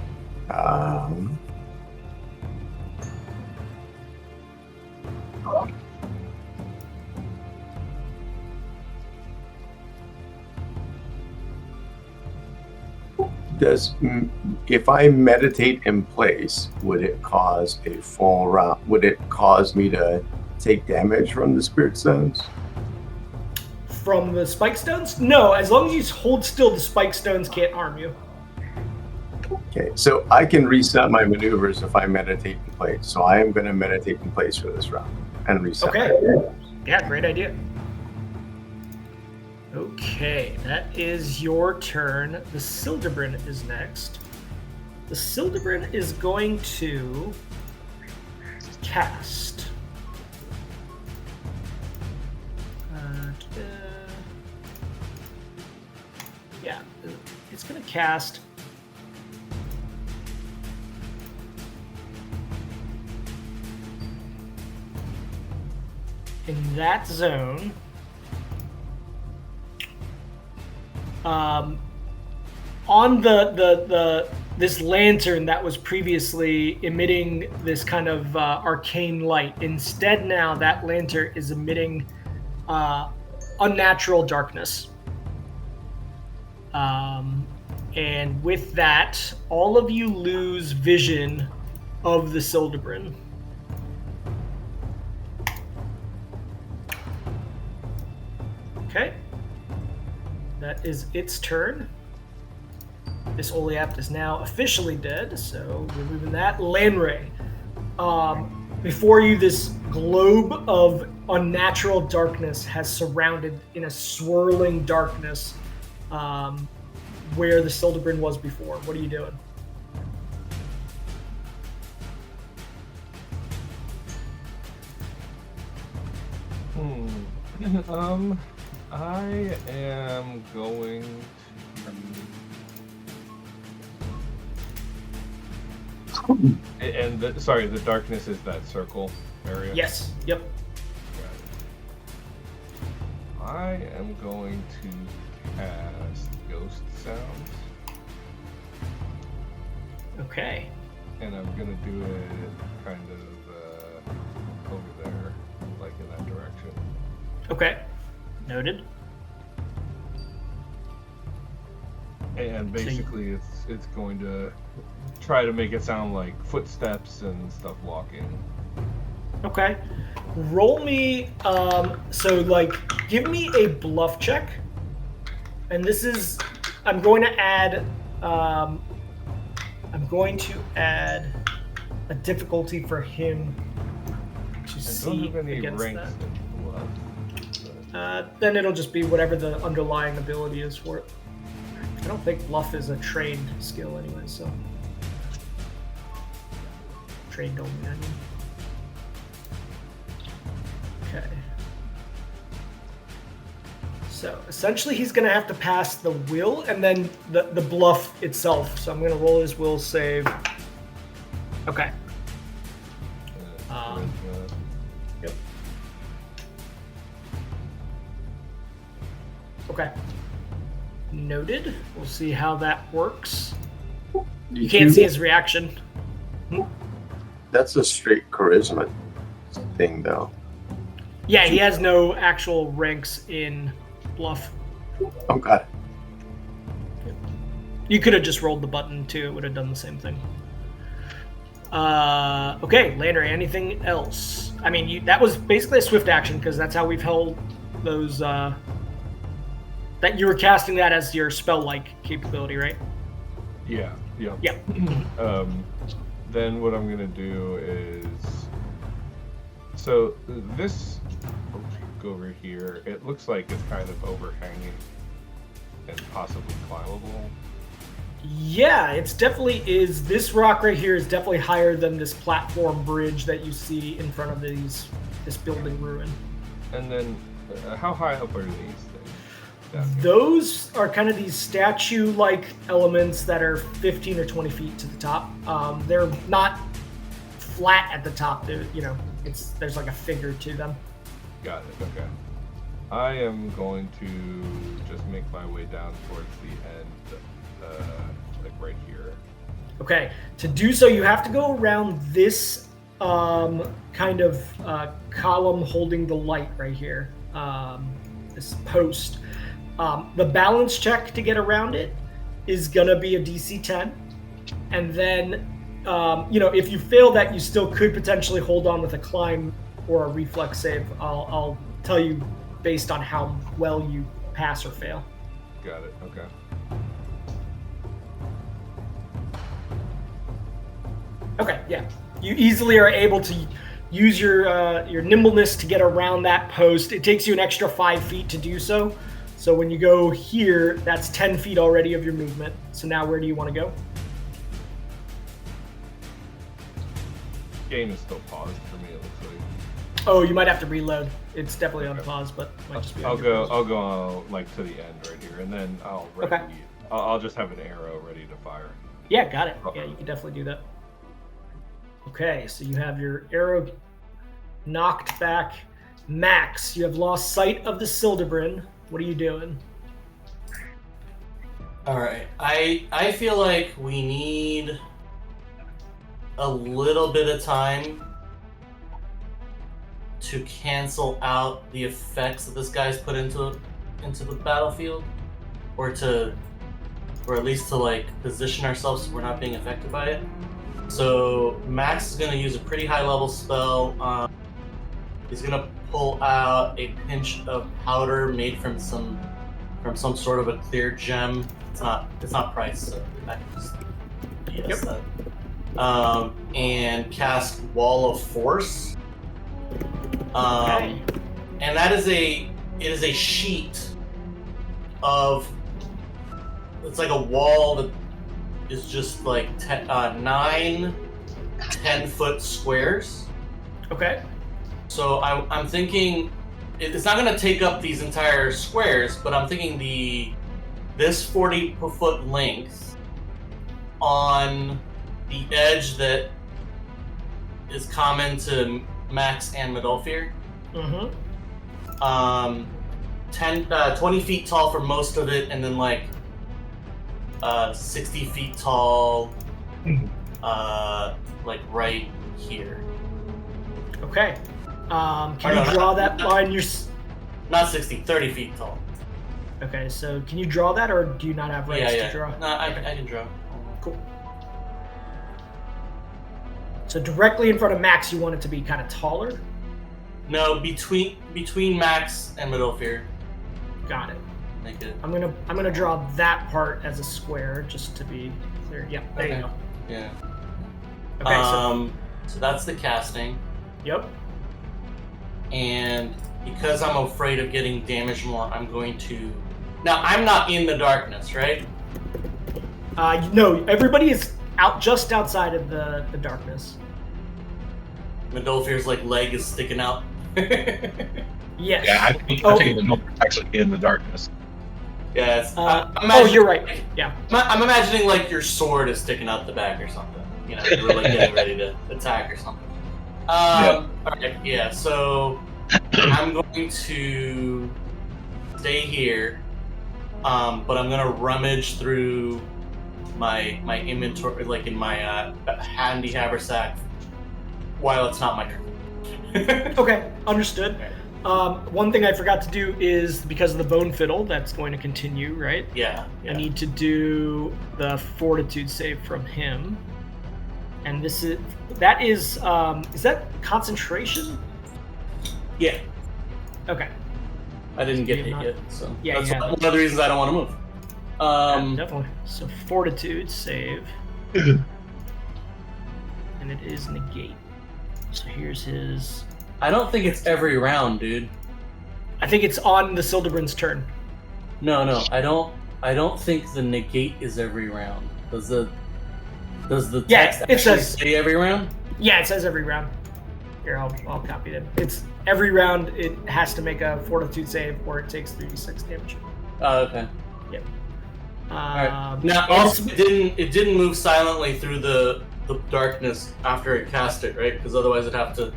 If I meditate in place, would it cause a full round? Would it cause me to take damage from the spirit stones? From the spike stones? No, as long as you hold still, the spike stones can't harm you. Okay, so I can reset my maneuvers if I meditate in place. So I am going to meditate in place for this round and reset. Okay. Yeah, great idea. Okay, that is your turn. The Sildebrin is next. The Sildebrin is going to cast. Yeah, it's going to cast in that zone. On this lantern that was previously emitting this kind of arcane light, instead now that lantern is emitting unnatural darkness. And with that, all of you lose vision of the Sildebrin. Okay. That is its turn. This Oleapt is now officially dead, so removing that. Lanray. Before you, this globe of unnatural darkness has surrounded in a swirling darkness where the Sildebrin was before. What are you doing? I am going to... And the darkness is that circle area? Yes. Yep. I am going to cast Ghost Sounds. Okay. And I'm going to do it kind of over there, like in that direction. Okay. Noted. And basically it's going to try to make it sound like footsteps and stuff walking. Okay. Roll me, give me a bluff check. And this is, I'm going to add a difficulty for him to see against that. Then it'll just be whatever the underlying ability is for it. I don't think bluff is a trained skill anyway, so. Trained only, I mean. Okay. So essentially he's going to have to pass the will and then the bluff itself. So I'm going to roll his will save. Okay. Yep. Okay. Noted. We'll see how that works. You can't see his reaction. That's a straight charisma thing, though. Yeah, he has no actual ranks in bluff. Oh, God. You could have just rolled the button, too. It would have done the same thing. Okay, Landry, anything else? I mean, that was basically a swift action, because that's how we've held those... that you were casting that as your spell-like capability, right? Yeah. Yeah. Then what I'm going to do is... So this... Go over here. It looks like it's kind of overhanging and possibly climbable. Yeah, it's definitely is. This rock right here is definitely higher than this platform bridge that you see in front of this building ruin. And then, how high up are these things? Those are kind of these statue-like elements that are 15 or 20 feet to the top. They're not flat at the top. They're, there's like a figure to them. Got it. Okay. I am going to just make my way down towards the end, like right here. Okay. To do so, you have to go around this kind of column holding the light right here. This post. The balance check to get around it is gonna be a DC 10, and then if you fail that, you still could potentially hold on with a climb or a reflex save. I'll tell you based on how well you pass or fail. Got it. Okay. Okay. Yeah, you easily are able to use your nimbleness to get around that post. It takes you an extra 5 feet to do so. So when you go here, that's 10 feet already of your movement. So now where do you want to go? Game is still paused for me, it looks like. Oh, you might have to reload. It's definitely on pause, but it might just be. I'll go like to the end right here, and then I'll just have an arrow ready to fire. Yeah, got it. Yeah, you can definitely do that. Okay, so you have your arrow knocked back. Max, you have lost sight of the Sildebrin. What are you doing? All right, I feel like we need a little bit of time to cancel out the effects that this guy's put into the battlefield, or at least to like position ourselves so we're not being affected by it. So Max is going to use a pretty high level spell. He's going to pull out a pinch of powder made from some sort of a clear gem. It's not priced, so that can just yes. That. And cast Wall of Force. Okay. And that is a sheet of, it's like a wall that is just like 9 10-foot squares. Okay. So I'm thinking it's not going to take up these entire squares, but I'm thinking this 40-foot length on the edge that is common to Max and Medolfir. Mm-hmm. 20 feet tall for most of it, and then like 60 feet tall, like right here. Okay. Can you draw that line? Not 60, 30 feet tall. Okay, so can you draw that, or do you not have range to draw? No, I can draw. So directly in front of Max, you want it to be kind of taller? No, between Max and Middelfear. Got it. Make it. I'm gonna draw that part as a square just to be clear. Yep, there you go. Yeah. Okay, so that's the casting. Yep. And because I'm afraid of getting damaged more, I'm going to... Now, I'm not in the darkness, right? No, everybody is just outside of the darkness. Middelfear's leg is sticking out. Yes. Yeah, I think the Middelfear's actually in the darkness. Yes. You're right. Yeah. I'm imagining your sword is sticking out the back or something. You know, you're getting ready to attack or something. Alright, yeah, so I'm going to stay here, but I'm gonna rummage through my inventory, in my handy haversack, while it's not my turn. Okay, understood. One thing I forgot to do is, because of the bone fiddle, that's going to continue, right? Yeah. I need to do the fortitude save from him. And is that concentration? Yeah. Okay. I didn't get hit yet, so yeah, that's one of the reasons I don't want to move. Yeah, definitely. So fortitude save. And it is negate. So here's his... I don't think it's every round, dude. I think it's on the Sildebrand's turn. No, I don't think the negate is every round. Does the text actually say every round? Yeah, it says every round. Here, I'll copy it. It's every round. It has to make a fortitude save, or it takes 3d6 damage. Oh, okay. Yep. Right. Now, also, it didn't move silently through the darkness after it cast it, right? Because otherwise it'd have to.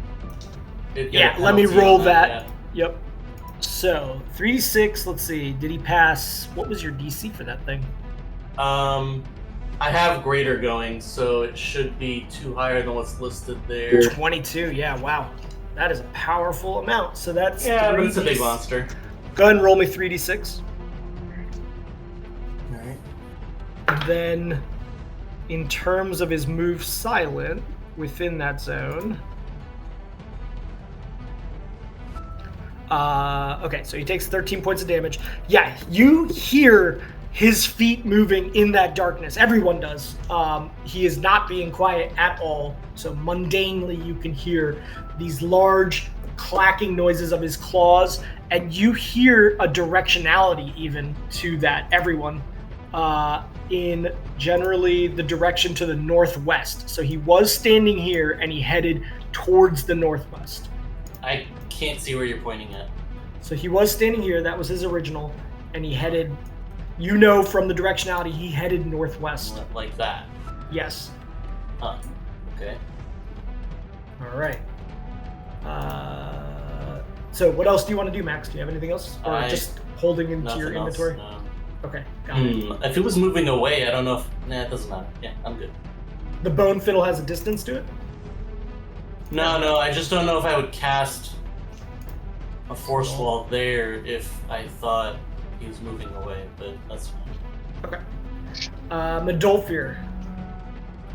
Let me roll that. Yeah. Yep. So 3d6. Let's see. Did he pass? What was your DC for that thing? I have greater going, so it should be 2 higher than what's listed there. 22. Yeah. Wow. That is a powerful amount. So that's but it's a big monster. Go ahead and roll me 3d6. All right. And then, in terms of his move silent within that zone. Okay, so he takes 13 points of damage. Yeah, you hear his feet moving in that darkness. Everyone does. He is not being quiet at all. So mundanely, you can hear these large clacking noises of his claws, and you hear a directionality even to that. Everyone, in generally the direction to the northwest. So he was standing here, and he headed towards the northwest. I can't see where you're pointing at. So he was standing here. That was his original, and he headed. From the directionality, he headed northwest. Like that? Yes. Huh. Okay. All right. So what else do you want to do, Max? Do you have anything else? Or just holding into your inventory? No. Okay, got it. If it was moving away, I don't know if... Nah, it doesn't matter. Yeah, I'm good. The bone fiddle has a distance to it? No, I just don't know if I would cast a force wall there if I thought he was moving away, but that's fine. Okay. Middelfear,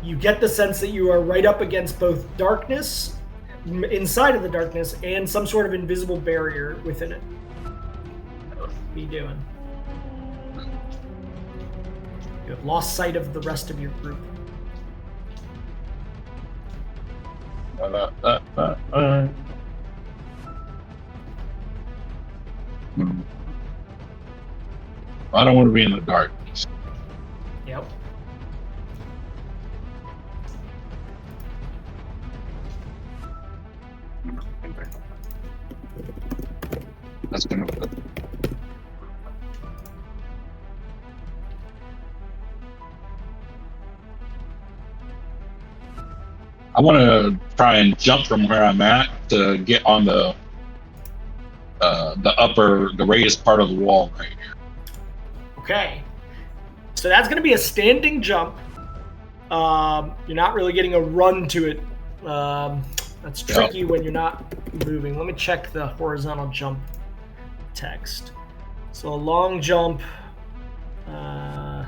you get the sense that you are right up against both darkness, inside of the darkness, and some sort of invisible barrier within it. What are you doing? You have lost sight of the rest of your group. I don't want to be in the darkness. Yep. That's gonna work. I want to try and jump from where I'm at to get on the raised part of the wall right here. Okay. So that's going to be a standing jump. You're not really getting a run to it. That's tricky when you're not moving. Let me check the horizontal jump text. So a long jump. The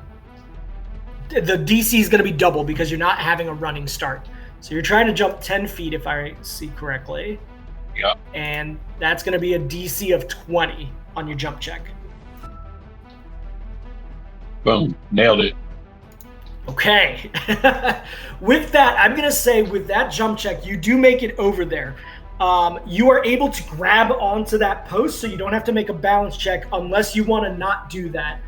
DC is going to be double because you're not having a running start. So you're trying to jump 10 feet, if I see correctly. Yeah. And that's going to be a DC of 20 on your jump check. Boom. Nailed it. Okay. With that, I'm going to say with that jump check, you do make it over there. You are able to grab onto that post, so you don't have to make a balance check unless you want to not do that.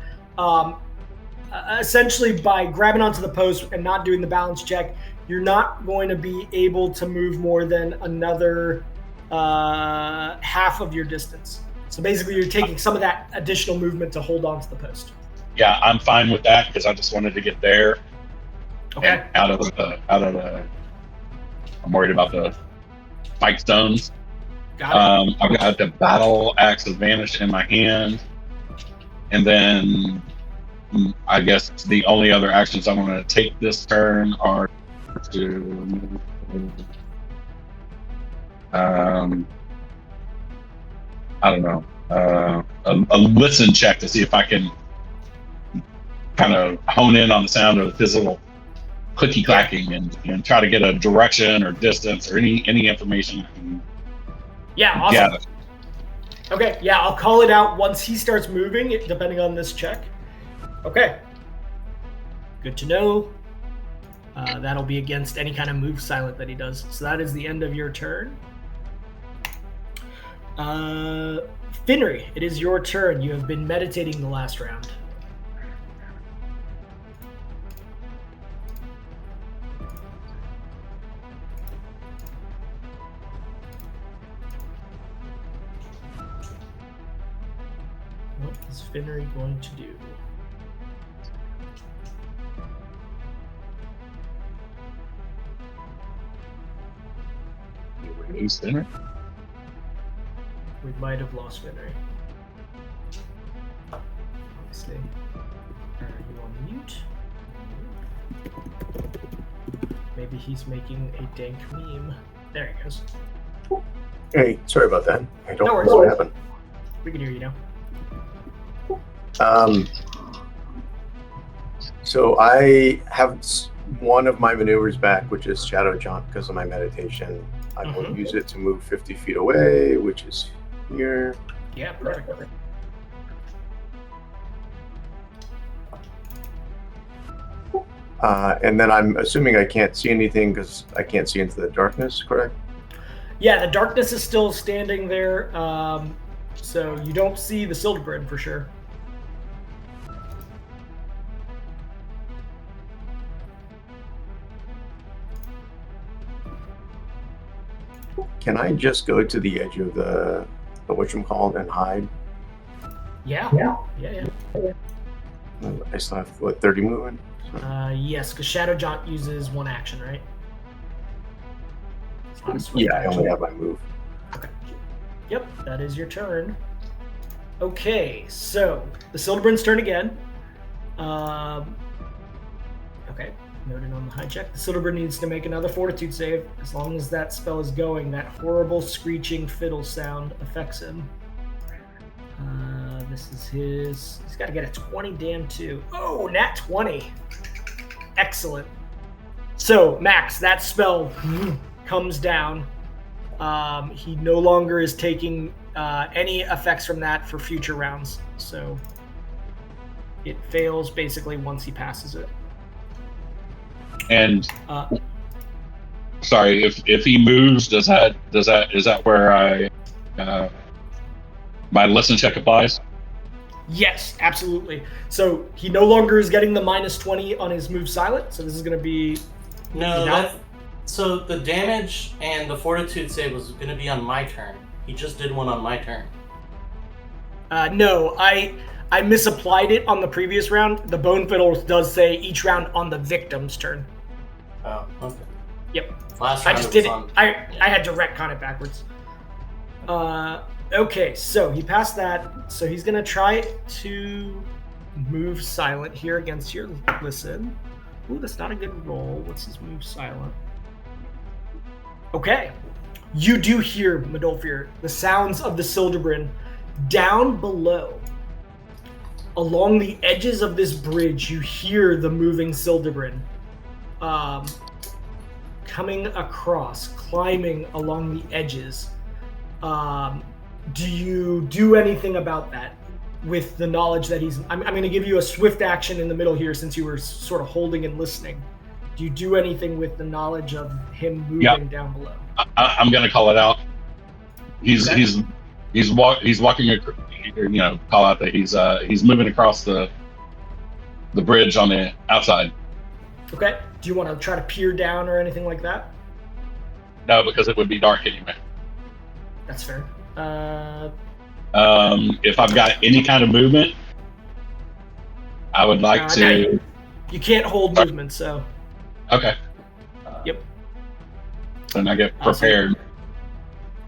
Essentially, by grabbing onto the post and not doing the balance check, you're not going to be able to move more than another half of your distance. So basically, you're taking some of that additional movement to hold onto the post. Yeah, I'm fine with that because I just wanted to get there. Okay. Out of the. I'm worried about the spike stones. Got it. I've got the battle axe of vanish in my hand, and then I guess the only other actions I want to take this turn are to. I don't know. A listen check to see if I can kind of hone in on the sound of the physical clicky clacking and try to get a direction or distance or any information I can awesome. gather. Okay, yeah, I'll call it out once he starts moving, depending on this check. Okay. Good to know. That'll be against any kind of move silent that he does. So that is the end of your turn. Finry, it is your turn. You have been meditating the last round. What is Finry going to do? Who's Finry? We might have lost Finry. Obviously. Are you on mute? Maybe he's making a dank meme. There he goes. Hey, sorry about that. I don't No worries. know what happened. We can hear you now. So I have one of my maneuvers back, which is Shadow Jaunt, because of my meditation. I will use it to move 50 feet away, which is here. Yeah, perfect. And then I'm assuming I can't see anything because I can't see into the darkness, correct? Yeah, the darkness is still standing there, so you don't see the Silderbrin for sure. Can I just go to the edge of the whatchamacallit and hide? Yeah. I still have, 30 movement? Yes, because Shadow Jaunt uses one action, right? It's not a swift Yeah, I action. only have my move. Okay. Yep, that is your turn. Okay, so the Silderbrin's turn again. Okay, noted on the high check. The Silderbrin needs to make another Fortitude save. As long as that spell is going, that horrible screeching fiddle sound affects him. This is his. He's got to get a 20 damn too. Oh, nat 20. Excellent. So, Max, that spell comes down. He no longer is taking any effects from that for future rounds. So, it fails basically once he passes it. And sorry, if he moves, is that where I my listen check applies? Yes, absolutely. So he no longer is getting the minus 20 on his move silent. So this is going to be so the damage and the Fortitude save was going to be on my turn. He just did one on my turn. No, I misapplied it on the previous round. The Bone Fiddle does say each round on the victim's turn. Oh, okay. Yep. Last I round just it was did it. on. I had to retcon it backwards. Okay, so he passed that. So he's gonna try to move silent here against your listen. Ooh, that's not a good roll. What's his move silent? Okay, you do hear, Medolfir, the sounds of the Silderbrin down below. Along the edges of this bridge, you hear the moving Silderbrin. coming across, climbing along the edges. Do you do anything about that with the knowledge that he's... I'm going to give you a swift action in the middle here since you were sort of holding and listening. Do you do anything with the knowledge of him moving down below? I'm going to call it out. He's walking. Call out that he's moving across the bridge on the outside. Okay. Do you want to try to peer down or anything like that? No, because it would be dark anyway. That's fair. If I've got any kind of movement, I would like to. You can't hold movement, so. Okay. Yep. Then I get prepared.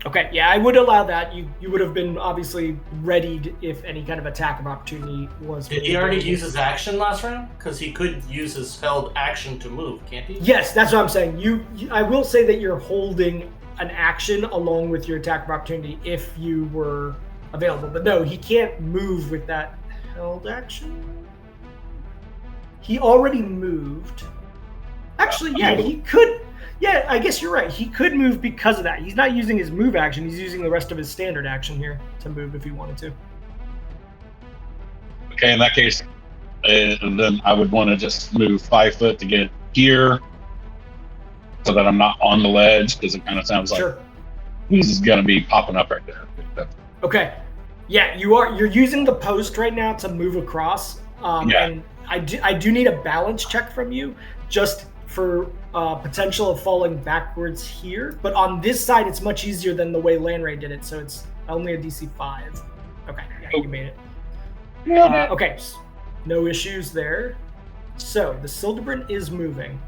Okay, yeah, I would allow that. You would have been obviously readied if any kind of attack of opportunity was. Did he already use his action last round? Because he could use his held action to move, can't he? Yes, that's what I'm saying. You I will say that you're holding an action along with your attack of opportunity if you were available. But no, he can't move with that held action. He already moved. Actually, yeah, he could. Yeah, I guess you're right. He could move because of that. He's not using his move action. He's using the rest of his standard action here to move if he wanted to. Okay, in that case, then I would want to just move 5 foot to get here so that I'm not on the ledge, because it kind of sounds like he's going to be popping up right there. Okay. Yeah, you're using the post right now to move across. And I do need a balance check from you just for potential of falling backwards here. But on this side, it's much easier than the way Lanray did it, so it's only a DC 5. Okay, yeah, you made it. Okay, no issues there. So, the Sildebrin is moving.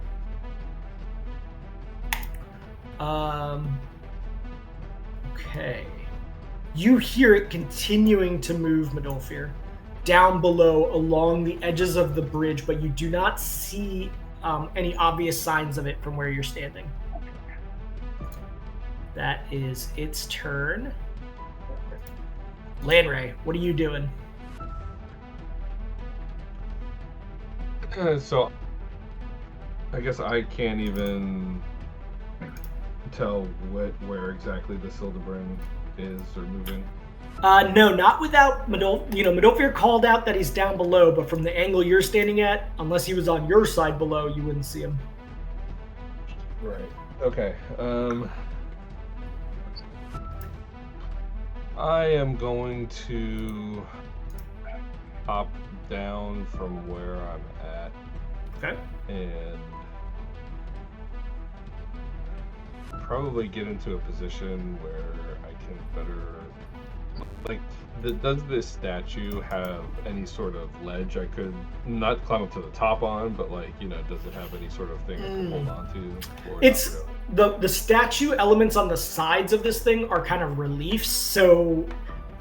Okay. You hear it continuing to move, Medolfir, down below along the edges of the bridge, but you do not see any obvious signs of it from where you're standing. That is its turn. Lanray, what are you doing? So, I guess I can't even tell where exactly the Sildebrin is or moving. No, not without Medolfir called out that he's down below, but from the angle you're standing at, unless he was on your side below, you wouldn't see him. Right. Okay. I am going to hop down from where I'm at. Okay. And probably get into a position where I can better... does this statue have any sort of ledge I could not climb up to the top on, but does it have any sort of thing I can hold on to? It's the statue elements on the sides of this thing are kind of reliefs, so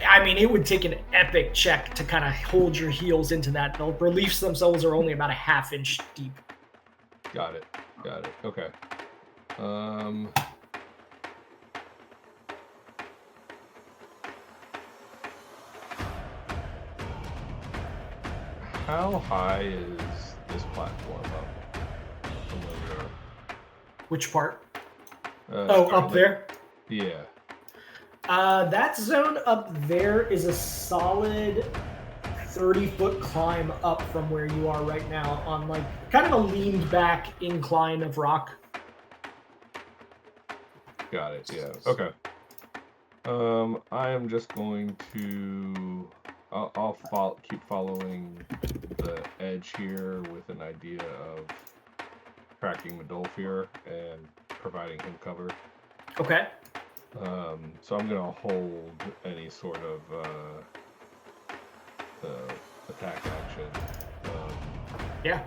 I mean it would take an epic check to kind of hold your heels into that. The reliefs themselves are only about a half-inch deep. Got it. Okay. How high is this platform up from where we are? Which part? Up there? Yeah. That zone up there is a solid 30-foot climb up from where you are right now on kind of a leaned back incline of rock. Got it, yeah. Okay. I am just going to... I'll keep following the edge here with an idea of tracking Medolfir and providing him cover. Okay. So I'm gonna hold any sort of attack action. Yeah.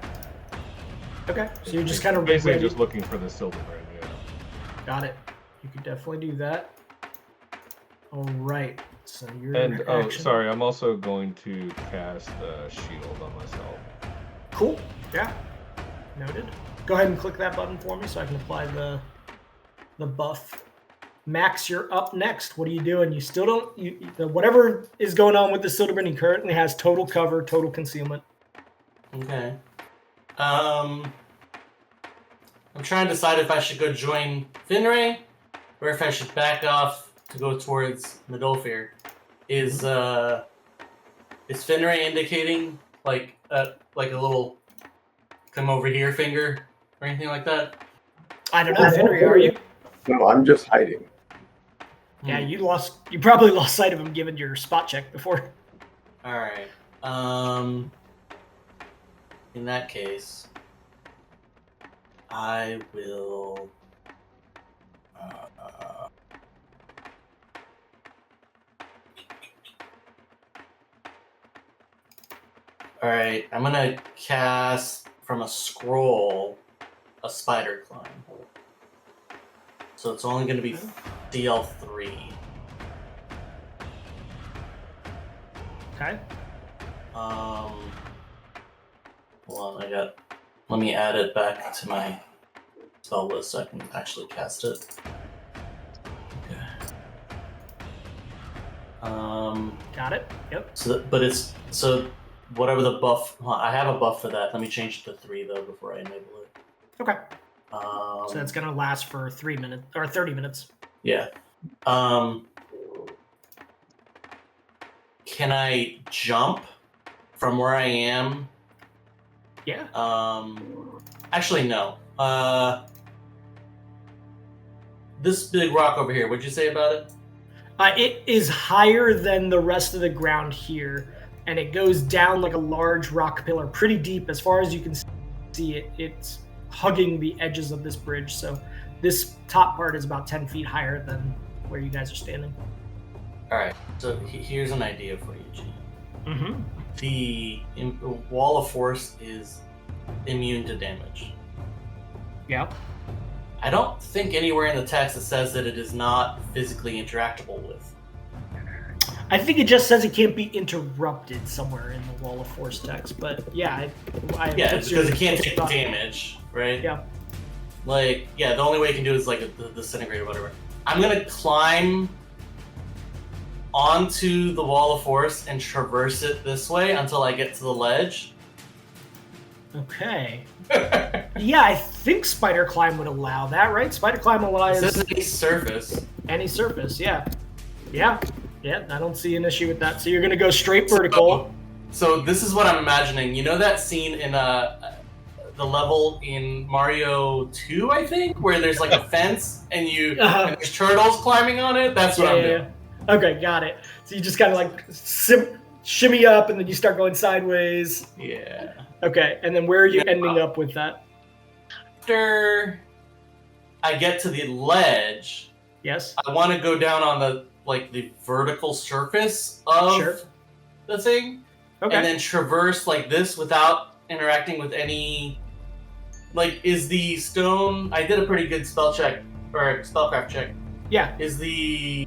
Okay. So you're just kind of basically just looking for the Sildebrin. Yeah. Got it. You could definitely do that. All right. So you're sorry, I'm also going to cast a shield on myself. Cool. Yeah. Noted. Go ahead and click that button for me so I can apply the buff. Max, you're up next. What are you doing? You still don't... whatever is going on with the Sildebrin, he currently has total cover, total concealment. Okay. I'm trying to decide if I should go join Finray, or if I should back off to go towards Midolfir. Is Finray indicating like a little come over here finger or anything like that? I don't know, Finray, are you? No, I'm just hiding. Yeah, you probably lost sight of him given your spot check before. Alright. In that case, I will Alright, I'm gonna cast from a scroll a spider climb. So it's only gonna be DL3. Okay. Hold on, let me add it back to my spell list so I can actually cast it. Okay. Got it. Yep. So whatever the buff, I have a buff for that. Let me change it to 3 though before I enable it. Okay. So that's gonna last for 3 minutes or 30 minutes. Yeah. Can I jump from where I am? Yeah. Actually, no. This big rock over here, what'd you say about it? It is higher than the rest of the ground here, and it goes down like a large rock pillar, pretty deep as far as you can see it. It's hugging the edges of this bridge, so this top part is about 10 feet higher than where you guys are standing. All right, so here's an idea for you, G. Mm-hmm. The wall of force is immune to damage. Yeah. I don't think anywhere in the text it says that it is not physically interactable with. I think it just says it can't be interrupted somewhere in the wall of force text, but yeah, yeah, it's because it can't take damage, right? Yeah. Like, yeah, the only way it can do is like a disintegrate or whatever. I'm gonna climb onto the wall of force and traverse it this way until I get to the ledge. Okay. Yeah, I think spider climb would allow that, right? Spider climb allows It says any surface. Any surface, yeah. Yeah, I don't see an issue with that. So you're gonna go straight vertical. So this is what I'm imagining. You know that scene in the level in Mario 2, I think, where there's like a fence and and there's turtles climbing on it? That's what I'm doing. Yeah. Okay, got it. So you just kind of like shimmy up and then you start going sideways. Yeah. Okay, and then where are you ending up with that? After I get to the ledge, yes, I want to go down on the vertical surface of the thing, and then traverse like this without interacting with any. Like, is the stone? I did a pretty good spell check or spellcraft check. Yeah. Is the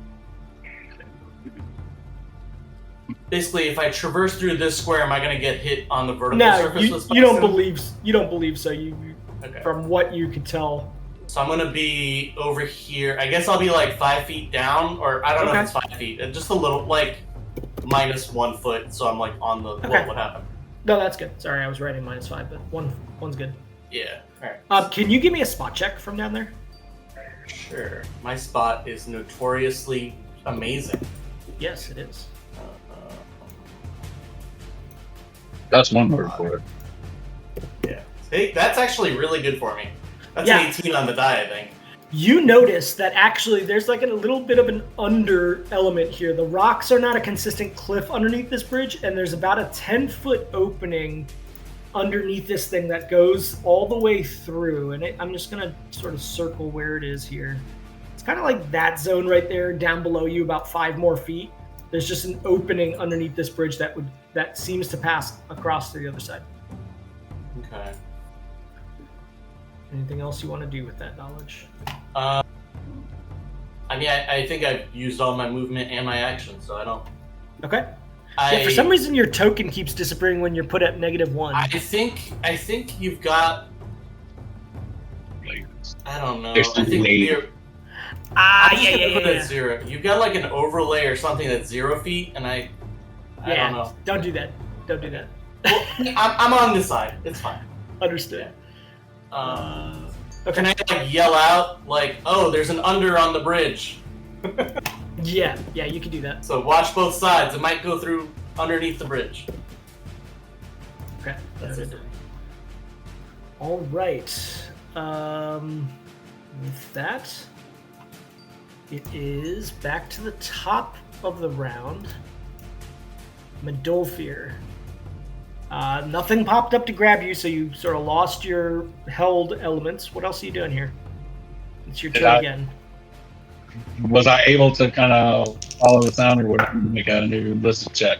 basically, if I traverse through this square, am I going to get hit on the vertical surface? You don't believe so. You okay. From what you could tell. So I'm going to be over here. I guess I'll be like 5 feet down, or I don't know if it's 5 feet. Just a little, like minus 1 foot. So I'm like on the what happened? No, that's good. Sorry, I was writing -5, but one's good. Yeah. All right. Can you give me a spot check from down there? Sure. My spot is notoriously amazing. Yes, it is. That's one word for it. Yeah. Hey, that's actually really good for me. That's an 18 on the die, I think. You notice that actually there's like a little bit of an under element here. The rocks are not a consistent cliff underneath this bridge, and there's about a 10-foot opening underneath this thing that goes all the way through. And I'm just going to sort of circle where it is here. It's kind of like that zone right there down below you, about 5 more feet. There's just an opening underneath this bridge that seems to pass across to the other side. Okay. Anything else you want to do with that knowledge? I mean, I think I've used all my movement and my action, so I don't. Okay. For some reason, your token keeps disappearing when you're put at -1. I think you've got. I don't know. I think you're. Put it at 0. You've got like an overlay or something that's 0 feet, and I don't know. Don't do that. Don't do that. Well, I'm on this side. It's fine. Understood. Can I like yell out like, "Oh, there's an under on the bridge"? Yeah, you can do that. So watch both sides. It might go through underneath the bridge. Okay, That's it. All right. With that, it is back to the top of the round. Medolfir. Nothing popped up to grab you, so you sort of lost your held elements. What else are you doing here? It's your turn again. Was I able to kind of follow the sound, or would I make a new listen check?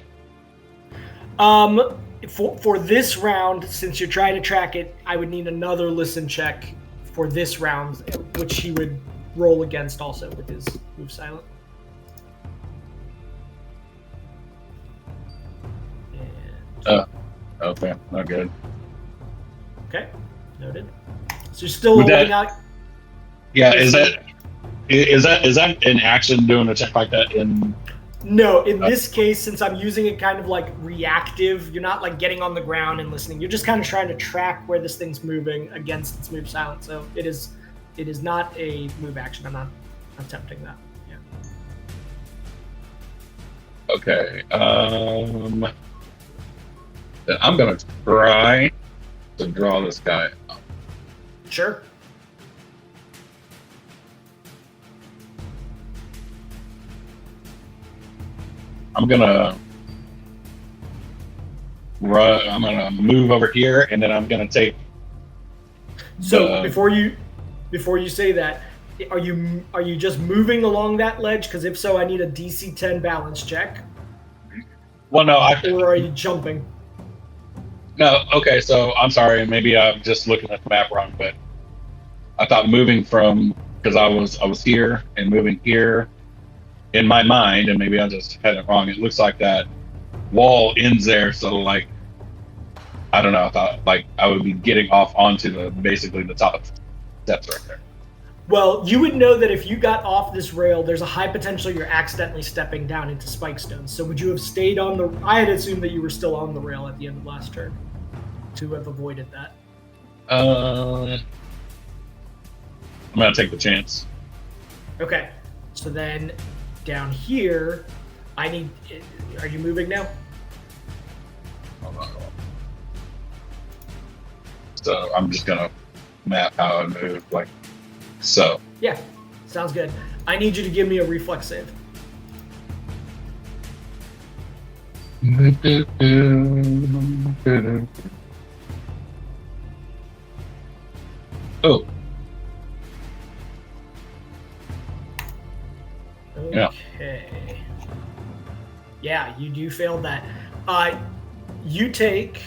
For this round, since you're trying to track it, I would need another listen check for this round, which he would roll against also with his move silent. And... okay, not good. Okay, noted. So you're still holding out. Yeah, is that an action doing a check like that in? No, in this case, since I'm using it kind of like reactive, you're not like getting on the ground and listening. You're just kind of trying to track where this thing's moving against its move silent. So it is not a move action. I'm not attempting that. Yeah. Okay. Then I'm gonna try to draw this guy up. Sure. I'm gonna move over here, and then I'm gonna take. So before you say that, are you just moving along that ledge? Because if so, I need a DC 10 balance check. Well, no, or are you jumping? No. Okay, so I'm sorry. Maybe I'm just looking at the map wrong, but I thought moving from because I was here and moving here. In my mind, and maybe I just had it wrong, it looks like that wall ends there, so like I don't know, I thought like I would be getting off onto basically the top of the steps right there. Well, you would know that if you got off this rail, there's a high potential you're accidentally stepping down into spike stones. So would you have stayed on the... I had assumed that you were still on the rail at the end of last turn to have avoided that. I'm going to take the chance. Okay. So then down here, I need... Are you moving now? Hold on. So I'm just going to map how I move, like so. Yeah, sounds good. I need you to give me a reflex save. Oh. Okay. Yeah, you do fail that. You take...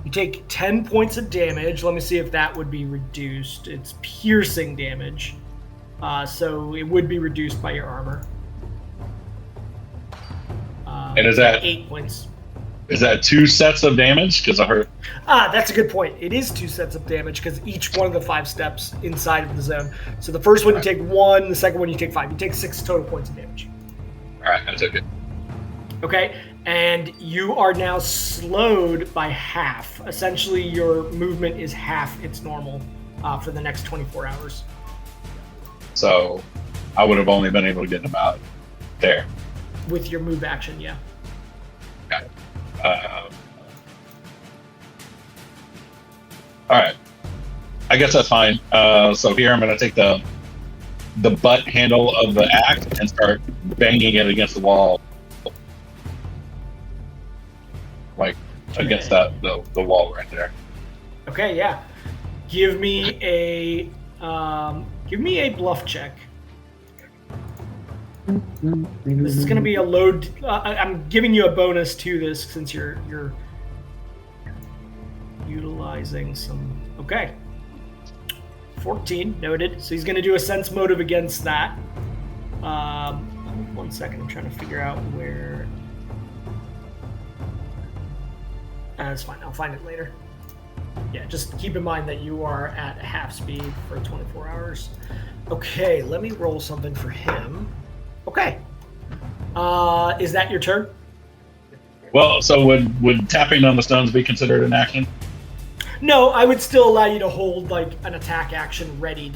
You take 10 points of damage. Let me see if that would be reduced. It's piercing damage. So it would be reduced by your armor. And is that 8 points? Is that 2 sets of damage? Because I heard. That's a good point. It is 2 sets of damage because each one of the 5 steps inside of the zone. So the first one you take 1, the second one you take 5. You take 6 total points of damage. All right, I took it. Okay, and you are now slowed by half. Essentially, your movement is half its normal for the next 24 hours. So I would have only been able to get about there. With your move action, yeah. Got it. All right. I guess that's fine. So here I'm going to take the butt handle of the axe and start banging it against the wall. Like against the wall right there. Okay, yeah. Give me a bluff check. This is going to be a load. I'm giving you a bonus to this since you're utilizing some. Okay. 14 noted. So he's going to do a sense motive against that. 1 second. I'm trying to figure out where. That's fine. I'll find it later. Yeah, just keep in mind that you are at half speed for 24 hours. Okay, let me roll something for him. Okay. Is that your turn? Well, so would tapping on the stones be considered an action? No, I would still allow you to hold like an attack action ready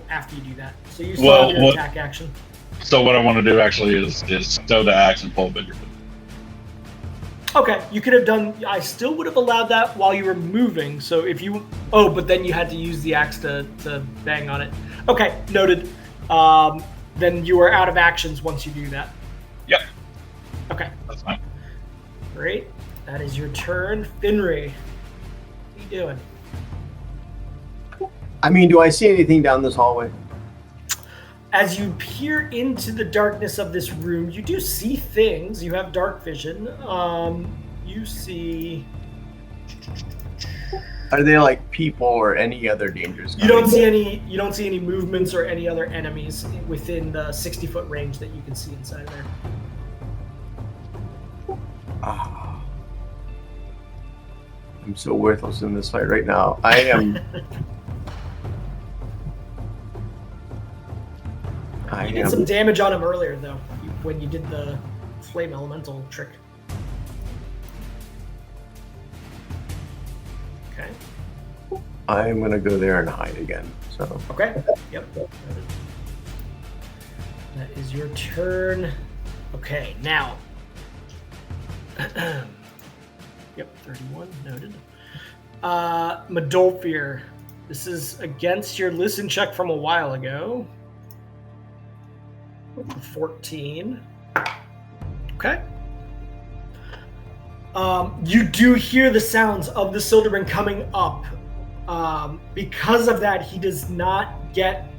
after you do that. So you still have your attack action. So what I want to do actually is stow the axe and pull bigger. Okay, you could have done. I still would have allowed that while you were moving. So if you, but then you had to use the axe to bang on it. Okay, noted. Then you are out of actions once you do that. Yep. Okay. That's fine. Great. That is your turn, Finray. What are you doing? I mean, do I see anything down this hallway? As you peer into the darkness of this room, you do see things. You have dark vision. You see. Are they like people or any other dangers? You don't see any. You don't see any movements or any other enemies within the 60-foot range that you can see inside of there. Ah, I'm so worthless in this fight right now. I am. You did some damage on him earlier, though, when you did the flame elemental trick. Okay. I'm gonna go there and hide again. So. Okay. Yep. That is your turn. Okay, now. Yep, 31, noted. Madolfir, this is against your listen check from a while ago. 14. Okay. You do hear the sounds of the Silderbrand coming up. Because of that, he does not get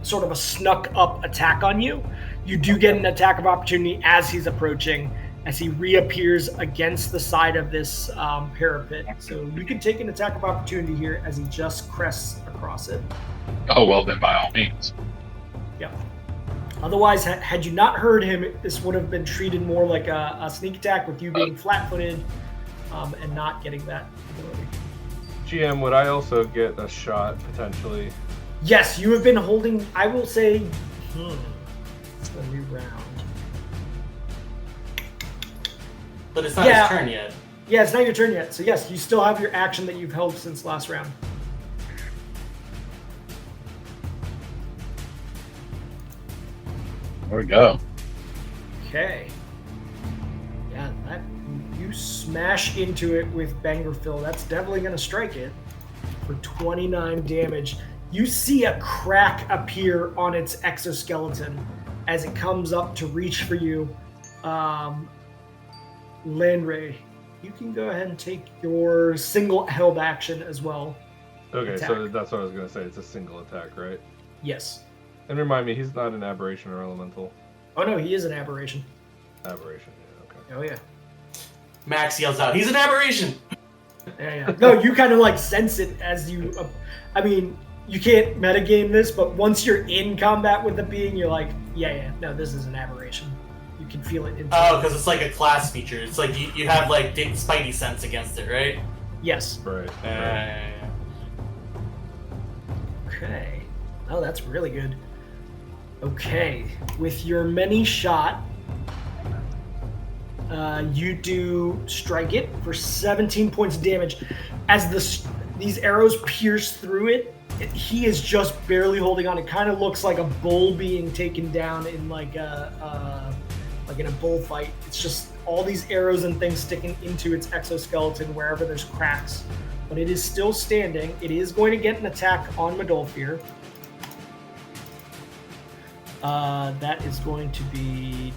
sort of a snuck up attack on you. You do get an attack of opportunity as he's approaching, as he reappears against the side of this parapet. So you can take an attack of opportunity here as he just crests across it. Oh, well, then by all means. Yep. Otherwise, had you not heard him, this would have been treated more like a sneak attack with you being flat-footed and not getting that ability. GM, would I also get a shot, potentially? Yes, you have been holding, I will say, it's a new round. But it's not his turn yet. Yeah, it's not your turn yet. So yes, you still have your action that you've held since last round. There we go. Okay. Yeah, that you smash into it with Bangerfill. That's definitely going to strike it for 29 damage. You see a crack appear on its exoskeleton as it comes up to reach for you. Landray, you can go ahead and take your single held action as well. Okay, Attack. so that's what I was going to say. It's a single attack, right? Yes. And remind me, he's not an aberration or elemental. Oh no, he is an aberration. Aberration, yeah, okay. Oh yeah. Max yells out, "He's an aberration!" Yeah. No, you kind of like sense it as you. I mean, you can't metagame this, but once you're in combat with the being, you're like, yeah, no, this is an aberration. You can feel it. Oh, because it's like a class feature. It's like you have like Spidey sense against it, right? Yes. Right. Okay. Oh, that's really good. Okay, with your many shot, you do strike it for 17 points of damage. As these arrows pierce through it, he is just barely holding on. It kind of looks like a bull being taken down in like in a bullfight. It's just all these arrows and things sticking into its exoskeleton wherever there's cracks. But it is still standing. It is going to get an attack on Madolfir. That is going to be...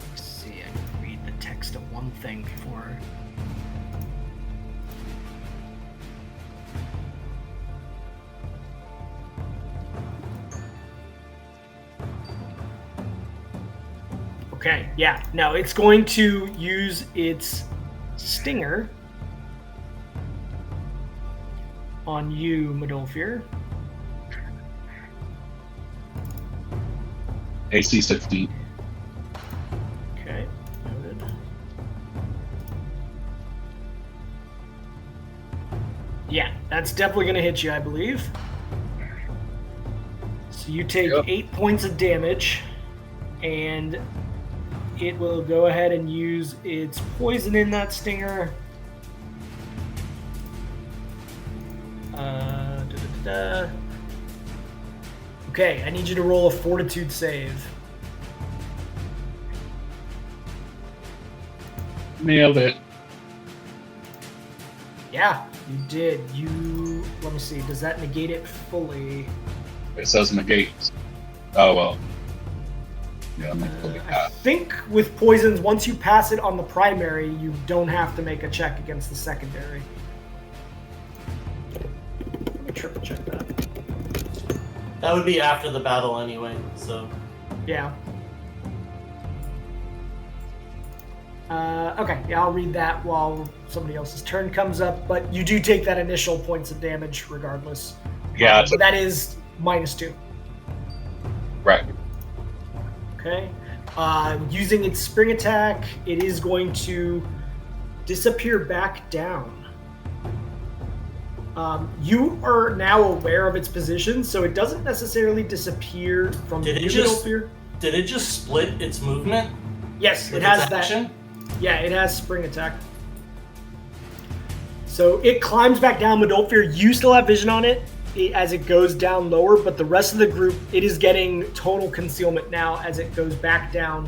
Let's see, I can read the text of one thing before... Okay, yeah. No, it's going to use its stinger on you, Madolfir. AC 16. Okay, noted. Yeah, that's definitely going to hit you, I believe. So So you take 8 points of damage, and it will go ahead and use its poison in that stinger. Okay, I need you to roll a fortitude save. Nailed it. Yeah, you did. Let me see, does that negate it fully? It says negate. Oh, well. Yeah, I think with poisons, once you pass it on the primary, you don't have to make a check against the secondary. Let me triple check that. That would be after the battle anyway, so. Yeah. Okay, yeah, I'll read that while somebody else's turn comes up, but you do take that initial points of damage regardless. Yeah. But that is -2. Right. Okay. Using its spring attack, it is going to disappear back down. You are now aware of its position, so it doesn't necessarily disappear from the middle sphere. Did it just split its movement? Yes, it has that. Action? Yeah, it has spring attack. So it climbs back down Midolfir. You still have vision on it as it goes down lower, but the rest of the group, it is getting total concealment now as it goes back down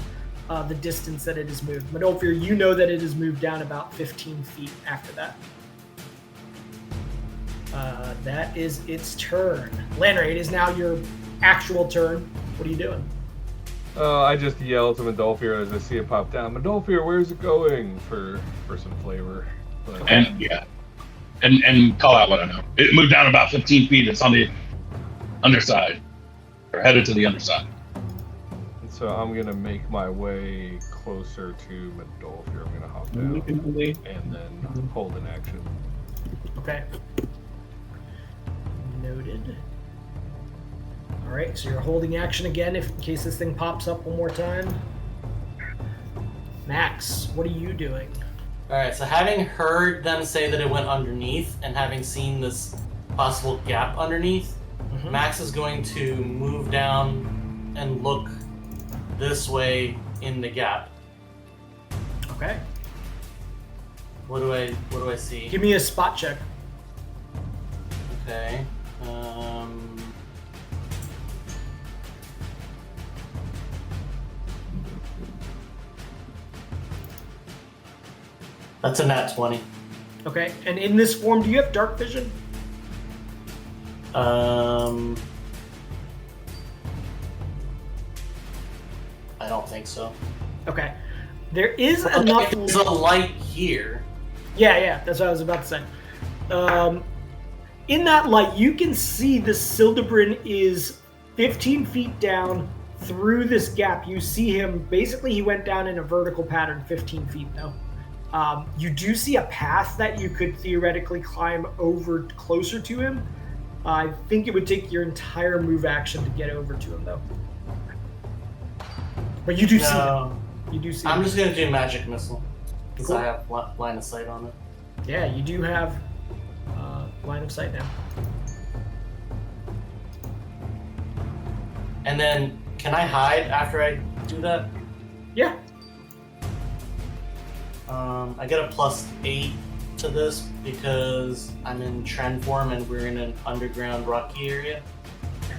the distance that it has moved. Midolfir, you know that it has moved down about 15 feet after that. That is its turn. Landry, it is now your actual turn. What are you doing? I just yell to Midolfir as I see it pop down. Midolfir, where's it going? For some flavor. But... And yeah. And call out what I know. It moved down about 15 feet. It's on the underside. Or headed to the underside. So I'm gonna make my way closer to Midolfir. I'm gonna hop down and then hold an action. Okay. Noted. Alright, so you're holding action again in case this thing pops up one more time. Max, what are you doing? Alright, so having heard them say that it went underneath and having seen this possible gap underneath, Max is going to move down and look this way in the gap. Okay. What do I see? Give me a spot check. Okay. That's a nat 20. Okay, and in this form, do you have dark vision? I don't think so. Okay. There is enough... There's a light here. Yeah, that's what I was about to say. In that light, you can see the Sildebrin is 15 feet down through this gap. You see him, basically he went down in a vertical pattern 15 feet though. You do see a path that you could theoretically climb over closer to him. I think it would take your entire move action to get over to him though. But you do see him. You do see I'm him. just going to do magic missile because Cool. I have line of sight on it. Yeah, you do have line of sight now. And then, can I hide after I do that? Yeah. I get a +8 to this because I'm in trend form and we're in an underground rocky area.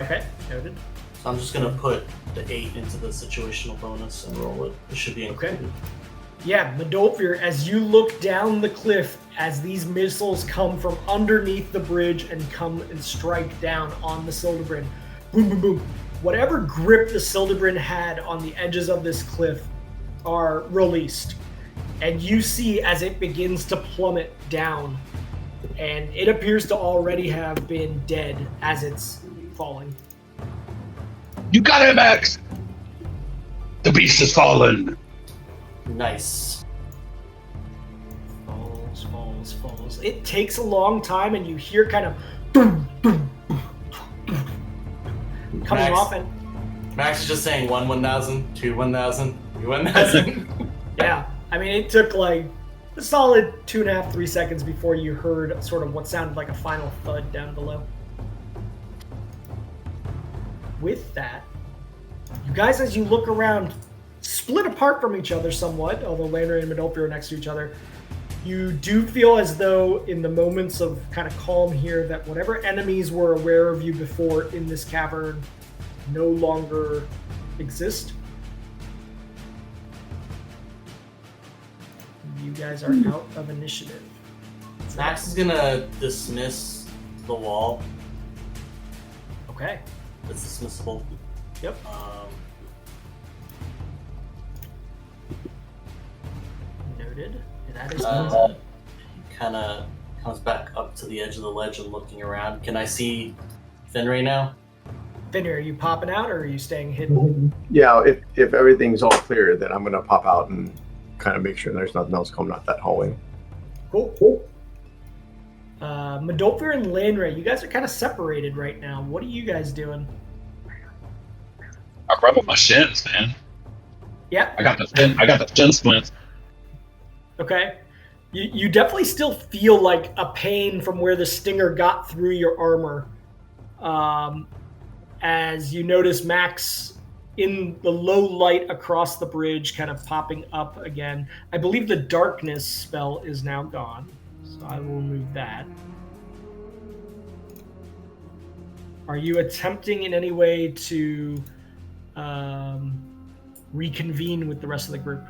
Okay, noted. So I'm just gonna put the 8 into the situational bonus and roll it. It should be included. Okay. Yeah, Midolfir, as you look down the cliff, as these missiles come from underneath the bridge and come and strike down on the Sildebrin, boom, boom, boom. Whatever grip the Sildebrin had on the edges of this cliff are released. And you see as it begins to plummet down, and it appears to already have been dead as it's falling. You got it, Max! The beast has fallen! Nice. Falls. It takes a long time, and you hear kind of boom, boom, boom, boom, coming off, and Max is just saying 1 1,000, 2 1,000, 3 1,000. yeah. I mean, it took like a solid 2.5, 3 seconds before you heard sort of what sounded like a final thud down below. with that, you guys, as you look around, split apart from each other somewhat, although Landry and Medolfi are next to each other. You do feel as though in the moments of kind of calm here that whatever enemies were aware of you before in this cavern no longer exist. You guys are out of initiative. Max is gonna dismiss the wall. Okay. It's dismissible. Yep. Noted. That is he kind of comes back up to the edge of the ledge and looking around. Can I see Finray now? Finray, are you popping out or are you staying hidden? Yeah, if everything's all clear, then I'm gonna pop out and kind of make sure there's nothing else coming out that hallway. Cool. Medolfi and Landray, you guys are kind of separated right now. What are you guys doing? I'm rubbing my shins, man. Yeah. I got the shin splints. Okay. You definitely still feel like a pain from where the stinger got through your armor. As you notice Max in the low light across the bridge kind of popping up again. I believe the darkness spell is now gone, so I will remove that. Are you attempting in any way to reconvene with the rest of the group?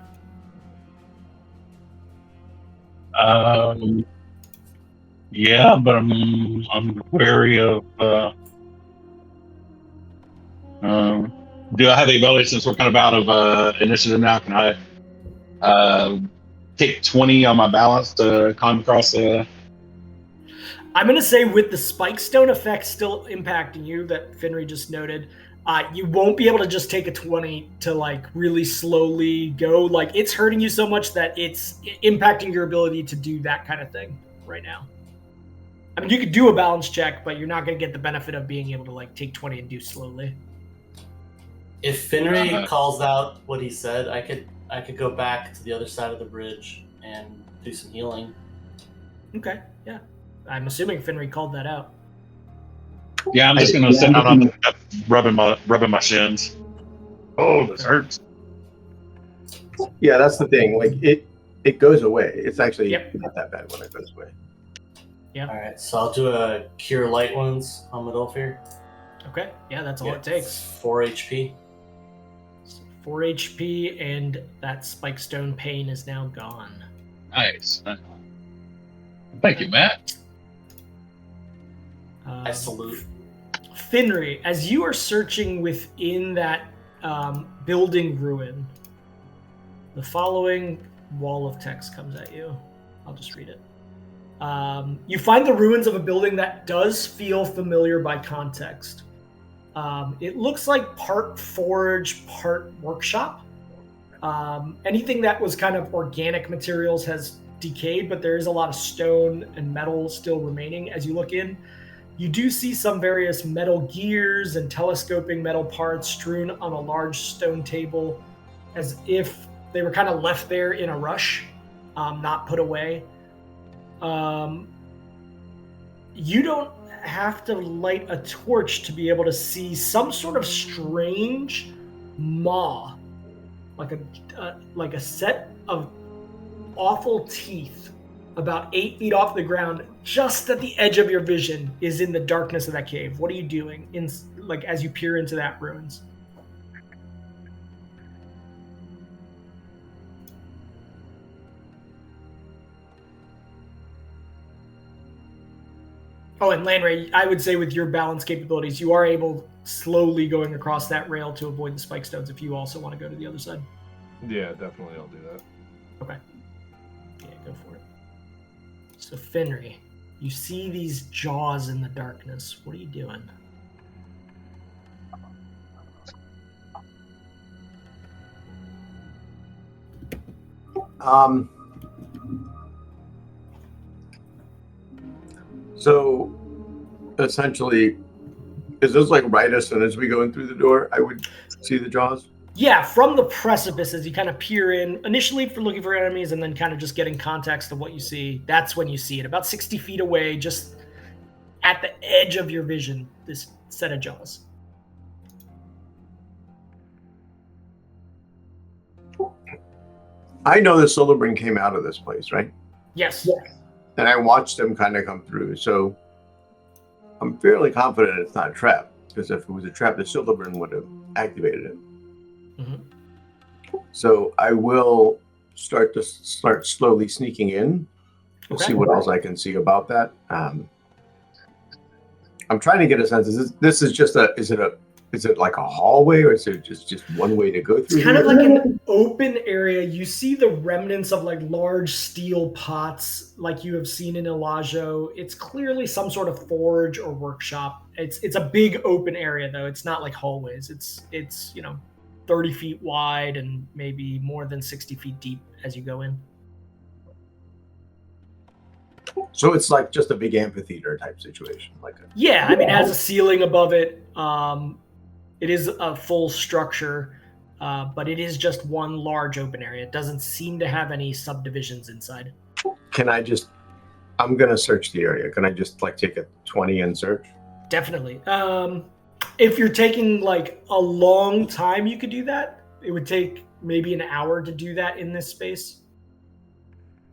Yeah, but I'm wary of. Do I have the ability, since we're kind of out of initiative now? Can I take 20 on my balance to climb across the? I'm going to say with the spike stone effect still impacting you that Finray just noted, you won't be able to just take a 20 to like really slowly go. Like it's hurting you so much that it's impacting your ability to do that kind of thing right now. I mean, you could do a balance check, but you're not going to get the benefit of being able to like take 20 and do slowly. If Finray calls out what he said, I could go back to the other side of the bridge and do some healing. Okay, yeah. I'm assuming Finray called that out. Yeah, I'm just gonna sit down on the rubbing my shins. Oh, this hurts. Yeah, that's the thing. Like it goes away. It's actually not that bad when it goes away. Yeah. All right, so I'll do a cure light wounds on Medolfi. Okay. Yeah, that's all it takes. 4 HP. 4 HP, and that spike stone pain is now gone. Nice. Thank you, Matt. I salute. Finray, as you are searching within that building ruin, the following wall of text comes at you. I'll just read it. You find the ruins of a building that does feel familiar by context. It looks like part forge, part workshop. Anything that was kind of organic materials has decayed, but there is a lot of stone and metal still remaining. As you look in, you do see some various metal gears and telescoping metal parts strewn on a large stone table, as if they were kind of left there in a rush, not put away. You don't have to light a torch to be able to see some sort of strange maw, like a set of awful teeth about 8 feet off the ground, just at the edge of your vision, is in the darkness of that cave. What are you doing as you peer into that ruins? Oh, and Landray, I would say with your balance capabilities, you are able slowly going across that rail to avoid the spike stones if you also want to go to the other side. Yeah, definitely I'll do that. Okay. Yeah, go for it. So, Finray, you see these jaws in the darkness. What are you doing? So essentially, is this like right as soon as we go in through the door, I would see the jaws? Yeah, from the precipice as you kind of peer in, initially for looking for enemies and then kind of just getting context of what you see, that's when you see it. About 60 feet away, just at the edge of your vision, this set of jaws. I know the Silverburn came out of this place, right? Yes. And I watched them kind of come through. So I'm fairly confident it's not a trap. Because if it was a trap, the Silverburn would have activated it. Mm-hmm. So I will start slowly sneaking in. We'll see what else I can see about that. I'm trying to get a sense. Is it like a hallway, or is it just one way to go through? It's kind of like an open area. You see the remnants of like large steel pots, like you have seen in Elajo. It's clearly some sort of forge or workshop. It's a big open area though. It's not like hallways. It's 30 feet wide and maybe more than 60 feet deep as you go in. So it's like just a big amphitheater type situation, Yeah, I mean, it has a ceiling above it. It is a full structure, but it is just one large open area. It doesn't seem to have any subdivisions inside. I'm gonna search the area. Can I just take a 20 and search? Definitely. If you're taking like a long time, you could do that. It would take maybe an hour to do that in this space.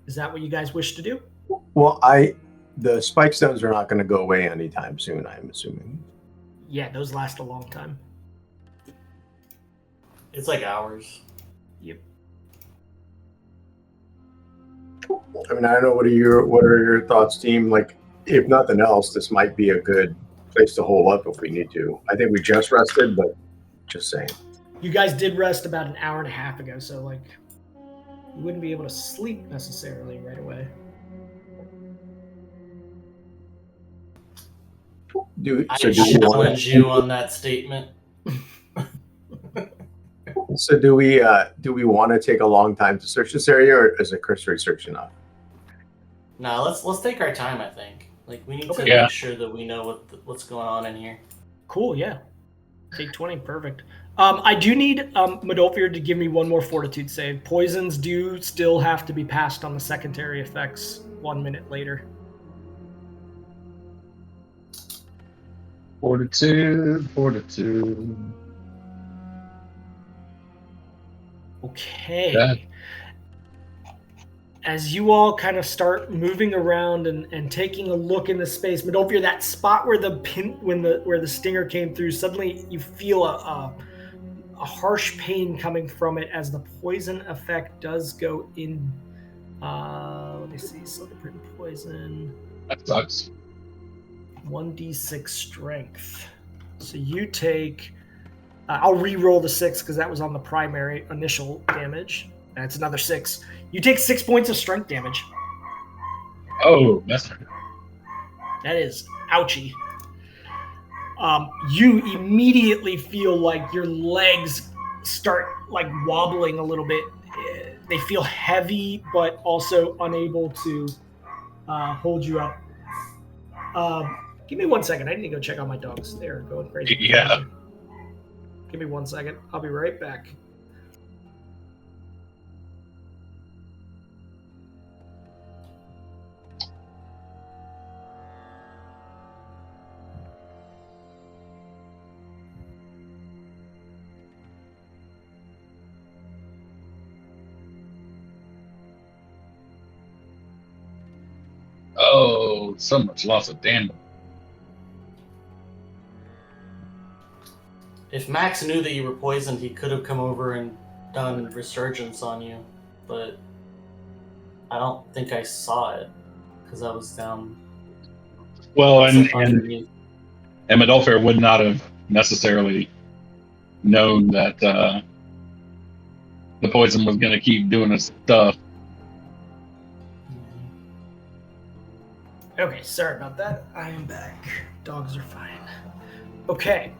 Is that what you guys wish to do? Well, the spike stones are not going to go away anytime soon, I'm assuming. Yeah, those last a long time. It's like hours. Yep. I mean, I don't know. What are your thoughts, team? If nothing else, this might be a good place to hole up if we need to. I think we just rested, but just saying. You guys did rest about an hour and a half ago, so you wouldn't be able to sleep necessarily right away. I challenge you on that statement. So do we want to take a long time to search this area, or is a cursory search enough? No, let's take our time. I think we need to make sure that we know what's going on in here. Cool. Yeah. Take 20. Perfect. I do need Medolfir to give me one more fortitude save. Poisons do still have to be passed on the secondary effects 1 minute later. Fortitude. Okay. Yeah. As you all kind of start moving around and taking a look in the space, Medolfir, that spot where where the stinger came through, suddenly you feel a harsh pain coming from it as the poison effect does go in. Let me see. Celebrate poison. That sucks. 1d6 strength. So you take... I'll re-roll the 6 because that was on the primary initial damage. That's another 6. You take 6 points of strength damage. Oh, that's... That is ouchy. You immediately feel like your legs start wobbling a little bit. They feel heavy, but also unable to hold you up. Give me 1 second. I need to go check on my dogs. They're going crazy. Yeah. Give me 1 second. I'll be right back. Oh, so much loss of damage. If Max knew that you were poisoned, he could have come over and done resurgence on you, but I don't think I saw it because I was down. Well, and Medolfir would not have necessarily known that the poison was going to keep doing its stuff. Okay, sorry about that. I am back. Dogs are fine. Okay.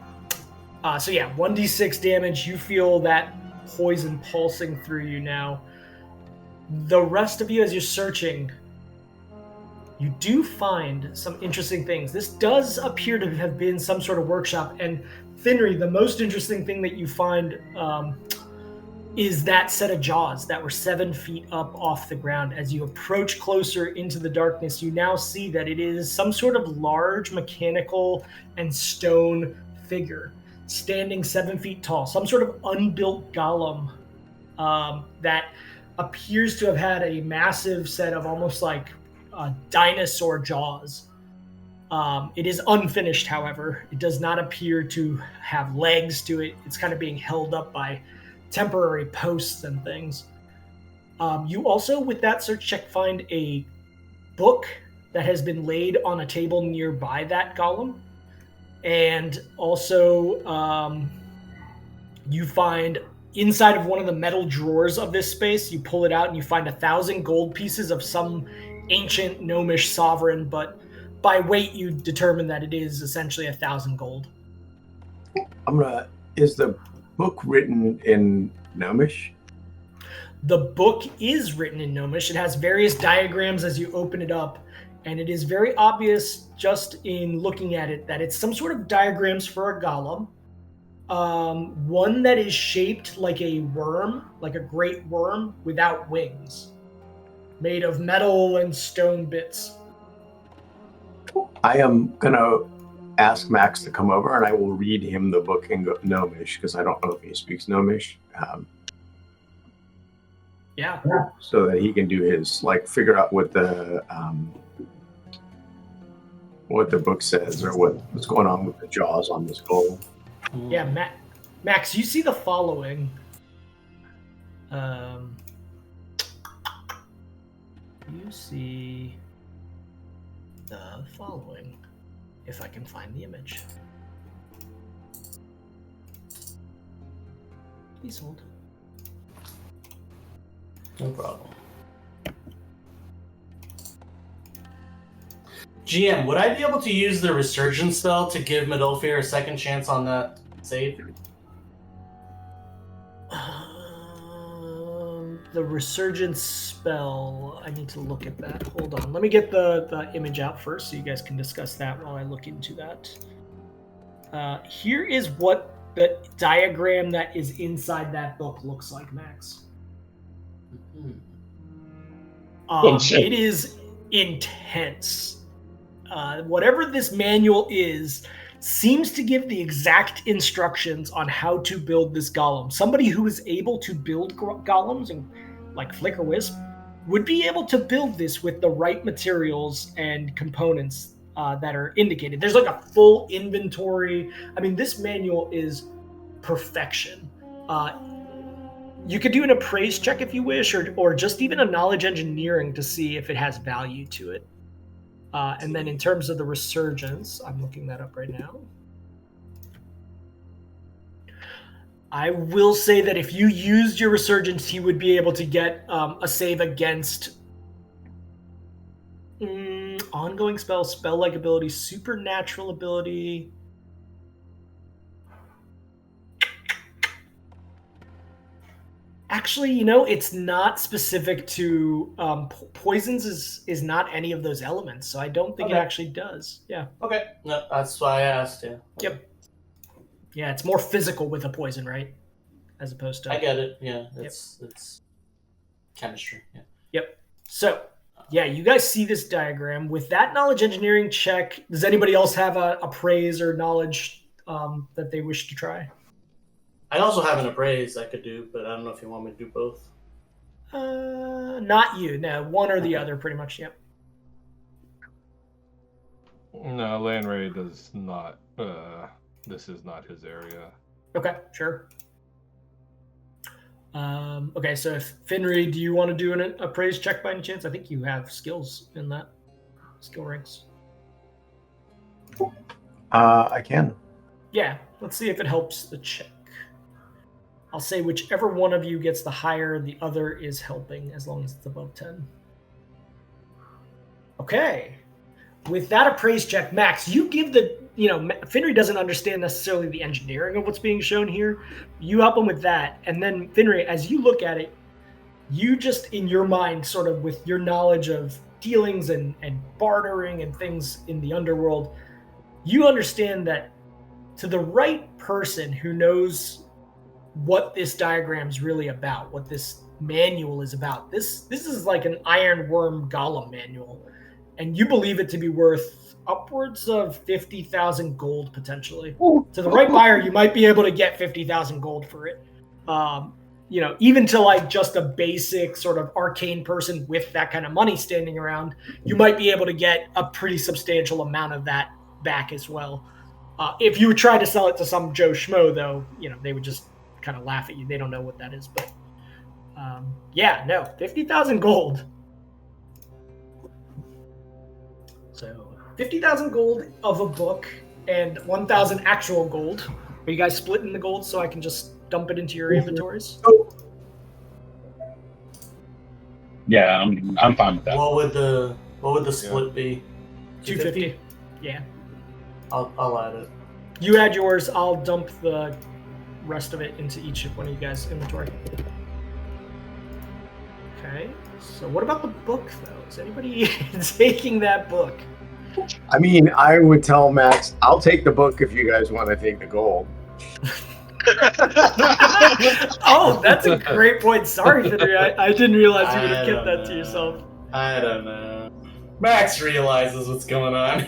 So yeah, 1d6 damage. You feel that poison pulsing through you now. The rest of you, as you're searching, you do find some interesting things. This does appear to have been some sort of workshop. And Finry, the most interesting thing that you find is that set of jaws that were 7 feet up off the ground. As you approach closer into the darkness, you now see that it is some sort of large mechanical and stone figure standing 7 feet tall, some sort of unbuilt golem that appears to have had a massive set of almost like dinosaur jaws. It is unfinished, however. It does not appear to have legs to it. It's kind of being held up by temporary posts and things. You also, with that search check, find a book that has been laid on a table nearby that golem. And also, you find inside of one of the metal drawers of this space, you pull it out and you find 1,000 gold pieces of some ancient gnomish sovereign, but by weight, you determine that it is essentially 1,000 gold. Is the book written in Gnomish? The book is written in Gnomish. It has various diagrams as you open it up, and it is very obvious just in looking at it that it's some sort of diagrams for a golem. One that is shaped like a worm, like a great worm without wings, made of metal and stone bits. I am going to ask Max to come over and I will read him the book in Gnomish because I don't know if he speaks Gnomish. Yeah. So that he can do his, figure out what the book says or what's going on with the jaws on this golem. Yeah, Max, you see the following. You see the following, if I can find the image. Please hold. No problem. GM, would I be able to use the Resurgence spell to give Midolfir a second chance on that save? The Resurgence spell, I need to look at that. Hold on. Let me get the image out first so you guys can discuss that while I look into that. Here is what the diagram that is inside that book looks like, Max. It is intense. Whatever this manual is seems to give the exact instructions on how to build this golem. Somebody who is able to build golems and like Flicker Wisp would be able to build this with the right materials and components that are indicated. There's like a full inventory. I mean, this manual is perfection. You could do an appraise check if you wish, or just even a knowledge engineering to see if it has value to it. And then in terms of the Resurgence, I'm looking that up right now. I will say that if you used your Resurgence, he would be able to get a save against ongoing spell-like ability, supernatural ability. Actually, it's not specific to poisons. Is not any of those elements, so I don't think it actually does. Yeah. Okay. No, that's why I asked. Yeah. Yep. Yeah, it's more physical with a poison, right? As opposed to. I get it. Yeah, it's chemistry. Yeah. Yep. So, yeah, you guys see this diagram. With that knowledge engineering check, does anybody else have a praise or knowledge that they wish to try? I also have an appraise I could do, but I don't know if you want me to do both. Not you. No, one or the other, pretty much. Yep. No, Landray does not. This is not his area. Okay, sure. Okay, so if Finri, do you want to do an appraise check by any chance? I think you have skills in that skill ranks. I can. Yeah, let's see if it helps the check. I'll say whichever one of you gets the higher, the other is helping, as long as it's above 10. Okay. With that appraise check, Max, you give Finri doesn't understand necessarily the engineering of what's being shown here. You help him with that. And then, Finri, as you look at it, you just, in your mind, sort of with your knowledge of dealings and bartering and things in the underworld, you understand that to the right person who knows what this diagram is really about, what this manual is about. This is like an Iron Worm Golem manual, and you believe it to be worth upwards of 50,000 gold potentially. To the right buyer, you might be able to get 50,000 gold for it. even to like just a basic sort of arcane person with that kind of money standing around, you might be able to get a pretty substantial amount of that back as well. If you would try to sell it to some Joe Schmo, though, they would just kind of laugh at you. They don't know what that is. But 50,000 gold. So 50,000 gold of a book and 1,000 actual gold. Are you guys splitting the gold so I can just dump it into your inventories? Yeah, I'm fine with that. What would the split be? 250. Yeah. I'll add it. You add yours. I'll dump the rest of it into each one of you guys' inventory. Okay. So what about the book, though? Is anybody taking that book? I mean, I would tell Max, I'll take the book if you guys want to take the gold. Oh, that's a great point. Sorry, Henry. I didn't realize you would have kept that to yourself. I don't know. Max realizes what's going on.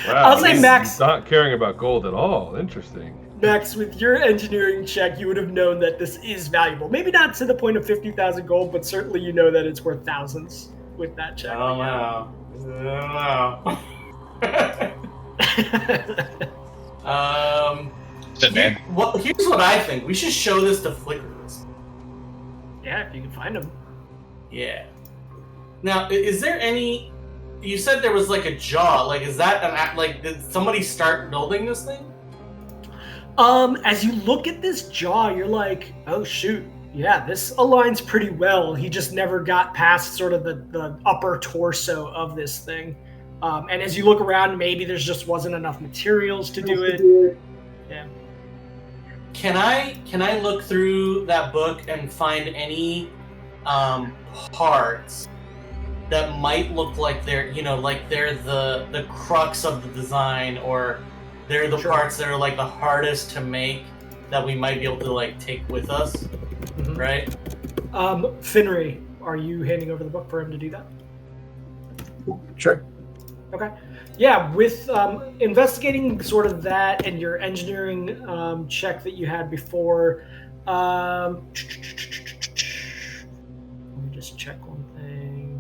Wow, I'll say Max. Not caring about gold at all. Interesting. Max, with your engineering check, you would have known that this is valuable. Maybe not to the point of 50,000 gold, but certainly you know that it's worth thousands with that check. Oh, wow. Well, here's what I think. We should show this to Flickerless. Yeah, if you can find them. Yeah. Now, is there any... You said there was like a jaw. Like, is that did somebody start building this thing? As you look at this jaw, you're like, oh shoot, yeah, this aligns pretty well. He just never got past sort of the upper torso of this thing. And as you look around, maybe there's just wasn't enough materials to do it. Yeah. Can I look through that book and find any parts that might look like they're the crux of the design, or they're the parts that are like the hardest to make that we might be able to like take with us, right? Finry, are you handing over the book for him to do that? Sure. Okay. Yeah, with investigating sort of that and your engineering check that you had before, let me just check one thing.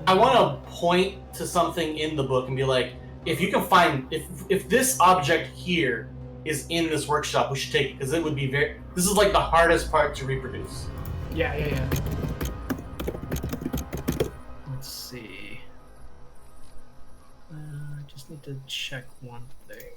I want to point to something in the book and be like, if you can find, if this object here is in this workshop, we should take it, because it would be this is like the hardest part to reproduce. Yeah. Let's see. I just need to check one thing.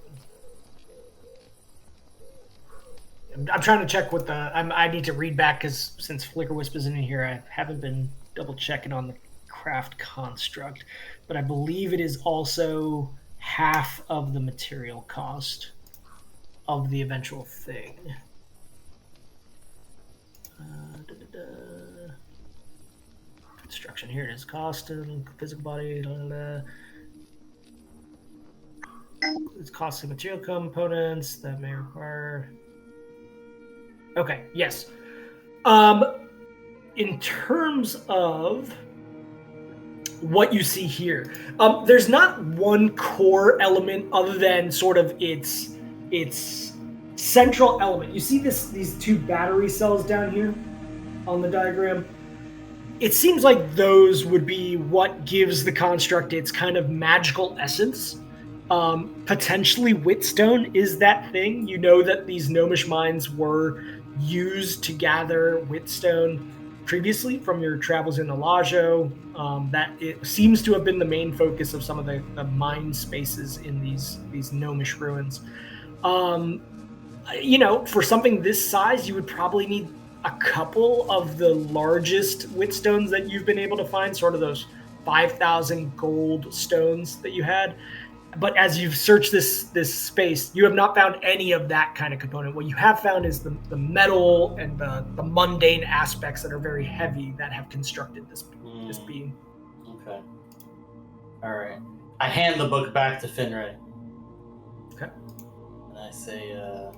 I'm trying to check what I need to read back, because since Flicker Wisp isn't in here, I haven't been double checking on the craft construct, but I believe it is also half of the material cost of the eventual thing. Construction, here it is. Cost and physical body. It's costly material components that may require. Okay, yes. In terms of what you see here, there's not one core element other than sort of its central element. You see these two battery cells down here on the diagram? It seems like those would be what gives the construct its kind of magical essence. Potentially Whetstone is that thing. You know that these gnomish mines were used to gather Whetstone previously from your travels in Alajo. That it seems to have been the main focus of some of the mine spaces in these gnomish ruins. For something this size, you would probably need a couple of the largest Whetstones that you've been able to find, sort of those 5,000 gold stones that you had. But as you've searched this space, you have not found any of that kind of component. What you have found is the metal and the mundane aspects that are very heavy that have constructed this being. Okay. All right. I hand the book back to Finray. Okay. And I say, I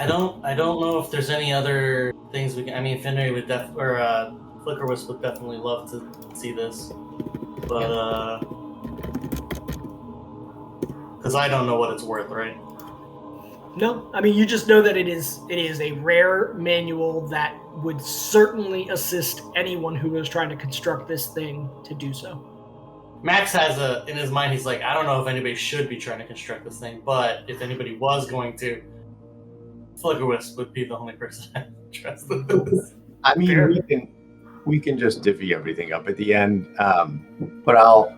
don't know if there's any other things we can. I mean, Finray would Flicker Wisp would definitely love to see this, but Because I don't know what it's worth, right? No, I mean, you just know that it is a rare manual that would certainly assist anyone who was trying to construct this thing to do so. Max has in his mind, he's like, I don't know if anybody should be trying to construct this thing, but if anybody was going to, Flickerwisp would be the only person I would trust. I mean, we can just divvy everything up at the end, but I'll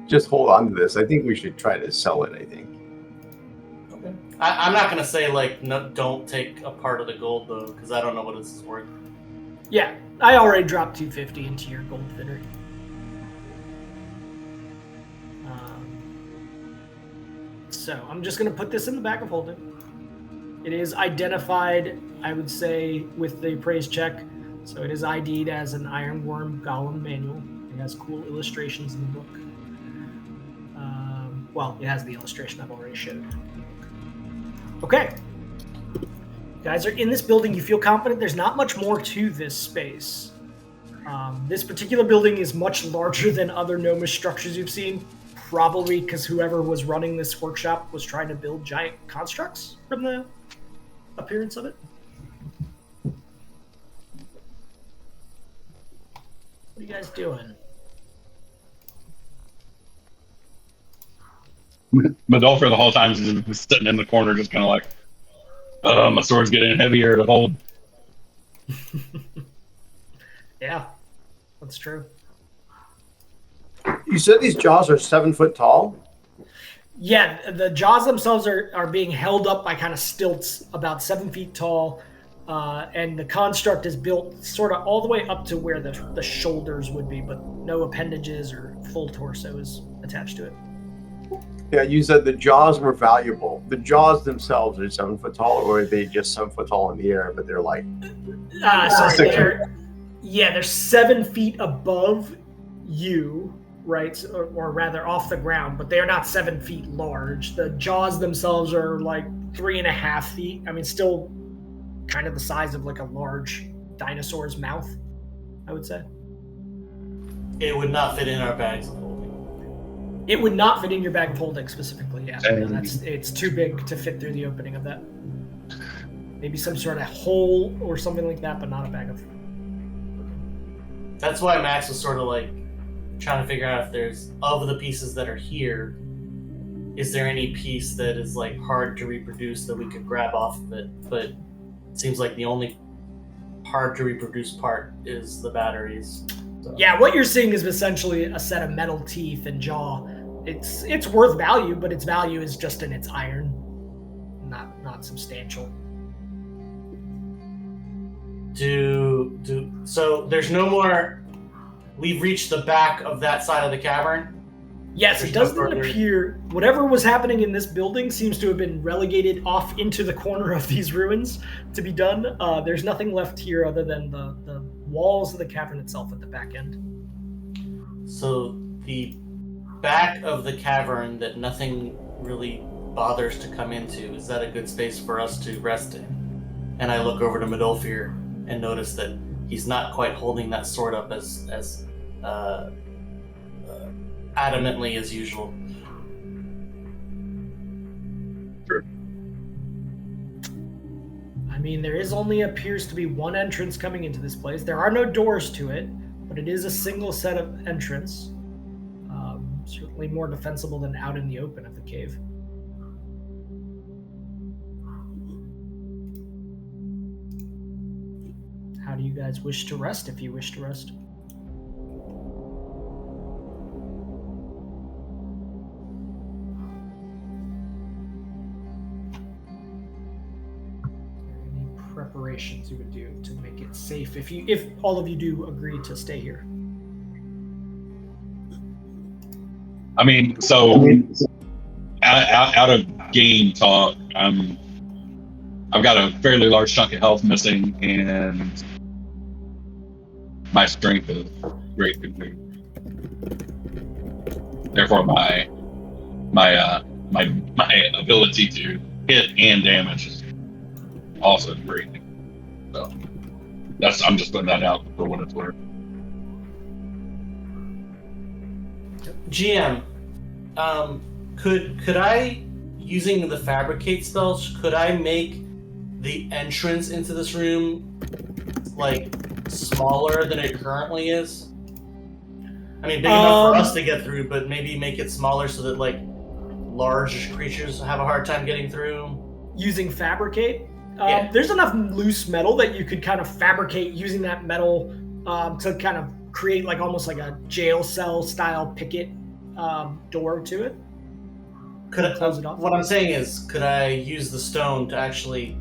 just hold on to this. I think we should try to sell it, I think. Okay. I'm not going to say, like, no, don't take a part of the gold, though, because I don't know what this is worth. Yeah, I already dropped 250 into your gold fitter. So I'm just going to put this in the bag of holding. It is identified, I would say, with the appraise check. So it is ID'd as an Ironworm Golem manual. It has cool illustrations in the book. Well, it has the illustration I've already showed. Okay. You guys are in this building. You feel confident. There's not much more to this space. This particular building is much larger than other gnomish structures you've seen. Probably because whoever was running this workshop was trying to build giant constructs from the appearance of it. What are you guys doing? Medolfer the whole time is just sitting in the corner, just kind of like, my sword's getting heavier to hold. Yeah, that's true. You said these jaws are 7 foot tall? Yeah, the jaws themselves are being held up by kind of stilts about 7 feet tall, and the construct is built sort of all the way up to where the shoulders would be, but no appendages or full torso is attached to it. Yeah, you said the jaws were valuable. The jaws themselves are 7 foot tall, or are they just 7 foot tall in the air, but they're like... Sorry, they're 7 feet above you, right, or rather off the ground, but they are not 7 feet large. The jaws themselves are like 3.5 feet. I mean, still kind of the size of like a large dinosaur's mouth, I would say. It would not fit in our bags of holding. It would not fit in your bag of holding specifically, yeah. No, it's too big to fit through the opening of that. Maybe some sort of hole or something like that, but not a bag of... That's why Max was sort of like trying to figure out if there's, of the pieces that are here, is there any piece that is like hard to reproduce that we could grab off of it? But it seems like the only hard to reproduce part is the batteries. So. Yeah, what you're seeing is essentially a set of metal teeth and jaw. It's worth value, but its value is just in its iron, not substantial. So there's no more. We've reached the back of that side of the cavern. Yes, it doesn't appear whatever was happening in this building seems to have been relegated off into the corner of these ruins to be done. There's nothing left here other than the walls of the cavern itself at the back end. So the back of the cavern that nothing really bothers to come into, is that a good space for us to rest in? And I look over to Medolfir and notice that he's not quite holding that sword up as adamantly as usual. Sure. I mean, there is only appears to be one entrance coming into this place. There are no doors to it, but it is a single set of entrance. Certainly more defensible than out in the open of the cave. How do you guys wish to rest, if you wish to rest? Any preparations you would do to make it safe if all of you do agree to stay here? I mean, so out of game talk, I've got a fairly large chunk of health missing, and my strength is greatly. Therefore, my ability to hit and damage is also great. So I'm just putting that out for what it's worth. GM, Could I, using the fabricate spells, could I make the entrance into this room like smaller than it currently is? I mean, big enough for us to get through, but maybe make it smaller so that like large creatures have a hard time getting through. Using fabricate? Yeah. There's enough loose metal that you could kind of fabricate using that metal to kind of create like almost like a jail cell style picket door to it. Close it off? What I'm saying is, could I use the stone to actually?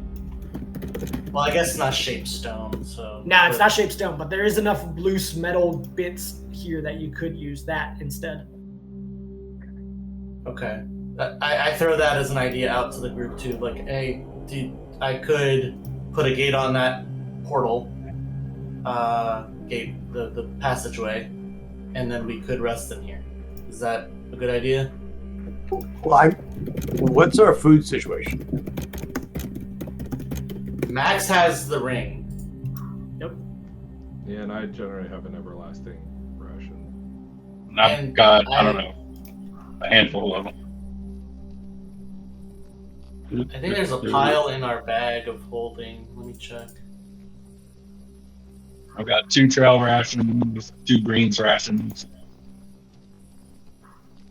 Well, I guess it's not shaped stone, so. No, it's not shaped stone, but there is enough loose metal bits here that you could use that instead. Okay, I throw that as an idea out to the group too. Like, hey, I could put a gate on that portal, gate, the passageway, and then we could rest in here. Is that a good idea? Well, what's our food situation? Max has the ring. Yep. Yeah, and I generally have an everlasting ration. I've got, I don't know, a handful of them. I think there's a pile in our bag of holding. Let me check. I've got 2 trail rations, 2 greens rations.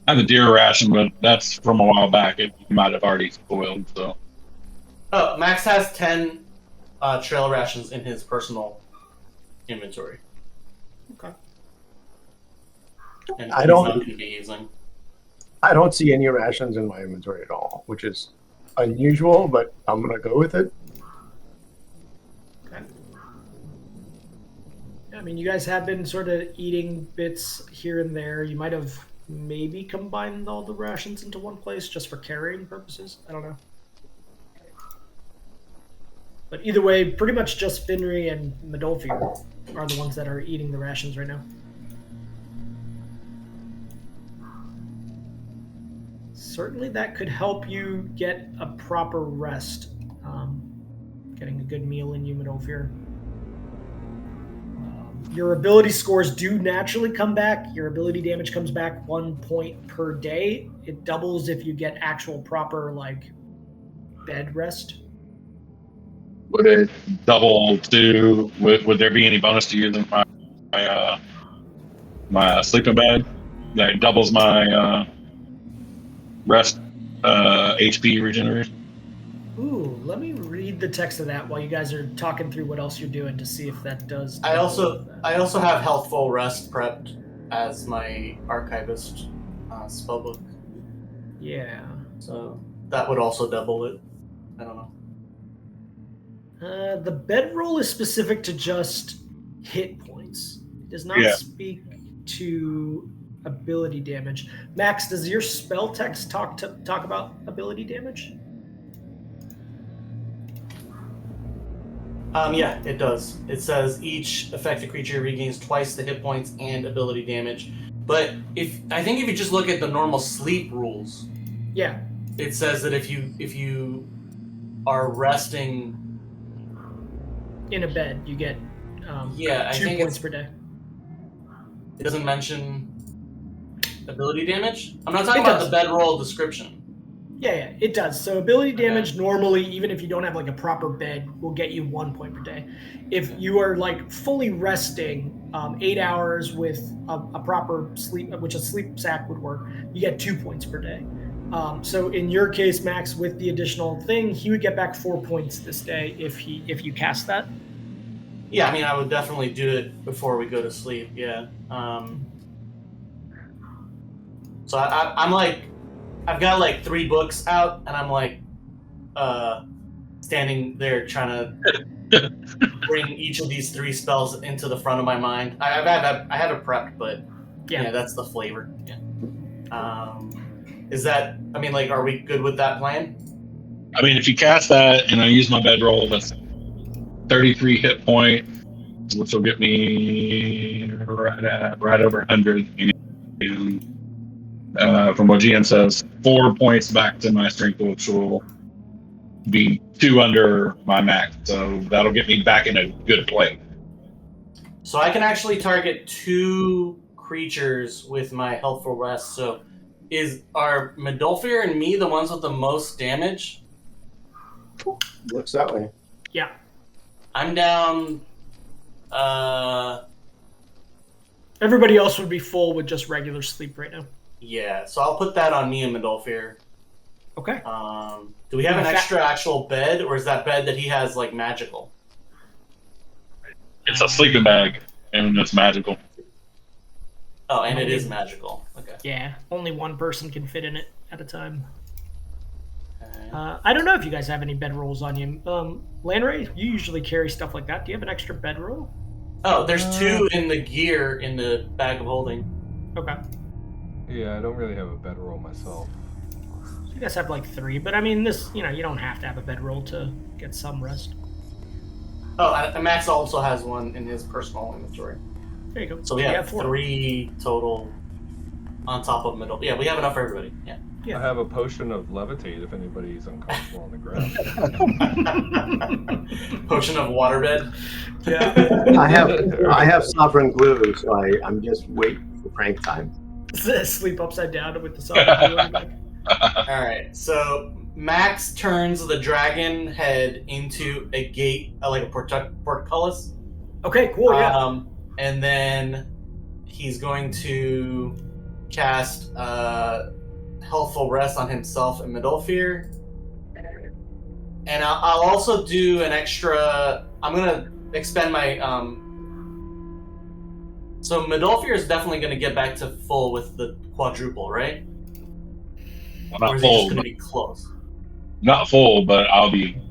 I have a deer ration, but that's from a while back. It might have already spoiled, so. Oh, Max has 10 trail rations in his personal inventory. Okay. And I he's don't- not going to be using. I don't see any rations in my inventory at all, which is unusual, but I'm gonna go with it. Okay. I mean, you guys have been sort of eating bits here and there. You might have maybe combined all the rations into one place just for carrying purposes. I don't know. But either way, pretty much just Finri and Medolfir are the ones that are eating the rations right now. Certainly that could help you get a proper rest. Getting a good meal in you, Medolfir. Your ability scores do naturally come back. Your ability damage comes back 1 point per day. It doubles if you get actual proper like bed rest. Would it double to? Would there be any bonus to using my sleeping bag that doubles my rest HP regeneration? Ooh, let me read the text of that while you guys are talking through what else you're doing to see if that does. I also have Healthful Rest prepped as my archivist spellbook. Yeah. So that would also double it. I don't know. The bedroll is specific to just hit points. It does not Yeah. speak to ability damage. Max, does your spell text talk about ability damage? Yeah, it does. It says each affected creature regains twice the hit points and ability damage. But if you just look at the normal sleep rules, Yeah. it says that if you are resting, In a bed, you get I 2 think points per day. it doesn't mention ability damage. I'm not talking It about does. the bedroll description. Yeah, it does. So ability damage normally, even if you don't have like a proper bed, will get you 1 point per day. If you are like fully resting 8 hours with a proper sleep, which a sleep sack would work, you get 2 points per day. So in your case, Max, with the additional thing, he would get back 4 points this day if you cast that. Yeah, I mean, I would definitely do it before we go to sleep. Yeah. So I'm like, I've got like 3 books out, and I'm like, standing there trying to bring each of these 3 spells into the front of my mind. I have it prepped, but yeah, that's the flavor. Yeah. Is that? I mean, like, are we good with that plan? I mean, if you cast that and I use my bedroll, that's 33 hit points, which will get me right over 100. And from what GM says, 4 points back to my strength, which will be 2 under my max. So that'll get me back in a good place. So I can actually target 2 creatures with my Healthful Rest. So are Medolfir and me the ones with the most damage? Looks that way. Yeah. I'm down. Everybody else would be full with just regular sleep right now. Yeah, so I'll put that on me and Medolfir. Okay. Do we have an extra actual bed, or is that bed that he has like magical? It's a sleeping bag, and it's magical. Oh, and it is magical. Okay. Yeah, only one person can fit in it at a time. Okay. I don't know if you guys have any bedrolls on you. Landray, you usually carry stuff like that. Do you have an extra bedroll? Oh, there's 2 in the gear in the bag of holding. Okay. Yeah, I don't really have a bedroll myself. So you guys have like 3, but I mean, this, you don't have to have a bedroll to get some rest. Oh, and Max also has one in his personal inventory. There you go. So we have 4. 3 total on top of middle. Yeah, we have enough for everybody. Yeah. I have a potion of levitate if anybody's uncomfortable on the ground. Potion of waterbed. Yeah. I have sovereign glue, so I'm just waiting for prank time. Sleep upside down with the sun. All right, so Max turns the dragon head into a gate, like a portcullis. Okay, cool. Yeah. And then he's going to cast Healthful Rest on himself and Medolfir. And I'll also do an extra. I'm gonna expend my. So Medolfir is definitely gonna get back to full with the quadruple, right? Well, Or not is he just full, gonna be close? not full, but I'll be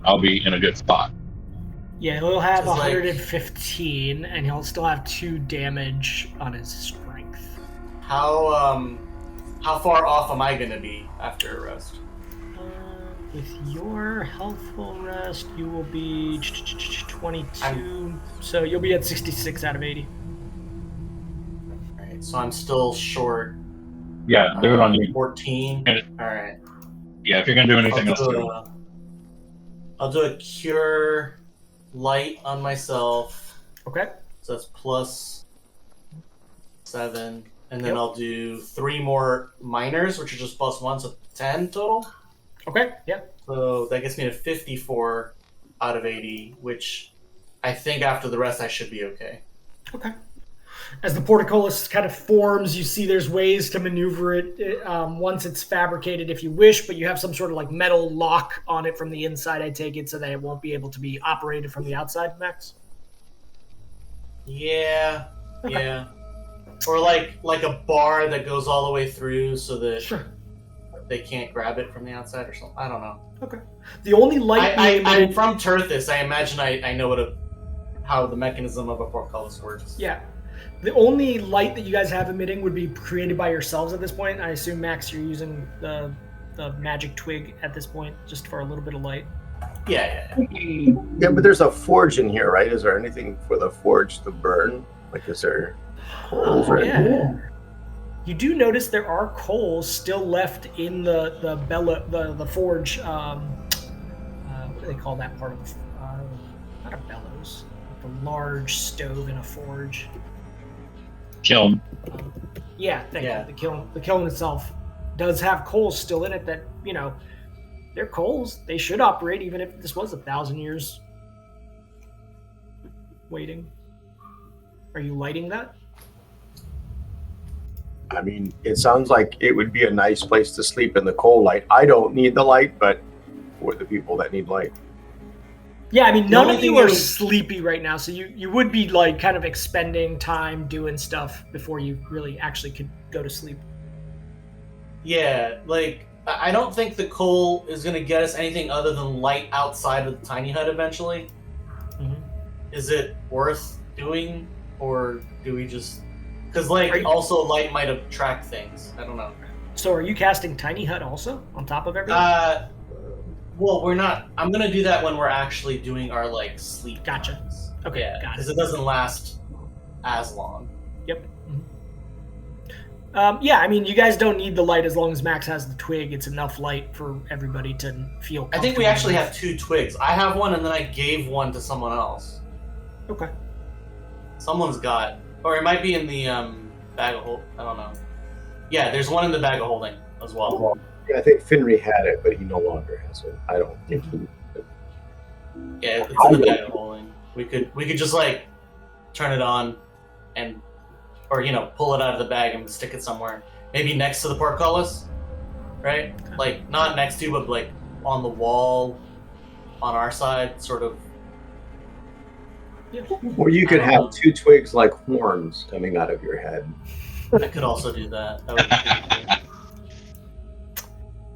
in a good spot. Yeah, he'll have Just like- 115, and he'll still have 2 damage on his strength. How far off am I gonna be after a rest? With your healthful rest, you will be 22. So you'll be at 66 out of 80. Alright, so I'm still short. Yeah, do it on you. 14. Yeah. Alright. Yeah, if you're gonna do anything else, I'll do a cure light on myself. Okay. So that's +7. And then Yep. I'll do 3 more minors, which are just +1, so 10 total. Okay. Yeah. So that gets me to 54 out of 80, which I think after the rest I should be okay. Okay. As the portcullis kind of forms, you see there's ways to maneuver it once it's fabricated if you wish, but you have some sort of like metal lock on it from the inside, I take it, so that it won't be able to be operated from the outside, Max? Yeah. Okay. Yeah. Or like a bar that goes all the way through so that Sure. they can't grab it from the outside or something. I don't know. Okay. The only light I'm from Terthus. I imagine I know how the mechanism of a portcullis works. Yeah. The only light that you guys have emitting would be created by yourselves at this point. I assume, Max, you're using the magic twig at this point just for a little bit of light. Yeah. Yeah, but there's a forge in here, right? Is there anything for the forge to burn? Like, is there coals or anything? Yeah. You do notice there are coals still left in the forge. What do they call that part of the not a bellows, the large stove in a forge. kiln. Yeah, thank Yeah. you. The kiln itself does have coals still in it that, they're coals. They should operate even if this was 1,000 years waiting. Are you lighting that? I mean, it sounds like it would be a nice place to sleep in the coal light. I don't need the light, but for the people that need light. Yeah, I mean, The none only of you thing are that- sleepy right now, so you would be like kind of expending time doing stuff before you really actually could go to sleep. Yeah, like I don't think the coal is gonna get us anything other than light outside of the tiny hut eventually. Mhm. Is it worth doing, or do we just? Because Are you- also light might attract things. I don't know. So are you casting Tiny Hut also on top of everything? Well, we're not. I'm gonna do that when we're actually doing our sleep. Gotcha. times. Okay, Yeah, got because it. it doesn't last as long. Yep. Yeah, I mean, you guys don't need the light as long as Max has the twig. It's enough light for everybody to feel I think we comfortable. actually have 2 twigs. I have one, and then I gave one to someone else. Okay. Someone's got, or it might be in the bag of hold. I don't know. Yeah, there's one in the bag of holding. as well. Yeah, I think Finry had it, but he no longer has it. I don't think he. Yeah, it's in the bag of holding. We could just like turn it on, or pull it out of the bag and stick it somewhere. Maybe next to the portcullis, right? Like not next to, but like on the wall, on our side, sort of. Yeah. Or you could have two twigs like horns coming out of your head. I could also do that. That would be pretty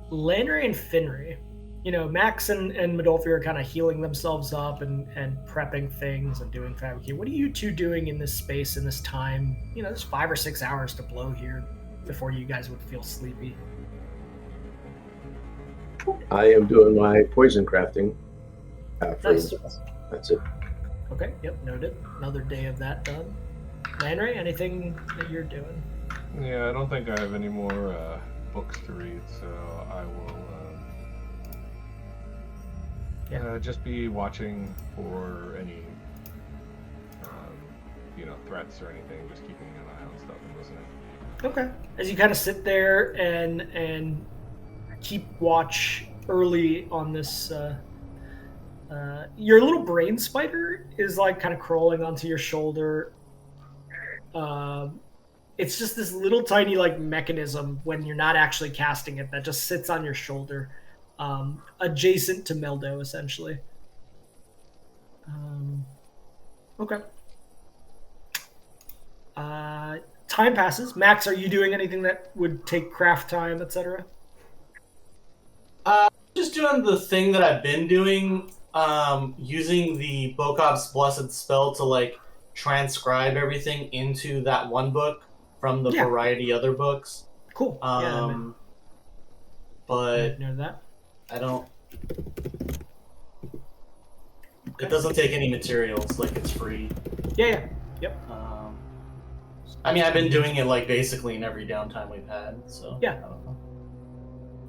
cool. Landry and Finry, Max and Medolfi are kind of healing themselves up and prepping things and doing fabricating. What are you two doing in this space, in this time? There's 5 or 6 hours to blow here before you guys would feel sleepy. I am doing my poison crafting. Nice. That's it. Okay, yep, noted. Another day of that done. Landry, anything that you're doing? Yeah, I don't think I have any more books to read, so I will just be watching for any threats or anything, just keeping an eye on stuff and listening. Okay. As you kind of sit there and keep watch early on this, your little brain spider is like kind of crawling onto your shoulder. It's just this little tiny like mechanism when you're not actually casting it that just sits on your shoulder, adjacent to Meldo essentially. Okay. Time passes. Max, are you doing anything that would take craft time, etc.? Just doing the thing that I've been doing, using the Bokob's Blessed Spell to like transcribe everything into that one book from the variety other books. Cool. But know that. I don't. It doesn't take any materials. Like it's free. Yeah. Yep. I mean, I've been doing it like basically in every downtime we've had. So yeah. I don't know.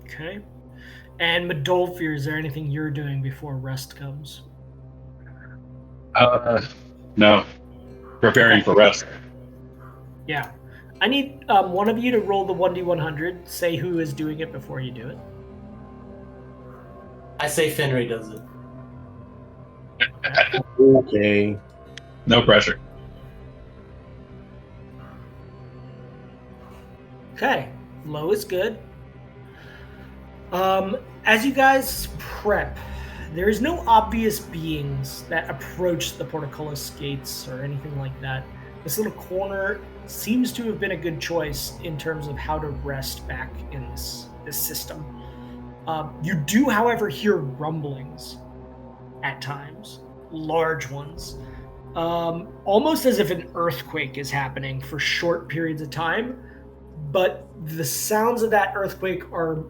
Okay. And Medolfi, is there anything you're doing before rest comes? No. Preparing for rest. Yeah. I need one of you to roll the 1d100. Say who is doing it before you do it. I say Finry does it. Okay. No pressure. Okay. Low is good. As you guys prep, there is no obvious beings that approach the portcullis gates or anything like that. This little corner seems to have been a good choice in terms of how to rest back in this system. You do, however, hear rumblings at times, large ones, almost as if an earthquake is happening for short periods of time, but the sounds of that earthquake are,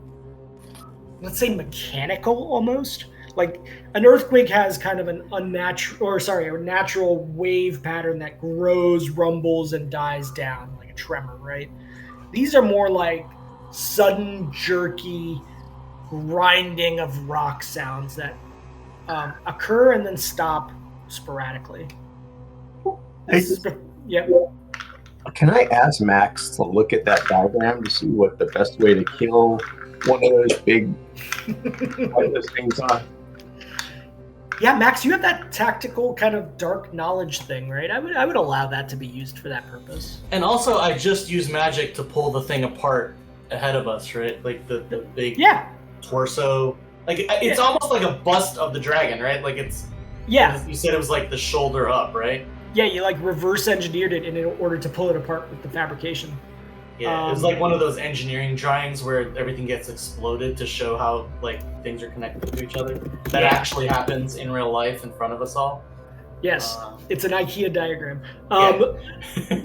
let's say, mechanical almost. Like an earthquake has kind of a natural wave pattern that grows, rumbles, and dies down like a tremor, right? These are more like sudden, jerky, grinding of rock sounds that occur and then stop sporadically. Yep. Can I ask Max to look at that diagram to see what the best way to kill one of those big pointless things are? Yeah, Max, you have that tactical kind of dark knowledge thing, right? I would allow that to be used for that purpose. And also, I just use magic to pull the thing apart ahead of us, right? Like the big torso. Like it's almost like a bust of the dragon, right? Like it's. Yeah. You said it was like the shoulder up, right? Yeah, you like reverse engineered it in order to pull it apart with the fabrication. Yeah, it was like one of those engineering drawings where everything gets exploded to show how like things are connected to each other. That actually happens in real life in front of us all. Yes, it's an IKEA diagram.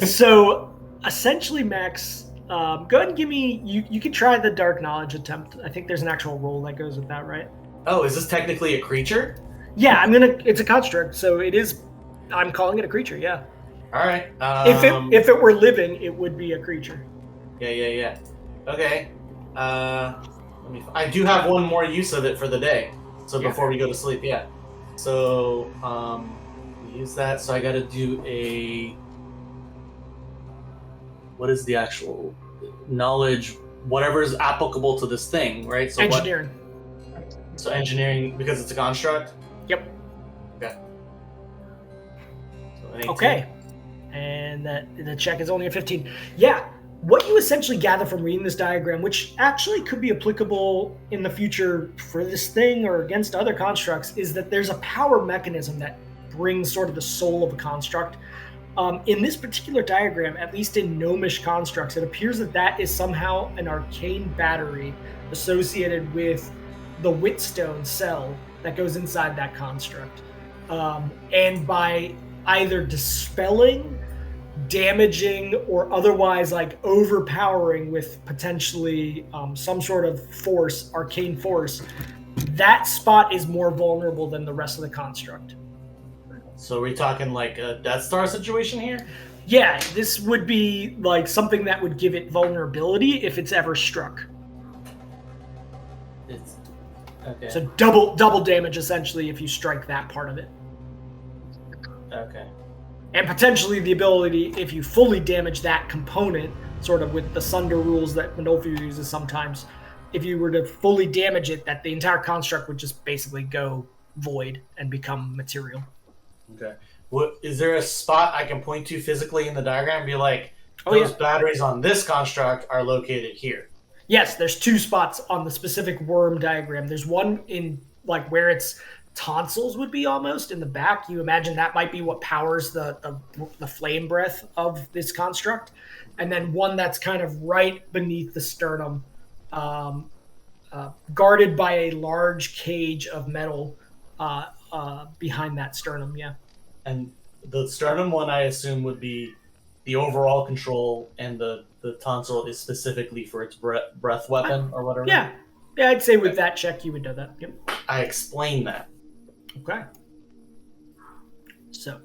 So essentially, Max, go ahead and give me. You can try the dark knowledge attempt. I think there's an actual roll that goes with that, right? Oh, is this technically a creature? Yeah, it's a construct, so it is. I'm calling it a creature. Yeah. All right. If it were living, it would be a creature. Yeah. Okay. I do have one more use of it for the day. So before we go to sleep, yeah. So use that. So I got to do a. What is the actual knowledge whatever is applicable to this thing, right? So Engineering. So engineering, because it's a construct? Yep. Okay. So an 18. Okay. And the check is only a 15. Yeah. What you essentially gather from reading this diagram, which actually could be applicable in the future for this thing or against other constructs, is that there's a power mechanism that brings sort of the soul of a construct. In this particular diagram, at least in gnomish constructs, it appears that is somehow an arcane battery associated with the Whetstone cell that goes inside that construct. And by either dispelling, damaging, or otherwise like overpowering with potentially some sort of force, arcane force, that spot is more vulnerable than the rest of the construct. So are we talking like a Death Star situation here? Yeah, this would be like something that would give it vulnerability if it's ever struck. It's okay. So double damage essentially if you strike that part of it. Okay. And potentially the ability, if you fully damage that component, sort of with the Sunder rules that Manolfi uses sometimes, if you were to fully damage it, that the entire construct would just basically go void and become material. Okay. What is there a spot I can point to physically in the diagram and be like, those batteries on this construct are located here? Yes, there's two spots on the specific worm diagram. There's one in like where its tonsils would be almost in the back. You imagine that might be what powers the flame breath of this construct. And then one that's kind of right beneath the sternum, guarded by a large cage of metal behind that sternum, yeah. And the sternum one, I assume, would be the overall control, and the tonsil is specifically for its breath weapon or whatever? Yeah, I'd say with that check you would know that. Yep. I explained that. Okay. So,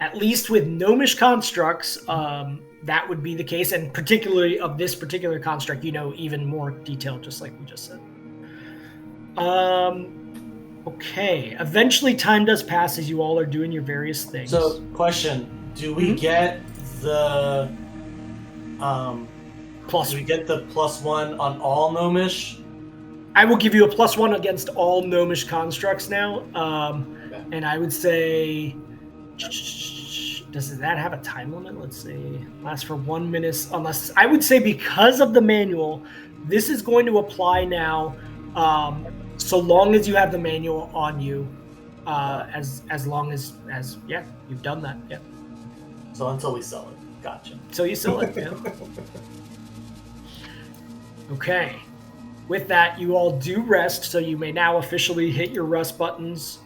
at least with gnomish constructs, that would be the case, and particularly of this particular construct, you know even more detail, just like we just said. Okay. Eventually, time does pass as you all are doing your various things. So, question: do we get the plus? Do we get the +1 on all gnomish? I will give you a +1 against all gnomish constructs now, and I would say, does that have a time limit? Let's see, lasts for 1 minute. Unless I would say because of the manual, this is going to apply now. So long as you have the manual on you, as long as you've done that. Yeah. So until we sell it, gotcha. So you sell it. Yeah. Okay. With that, you all do rest, so you may now officially hit your rest buttons.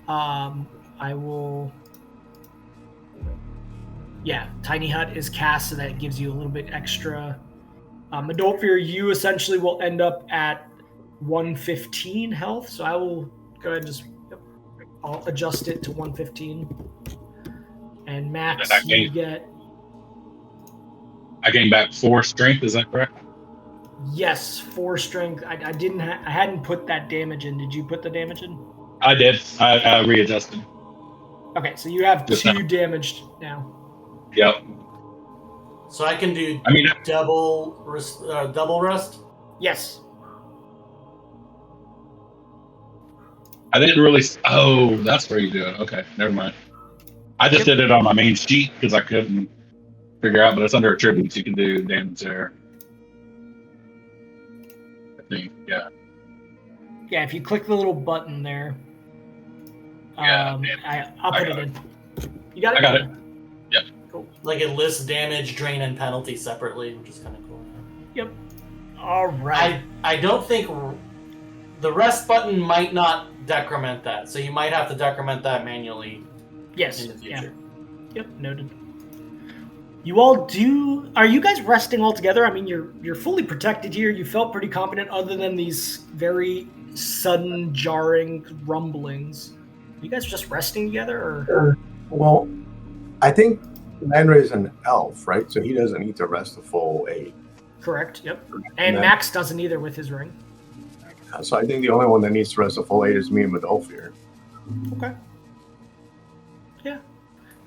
I will. Yeah, Tiny Hut is cast, so that gives you a little bit extra. Adolphir, you essentially will end up at 115 health, so I will go ahead and just I'll adjust it to 115. And Max, you get. I gained back 4 strength. Is that correct? Yes, 4 strength. I didn't. I hadn't put that damage in. Did you put the damage in? I did. I readjusted. Okay, so you have 2 damaged now. Yep. So I can do. Double rest. Yes. I didn't really. Oh, that's where you do it. Okay, never mind. I just did it on my main sheet because I couldn't figure out, but it's under attributes. You can do damage there. I think, yeah. Yeah, if you click the little button there, I'll put it in. You got it? I got it. Yep. Cool. Like it lists damage, drain, and penalty separately, which is kind of cool. Yep. All right. I don't think the rest button might not decrement that, so you might have to decrement that manually. Yes. In the future. Yeah. Yep. Noted. You all do. Are you guys resting all together? I mean, you're fully protected here. You felt pretty competent, other than these very sudden, jarring rumblings. Are you guys just resting together, or? Well, I think Landry is an elf, right? So he doesn't need to rest the full 8. Correct. Yep. And Max doesn't either with his ring. So I think the only one that needs to rest the full 8 is me and Adolphir. Okay. Yeah.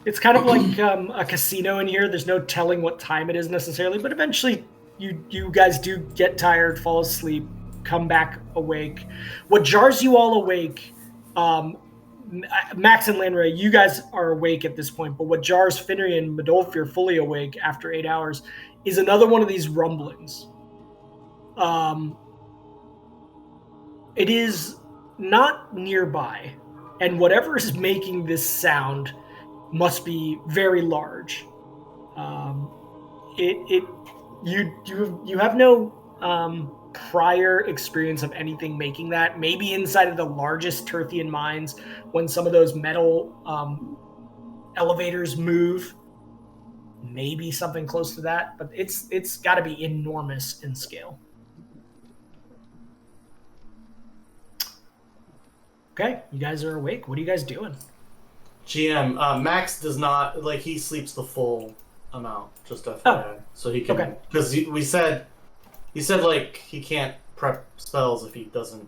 It's kind of like a casino in here. There's no telling what time it is necessarily, but eventually you guys do get tired, fall asleep, come back awake. What jars you all awake, Max and Landray, you guys are awake at this point, but what jars Finnery and Medolfir fully awake after 8 hours is another one of these rumblings. It is not nearby, and whatever is making this sound must be very large. You have no prior experience of anything making that. Maybe inside of the largest Terthian mines, when some of those metal elevators move, maybe something close to that. But it's got to be enormous in scale. Okay, you guys are awake. What are you guys doing? GM, Max does not, like, he sleeps the full amount, just FYI. So he can, because he said, like, he can't prep spells if he doesn't.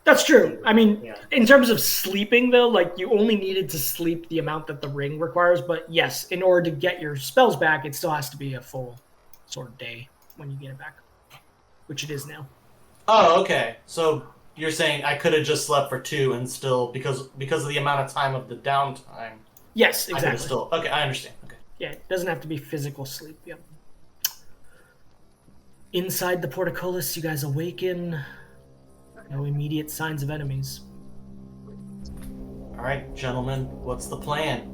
That's true. I mean, in terms of sleeping, though, like, you only needed to sleep the amount that the ring requires. But yes, in order to get your spells back, it still has to be a full sort of day when you get it back, which it is now. Oh, okay. So you're saying I could have just slept for 2 and still, because of the amount of time of the downtime. Yes, exactly. Okay, I understand. Okay. Yeah, it doesn't have to be physical sleep. Yep. Inside the portcullis, you guys awaken. No immediate signs of enemies. All right, gentlemen, what's the plan?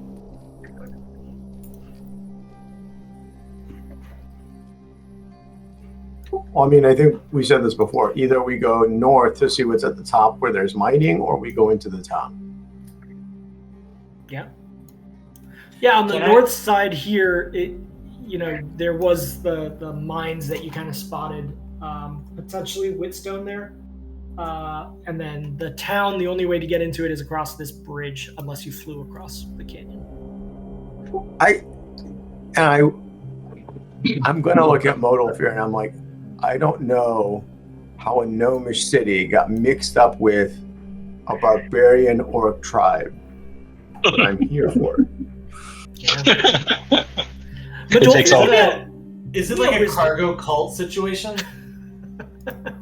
Well, I mean, I think we said this before. Either we go north to see what's at the top where there's mining, or we go into the town. Yeah. Yeah, on the north side here, there was the mines that you kind of spotted, potentially Whitstone there. And then the town, the only way to get into it is across this bridge, unless you flew across the canyon. I'm going to look at Modulfir, and I'm like, I don't know how a gnomish city got mixed up with a barbarian orc tribe, but I'm here for it. Yeah. It takes all. Is it like a cargo cult situation?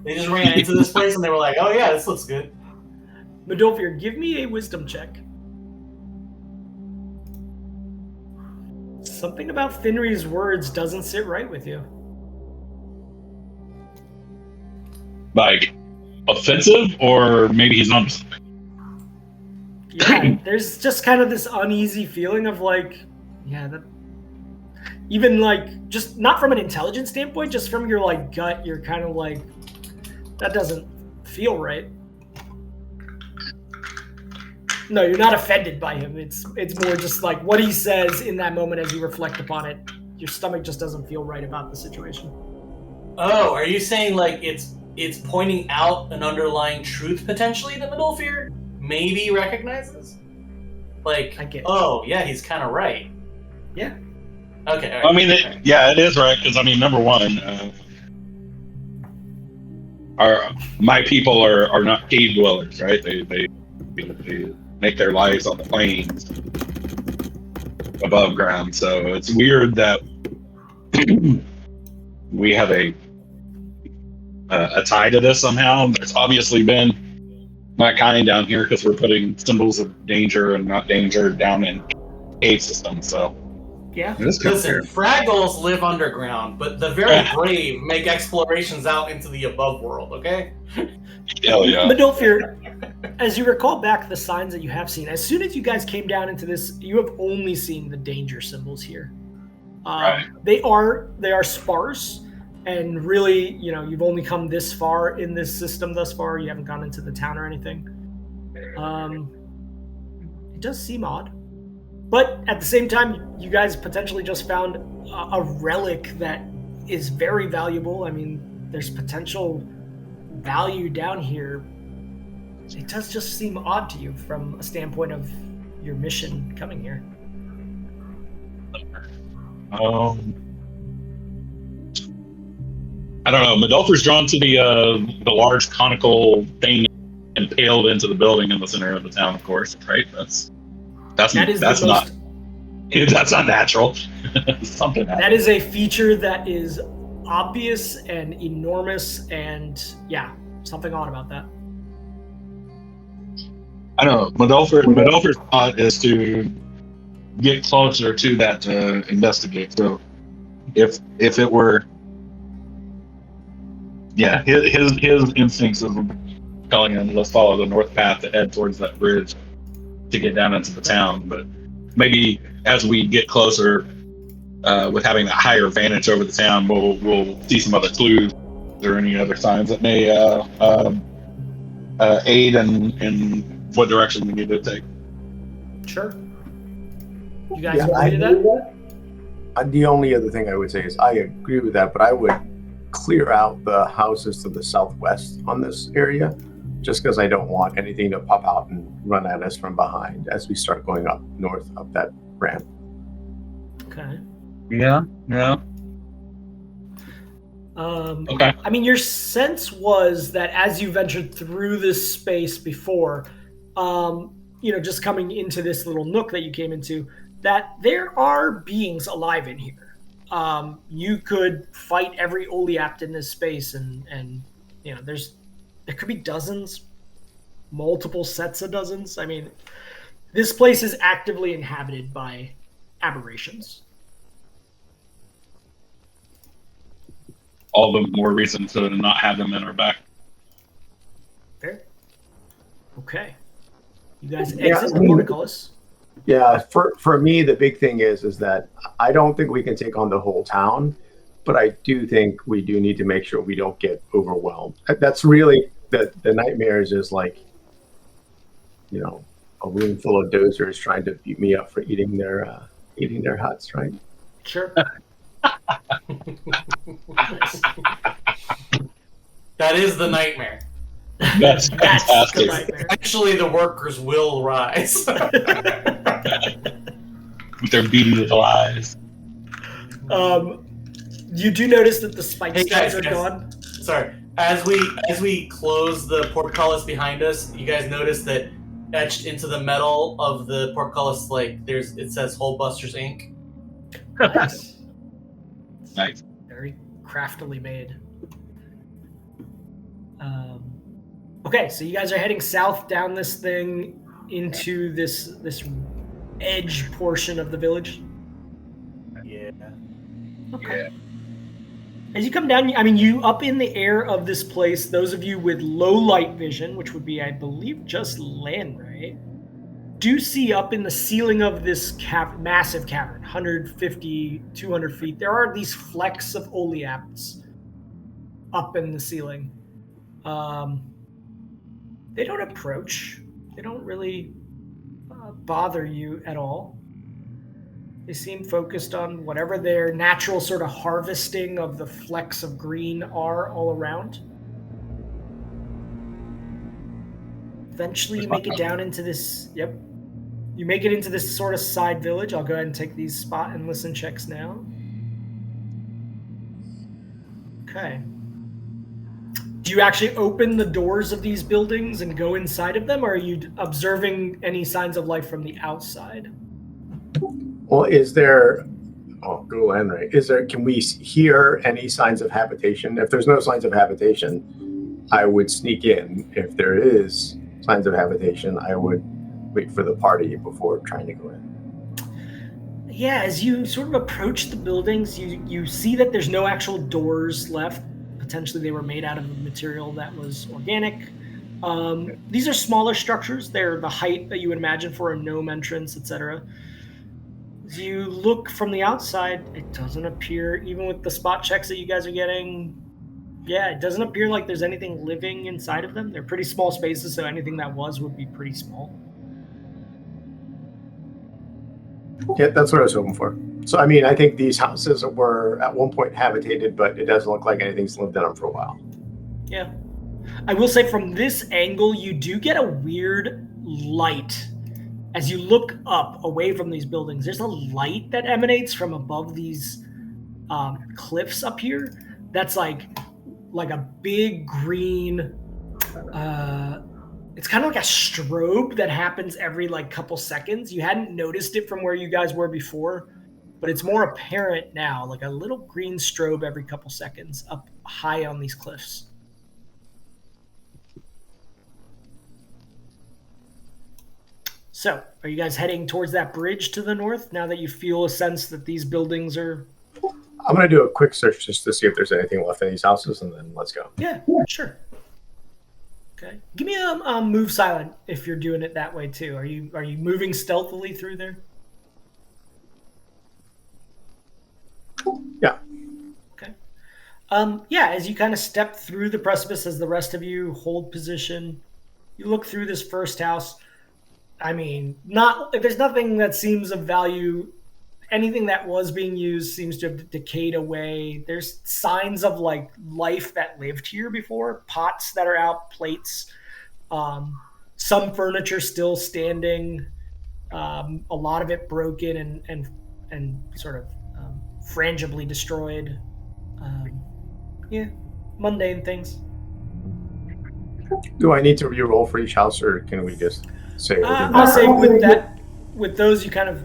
They just ran into this place and they were like, "Oh yeah, this looks good." Medolfir, give me a wisdom check. Something about Finry's words doesn't sit right with you. Like, offensive, or maybe he's on something. Yeah, there's just kind of this uneasy feeling of like, that even like, just not from an intelligence standpoint, just from your like gut, you're kind of like, that doesn't feel right. No, you're not offended by him. It's more just like what he says in that moment as you reflect upon it. Your stomach just doesn't feel right about the situation. Oh, are you saying like it's pointing out an underlying truth potentially that Medolfir maybe recognizes? Like, oh yeah, he's kind of right. Yeah. Okay. Right. I mean, it is right, because I mean, number one, my people are not cave dwellers, right? They make their lives on the plains above ground. So it's weird that we have a tie to this somehow. There's obviously been not kind down here because we're putting symbols of danger and not danger down in cave systems. So yeah, listen, Fraggles live underground, but the very brave make explorations out into the above world. Okay. Hell yeah. Medolfir, as you recall back the signs that you have seen, as soon as you guys came down into this, you have only seen the danger symbols here. Right. They are sparse, and really, you've only come this far in this system thus far. You haven't gone into the town or anything. It does seem odd, but at the same time, you guys potentially just found a relic that is very valuable. I mean, there's potential value down here. It does just seem odd to you from a standpoint of your mission coming here. I don't know. Medolfir's drawn to the large conical thing impaled into the building in the center of the town, of course, right? That's not natural. Something happened. That is a feature that is obvious and enormous, and yeah, something odd about that. I don't know. Modolfer's thought is to get closer to that to investigate. So if it were, yeah, his instincts of telling him, let's follow the north path to head towards that bridge to get down into the town. But maybe as we get closer, with having that higher advantage over the town, we'll see some other clues or any other signs that may aid in what direction we need to take. Sure. You guys agree to that? The only other thing I would say is I agree with that, but I would clear out the houses to the southwest on this area, just because I don't want anything to pop out and run at us from behind as we start going up north up that ramp. Okay. Yeah. Okay. I mean, your sense was that as you ventured through this space before, just coming into this little nook that you came into, that there are beings alive in here. You could fight every Oleapt in this space, and there could be dozens, multiple sets of dozens. I mean, this place is actively inhabited by aberrations. All the more reason to not have them in our back. Fair. Okay. You guys exit the portcullis. Yeah, for me, the big thing is that I don't think we can take on the whole town, but I do think we do need to make sure we don't get overwhelmed. That's really the nightmare is just like, a room full of dozers trying to beat me up for eating their huts, right? Sure. That is the nightmare. That's fantastic. The nightmare. Actually, the workers will rise. With their beating little eyes. You do notice that the spike Hey, stones guys. are gone. Sorry. As we close the portcullis behind us, you guys notice that etched into the metal of the portcullis, it says Holebusters Inc. Nice. Very craftily made. Okay, so you guys are heading south down this thing into this edge portion of the village. Yeah. Okay. Yeah. As you come down, you up in the air of this place, those of you with low light vision, which would be, I believe, just Lynn, right? Do see up in the ceiling of this massive cavern, 150, 200 feet, there are these flecks of oleapts up in the ceiling. They don't approach. They don't really bother you at all. They seem focused on whatever their natural sort of harvesting of the flecks of green are all around. Eventually you make it down into this, you make it into this sort of side village. I'll go ahead and take these spot and listen checks now. Okay. Do you actually open the doors of these buildings and go inside of them, or are you observing any signs of life from the outside? Well, go Henry. Can we hear any signs of habitation? If there's no signs of habitation, I would sneak in. If there is signs of habitation, I would wait for the party before trying to go in. Yeah, as you sort of approach the buildings, you see that there's no actual doors left. Potentially they were made out of a material that was organic. These are smaller structures. They're the height that you would imagine for a gnome entrance, etc. As you look from the outside, it doesn't appear, even with the spot checks that you guys are getting, it doesn't appear like there's anything living inside of them. They're pretty small spaces, so anything that would be pretty small. Yeah, that's what I was hoping for. So, I think these houses were at one point habitated, but it doesn't look like anything's lived in them for a while. Yeah. I will say from this angle, you do get a weird light. As you look up away from these buildings, there's a light that emanates from above these cliffs up here. That's like a big green, it's kind of like a strobe that happens every couple seconds. You hadn't noticed it from where you guys were before. but it's more apparent now, like a little green strobe every couple seconds up high on these cliffs. So, are you guys heading towards that bridge to the north now that you feel a sense that these buildings are... I'm going to do a quick search just to see if there's anything left in these houses, and then let's go. Yeah, sure. Okay. Give me a move silent if you're doing it that way too. Are you moving stealthily through there? Yeah. Okay. Yeah, as you kind of step through the precipice, as the rest of you hold position, you look through this first house. I mean, there's nothing that seems of value. Anything that was being used seems to have decayed away. There's signs of like life that lived here before. Pots that are out, plates, some furniture still standing, a lot of it broken and sort of frangibly destroyed. Yeah, mundane things. Do I need to re-roll for each house, or can we just say? I'll say with those, you kind of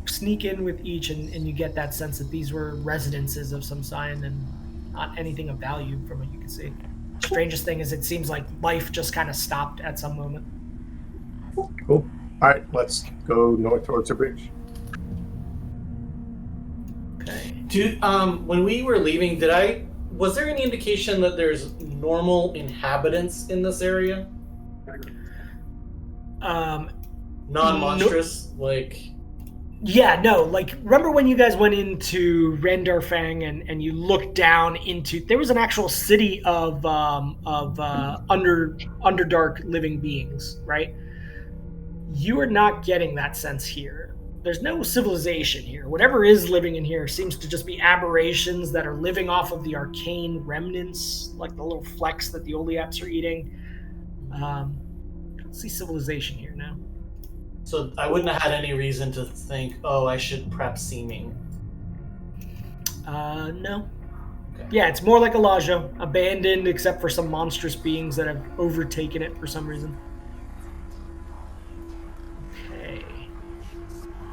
sneak in with each, and you get that sense that these were residences of some sign and not anything of value from what you can see. Strangest thing is it seems like life just kind of stopped at some moment. Cool. All right, let's go north towards the bridge. Okay. Dude, when we were leaving, was there any indication that there's normal inhabitants in this area? Non-monstrous, like... Yeah, no, like, remember when you guys went into Rendarfang and you looked down into... There was an actual city of Underdark living beings, right? You are not getting that sense here. There's no civilization here. Whatever is living in here seems to just be aberrations that are living off of the arcane remnants, like the little flecks that the Oleaps are eating. I don't see civilization here now. So I wouldn't have had any reason to think, oh, I should prep seeming. No. Okay. Yeah, it's more like Elijah, abandoned except for some monstrous beings that have overtaken it for some reason. Okay.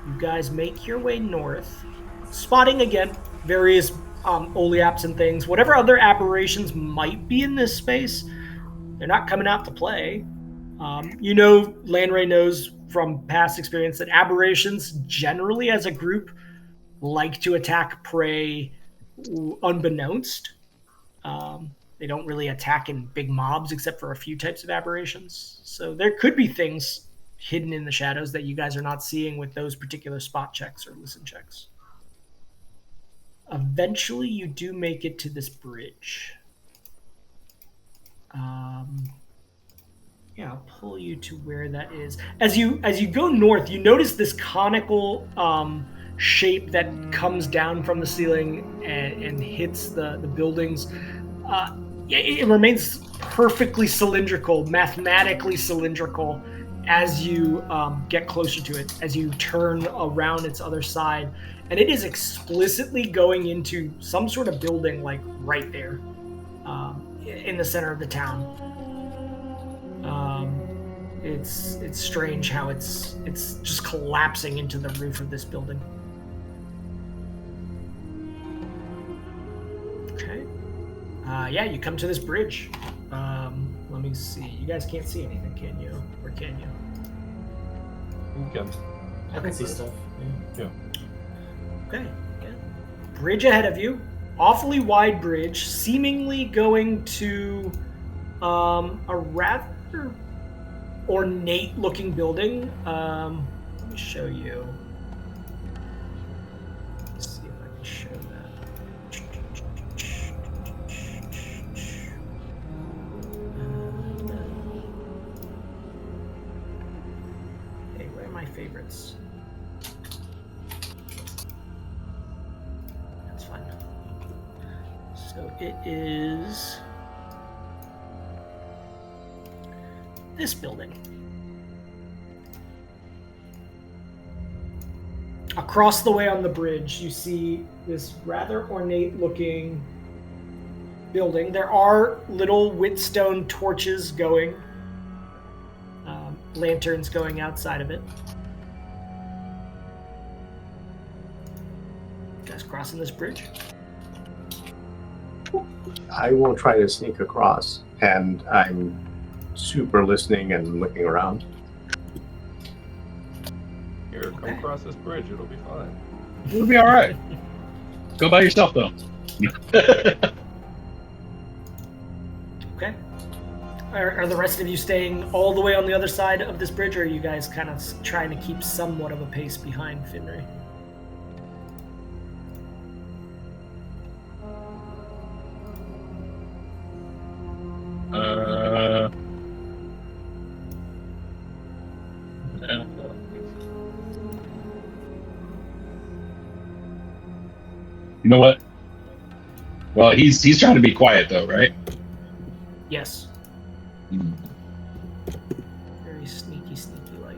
You guys make your way north, spotting again various oleaps and things. Whatever other aberrations might be in this space, they're not coming out to play. Landray knows from past experience that aberrations generally as a group like to attack prey unbeknownst. They don't really attack in big mobs except for a few types of aberrations. So there could be things hidden in the shadows that you guys are not seeing with those particular spot checks or listen checks. Eventually you do make it to this bridge. Yeah, I'll pull you to where that is. As you go north, you notice this conical shape that comes down from the ceiling and hits the buildings. It remains perfectly cylindrical, mathematically cylindrical, as you get closer to it, as you turn around its other side. And it is explicitly going into some sort of building, like right there in the center of the town. It's strange how it's just collapsing into the roof of this building. Okay. Yeah, you come to this bridge. Let me see. You guys can't see anything, can you? Or can you? Okay. I can see stuff. Yeah. Okay. Bridge ahead of you. Awfully wide bridge, seemingly going to a rather ornate looking building. Let me show you. Let's see if I can show that. Hey, where are my favorites? That's fine. So it is this building. Across the way on the bridge, you see this rather ornate looking building. There are little Whitstone torches going, lanterns going outside of it. guys crossing this bridge? I will try to sneak across, and I'm super listening and looking around. Here, come across this bridge. It'll be fine. It'll be all right. Go by yourself, though. Okay. Are the rest of you staying all the way on the other side of this bridge, or are you guys kind of trying to keep somewhat of a pace behind Finry? You know what? Well, he's trying to be quiet though, right? Yes. Very sneaky like.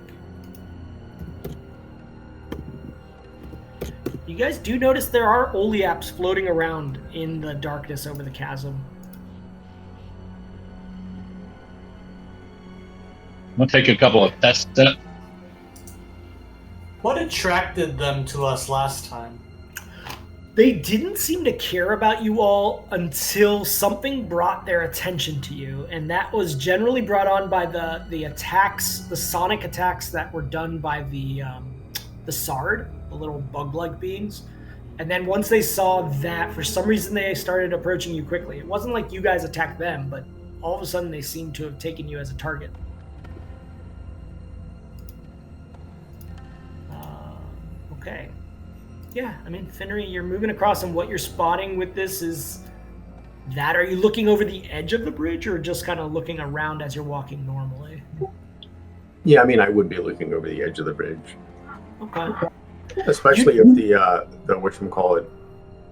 You guys do notice there are oleaps floating around in the darkness over the chasm. I'm gonna take a couple of test steps. What attracted them to us last time? They didn't seem to care about you all until something brought their attention to you, and that was generally brought on by the attacks, the sonic attacks that were done by the Sard, the little bug-like beings. And then once they saw that, for some reason they started approaching you quickly. It wasn't like you guys attacked them, but all of a sudden they seemed to have taken you as a target. Okay. Yeah, I mean, Finry, you're moving across, and what you're spotting with this is that. Are you looking over the edge of the bridge, or just kind of looking around as you're walking normally? Yeah, I mean, I would be looking over the edge of the bridge. Okay. Especially if the whatchamacallit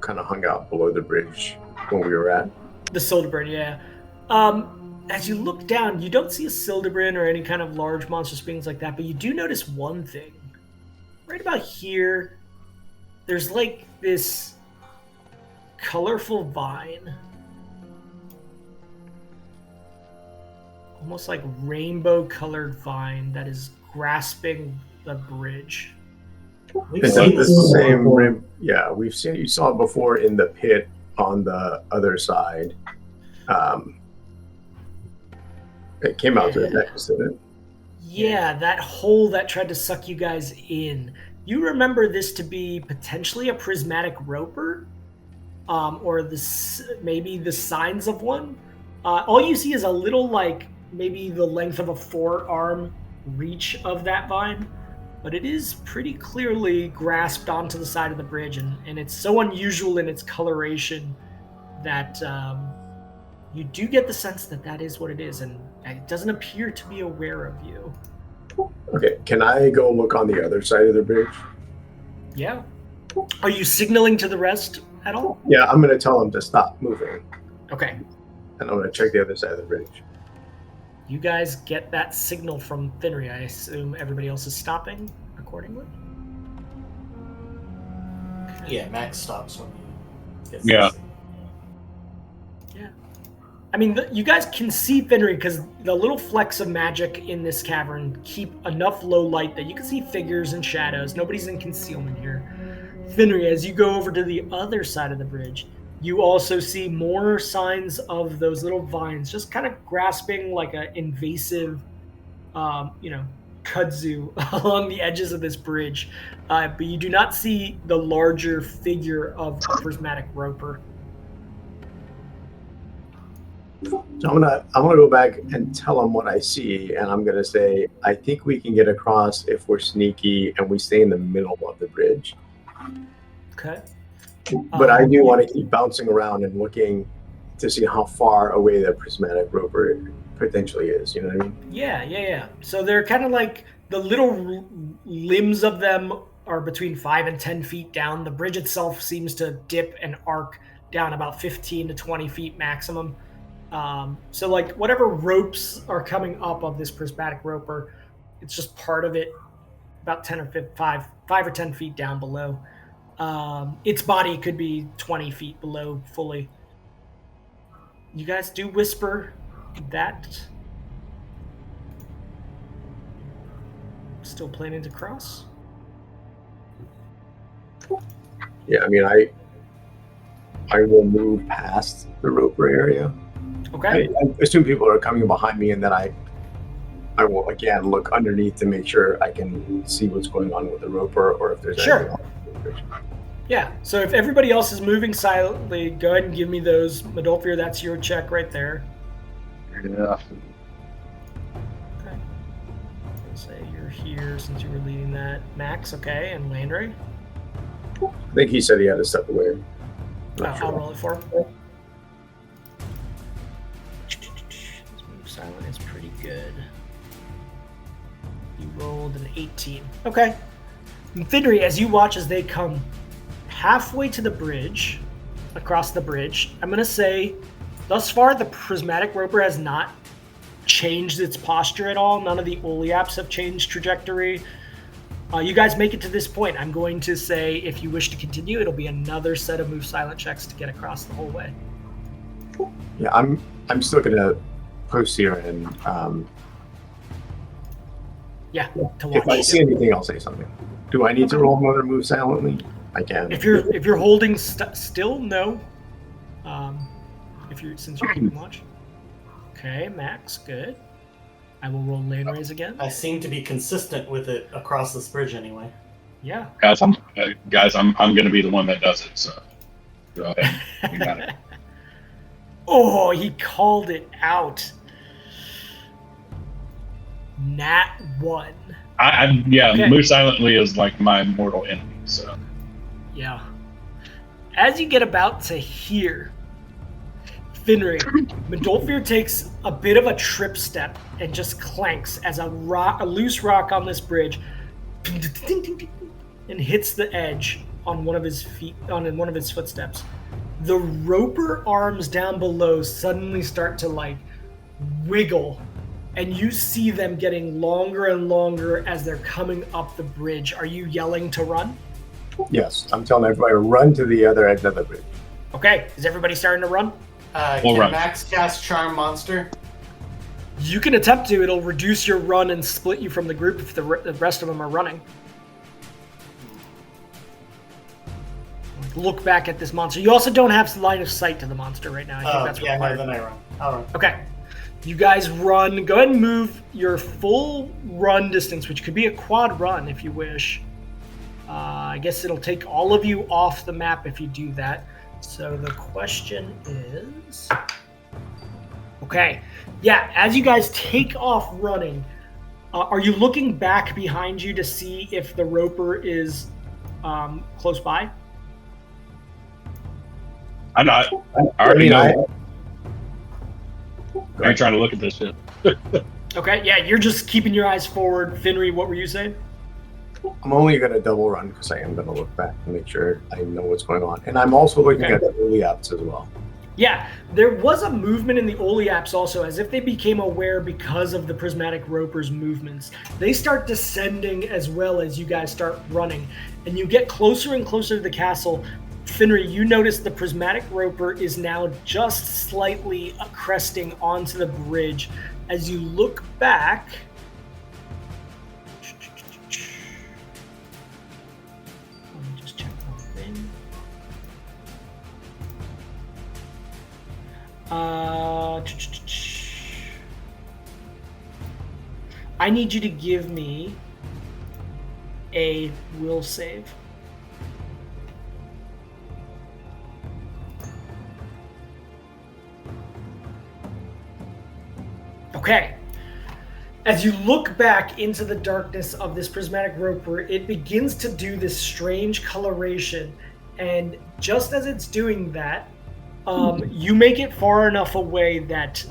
kind of hung out below the bridge when we were at. The Sildebrin, yeah. As you look down, you don't see a Sildebrin or any kind of large monstrous beings like that, but you do notice one thing. Right about here, there's like this colorful vine. Almost like rainbow-colored vine that is grasping the bridge. Is that the same rim? Yeah, you saw it before in the pit on the other side. It came out to the next, didn't it? Yeah, that hole that tried to suck you guys in. You remember this to be potentially a prismatic roper, or maybe the signs of one. All you see is a little, like, maybe the length of a forearm reach of that vine, but it is pretty clearly grasped onto the side of the bridge, and it's so unusual in its coloration that you do get the sense that that is what it is, and it doesn't appear to be aware of you. Okay, can I go look on the other side of the bridge? Yeah. Are you signaling to the rest at all? Yeah, I'm going to tell them to stop moving. Okay. And I'm going to check the other side of the bridge. You guys get that signal from Finry. I assume everybody else is stopping accordingly? Yeah, Max stops when he gets Yeah. Yeah. I mean, you guys can see Finry because the little flecks of magic in this cavern keep enough low light that you can see figures and shadows. Nobody's in concealment here. Finry, as you go over to the other side of the bridge, you also see more signs of those little vines just kind of grasping like an invasive, kudzu along the edges of this bridge. But you do not see the larger figure of a prismatic roper. So I'm gonna go back and tell them what I see, and I'm gonna say I think we can get across if we're sneaky and we stay in the middle of the bridge. Okay. But I do want to keep bouncing around and looking to see how far away the prismatic roper potentially is. You know what I mean? Yeah. So they're kind of like the little limbs of them are between 5 and 10 feet down. The bridge itself seems to dip and arc down about 15 to 20 feet maximum. So like whatever ropes are coming up of this prismatic roper, it's just part of it, about 5 or 10 feet down below. Its body could be 20 feet below fully. You guys do whisper that. Still planning to cross? Yeah, I mean, I will move past the roper area. Okay. I assume people are coming behind me, and then I will again look underneath to make sure I can see what's going on with the roper, or if there's anything else. Yeah. So if everybody else is moving silently, go ahead and give me those. Madolfir, that's your check right there. Yeah. Okay. I'll say you're here since you were leading that. Max, okay, and Landry. I think he said he had to step away. I'll roll it for him. This move silent is pretty good. You rolled an 18. Okay. Finry, as you watch as they come halfway to the bridge, across the bridge, I'm going to say, thus far, the prismatic roper has not changed its posture at all. None of the oleaps have changed trajectory. You guys make it to this point. I'm going to say, if you wish to continue, it'll be another set of move silent checks to get across the whole way. Yeah, I'm still gonna post here, and to watch. if I see anything, I'll say something. Do I need to roll another move silently? I can. If you're holding still, no. Since you're keeping watch. Okay, Max, good. I will roll Landry's again. I seem to be consistent with it across this bridge anyway. Yeah. Guys, I'm going to be the one that does it. So go ahead. You got it. Oh, he called it out. Nat 1. Okay. Move silently is like my mortal enemy. So yeah. As you get about to here, Finry, Madolfir takes a bit of a trip step and just clanks as a loose rock on this bridge and hits the edge on one of his feet, on one of his footsteps. The roper arms down below suddenly start to wiggle, and you see them getting longer and longer as they're coming up the bridge. Are you yelling to run? Yes, I'm telling everybody to run to the other edge of the bridge. Okay, is everybody starting to run? Can Max cast Charm Monster? You can attempt to. It'll reduce your run and split you from the group if the rest of them are running. Look back at this monster. You also don't have line of sight to the monster right now. I think that's required. Then I run. I'll run. Okay. You guys run. Go ahead and move your full run distance, which could be a quad run if you wish. I guess it'll take all of you off the map if you do that. So the question is... Okay. Yeah, as you guys take off running, are you looking back behind you to see if the roper is close by? I'm not. I already know. I ain't trying to look at this shit. Okay, yeah, you're just keeping your eyes forward. Finry, what were you saying? I'm only going to double run because I am going to look back and make sure I know what's going on. And I'm also looking at the oleaps as well. Yeah, there was a movement in the oleaps also, as if they became aware because of the prismatic roper's movements. They start descending as well as you guys start running. And you get closer and closer to the castle. Finry, you notice the prismatic roper is now just slightly cresting onto the bridge. As you look back... Let me just check one thing. I need you to give me a will save. Okay. As you look back into the darkness of this prismatic roper, it begins to do this strange coloration, and just as it's doing that, you make it far enough away that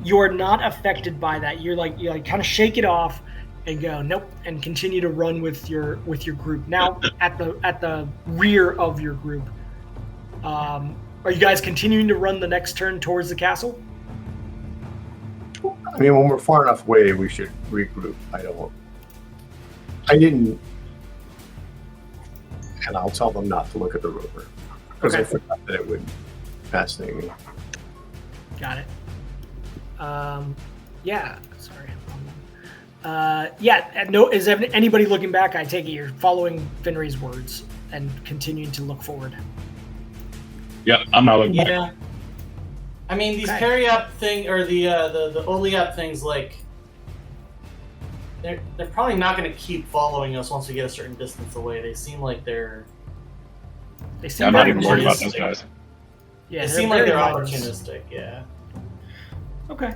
you're not affected by that. You kind of shake it off and go nope, and continue to run with your group. Now at the rear of your group, are you guys continuing to run the next turn towards the castle? I mean, when we're far enough away, we should regroup. I didn't, and I'll tell them not to look at the roper because I forgot that it would fascinate me. Got it. Yeah. Sorry. Yeah. No. Is anybody looking back? I take it you're following Finry's words. and continuing to look forward. Yep, I'm not looking back. Yeah. I mean, these Okay. carry-up thing, or the Oli-up things, like, they're probably not going to keep following us once we get a certain distance away. They seem like they're... They seem I'm not very even worried about those opportunistic. guys. Yeah, They seem like very they're mindless. opportunistic, yeah. Okay.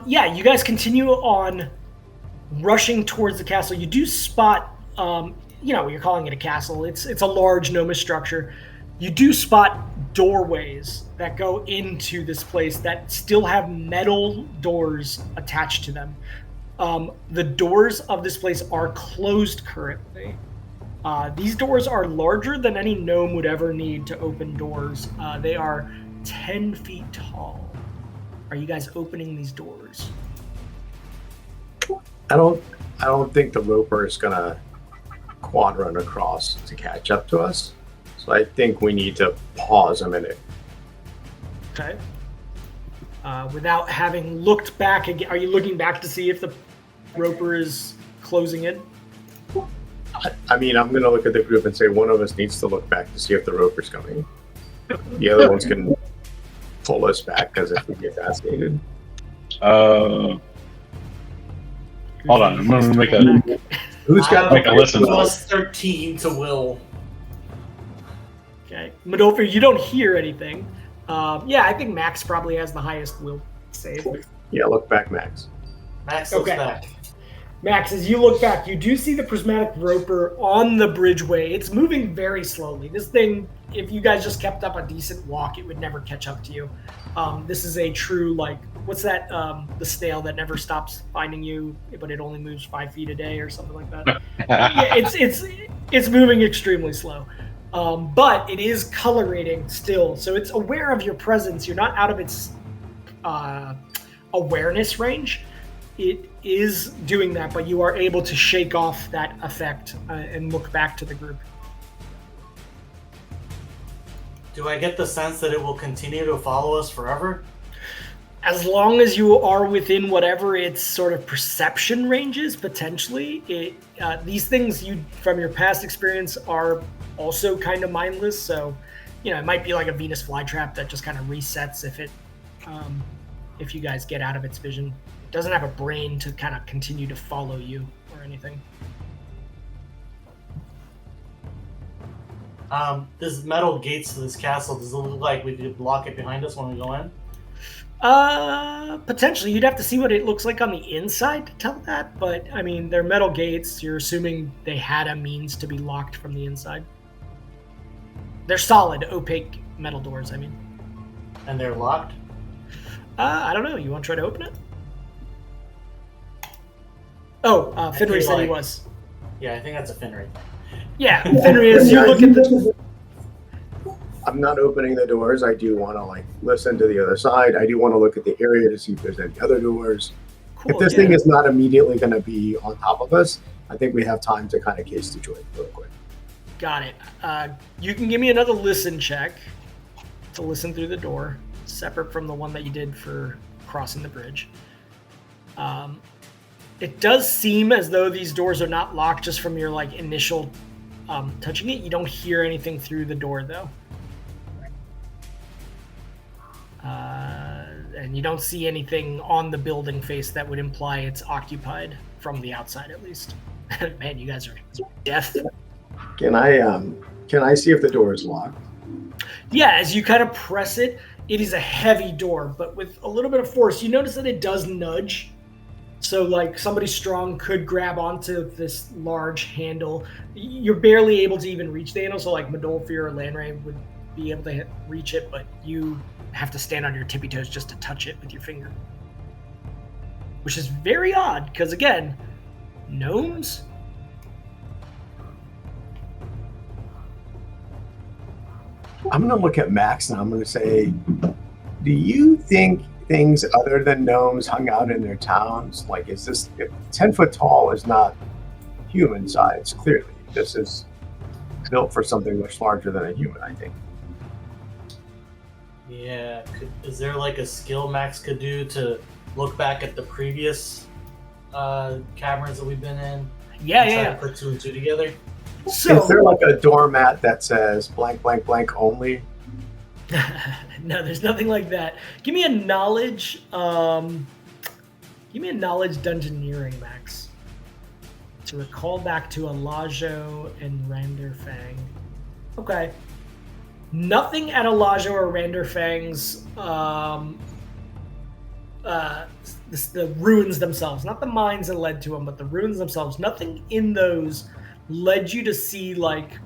Yeah, you guys continue on rushing towards the castle. You do spot, you're calling it a castle. It's a large gnomish structure. You do spot doorways that go into this place that still have metal doors attached to them. The doors of this place are closed currently. These doors are larger than any gnome would ever need to open doors. They are 10 feet tall. Are you guys opening these doors? I don't think the roper is gonna quad run across to catch up to us. So I think we need to pause a minute. Okay. Without having looked back again, are you looking back to see if the roper is closing in? I mean, I'm gonna look at the group and say one of us needs to look back to see if the roper's coming. The other ones can pull us back because if we get fascinated. Hold on, I'm gonna make a. Who's got Make a listen. Plus 13 to will. Okay. Madolfir, you don't hear anything. Yeah, I think Max probably has the highest will save. Yeah, look back, Max. Max looks Okay. back. Max, as you look back, you do see the prismatic roper on the bridgeway. It's moving very slowly. This thing, if you guys just kept up a decent walk, it would never catch up to you. This is a true, what's that, the snail that never stops finding you, but it only moves 5 feet a day or something like that? Yeah, it's moving extremely slow. But it is colorating still, so it's aware of your presence. You're not out of its awareness range. It is doing that, but you are able to shake off that effect and look back to the group. Do I get the sense that it will continue to follow us forever? As long as you are within whatever its sort of perception ranges, potentially, these things you from your past experience are also kind of mindless. So, it might be like a Venus flytrap that just kind of resets if you guys get out of its vision. It doesn't have a brain to kind of continue to follow you or anything. This metal gates to this castle, does it look like we could block it behind us when we go in? Potentially. You'd have to see what it looks like on the inside to tell that, but I mean, they're metal gates. You're assuming they had a means to be locked from the inside. They're solid, opaque metal doors, I mean. And they're locked? I don't know. You want to try to open it? Oh, Finry said he was. Yeah, I think that's a Finry. Yeah, Finry is. You look at the... I'm not opening the doors. I do want to listen to the other side. I do want to look at the area to see if there's any other doors. Cool, If this thing is not immediately going to be on top of us, I think we have time to kind of case the joint real quick. Got it. You can give me another listen check to listen through the door, separate from the one that you did for crossing the bridge. It does seem as though these doors are not locked just from your initial touching it. You don't hear anything through the door though. And you don't see anything on the building face that would imply it's occupied from the outside, at least. Man, you guys are deaf. Can I see if the door is locked? Yeah, as you kind of press it, it is a heavy door, but with a little bit of force. You notice that it does nudge. So, somebody strong could grab onto this large handle. You're barely able to even reach the handle, so Madolfir or Lanray would be able to reach it, but you have to stand on your tippy toes just to touch it with your finger. Which is very odd, because again, gnomes? I'm going to look at Max and I'm going to say, do you think things other than gnomes hung out in their towns? Is this 10 foot tall is not human size, clearly. This is built for something much larger than a human, I think. Yeah. Is there a skill Max could do to look back at the previous caverns that we've been in? Yeah, and try yeah. to put two and two together? So, is there like a doormat that says blank, blank, blank only? no, there's nothing like that. Give me a knowledge. Give me a knowledge dungeoneering, Max. To recall back to Alajo and Randerfang. Okay. Nothing at Alajo or Randerfang's the ruins themselves, not the mines that led to them, but the ruins themselves. Nothing in those led you to see like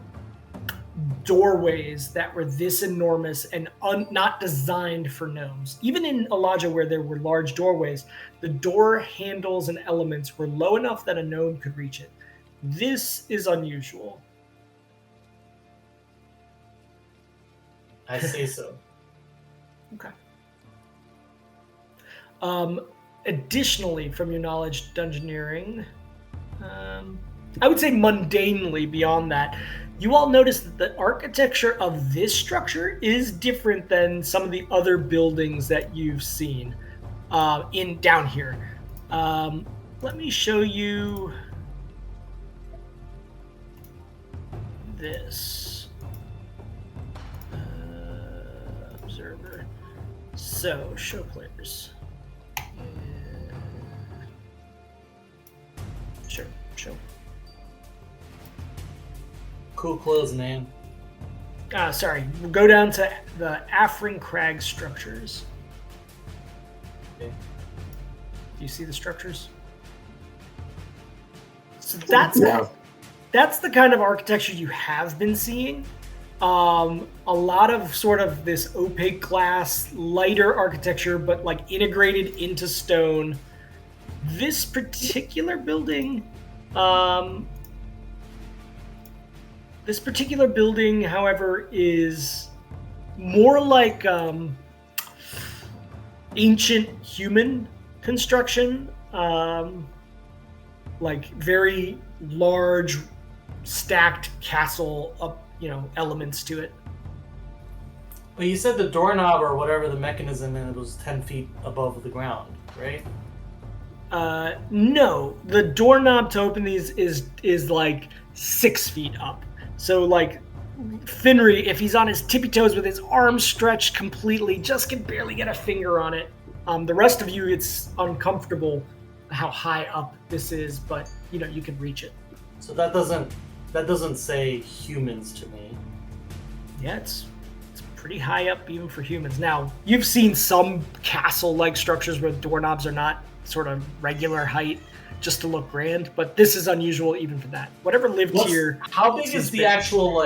doorways that were this enormous and not designed for gnomes. Even in Alaja, where there were large doorways, the door handles and elements were low enough that a gnome could reach it. This is unusual. I say so. Okay. Additionally, from your knowledge dungeoneering, I would say mundanely beyond that, you all notice that the architecture of this structure is different than some of the other buildings that you've seen in down here. Let me show you this. Observer. So, show players. Sure, show. Cool clothes, man. Sorry, we'll go down to the Afrin Crag structures. Okay. Do you see the structures? So that's the kind of architecture you have been seeing. A lot of sort of this opaque glass, lighter architecture, but like integrated into stone. This particular building, however, is more like ancient human construction, like very large, stacked castle elements to it. But you said the doorknob or whatever the mechanism in it was 10 feet above the ground, right? No, the doorknob to open these is like 6 feet up. So like Finry, if he's on his tippy toes with his arms stretched completely, just can barely get a finger on it. The rest of you, it's uncomfortable how high up this is, but you can reach it. So that doesn't say humans to me. Yeah, it's pretty high up even for humans. Now, you've seen some castle-like structures where doorknobs are not sort of regular height just to look grand, but this is unusual even for that. Whatever lived here. How big is the actual,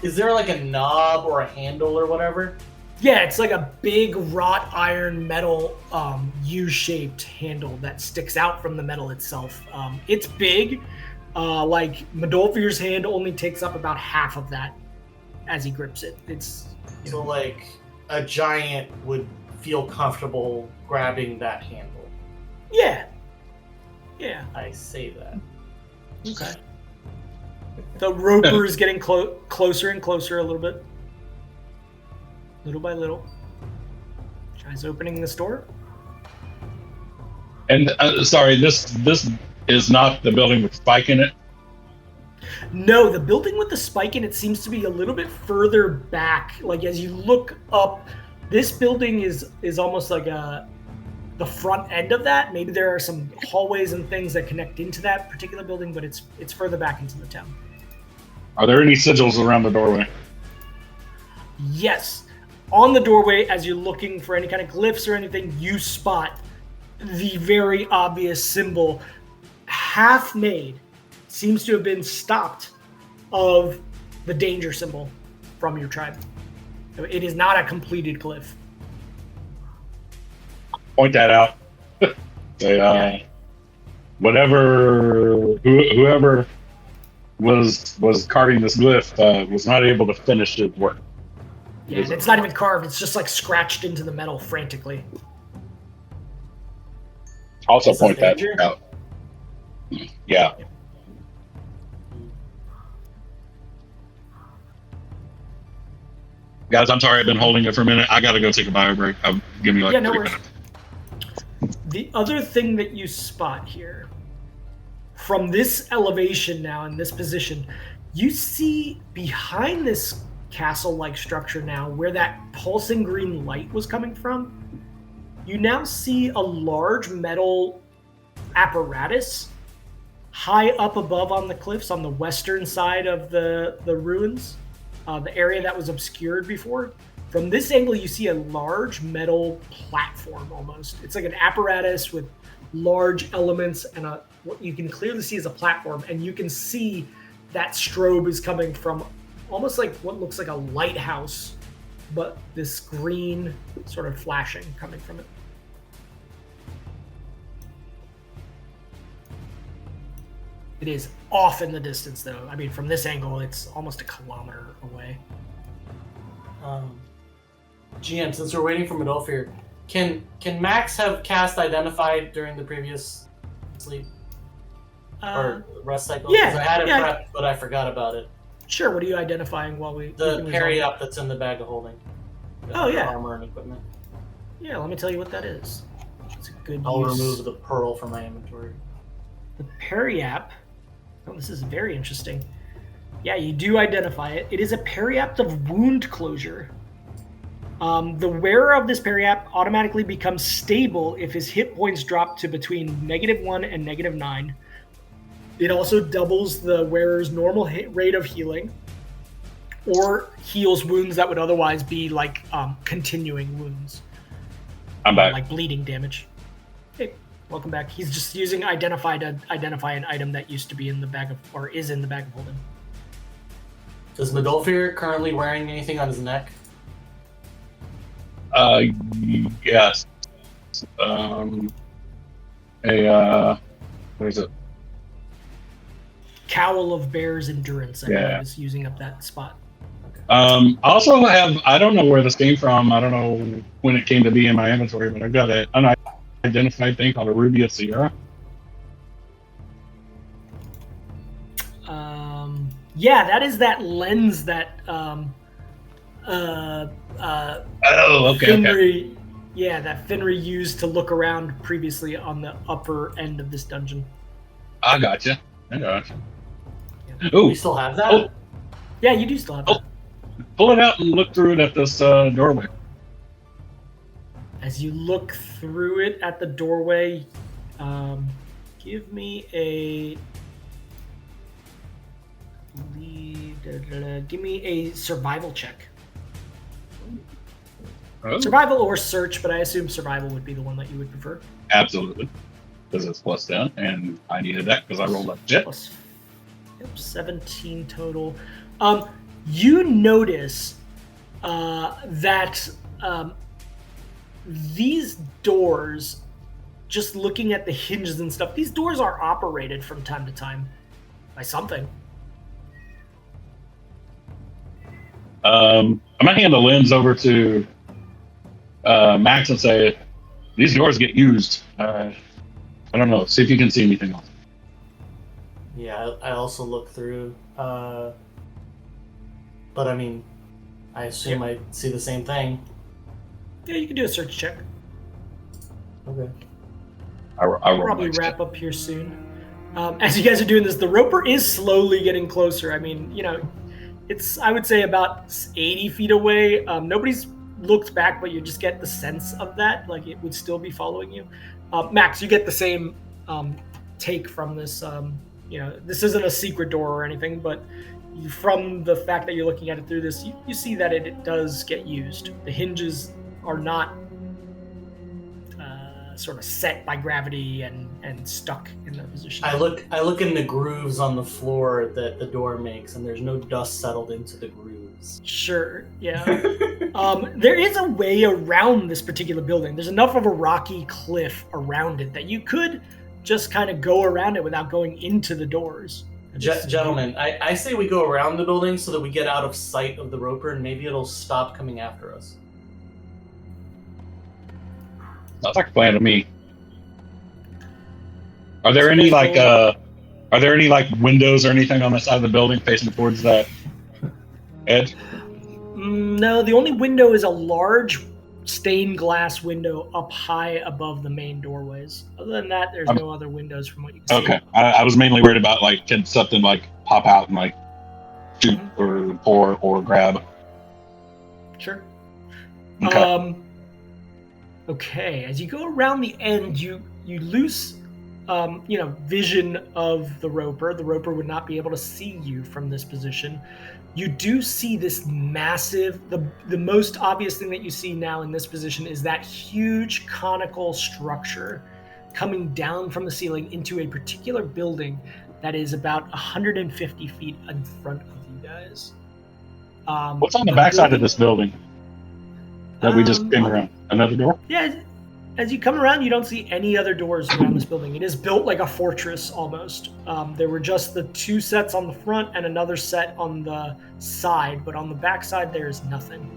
is there like a knob or a handle or whatever? Yeah, it's like a big wrought iron metal U-shaped handle that sticks out from the metal itself. It's big. Like Modolfir's hand only takes up about half of that as he grips it. It's so like a giant would feel comfortable grabbing that handle. Yeah. I say that. Okay. The roper is getting closer and closer a little bit. Little by little. Tries opening this door. And sorry, this is not the building with spike in it. No, the building with the spike in it seems to be a little bit further back. Like as you look up, this building is almost like the front end of that. Maybe there are some hallways and things that connect into that particular building, but it's further back into the town. Are there any sigils around the doorway? Yes. On the doorway, as you're looking for any kind of glyphs or anything, you spot the very obvious symbol, half made, seems to have been stopped, of the danger symbol from your tribe. So it is not a completed glyph. Point that out. Say, whoever was carving this glyph was not able to finish his work. Yeah, and it's not even carved. It's just like scratched into the metal frantically. Also point that out. Yeah. Guys, I'm sorry I've been holding it for a minute. I gotta go take a bio break. Give me like 3 minutes. The other thing that you spot here, from this elevation now in this position, You see behind this castle-like structure now, where that pulsing green light was coming from, you now see a large metal apparatus high up above on the cliffs on the western side of the ruins, the area that was obscured before. From this angle, you see a large metal platform almost. It's like an apparatus with large elements and what you can clearly see is a platform, and you can see that strobe is coming from almost like what looks like a lighthouse, but this green sort of flashing coming from it. It is off in the distance, though. I mean, from this angle, it's almost a kilometer away. GM, since we're waiting for Midolfir, can Max have cast Identified during the previous sleep? Or rest cycle? Yeah. 'Cause I had it prepped, but I forgot about it. Sure, what are you identifying while we... The parry-up that's in the bag of holding. Oh, yeah. Armor and equipment. Yeah, let me tell you what that is. It's a good I'll use. remove the pearl from my inventory. The parry-app... Oh, this is very interesting. Yeah, you do identify it. It is a parry-app of wound closure. The wearer of this parry-app automatically becomes stable if his hit points drop to between -1 and -9. It also doubles the wearer's normal hit rate of healing, or heals wounds that would otherwise be like continuing wounds. I'm back. Like bleeding damage. Hey, welcome back. He's just using Identify to identify an item that used to be in the bag of, or is in the bag of holding. Does Midolfir currently wearing anything on his neck? Yes. What is it? Cowl of Bear's Endurance, I Yeah. is using up that spot. I also have, I don't know where this came from. I don't know when it came to be in my inventory, but I've got an unidentified thing called a Rubia Sierra. Yeah, that is that lens that Finry, yeah, that Finry used to look around previously on the upper end of this dungeon. I gotcha. Do Ooh, we still have that? Oh. Yeah, you do still have that. pull it out and look through it at this doorway. As you look through it at the doorway, give me a survival check. Oh. Survival or search, but I assume survival would be the one that you would prefer. Absolutely. Because it's plus 10, and I needed that because I rolled like shit. Plus, 17 total. You notice that these doors, just looking at the hinges and stuff, these doors are operated from time to time by something. I'm going to hand the lens over to Max and say, these doors get used. I don't know. See if you can see anything else. Yeah, I also look through. But I mean, I assume I see the same thing. Yeah, you can do a search check. Okay. I'll probably wrap up here soon. As you guys are doing this, the roper is slowly getting closer. I mean, you know, it's, I would say, about 80 feet away. Nobody's looked back, but you just get the sense of that, like it would still be following you. Max, you get the same take from this. You know, this isn't a secret door or anything, but from the fact that you're looking at it through this, you see that it does get used. The hinges are not sort of set by gravity and stuck in their position. I look in the grooves on the floor that the door makes, and there's no dust settled into the grooves. Sure, yeah. There is a way around this particular building. There's enough of a rocky cliff around it that you could just kind of go around it without going into the doors. Gentlemen, I say we go around the building so that we get out of sight of the roper, and maybe it'll stop coming after us. Sounds like a plan to me. Are there any windows or anything on the side of the building facing towards that edge? No, the only window is a large stained glass window up high above the main doorways. Other than that, there's no other windows from what you can see. Okay, I was mainly worried about like can something like pop out and like shoot or pour or grab. Sure. Okay. Okay. As you go around the end, you lose, vision of the roper. The roper would not be able to see you from this position. You do see this massive. The most obvious thing that you see now in this position is that huge conical structure coming down from the ceiling into a particular building that is about 150 feet in front of you guys. What's on the backside of this building that we just came around? Another door? Yeah, as you come around, you don't see any other doors around this building. It is built like a fortress almost. There were just the 2 sets on the front and another set on the side, but on the back side, there is nothing.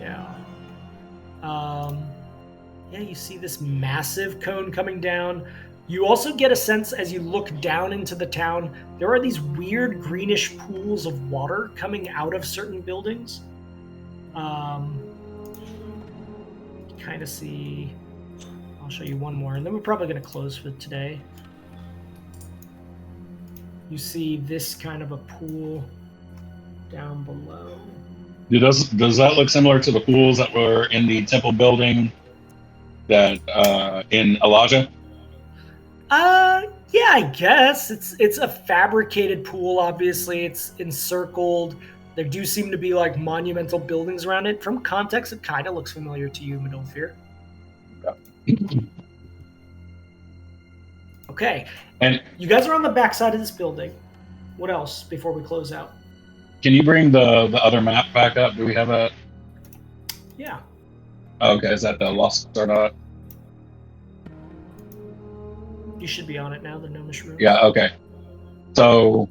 Yeah. You see this massive cone coming down. You also get a sense as you look down into the town, there are these weird greenish pools of water coming out of certain buildings. Kind of see. I'll show you one more, and then we're probably going to close for today. You see this kind of a pool down below. Does that look similar to the pools that were in the temple building that in Elijah? Yeah, I guess it's a fabricated pool. Obviously, it's encircled. There do seem to be like monumental buildings around it. From context, it kind of looks familiar to you, Madolfir. Okay. And you guys are on the backside of this building. What else before we close out? Can you bring the other map back up? Do we have a? Yeah. Okay, is that the Lost Stardot? You should be on it now, the gnomish room. Yeah, okay. So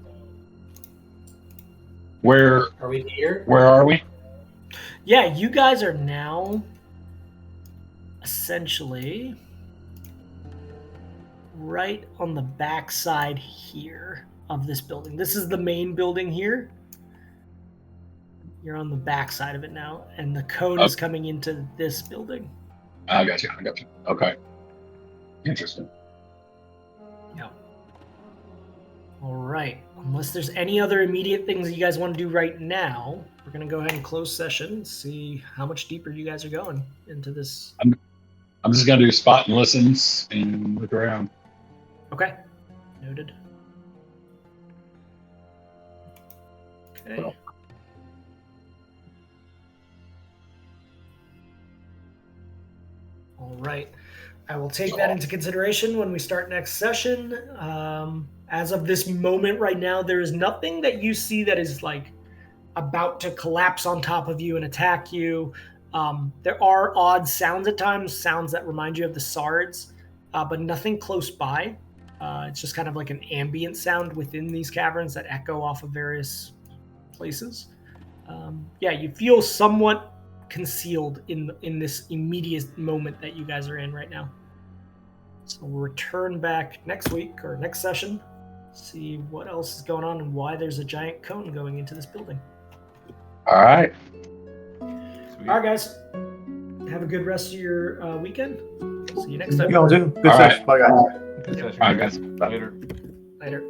where Are we here? Where are we? Yeah, you guys are now essentially right on the back side here of this building. This is the main building here. You're on the back side of it now, and the cone is coming into this building. I got you. Okay. Interesting. Yeah. All right. Unless there's any other immediate things you guys want to do right now, we're going to go ahead and close session, see how much deeper you guys are going into this. I'm just going to do spot and listens and look around. Okay. Noted. Okay. Well. All right. I will take that into consideration when we start next session. As of this moment right now, there is nothing that you see that is like about to collapse on top of you and attack you. There are odd sounds at times, sounds that remind you of the Sirens, but nothing close by. It's just kind of like an ambient sound within these caverns that echo off of various places. You feel somewhat concealed in this immediate moment that you guys are in right now. So we'll return back next week or next session, see what else is going on and why there's a giant cone going into this building. All right. Sweet. All right, guys. Have a good rest of your weekend. See you next time. Y'all do. Good All session. right. Bye, guys. Good session. All right, guys. Later. Later.